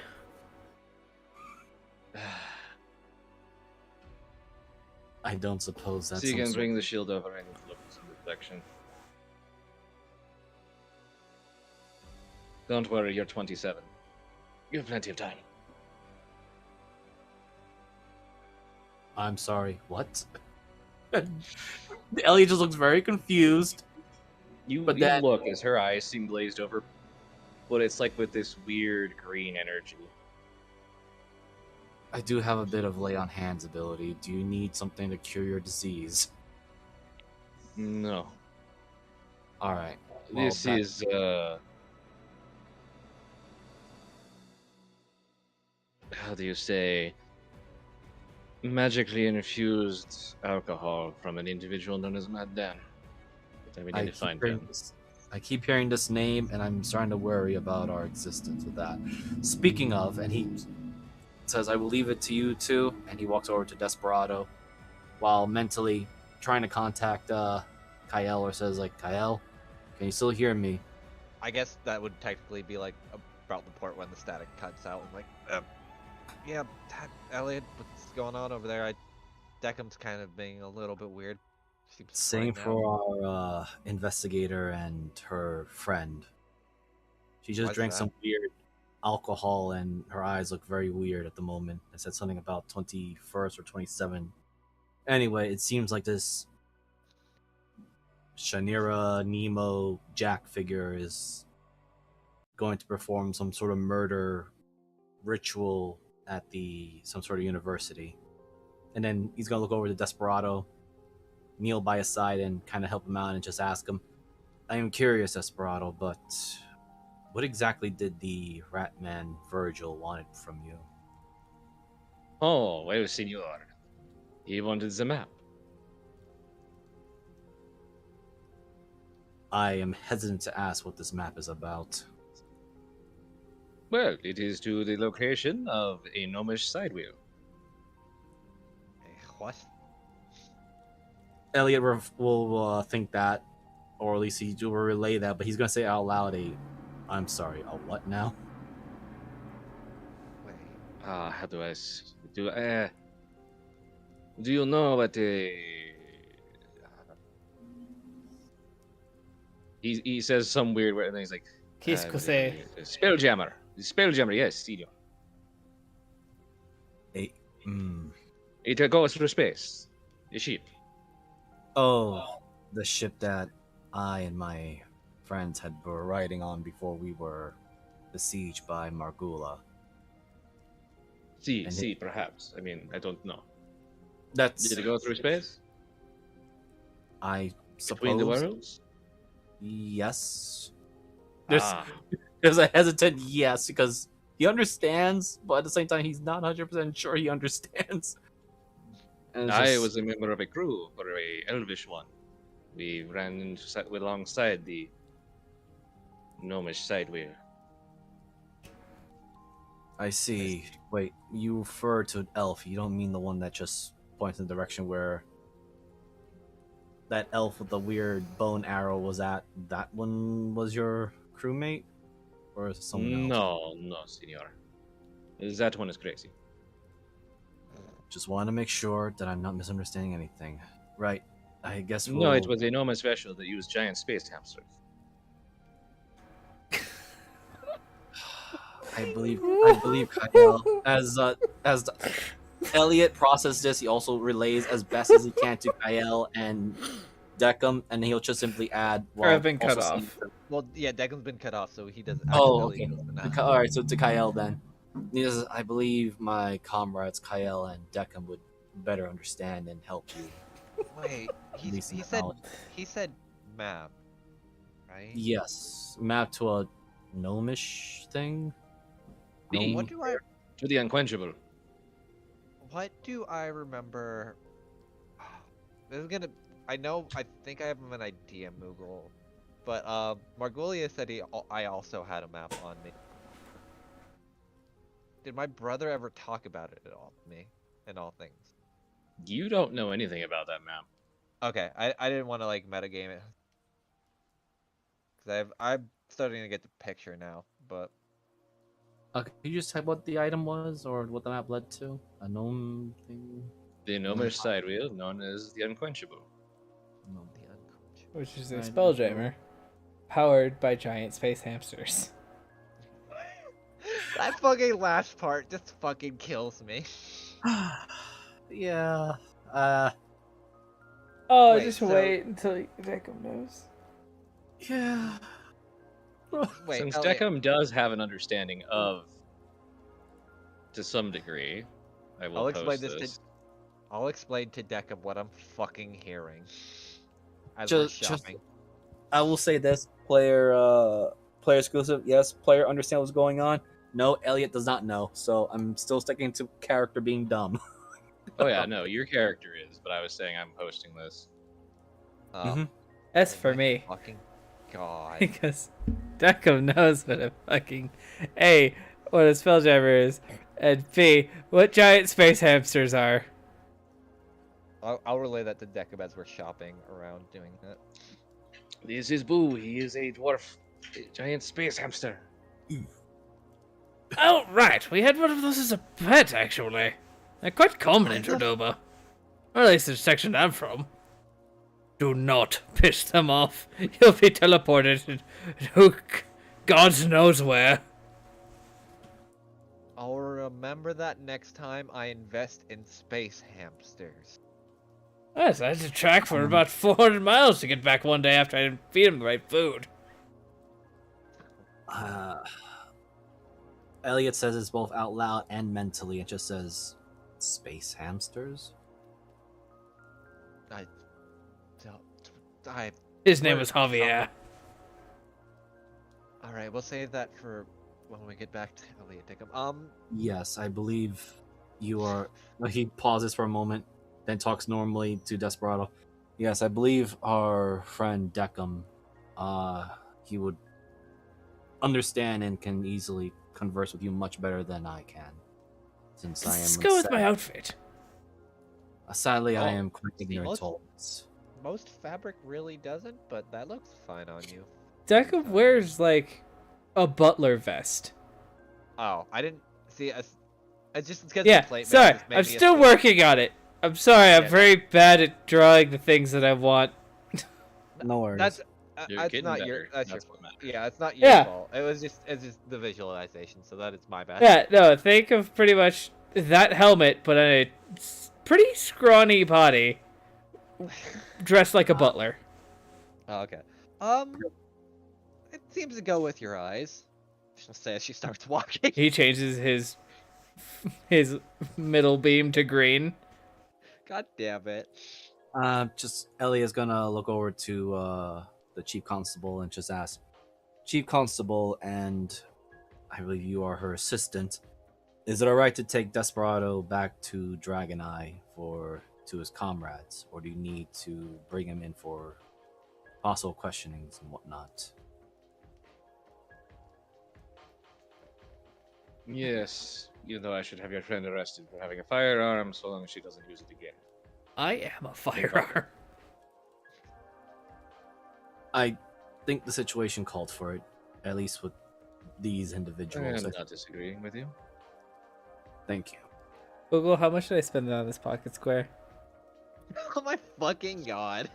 I don't suppose that's So you some can sort bring the shield over and look at some reflection. Don't worry, you're 27. You have plenty of time. I'm sorry, what? Ellie just looks very confused. You But you then- look as her eyes seem glazed over, but it's like with this weird green energy. I do have a bit of lay on hands ability. Do you need something to cure your disease? No, Alright. this is how do you say, magically infused alcohol from an individual known as Mad Dan. But we need to find him. I keep hearing this name, and I'm starting to worry about our existence with that. Speaking of, and he says, I will leave it to you two, and he walks over to Desperado, while mentally trying to contact Kyle, or says, like, Kyle, can you still hear me? I guess that would technically be like about the port when the static cuts out. Like, yeah, Elliot, what's going on over there? Deckham's kind of being a little bit weird. Seems Same fine now. for our investigator and her friend. She just Why's drank that? some weird alcohol, and her eyes look very weird at the moment. I said something about 21st or 27. Anyway, it seems like this Shanira Nemo Jack figure is going to perform some sort of murder ritual at some sort of university. And then he's gonna look over to Desperado, kneel by his side, and kind of help him out and just ask him, I am curious, Desperado, but what exactly did the Ratman Virgil wanted from you? Oh, well, senor. He wanted the map. I am hesitant to ask what this map is about. Well, it is to the location of a gnomish sidewheel. What? Elliot will think that, or at least he will relay that, but he's going to say out loud I'm sorry, a what now? Wait. How do I do you know what he says some weird word, and then he's like, Qu'est-ce que c'est? Spelljammer. Spelljammer, yes, senor. It goes through space. The ship. Oh, the ship that I and my friends were riding on before we were besieged by Margula. And See, perhaps. I mean, I don't know. That's Did it go through space? I Between the suppose. worlds? Yes. Ah, There's a hesitant yes because he understands, but at the same time he's not 100% sure he understands. And it's I just- was a member of a crew for a elvish one. We ran alongside the gnomish sideway. I see. Wait, you refer to an elf. You don't mean the one that just points in the direction where that elf with the weird bone arrow was at. That one was your crewmate? Or is it someone else? No, senor. That one is crazy. Just want to make sure that I'm not misunderstanding anything. Right. I guess No, it we'll- was a gnomish vessel that used giant space hamsters. I believe Kyle as Elliot processed this, he also relays as best as he can to Kyle and Deckham, and he'll just simply add. Or have been cut also off. seeing- Well, yeah, Declan's been cut off, so he does. Oh, accidentally okay. goes to now. All right, so to Kyle then. He says, I believe my comrades Kyle and Deckham would better understand and help you. Wait, he Least in said knowledge. map, right? Yes, map to a gnomish thing. The- What do I To the unquenchable. remember? This is gonna. I think I have an idea, Moogle. But Margulia said I also had a map on me. Did my brother ever talk about it at all? Me, in all things. You don't know anything about that map. Okay, I didn't want to like metagame it. Cause I'm starting to get the picture now, but Could you just type what the item was or what the map led to? A gnome thing? The gnomish sidewheel, known as the unquenchable. No. the unconscious. Which is a Right. spelljammer powered by giant space hamsters. That fucking last part just fucking kills me. Yeah. Oh, Wait, just so- wait until Jacob knows. Yeah. Wait, Since Elliot, Deckham does have an understanding of, to some degree, I will I'll explain post this this. I'll explain to Deckham what I'm fucking hearing. As Just- we're shopping. I will say this: player exclusive. Yes, player understand what's going on. No, Elliot does not know. So I'm still sticking to character being dumb. Oh yeah, no, your character is, but I was saying I'm posting this. Mhm. That's oh for my me. Fucking god. Because Deckham knows what a fucking A, what a spelljammer is, and B, what giant space hamsters are. I'll relay that to Deckham as we're shopping around doing that. This is Boo. He is a dwarf, a giant space hamster. Oh, right, we had one of those as a pet, actually. They're quite common in Drodoba. Or at least the section I'm from. Do not piss them off. You'll be teleported to God knows where. I'll remember that next time I invest in space hamsters. Yes, I had to track for about 400 miles to get back one day after I didn't feed them the right food. Elliot says it's both out loud and mentally. It just says, "Space hamsters." I don't. His name was Javier. All right, we'll save that for when we get back to Elliot Deckham. Yes, I believe you are. He pauses for a moment, then talks normally to Desperado. Yes, I believe our friend Deckham, he would understand and can easily converse with you much better than I can, since I am. Let's go with my outfit. Sadly, I Oh, am quite ignorant most- to all this. Most fabric really doesn't, but that looks fine on you. Deckham wears, like, a butler vest. Oh, I didn't see. It's just because Yeah, sorry, I'm still working on it. I'm sorry, I'm Yeah, very bad at drawing the things that I want. No worries. That's You're that's getting not better. your. That's your. what matters. Yeah, it's not your Yeah. fault. It's just the visualization. So that is my bad. Yeah, no, think of pretty much that helmet, but on a pretty scrawny body, dressed like a butler. Oh, okay. It seems to go with your eyes. She'll say as she starts walking. He changes his middle beam to green. God damn it. Just Elliot's gonna look over to the chief constable and just ask, Chief Constable, and I believe you are her assistant. Is it alright to take Desperado back to Dragon Eye to his comrades, or do you need to bring him in for possible questionings and whatnot? Yes, even though I should have your friend arrested for having a firearm, so long as she doesn't use it again. I am a firearm. I think the situation called for it, at least with these individuals. I'm not disagreeing with you. Thank you. Google, how much did I spend on this pocket square? Oh my fucking god.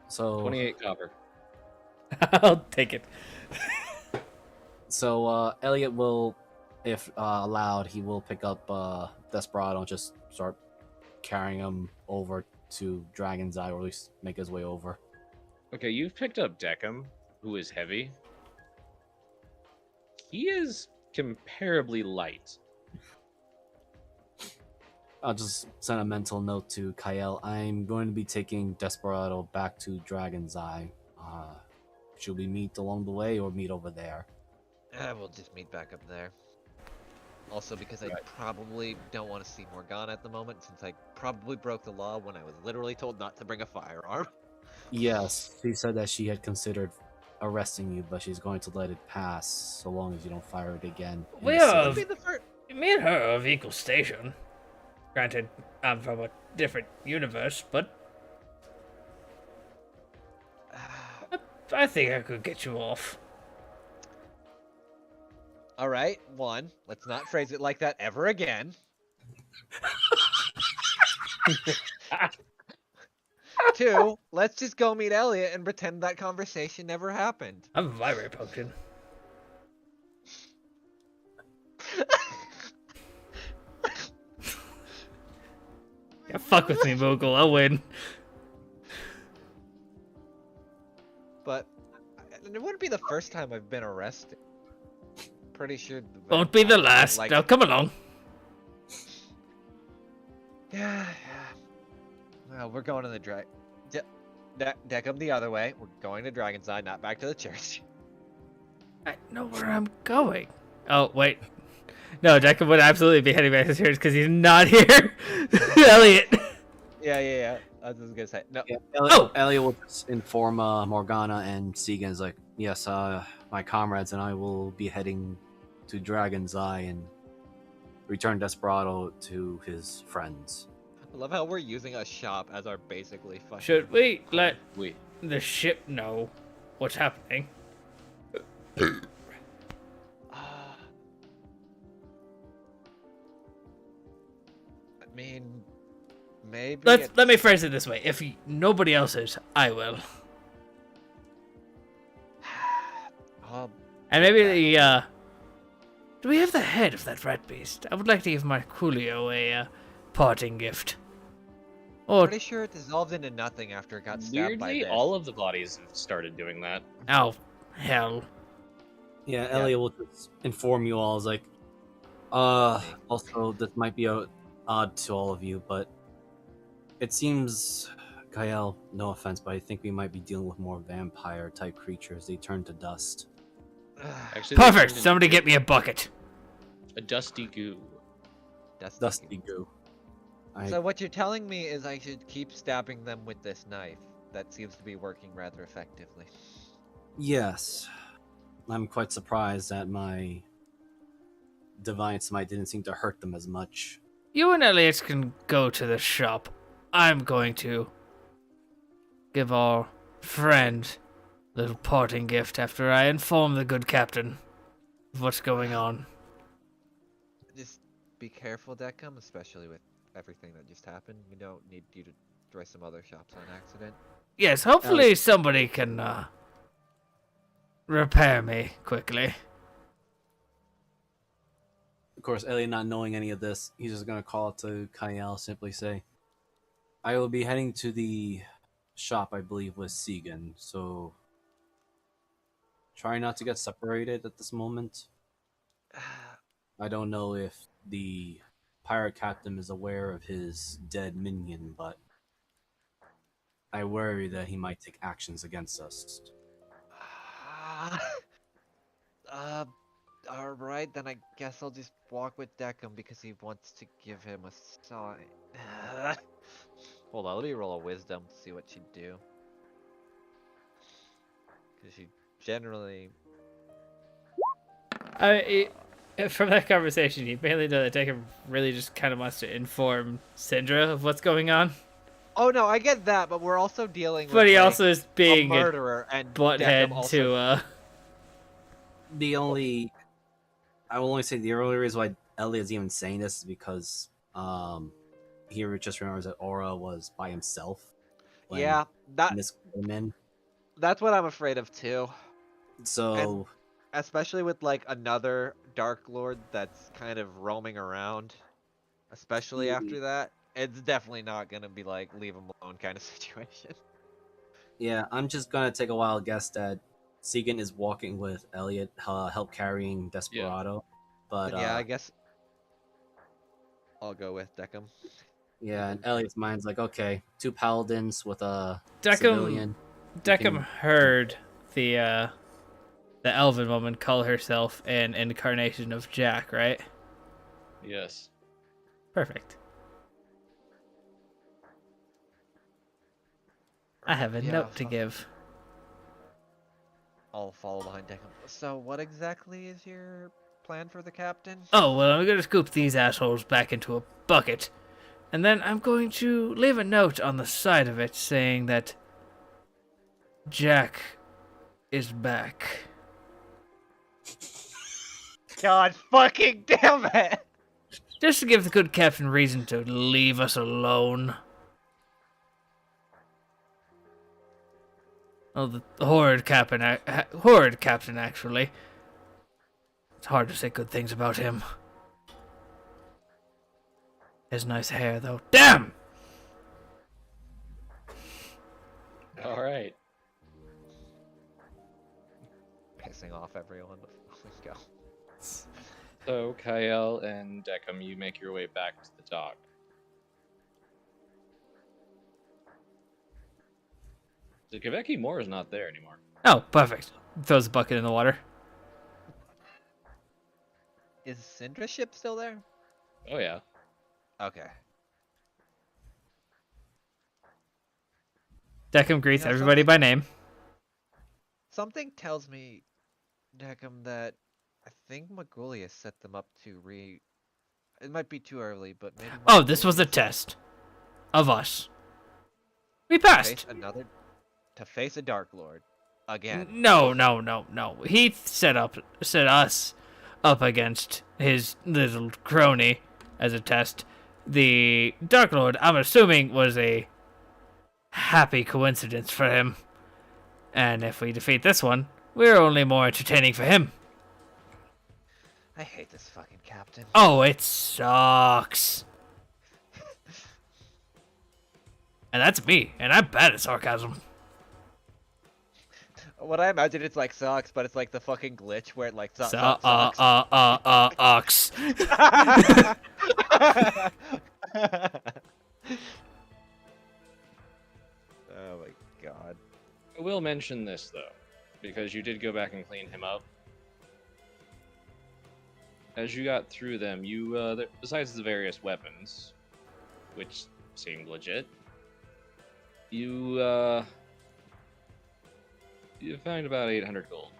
So 28 copper. I'll take it. So Elliot will, if allowed, he will pick up Desperado and just start carrying him over to Dragon's Eye, or at least make his way over. Okay, you've picked up Deckham, who is heavy. He is comparably light. I'll just send a mental note to Kyle. I'm going to be taking Desperado back to Dragon's Eye. Should we meet along the way or meet over there? We'll just meet back up there. Also, because I Right. probably don't want to see Morgana at the moment, since I probably broke the law when I was literally told not to bring a firearm. Yes, she said that she had considered arresting you, but she's going to let it pass so long as you don't fire it again. in the We city. are- Would be the first. Me and her are of equal station. Granted, I'm from a different universe, but I think I could get you off. All right, one, let's not phrase it like that ever again. Two, let's just go meet Elliot and pretend that conversation never happened. I'm a vibrate potion. Yeah, fuck with me, Moogle. I'll win. But it wouldn't be the first time I've been arrested. Pretty sure. Won't be the I've, last. like- Now come along. Yeah. Well, we're going to the Deckham the other way. We're going to Dragon's Eye, not back to the church. I know where I'm going. Oh, wait. No, Declan would absolutely be heading back to the church because he's not here. Elliot. Yeah. I was gonna say no. Yeah, Oh! Elliot will just inform Morgana and Segan is like, yes, my comrades and I will be heading to Dragon's Eye and return Desperado to his friends. I love how we're using a shop as our basically fucking. Should we let Wait, the ship know what's happening? I mean, maybe. Let me phrase it this way. If nobody else is, I will. Um, And maybe the, do we have the head of that rat beast? I would like to give Marculio a parting gift. Or, pretty sure it dissolved into nothing after it got stabbed by weirdly, this. all of the bodies have started doing that. oh, hell. Yeah, Elliot will just inform you all. Is like, also this might be odd to all of you, but it seems, Kyle, no offense, but I think we might be dealing with more vampire type creatures. They turn to dust. Actually, they turned Perfect. into Somebody get me a bucket. a dusty goo. Dusty goo. So what you're telling me is I should keep stabbing them with this knife. That seems to be working rather effectively. Yes. I'm quite surprised that my divine smite didn't seem to hurt them as much. You and Elliot can go to the shop. I'm going to give our friend a little parting gift after I inform the good captain of what's going on. Just be careful, Deckham, especially with everything that just happened. We don't need you to destroy some other shops on accident. Yes, hopefully somebody can repair me quickly. Of course, Elliot not knowing any of this, he's just gonna call it to Kyle, simply say, I will be heading to the shop, I believe, with Segan, so try not to get separated at this moment. I don't know if the pirate captain is aware of his dead minion, but I worry that he might take actions against us. uh, alright, then I guess I'll just walk with Deckham because he wants to give him a sign. Hold on, let me roll a wisdom to see what she'd do. Because she generally. From that conversation, you mainly know that Deckard really just kind of wants to inform Syndra of what's going on. Oh no, I get that, but we're also dealing with But he like, also is being a murderer, and Deckham butthead also. to I will only say the only reason why Elliot's even saying this is because he just remembers that Aura was by himself when Yeah, Miss came in. that's what I'm afraid of too. So Especially with like another Dark Lord that's kind of roaming around, especially after that, it's definitely not gonna be like leave him alone kind of situation. yeah, I'm just gonna take a wild guess that Segan is walking with Elliot, help carrying Desperado. But Then yeah, I guess I'll go with Deckham. yeah, and Elliot's mind's like, okay, 2 paladins with a Deckham. civilian. Deckham heard the elven woman call herself an incarnation of Jack, right? Yes. Perfect. I have a Yeah, note to give. I'll follow behind Deckham. So, what exactly is your plan for the captain? Oh, well, I'm going to scoop these assholes back into a bucket. And then I'm going to leave a note on the side of it saying that Jack is back. God fucking damn it! Just to give the good captain reason to leave us alone. Oh, the horrid captain, actually. It's hard to say good things about him. His nice hair, though. Damn! All right. Pissing off everyone. Let's go. So Kael and Deckham, you make your way back to the dock. The Kaveki Moore is not there anymore. Oh, perfect. Throws the bucket in the water. Is Syndra ship still there? Oh yeah. Okay. Deckham greets You know, everybody by name. Something tells me, Deckham, that I think Magolius set them up to It might be too early, but maybe. Oh, this was a test of us. We passed. To face a Dark Lord again. No. He set us up against his little crony as a test. The Dark Lord, I'm assuming, was a happy coincidence for him. And if we defeat this one, we're only more entertaining for him. I hate this fucking captain. Oh, it sucks. And that's me, and I'm bad at sarcasm. What I imagine it's like sucks, but it's like the fucking glitch where it like sucks. Sucks. Oh my god. I will mention this though, because you did go back and clean him up. As you got through them, you besides the various weapons, which seemed legit, you found about 800 gold.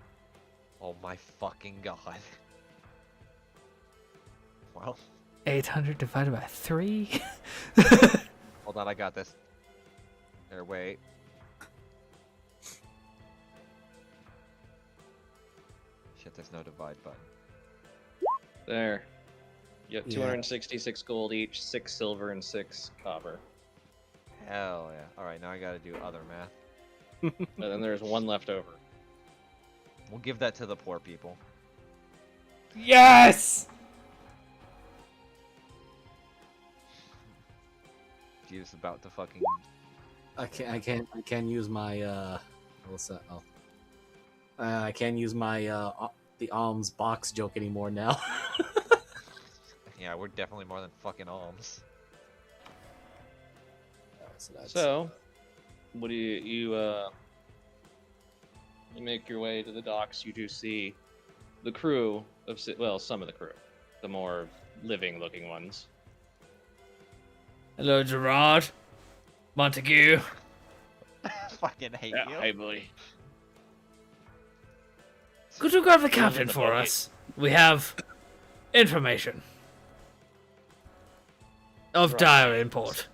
Oh my fucking god. Well, 800 divided by 3? hold on, I got this. There, wait. Shit, there's no divide button. There. You have Yeah. 266 gold each, 6 silver and 6 copper. Hell yeah. Alright, now I gotta do other math. And then there's 1 left over. We'll give that to the poor people. Yes! He's about to fucking. I can't use my what's that? Oh, I can't use my the alms box joke anymore now. Yeah, we're definitely more than fucking alms. So that's So, what do you make your way to the docks? You do see the crew of some of the crew, the more living-looking ones. Hello, Gerard. Montague. Fucking hate you. Hey, buddy. Could you grab the Where's captain the for bucket? us? We have information of Right. dire import.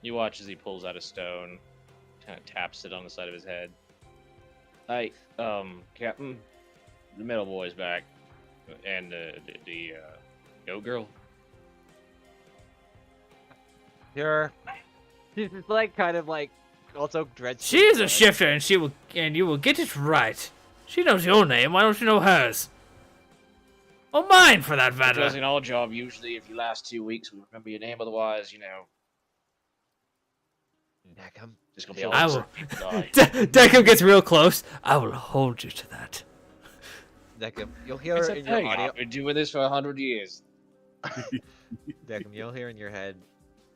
You watch as he pulls out a stone, kind of taps it on the side of his head. Hey, Captain, the metal boy's back, and the goat girl. You're. She's just like kind of like also dreads. She is a shifter, and you will get it right. She knows your name. Why don't you know hers? Or mine, for that It matter. was an odd job. Usually, if you last 2 weeks, we remember your name. Otherwise, Neckham. just gonna be all I upset will. people die. Deckham gets real close. I will hold you to that. Neckham, you'll hear It's in a your thing. audio. I've been doing this for 100 years. Neckham, you'll hear in your head,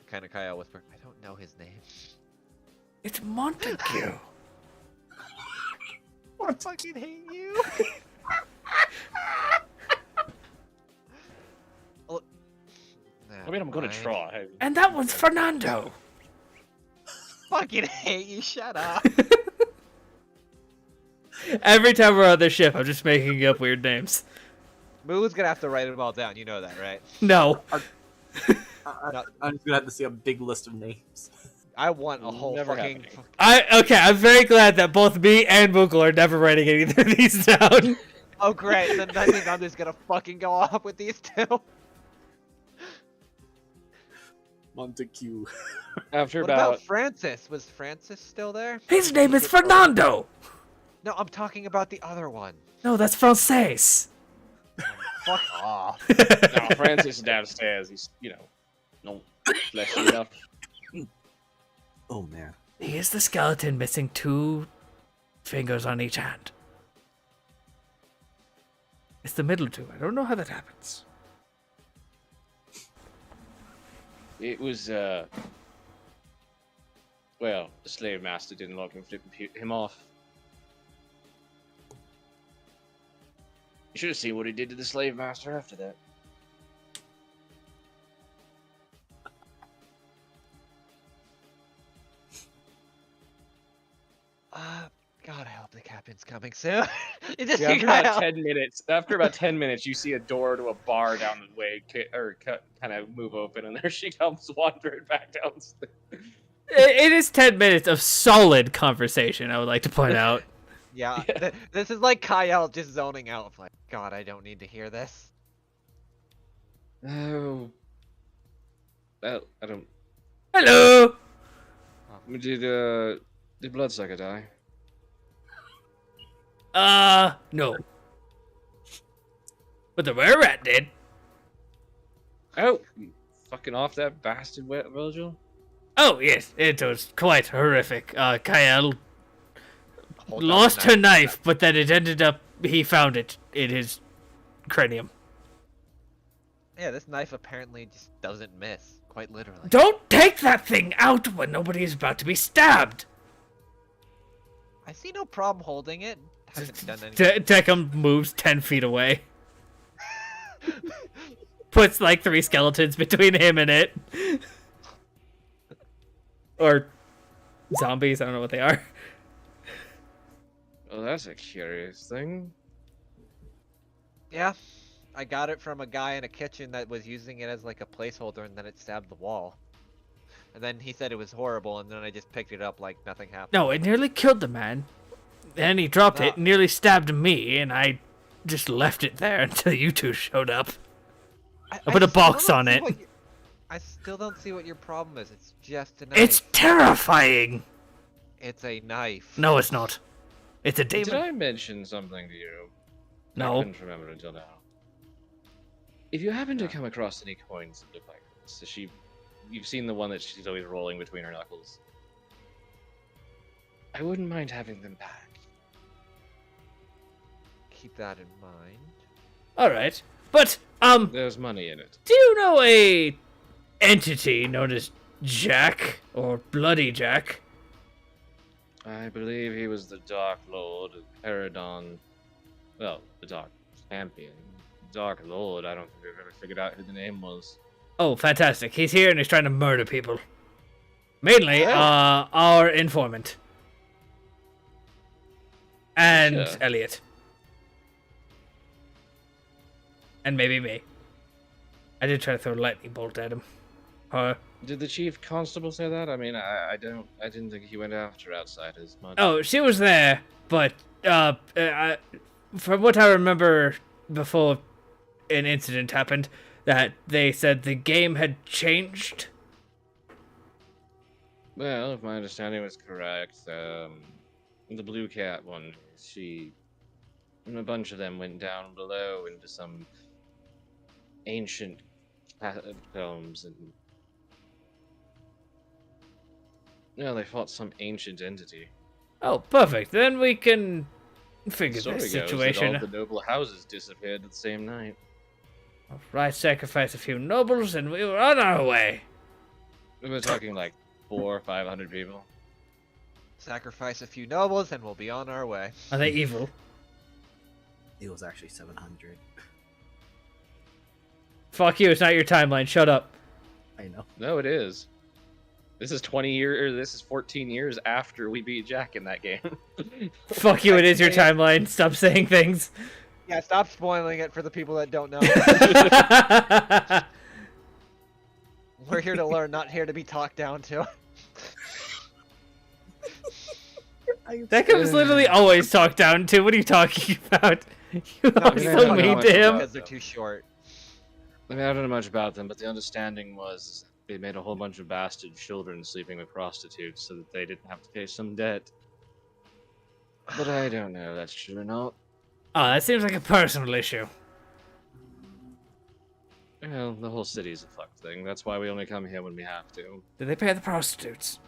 kind of Kyle whisper, "I don't know his name." It's Montague. I fucking hate you. Well, I mean, I'm gonna fine. try. And that one's Fernando. Fucking hate you. Shut up. Every time we're on the ship, I'm just making up weird names. Moo's gonna have to write them all down. You know that, right? No. I'm just gonna have to see a big list of names. I want a whole Never fucking. happening. Okay, I'm very glad that both me and Moogle are never writing any of these down. Oh great! Then I think I'm just gonna fucking go off with these two. Montague. After What about about Francis? Was Francis still there? His name is Fernando. No, I'm talking about the other one. No, that's Frances. Fuck off. no, Francis is downstairs. He's no fleshy enough. Oh man. He is the skeleton missing 2 fingers on each hand. It's the middle 2. I don't know how that happens. It was well, the slave master didn't like him flipping him off. You should have seen what he did to the slave master after that. God, I hope the captain's coming soon. It just Yeah, you after about gotta- 10 minutes, you see a door to a bar down the way, kind of move open, and there she comes wandering back downstairs. It is 10 minutes of solid conversation, I would like to point out. Yeah, this is like Kyle just zoning out. Like, God, I don't need to hear this. Oh, well, I don't. Hello! Did Bloodsucker die? No. But the were rat did. Oh, you fucking off that bastard, Virgil. Oh, yes, it was quite horrific. Kyle Hold up lost the her knife, but then it ended up, he found it in his cranium. Yeah, this knife apparently just doesn't miss, quite literally. Don't take that thing out when nobody is about to be stabbed! I see no problem holding it. Hasn't done anything. Deckham moves 10 feet away. Puts like 3 skeletons between him and it. Or zombies, I don't know what they are. Oh, that's a curious thing. Yeah, I got it from a guy in a kitchen that was using it as like a placeholder, and then it stabbed the wall. And then he said it was horrible, and then I just picked it up like nothing happened. No, it nearly killed the man. Then he dropped it, No. nearly stabbed me, and I just left it there until you 2 showed up. I put a still box don't on see it. I still don't see what your problem is. It's just a knife. It's terrifying! It's a knife. No, it's not. It's a Did demon. I mention something to you? I No. couldn't remember until now. If you happen to come across any coins that look like this, you've seen the one that she's always rolling between her knuckles. I wouldn't mind having them back. Keep that in mind. All right, but There's money in it. do you know a entity known as Jack or Bloody Jack? I believe he was the Dark Lord of Peridon. Well, the Dark Champion. Dark Lord, I don't think I've ever figured out who the name was. Oh, fantastic! He's here and he's trying to murder people. Mainly, our informant. And Sure. Elliot. And maybe me. I did try to throw a lightning bolt at him. Her. Did the chief constable say that? I mean, I didn't think he went after outsiders much. Oh, she was there, but from what I remember before an incident happened, that they said the game had changed. Well, if my understanding was correct, the Blue Cat one, and a bunch of them went down below into some ancient catacombs and. No, they fought some ancient entity. Oh, perfect. Then we can figure Story this goes that situation. all the noble houses disappeared at the same night. Right, sacrifice a few nobles, and we were on our way. We were talking like 400 or 500 people. Sacrifice a few nobles, and we'll be on our way. Are they evil? It was actually 700. Fuck you, it's not your timeline. Shut up. I know. No, it is. This is 20 years, or this is 14 years after we beat Jack in that game. Fuck you, it is your timeline. Stop saying things. Yeah, stop spoiling it for the people that don't know. We're here to learn, not here to be talked down to. That guy was literally always talked down to. What are you talking about? You always I so don't mean know to him. Because they're too short. I mean, I don't know much about them, but the understanding was they made a whole bunch of bastard children sleeping with prostitutes so that they didn't have to pay some debt. But I don't know if that's true or not. Oh, that seems like a personal issue. Well, the whole city's a fucked thing. That's why we only come here when we have to. Did they pay the prostitutes?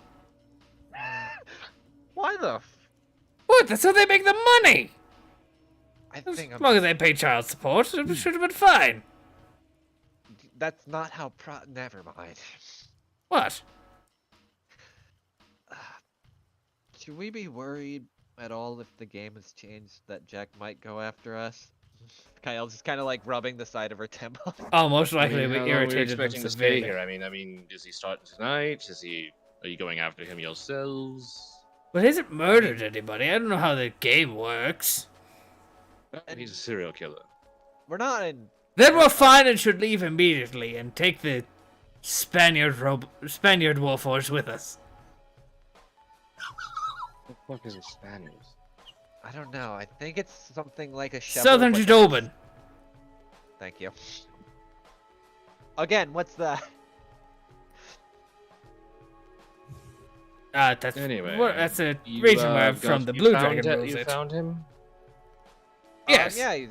Why the What? That's how they make the money! I As think long as they pay child support, it should have been fine. that's not how never mind. What? Should we be worried at all if the game has changed that Jack might go after us? Kyle's just kind of like rubbing the side of her temple. Oh, most likely we how long are we irritated them expecting to stay severely. here? I mean, is he starting tonight? Are you going after him yourselves? But he hasn't murdered anybody. I don't know how the game works. He's a serial killer. We're not in. Then we're fine and should leave immediately and take the Spaniard Warforged with us. What the fuck is a Spaniard? I don't know. I think it's something like a shovel. Southern but- Jadobin. Thank you. Again, what's that? That's Anyway, that's a region where from the Blue Dragon rules You it. found him? Yes. Yeah,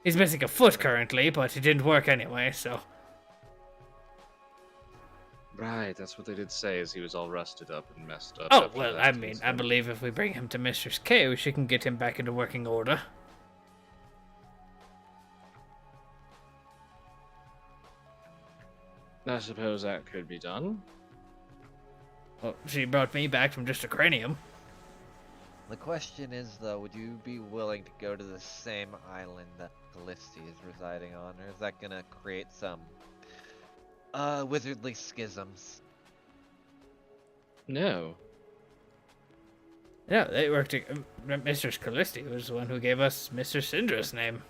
He's missing a foot currently, but it didn't work anyway, so. Right, that's what they did say, is he was all rusted up and messed up. Oh, after well, that I mean, I incident. believe if we bring him to Mistress K, she can get him back into working order. I suppose that could be done. Well, she brought me back from just a cranium. The question is, though, would you be willing to go to the same island that Callisti is residing on, or is that gonna create some wizardly schisms? No. Yeah, they worked. Mistress Callisti was the one who gave us Mr. Syndra's name.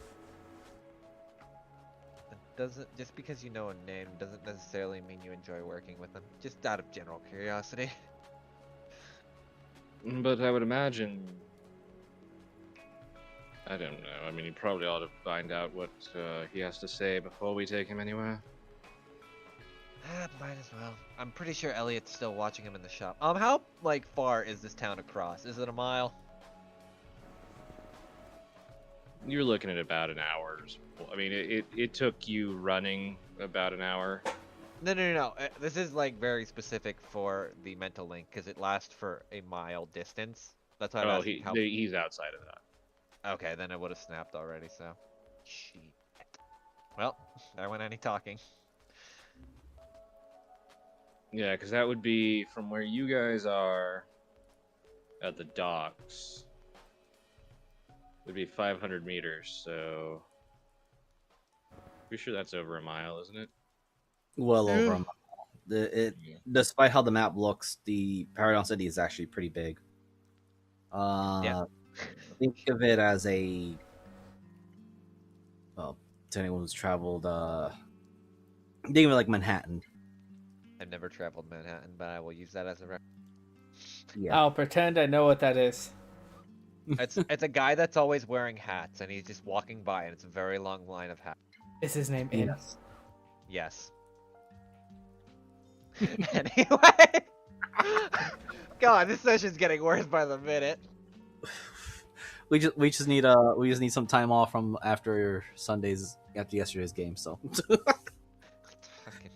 It doesn't just because you know a name doesn't necessarily mean you enjoy working with them. Just out of general curiosity. But I would imagine... I don't know. I mean, you probably ought to find out what he has to say before we take him anywhere. Might as well. I'm pretty sure Elliot's still watching him in the shop. How like far is this town across? Is it a mile? You're looking at about an hour. I mean, it took you running about an hour. No. This is like very specific for the mental link because it lasts for a mile distance. That's why I'm Oh, asking how. he's outside of that. Okay, then it would have snapped already. So, shit. Well, there went any talking. Yeah, because that would be from where you guys are at the docks. Would be 500 meters, so pretty sure that's over a mile, isn't it? Well over Yeah. a mile. It, Yeah. despite how the map looks, the Paragon City is actually pretty big. Yeah. Think of it as a well, to anyone who's traveled. Think of it like Manhattan. I've never traveled Manhattan, but I will use that as a reference. Yeah. I'll pretend I know what that is. It's a guy that's always wearing hats, and he's just walking by, and it's a very long line of hats. Is his name In? Yes. Yes. Anyway, God, this session's getting worse by the minute. We just need some time off from after yesterday's game. So Fucking-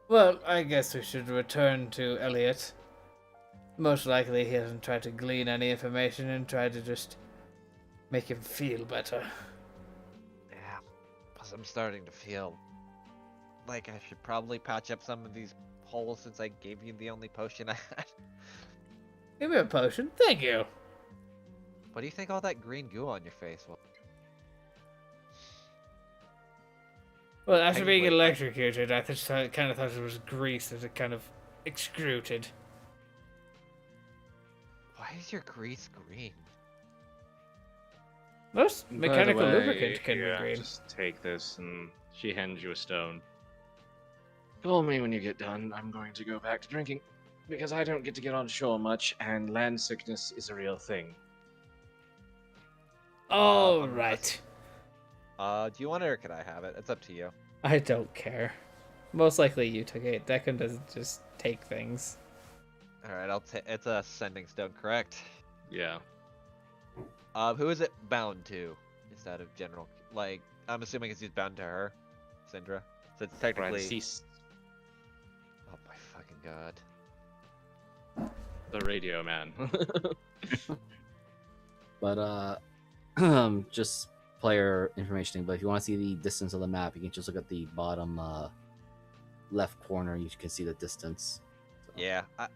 Well, I guess we should return to Elliot. Most likely he hasn't tried to glean any information and tried to just make him feel better. Yeah, plus I'm starting to feel like I should probably patch up some of these holes since I gave you the only potion I had. Give me a potion. Thank you. What do you think all that green goo on your face was? Well, after I being wait, electrocuted, I just kind of thought it was grease that it kind of excruted. Why is your grease green? Most By the mechanical way, lubricant can yeah, be green. just take this, and she hands you a stone. Call me when you get done. I'm going to go back to drinking because I don't get to get on shore much, and land sickness is a real thing. All Unless- right. Do you want it or could I have it? It's up to you. I don't care. Most likely you took it. Declan doesn't just take things. All right, I'll take. It's a sending stone, correct? Yeah. Who is it bound to? Just out of general, like, I'm assuming it's just bound to her, Syndra. So it's technically. Francis, Oh my fucking god. the radio man. but just player information. But if you want to see the distance of the map, you can just look at the bottom left corner. You can see the distance. So, Yeah, I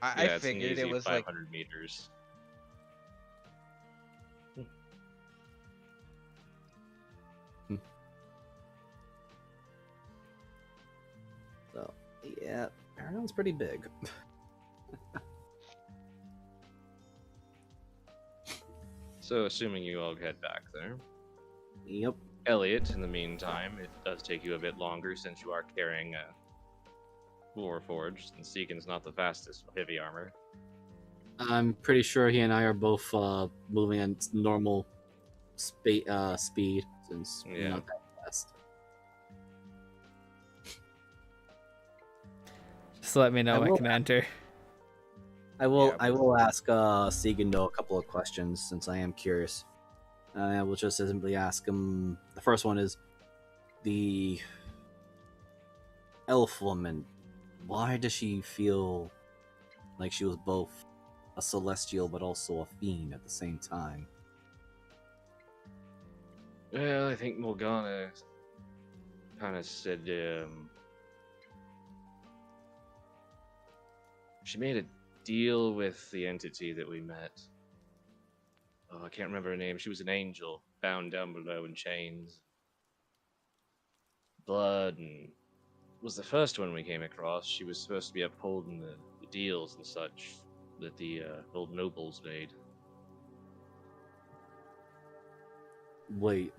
Yeah, it's an figured it easy was 500 meters. So yeah, Paragon's pretty big. So, assuming you all head back there. Yep. Elliot, in the meantime, it does take you a bit longer since you are carrying a Warforged, and Seekin's not the fastest with heavy armor. I'm pretty sure he and I are both moving at normal speed since we're Yeah. not that fast. Just let me know, I my will- commander. I will Yeah, I will ask Sigando a couple of questions since I am curious. I will just simply ask him. The first one is the elf woman. Why does she feel like she was both a celestial but also a fiend at the same time? Well, I think Morgana kind of said she made a deal with the entity that we met. Oh, I can't remember her name. She was an angel, bound down below in chains. Blood, and was the first one we came across. She was supposed to be upholding the deals and such that the old nobles made. Wait,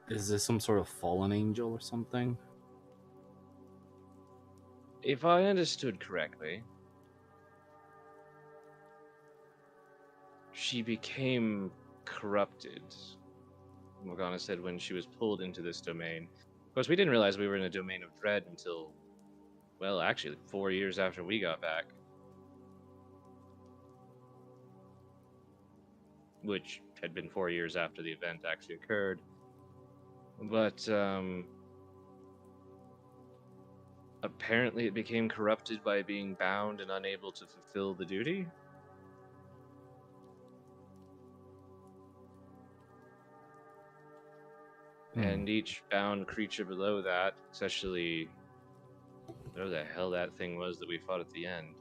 is this some sort of fallen angel or something? If I understood correctly, she became corrupted. Morgana said when she was pulled into this domain. Of course, we didn't realize we were in a domain of dread until, well, actually, 4 years after we got back. Which had been 4 years after the event actually occurred. But apparently it became corrupted by being bound and unable to fulfill the duty. And each bound creature below that, especially whatever the hell that thing was that we fought at the end, it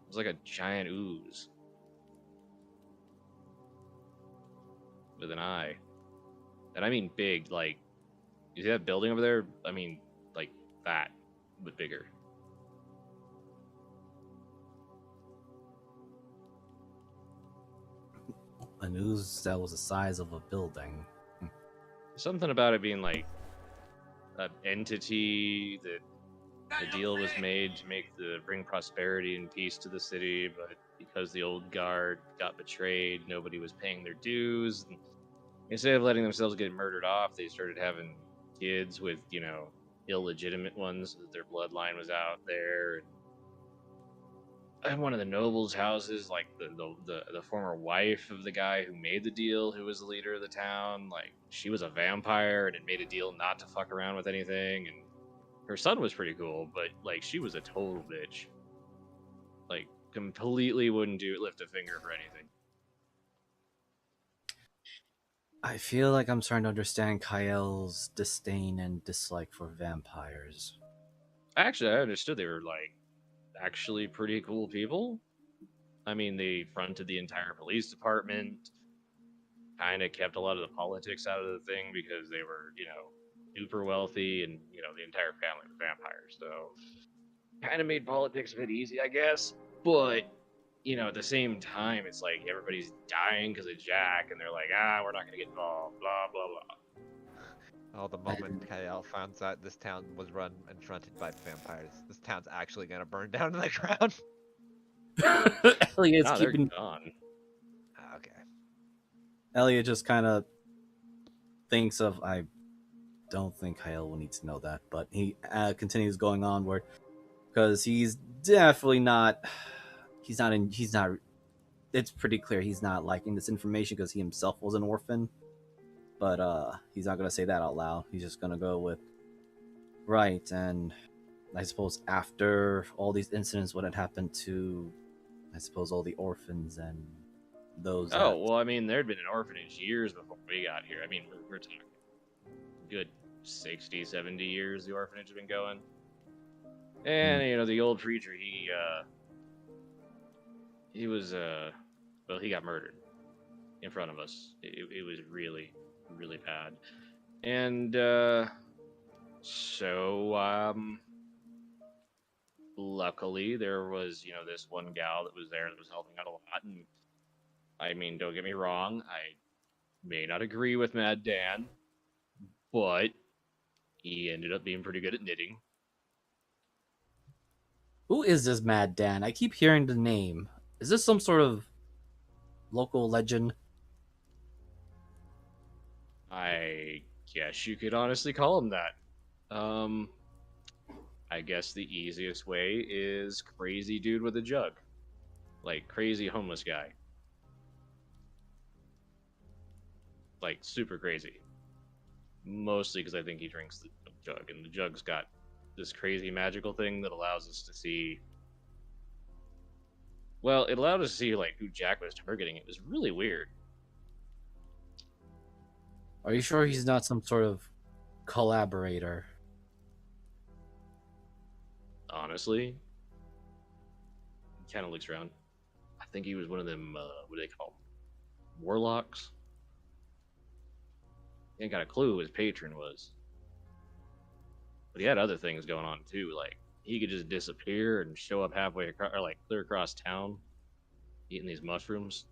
was like a giant ooze with an eye. And I mean big, like, you see that building over there? I mean, like that, but bigger. A news that was the size of a building. Something about it being like an entity that the deal was made to bring prosperity and peace to the city, but because the old guard got betrayed, nobody was paying their dues. And instead of letting themselves get murdered off, they started having kids with, illegitimate ones. Their bloodline was out there. And one of the nobles' houses, like the former wife of the guy who made the deal, who was the leader of the town, like she was a vampire and had made a deal not to fuck around with anything. And her son was pretty cool, but like she was a total bitch. Like completely wouldn't lift a finger for anything. I feel like I'm starting to understand Kyle's disdain and dislike for vampires. Actually, I understood they were like actually pretty cool people. I mean, they fronted the entire police department, kind of kept a lot of the politics out of the thing because they were, super wealthy and, the entire family was vampires. So kind of made politics a bit easy, I guess. But, at the same time, it's like everybody's dying because of Jack, and they're like, we're not going to get involved, blah, blah, blah. Oh, the moment Kyle finds out this town was run and fronted by vampires, this town's actually gonna burn down to the ground. Elliot's They're keeping. gone. Okay. Elliot just kind of thinks of. I don't think Kyle will need to know that, but he continues going onward because he's definitely not. He's not in. He's not. It's pretty clear he's not liking this information because he himself was an orphan. But he's not gonna say that out loud. He's just gonna go with right. And I suppose after all these incidents, what had happened to, I suppose, all the orphans and those. Well, I mean, there'd been an orphanage years before we got here. I mean, we're talking good 60, 70 years the orphanage had been going. And, the old preacher, he was, well, he got murdered in front of us. It was really, really bad. And, so, luckily there was, this one gal that was there that was helping out a lot. And, I mean, don't get me wrong, I may not agree with Mad Dan, but he ended up being pretty good at knitting. Who is this Mad Dan? I keep hearing the name. Is this some sort of local legend? I guess you could honestly call him that. I guess the easiest way is crazy dude with a jug. Like crazy homeless guy. Like super crazy. Mostly because I think he drinks the jug, and the jug's got this crazy magical thing that allows us to see. Well, it allowed us to see like who Jack was targeting. It was really weird. Are you sure he's not some sort of collaborator? Honestly, he kind of looks around. I think he was one of them. What do they call them? Warlocks. He ain't got a clue who his patron was. But he had other things going on too. Like he could just disappear and show up halfway across, or like clear across town, eating these mushrooms.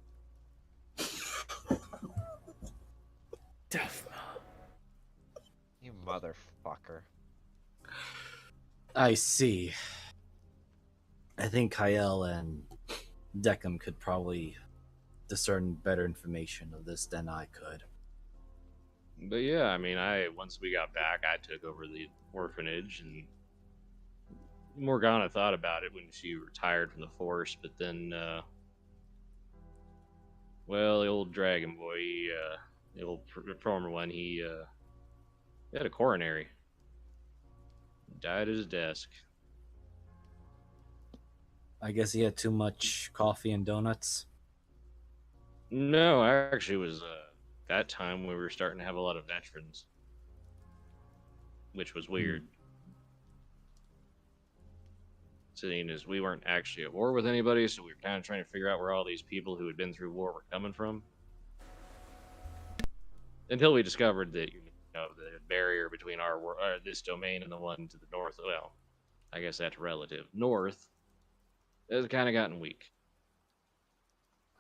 You motherfucker. I see. I think Kyle and Deckham could probably discern better information of this than I could. But yeah, I mean, once we got back, I took over the orphanage, and Morgana thought about it when she retired from the force. But then, well, the old dragon boy, The old former one, he had a coronary. Died at his desk. I guess he had too much coffee and donuts. No, actually, it was that time we were starting to have a lot of veterans, which was weird. Seeing as we weren't actually at war with anybody, so we were kind of trying to figure out where all these people who had been through war were coming from. Until we discovered that the barrier between this domain and the one to the north, well, I guess that's relative, north, has kind of gotten weak.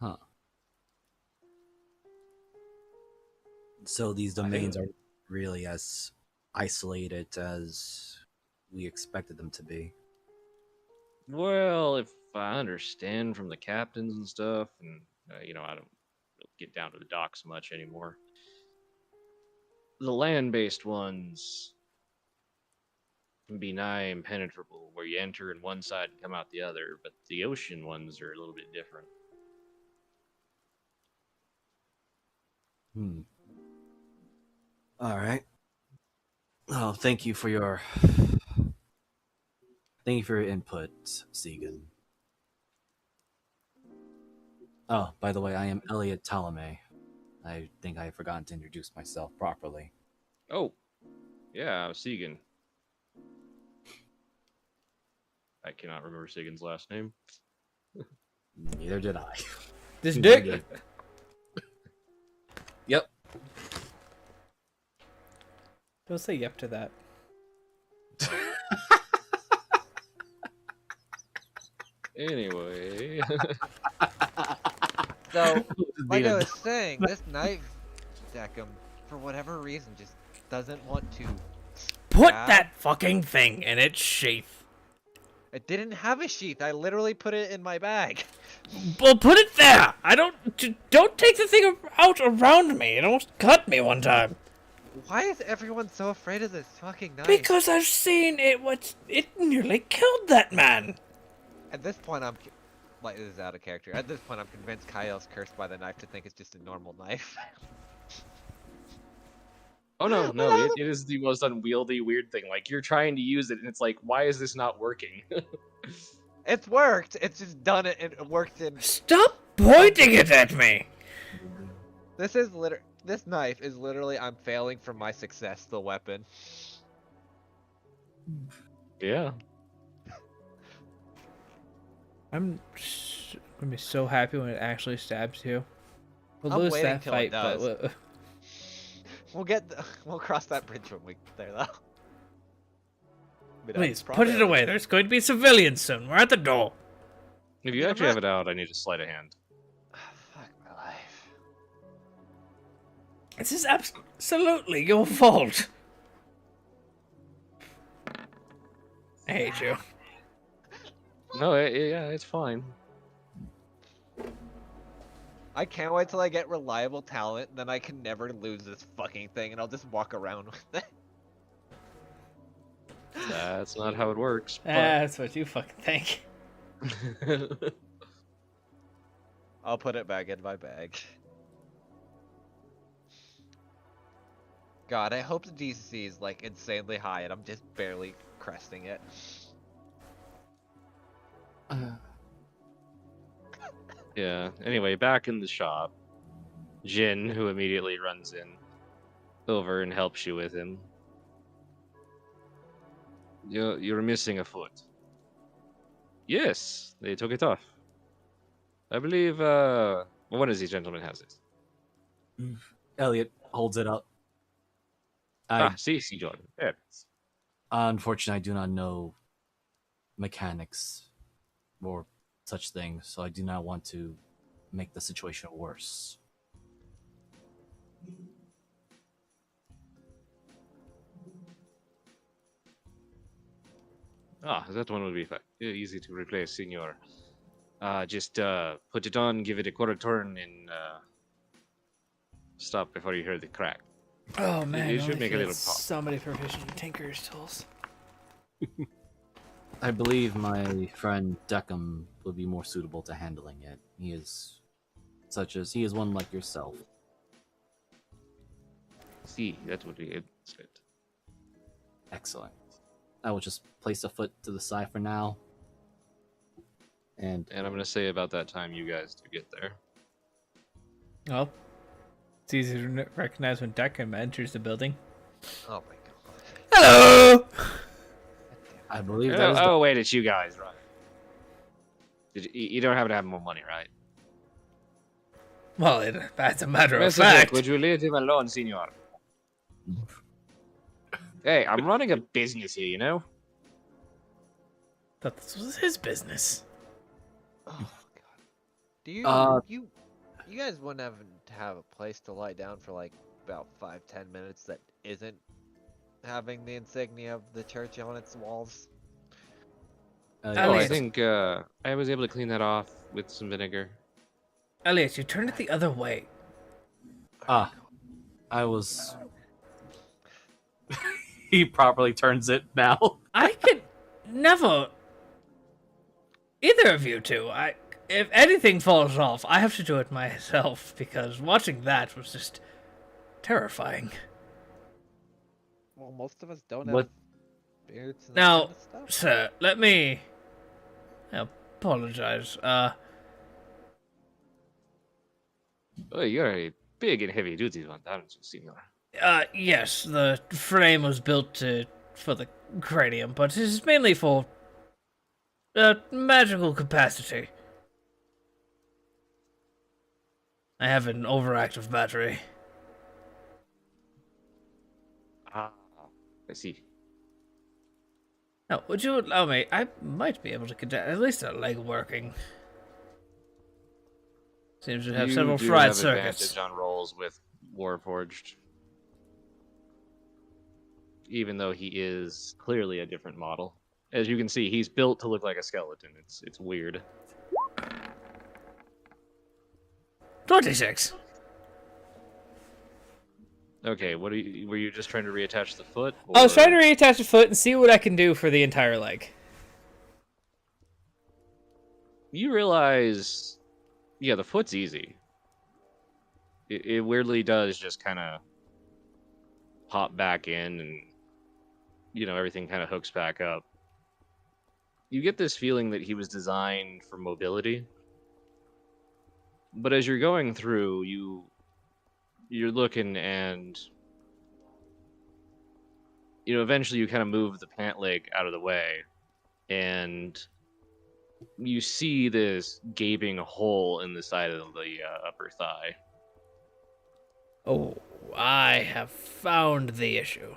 Huh. So these I think- domains are really as isolated as we expected them to be. Well, if I understand from the captains and stuff, and I don't get down to the docks much anymore. The land-based ones can be nigh impenetrable, where you enter in one side and come out the other, but the ocean ones are a little bit different. All right. Oh, thank you for your input, Segan. Oh, by the way, I am Elliot.11. I think I have forgotten to introduce myself properly. Oh, yeah, Segan. I cannot remember Segan's last name. Neither did I. This dick. Yep. Don't say yep to that. Anyway. So, like I was saying, this knife Deckham, for whatever reason, just doesn't want to. Put stab. that fucking thing in its sheath. It didn't have a sheath. I literally put it in my bag. Well, put it there. Don't take the thing out around me. It almost cut me one time. Why is everyone so afraid of this fucking knife? Because I've seen it. It nearly killed that man. At this point, like, this is out of character. At this point, I'm convinced Kyle's cursed by the knife to think it's just a normal knife. Oh no, it is the most unwieldy, weird thing. Like, you're trying to use it, and it's like, why is this not working? It's worked. It's just done it and it worked in. Stop pointing it at me. This knife is literally I'm failing from my success. The weapon. Yeah. I'm gonna be so happy when it actually stabs you. We'll I'm lose waiting that till fight, it does. but We'll cross that bridge when we get there, though. But, please probably put it away. There's going to be civilians soon. We're at the door. If you actually have it out, I need a sleight of hand. Fuck my life. This is absolutely your fault. I hate you. No, yeah, it's fine. I can't wait till I get reliable talent, then I can never lose this fucking thing, and I'll just walk around with it. That's not how it works. That's what you fucking think. But... I'll put it back in my bag. God, I hope the DCC is like insanely high, and I'm just barely cresting it. Yeah. Anyway, back in the shop, Jin, who immediately runs over and helps you with him. You're missing a foot. Yes, they took it off. I believe. One of these gentlemen has it. Elliot holds it up. See, Jordan. There it is. Unfortunately, I do not know mechanics or such things, so I do not want to make the situation worse. That one will be easy to replace, Senor. Just put it on, give it a quarter turn, and stop before you hear the crack. Oh man, it should make a little pop. So many proficient tinker's tools. I believe my friend Deckham would be more suitable to handling it. He is one like yourself. see. That would be excellent. Excellent. I will just place a foot to the side for now. And And I'm gonna say about that time you guys do get there. Well, it's easy to recognize when Deckham enters the building. Oh my god. Hello! I believe Oh, that is oh, wait, it's you guys, right? You don't happen to have more money, right? Well, that's a matter of Mr. Dick, fact. would you leave him alone, senor? Hey, I'm running a business here, you know? Thought this was his business. Oh god. Do you Uh, you guys wouldn't have a place to lie down for like about 5-10 minutes that isn't having the insignia of the church on its walls? Oh, I Elliot. think I was able to clean that off with some vinegar. Elliot, you turned it the other way. I was. He properly turns it now. I could never. Either of you two. If anything falls off, I have to do it myself because watching that was just terrifying. Well, most of us don't What- have beards and that Now, kind of stuff. sir, let me apologize. Oh, you're a big and heavy duty one, aren't you, senor? Yes, the frame was built for the cranium, but it is mainly for magical capacity. I have an overactive battery. Ah, I see. Now, would you allow me? I might be able to get at least a leg working. Seems to have You several do fried have circuits. advantage on rolls with Warforged. Even though he is clearly a different model. As you can see, he's built to look like a skeleton. It's weird. 26. Okay, were you just trying to reattach the foot? I was or- trying to reattach the foot and see what I can do for the entire leg. You realize, yeah, the foot's easy. It weirdly does just kind of pop back in, and everything kind of hooks back up. You get this feeling that he was designed for mobility, but as you're going through, you're looking, and eventually you kind of move the pant leg out of the way, and you see this gaping hole in the side of the upper thigh. Oh, I have found the issue.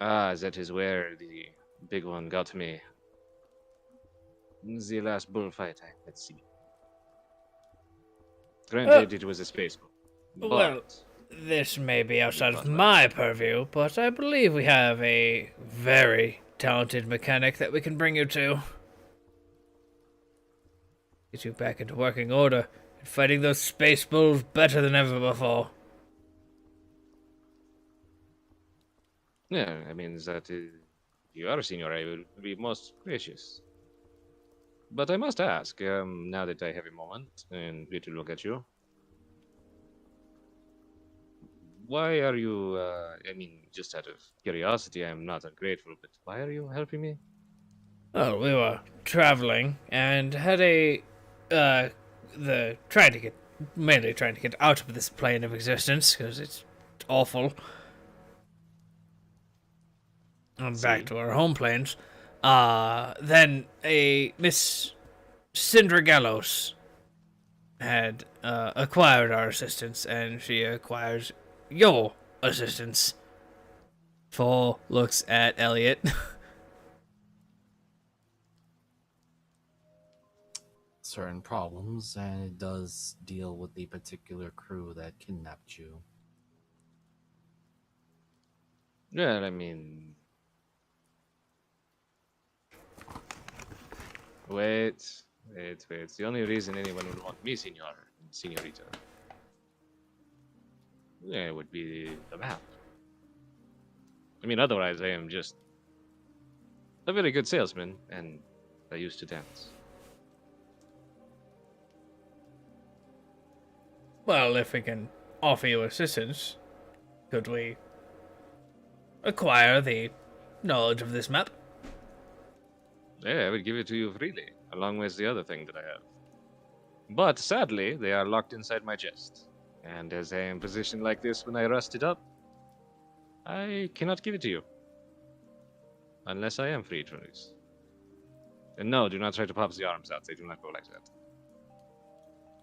Ah, that is where the big one got me. The last bullfight, let's see. Granted, it was a space bull. Well, this may be outside of my purview, but I believe we have a very talented mechanic that we can bring you to. Get you back into working order and fighting those space bulls better than ever before. Yeah, I mean, that you are senior, I will be most gracious. But I must ask, now that I have a moment and get to look at you, why are you, I mean, just out of curiosity, I'm not ungrateful, but why are you helping me? Well, we were traveling and had mainly trying to get out of this plane of existence because it's awful. And back to our home planes. Then a Miss Syndra Gallows had acquired our assistance, and she acquires your assistance. Four looks at Elliot. certain problems, and it does deal with the particular crew that kidnapped you. Yeah, I mean... Wait. The only reason anyone would want me, senorita, yeah, would be the map. I mean, otherwise I am just a very good salesman, and I used to dance. Well, if we can offer you assistance, could we acquire the knowledge of this map? Yeah, I would give it to you freely, along with the other thing that I have. But sadly, they are locked inside my chest. And as I am positioned like this when I rust it up, I cannot give it to you. Unless I am freed from this. And no, do not try to pop the arms out. They do not go like that.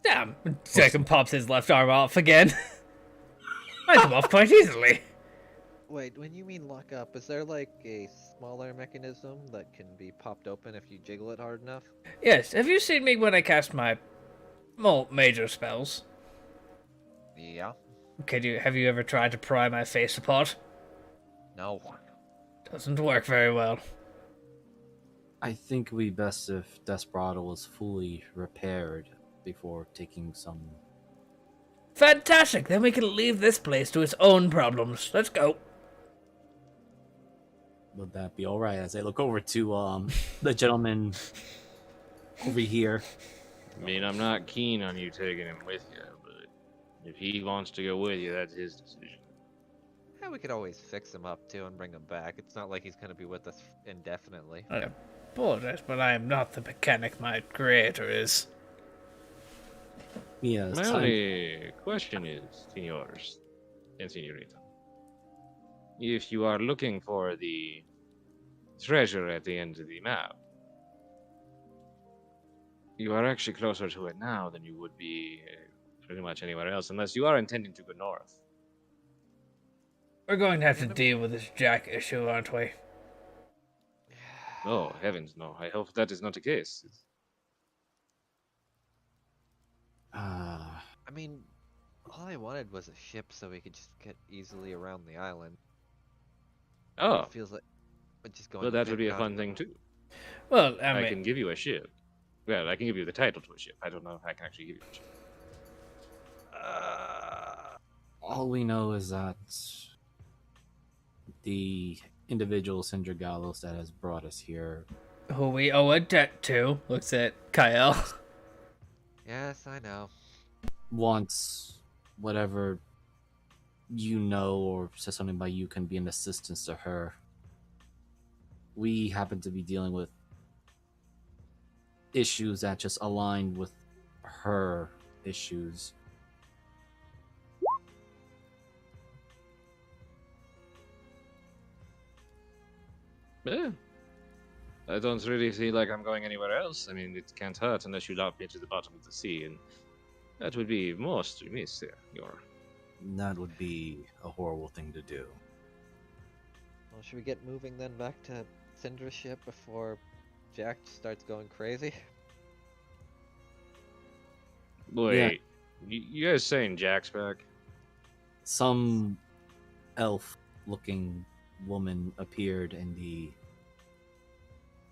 Damn. Jacob pops his left arm off again. I come off quite easily. Wait, when you mean lock up, is there like a smaller mechanism that can be popped open if you jiggle it hard enough? Yes, have you seen me when I cast my more major spells? Yeah. Have you ever tried to pry my face apart? No. Doesn't work very well. I think it would be best if Desperado was fully repaired before taking some. Fantastic! Then we can leave this place to its own problems. Let's go. Would that be alright? As I look over to the gentleman over here. I mean, I'm not keen on you taking him with you, but if he wants to go with you, that's his decision. Yeah, we could always fix him up too and bring him back. It's not like he's gonna be with us indefinitely. I apologize, but I am not the mechanic my creator is. Yes. My only question is, senors and senorita, if you are looking for the treasure at the end of the map, you are actually closer to it now than you would be pretty much anywhere else, unless you are intending to go north. We're going to have to deal with this Jack issue, aren't we? Oh, heavens, no. I hope that is not the case. I mean, all I wanted was a ship so we could just get easily around the island. Oh, It feels like but just going. well, that would be a down- fun thing, too. Well, I I mean, can give you a ship. Well, I can give you the title to a ship. I don't know if I can actually give you a ship. All we know is that the individual Cinder Gallows that has brought us here who we owe a debt to, looks at Kyle. Yes, I know. wants whatever you know or says something about you can be an assistance to her. We happen to be dealing with issues that just align with her issues. Yeah. I don't really feel like I'm going anywhere else. I mean, it can't hurt unless you drop me to the bottom of the sea, and that would be most remiss there, your... That would be a horrible thing to do. Well, should we get moving then back to Cinder's ship before Jack starts going crazy? Wait, you guys saying Jack's back? Some elf-looking woman appeared in the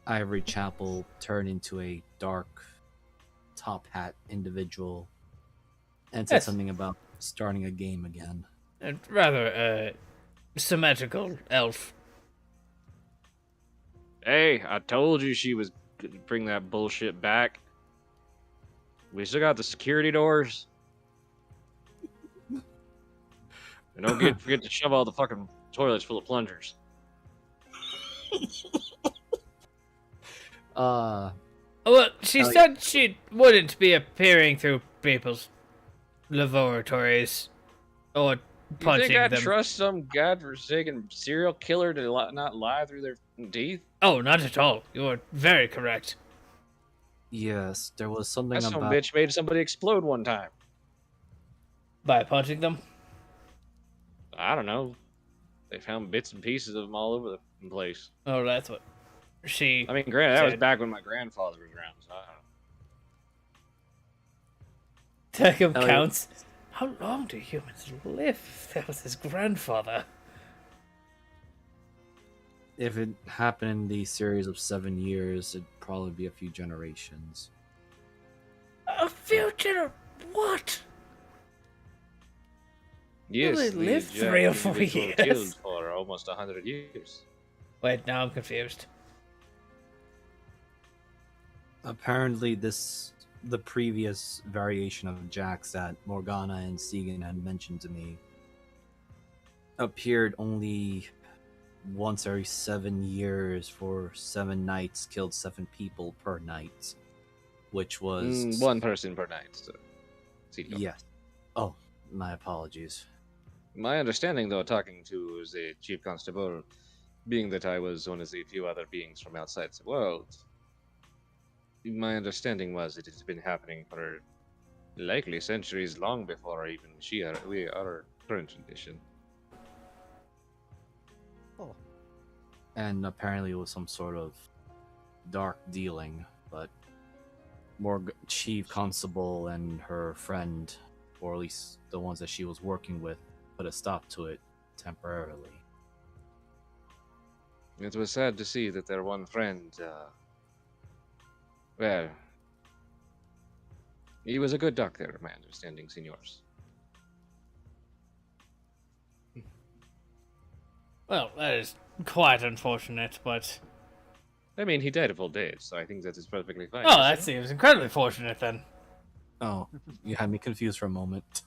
Ivory Chapel, turned into a dark top hat individual, and said Yes. something about starting a game again. A rather, symmetrical elf. Hey, I told you she was gonna bring that bullshit back. We still got the security doors. And don't forget to shove all the fucking toilets full of plungers. Well, she Oh, said she wouldn't be appearing through people's laboratories or You punching think I'd them. trust some godforsaken serial killer to not lie through their teeth? Oh, not at all. You are very correct. yes, there was something That some about bitch made somebody explode one time. By punching them? I don't know. They found bits and pieces of them all over the place. Oh, that's what she I mean, granted, that was said. back when my grandfather was around, so I don't know. Jacob Oh, yeah. counts. How long do humans live? That was his grandfather. if it happened in the series of 7 years, it'd probably be a few generations. A future? What? Yes, they the lived Jack 3 or 4 individual years. killed for almost 100 years. Wait, now I'm confused. Apparently, this the previous variation of Jax that Morgana and Segan had mentioned to me appeared only once every 7 years for 7 nights, killed 7 people per night, which was one person per night. So, Senior. yes. Oh, my apologies. My understanding, though, talking to the chief constable, being that I was one of the few other beings from outside the world, my understanding was that it's been happening for likely centuries long before even we our current condition. Oh, And apparently it was some sort of dark dealing, but Chief Constable and her friend, or at least the ones that she was working with, put a stop to it temporarily. It was sad to see that their one friend, well, he was a good doctor, my understanding, senors. Well, that is quite unfortunate, but I mean, he died of old age, so I think that is perfectly fine. oh, you that see? seems incredibly fortunate then. Oh, you had me confused for a moment.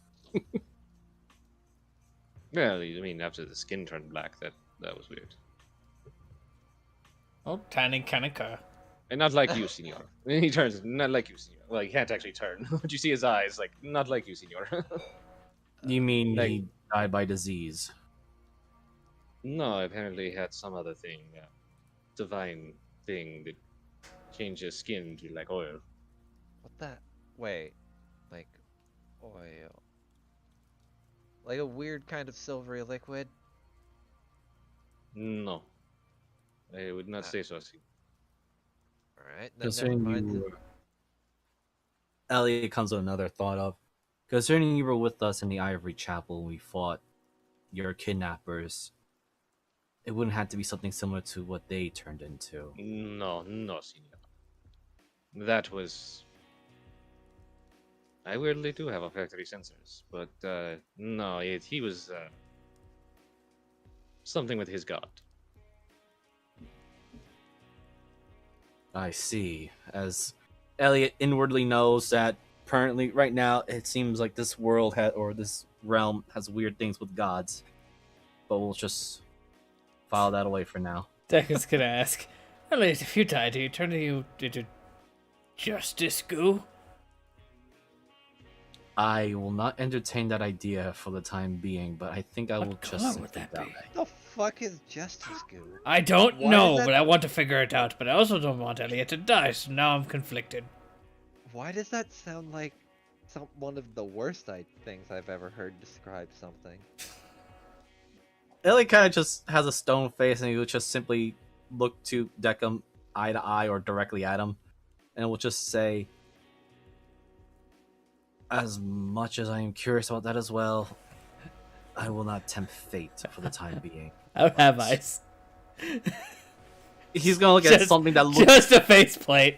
Well, I mean, after the skin turned black, that was weird. Oh, tanning can occur. And not like you, senor. And he turns, not like you, senor. Well, he can't actually turn, but you see his eyes, like, not like you, senor. You mean Like- he died by disease? No, apparently he had some other thing, divine thing that changed his skin to like oil. what that? Wait, like oil, like a weird kind of silvery liquid. No, I would not say so. All right, then never Considering mind. you were... Elliot comes with another thought of, concerning you were with us in the Ivory Chapel when we fought your kidnappers, it wouldn't have to be something similar to what they turned into. No, no, senor. That was. I weirdly do have olfactory sensors, but no, he was something with his god. I see. As Elliot inwardly knows that currently, right now, it seems like this world or this realm has weird things with gods. But we'll just file that away for now. Deccan's gonna ask, Elliot, if you die, do you turn into justice goo? I will not entertain that idea for the time being, but I think I will What just color would simply that be? die. What the fuck is justice goo? I don't Why know, is that- but I want to figure it out. But I also don't want Elliot to die, so now I'm conflicted. Why does that sound like one of the worst things I've ever heard describe something? Elliot kind of just has a stone face, and he will just simply look to Deckham eye to eye or directly at him, and will just say, as much as I am curious about that as well, I will not tempt fate for the time being. How have eyes? He's gonna look at something that looks... Just a faceplate.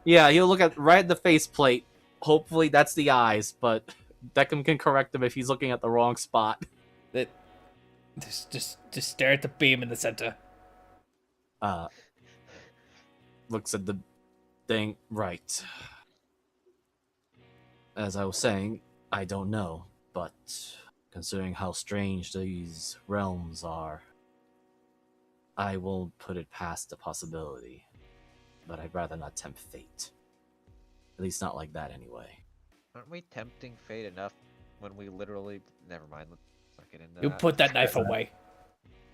Yeah, he'll look at right at the faceplate. Hopefully that's the eyes, but Deckham can correct him if he's looking at the wrong spot. That just stare at the beam in the center. Looks at the thing. Right. As I was saying, I don't know, but considering how strange these realms are, I won't put it past the possibility. But I'd rather not tempt fate. At least not like that anyway. Aren't we tempting fate enough when we literally? Never mind. Let's not get into You that. put that knife away.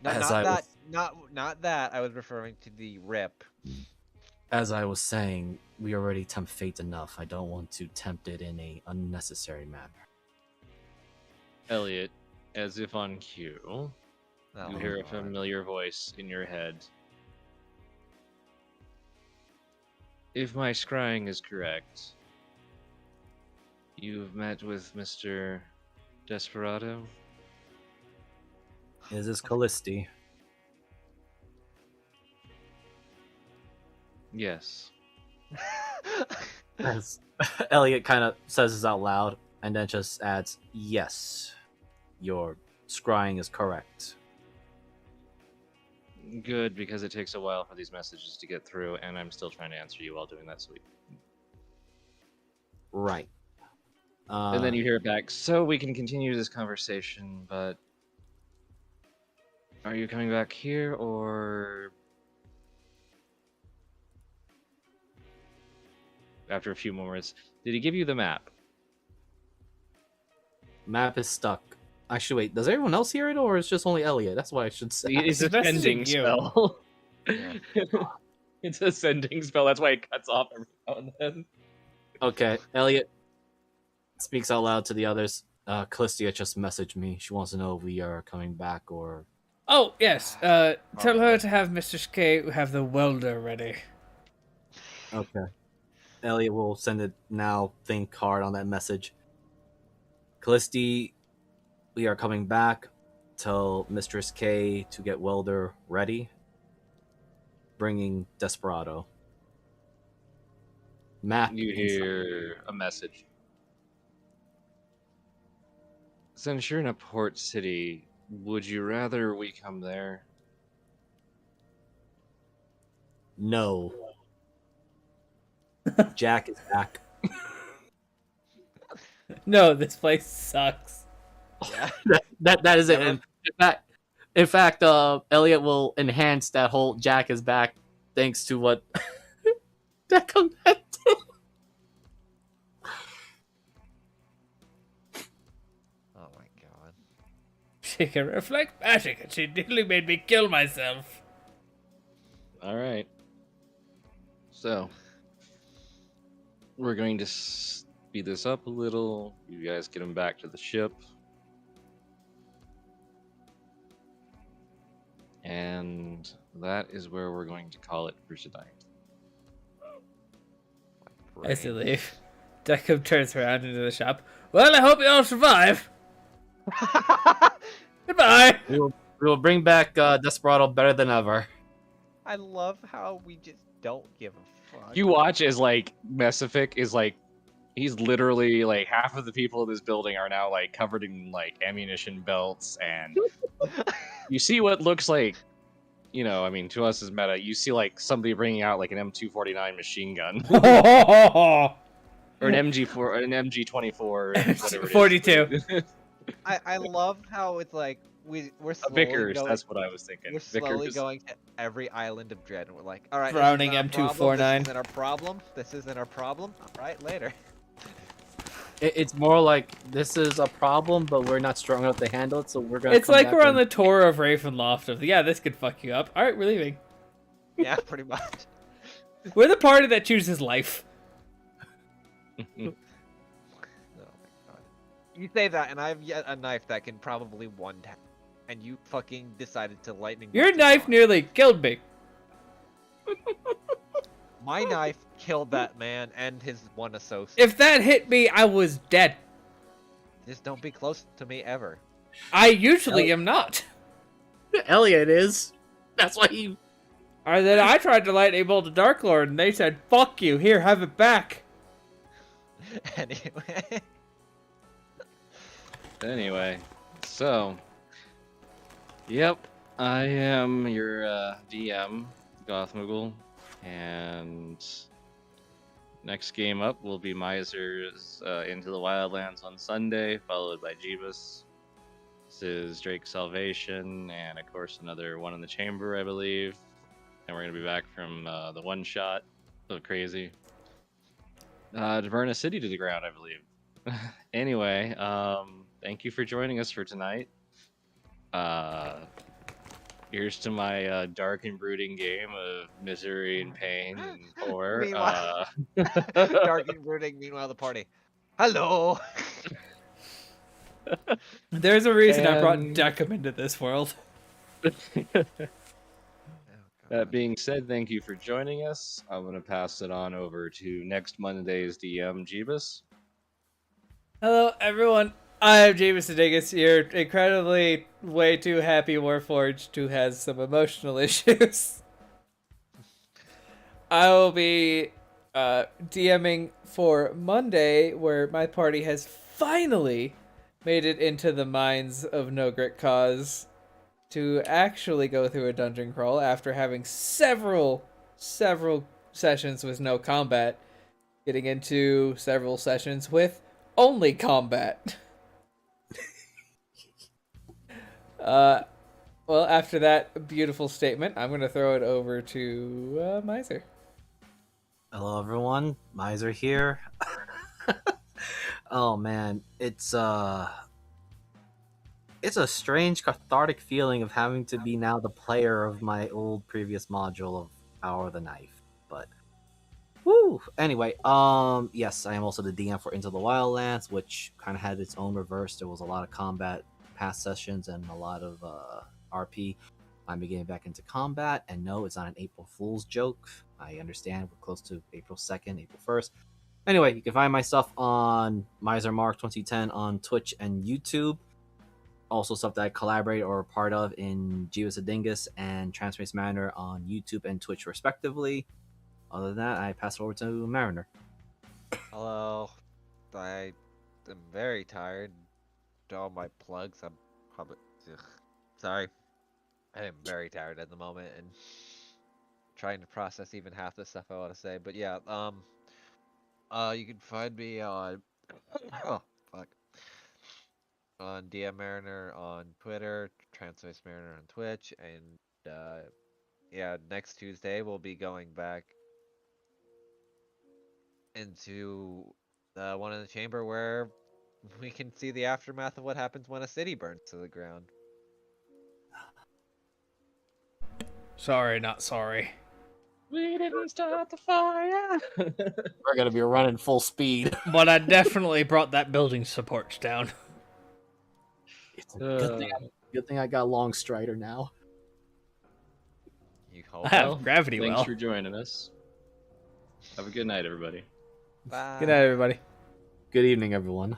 No, As not I that. was- Not that. I was referring to the rip. As I was saying, we already tempt fate enough. I don't want to tempt it in a unnecessary manner. Elliot, as if on cue, Oh, you hear a God. familiar voice in your head. If my scrying is correct, you've met with Mr. Desperado? Is this Callisti? Yes. As Elliot kind of says this out loud, and then just adds, yes, your scrying is correct. Good, because it takes a while for these messages to get through, and I'm still trying to answer you while doing that, sweet. Right. And then you hear it back. So we can continue this conversation, but are you coming back here or? After a few moments, did he give you the map? Map is stuck. Actually, wait. Does everyone else hear it, or is just only Elliot? That's what I should say. It's a He's messaging sending you. spell. Yeah. It's a sending spell. That's why it cuts off every now and then. Okay, Elliot speaks out loud to the others. Callistia just messaged me. She wants to know if we are coming back or. Oh, yes. Tell her Alright. to have Mr. K have the welder ready. Okay. Elliot will send it now. Think hard on that message. Callisti, we are coming back. Tell Mistress K to get welder ready. Bringing Desperado. Map. You hear a message. Since you're in a port city, would you rather we come there? No. Jack is back. No, this place sucks. Yeah. That is it. Never- And in fact, Elliot will enhance that whole Jack is back thanks to what that comes back to. Oh my god. She can reflect magic, and she nearly made me kill myself. All right. So, we're going to speed this up a little. You guys get him back to the ship. And that is where we're going to call it for tonight. As you Brain. leave, Deckham turns around into the shop. Well, I hope you all survive. Goodbye. We will bring back Desperado better than ever. I love how we just don't give a fuck. You watch as like Mesific is like he's literally like half of the people in this building are now like covered in like ammunition belts, and you see what looks like, you know, I mean, to us as meta, you see like somebody bringing out like an M249 machine gun or an MG4 or an MG24 whatever it is. 42. I love how it's like we're A slowly Vickers, going, that's what I was thinking. we're slowly Vickers. going to every island of dread, and we're like, all right, Browning this isn't our problem, M249. This isn't our problem. This isn't our problem. All right, later. It's more like this is a problem, but we're not strong enough to handle it, so we're gonna. It's come like back we're on and- the tour of Ravenloft. Of yeah, this could fuck you up. All right, we're leaving. Yeah, pretty much. We're the party that chooses life. Oh my god. You say that, and I have yet a knife that can probably one tap, and you fucking decided to lightning. Your bolt it knife on. nearly killed me. My knife killed that man and his one associate. If that hit me, I was dead. Just don't be close to me ever. I usually am not. Elliot is. That's why he. And then I tried to lightning bolt the Dark Lord, and they said, "Fuck you! Here, have it back." Anyway. Anyway, so, yep, I am your DM, Gothmogul, and next game up will be Miser's Into the Wildlands on Sunday, followed by Jeebus. This is Drake's Salvation, and of course another One in the Chamber, I believe. And we're going to be back from the one shot, so crazy. To burn a city to the ground, I believe. Anyway, thank you for joining us for tonight. Here's to my dark and brooding game of misery and pain and horror. Meanwhile- Dark and brooding. Meanwhile, the party. Hello. There's a reason I brought And- Deckham into this world. That being said, thank you for joining us. I'm going to pass it on over to next Monday's DM, Jeebus. Hello, everyone. I'm James Adigas, your incredibly way too happy Warforged who has some emotional issues. I will be DMing for Monday, where my party has finally made it into the mines of No Grit Cause to actually go through a dungeon crawl after having several sessions with no combat. getting into several sessions with only combat. Well, after that beautiful statement, I'm gonna throw it over to Miser. Hello, everyone. Miser here. Oh man, it's a strange cathartic feeling of having to be now the player of my old previous module of Power of the Knife. But woo. Anyway, yes, I am also the DM for Into the Wildlands, which kind of had its own reverse. There was a lot of combat past sessions and a lot of RP. I'm getting back into combat, and no, it's not an April Fool's joke. I understand we're close to April 2nd, April 1st. Anyway, you can find my stuff on MiserMark2010 on Twitch and YouTube. Also, stuff that I collaborate or are part of in Jeeves of Dingus and Transpace Mariner on YouTube and Twitch, respectively. Other than that, I pass it over to Mariner. Hello. I am very tired. All my plugs. I'm probably. Ugh. Sorry. I am very tired at the moment and trying to process even half the stuff I want to say. But yeah, you can find me on. Oh, fuck. On DM Mariner on Twitter, Transpace Mariner on Twitch, and yeah, next Tuesday we'll be going back into the one in the chamber where we can see the aftermath of what happens when a city burns to the ground. Sorry, not sorry. We didn't start the fire. We're gonna be running full speed. But I definitely brought that building support down. It's a good thing I got Long Strider now. You I hope. have Well, gravity thanks well. for joining us. Have a good night, everybody. Bye. Good night, everybody. Good evening, everyone.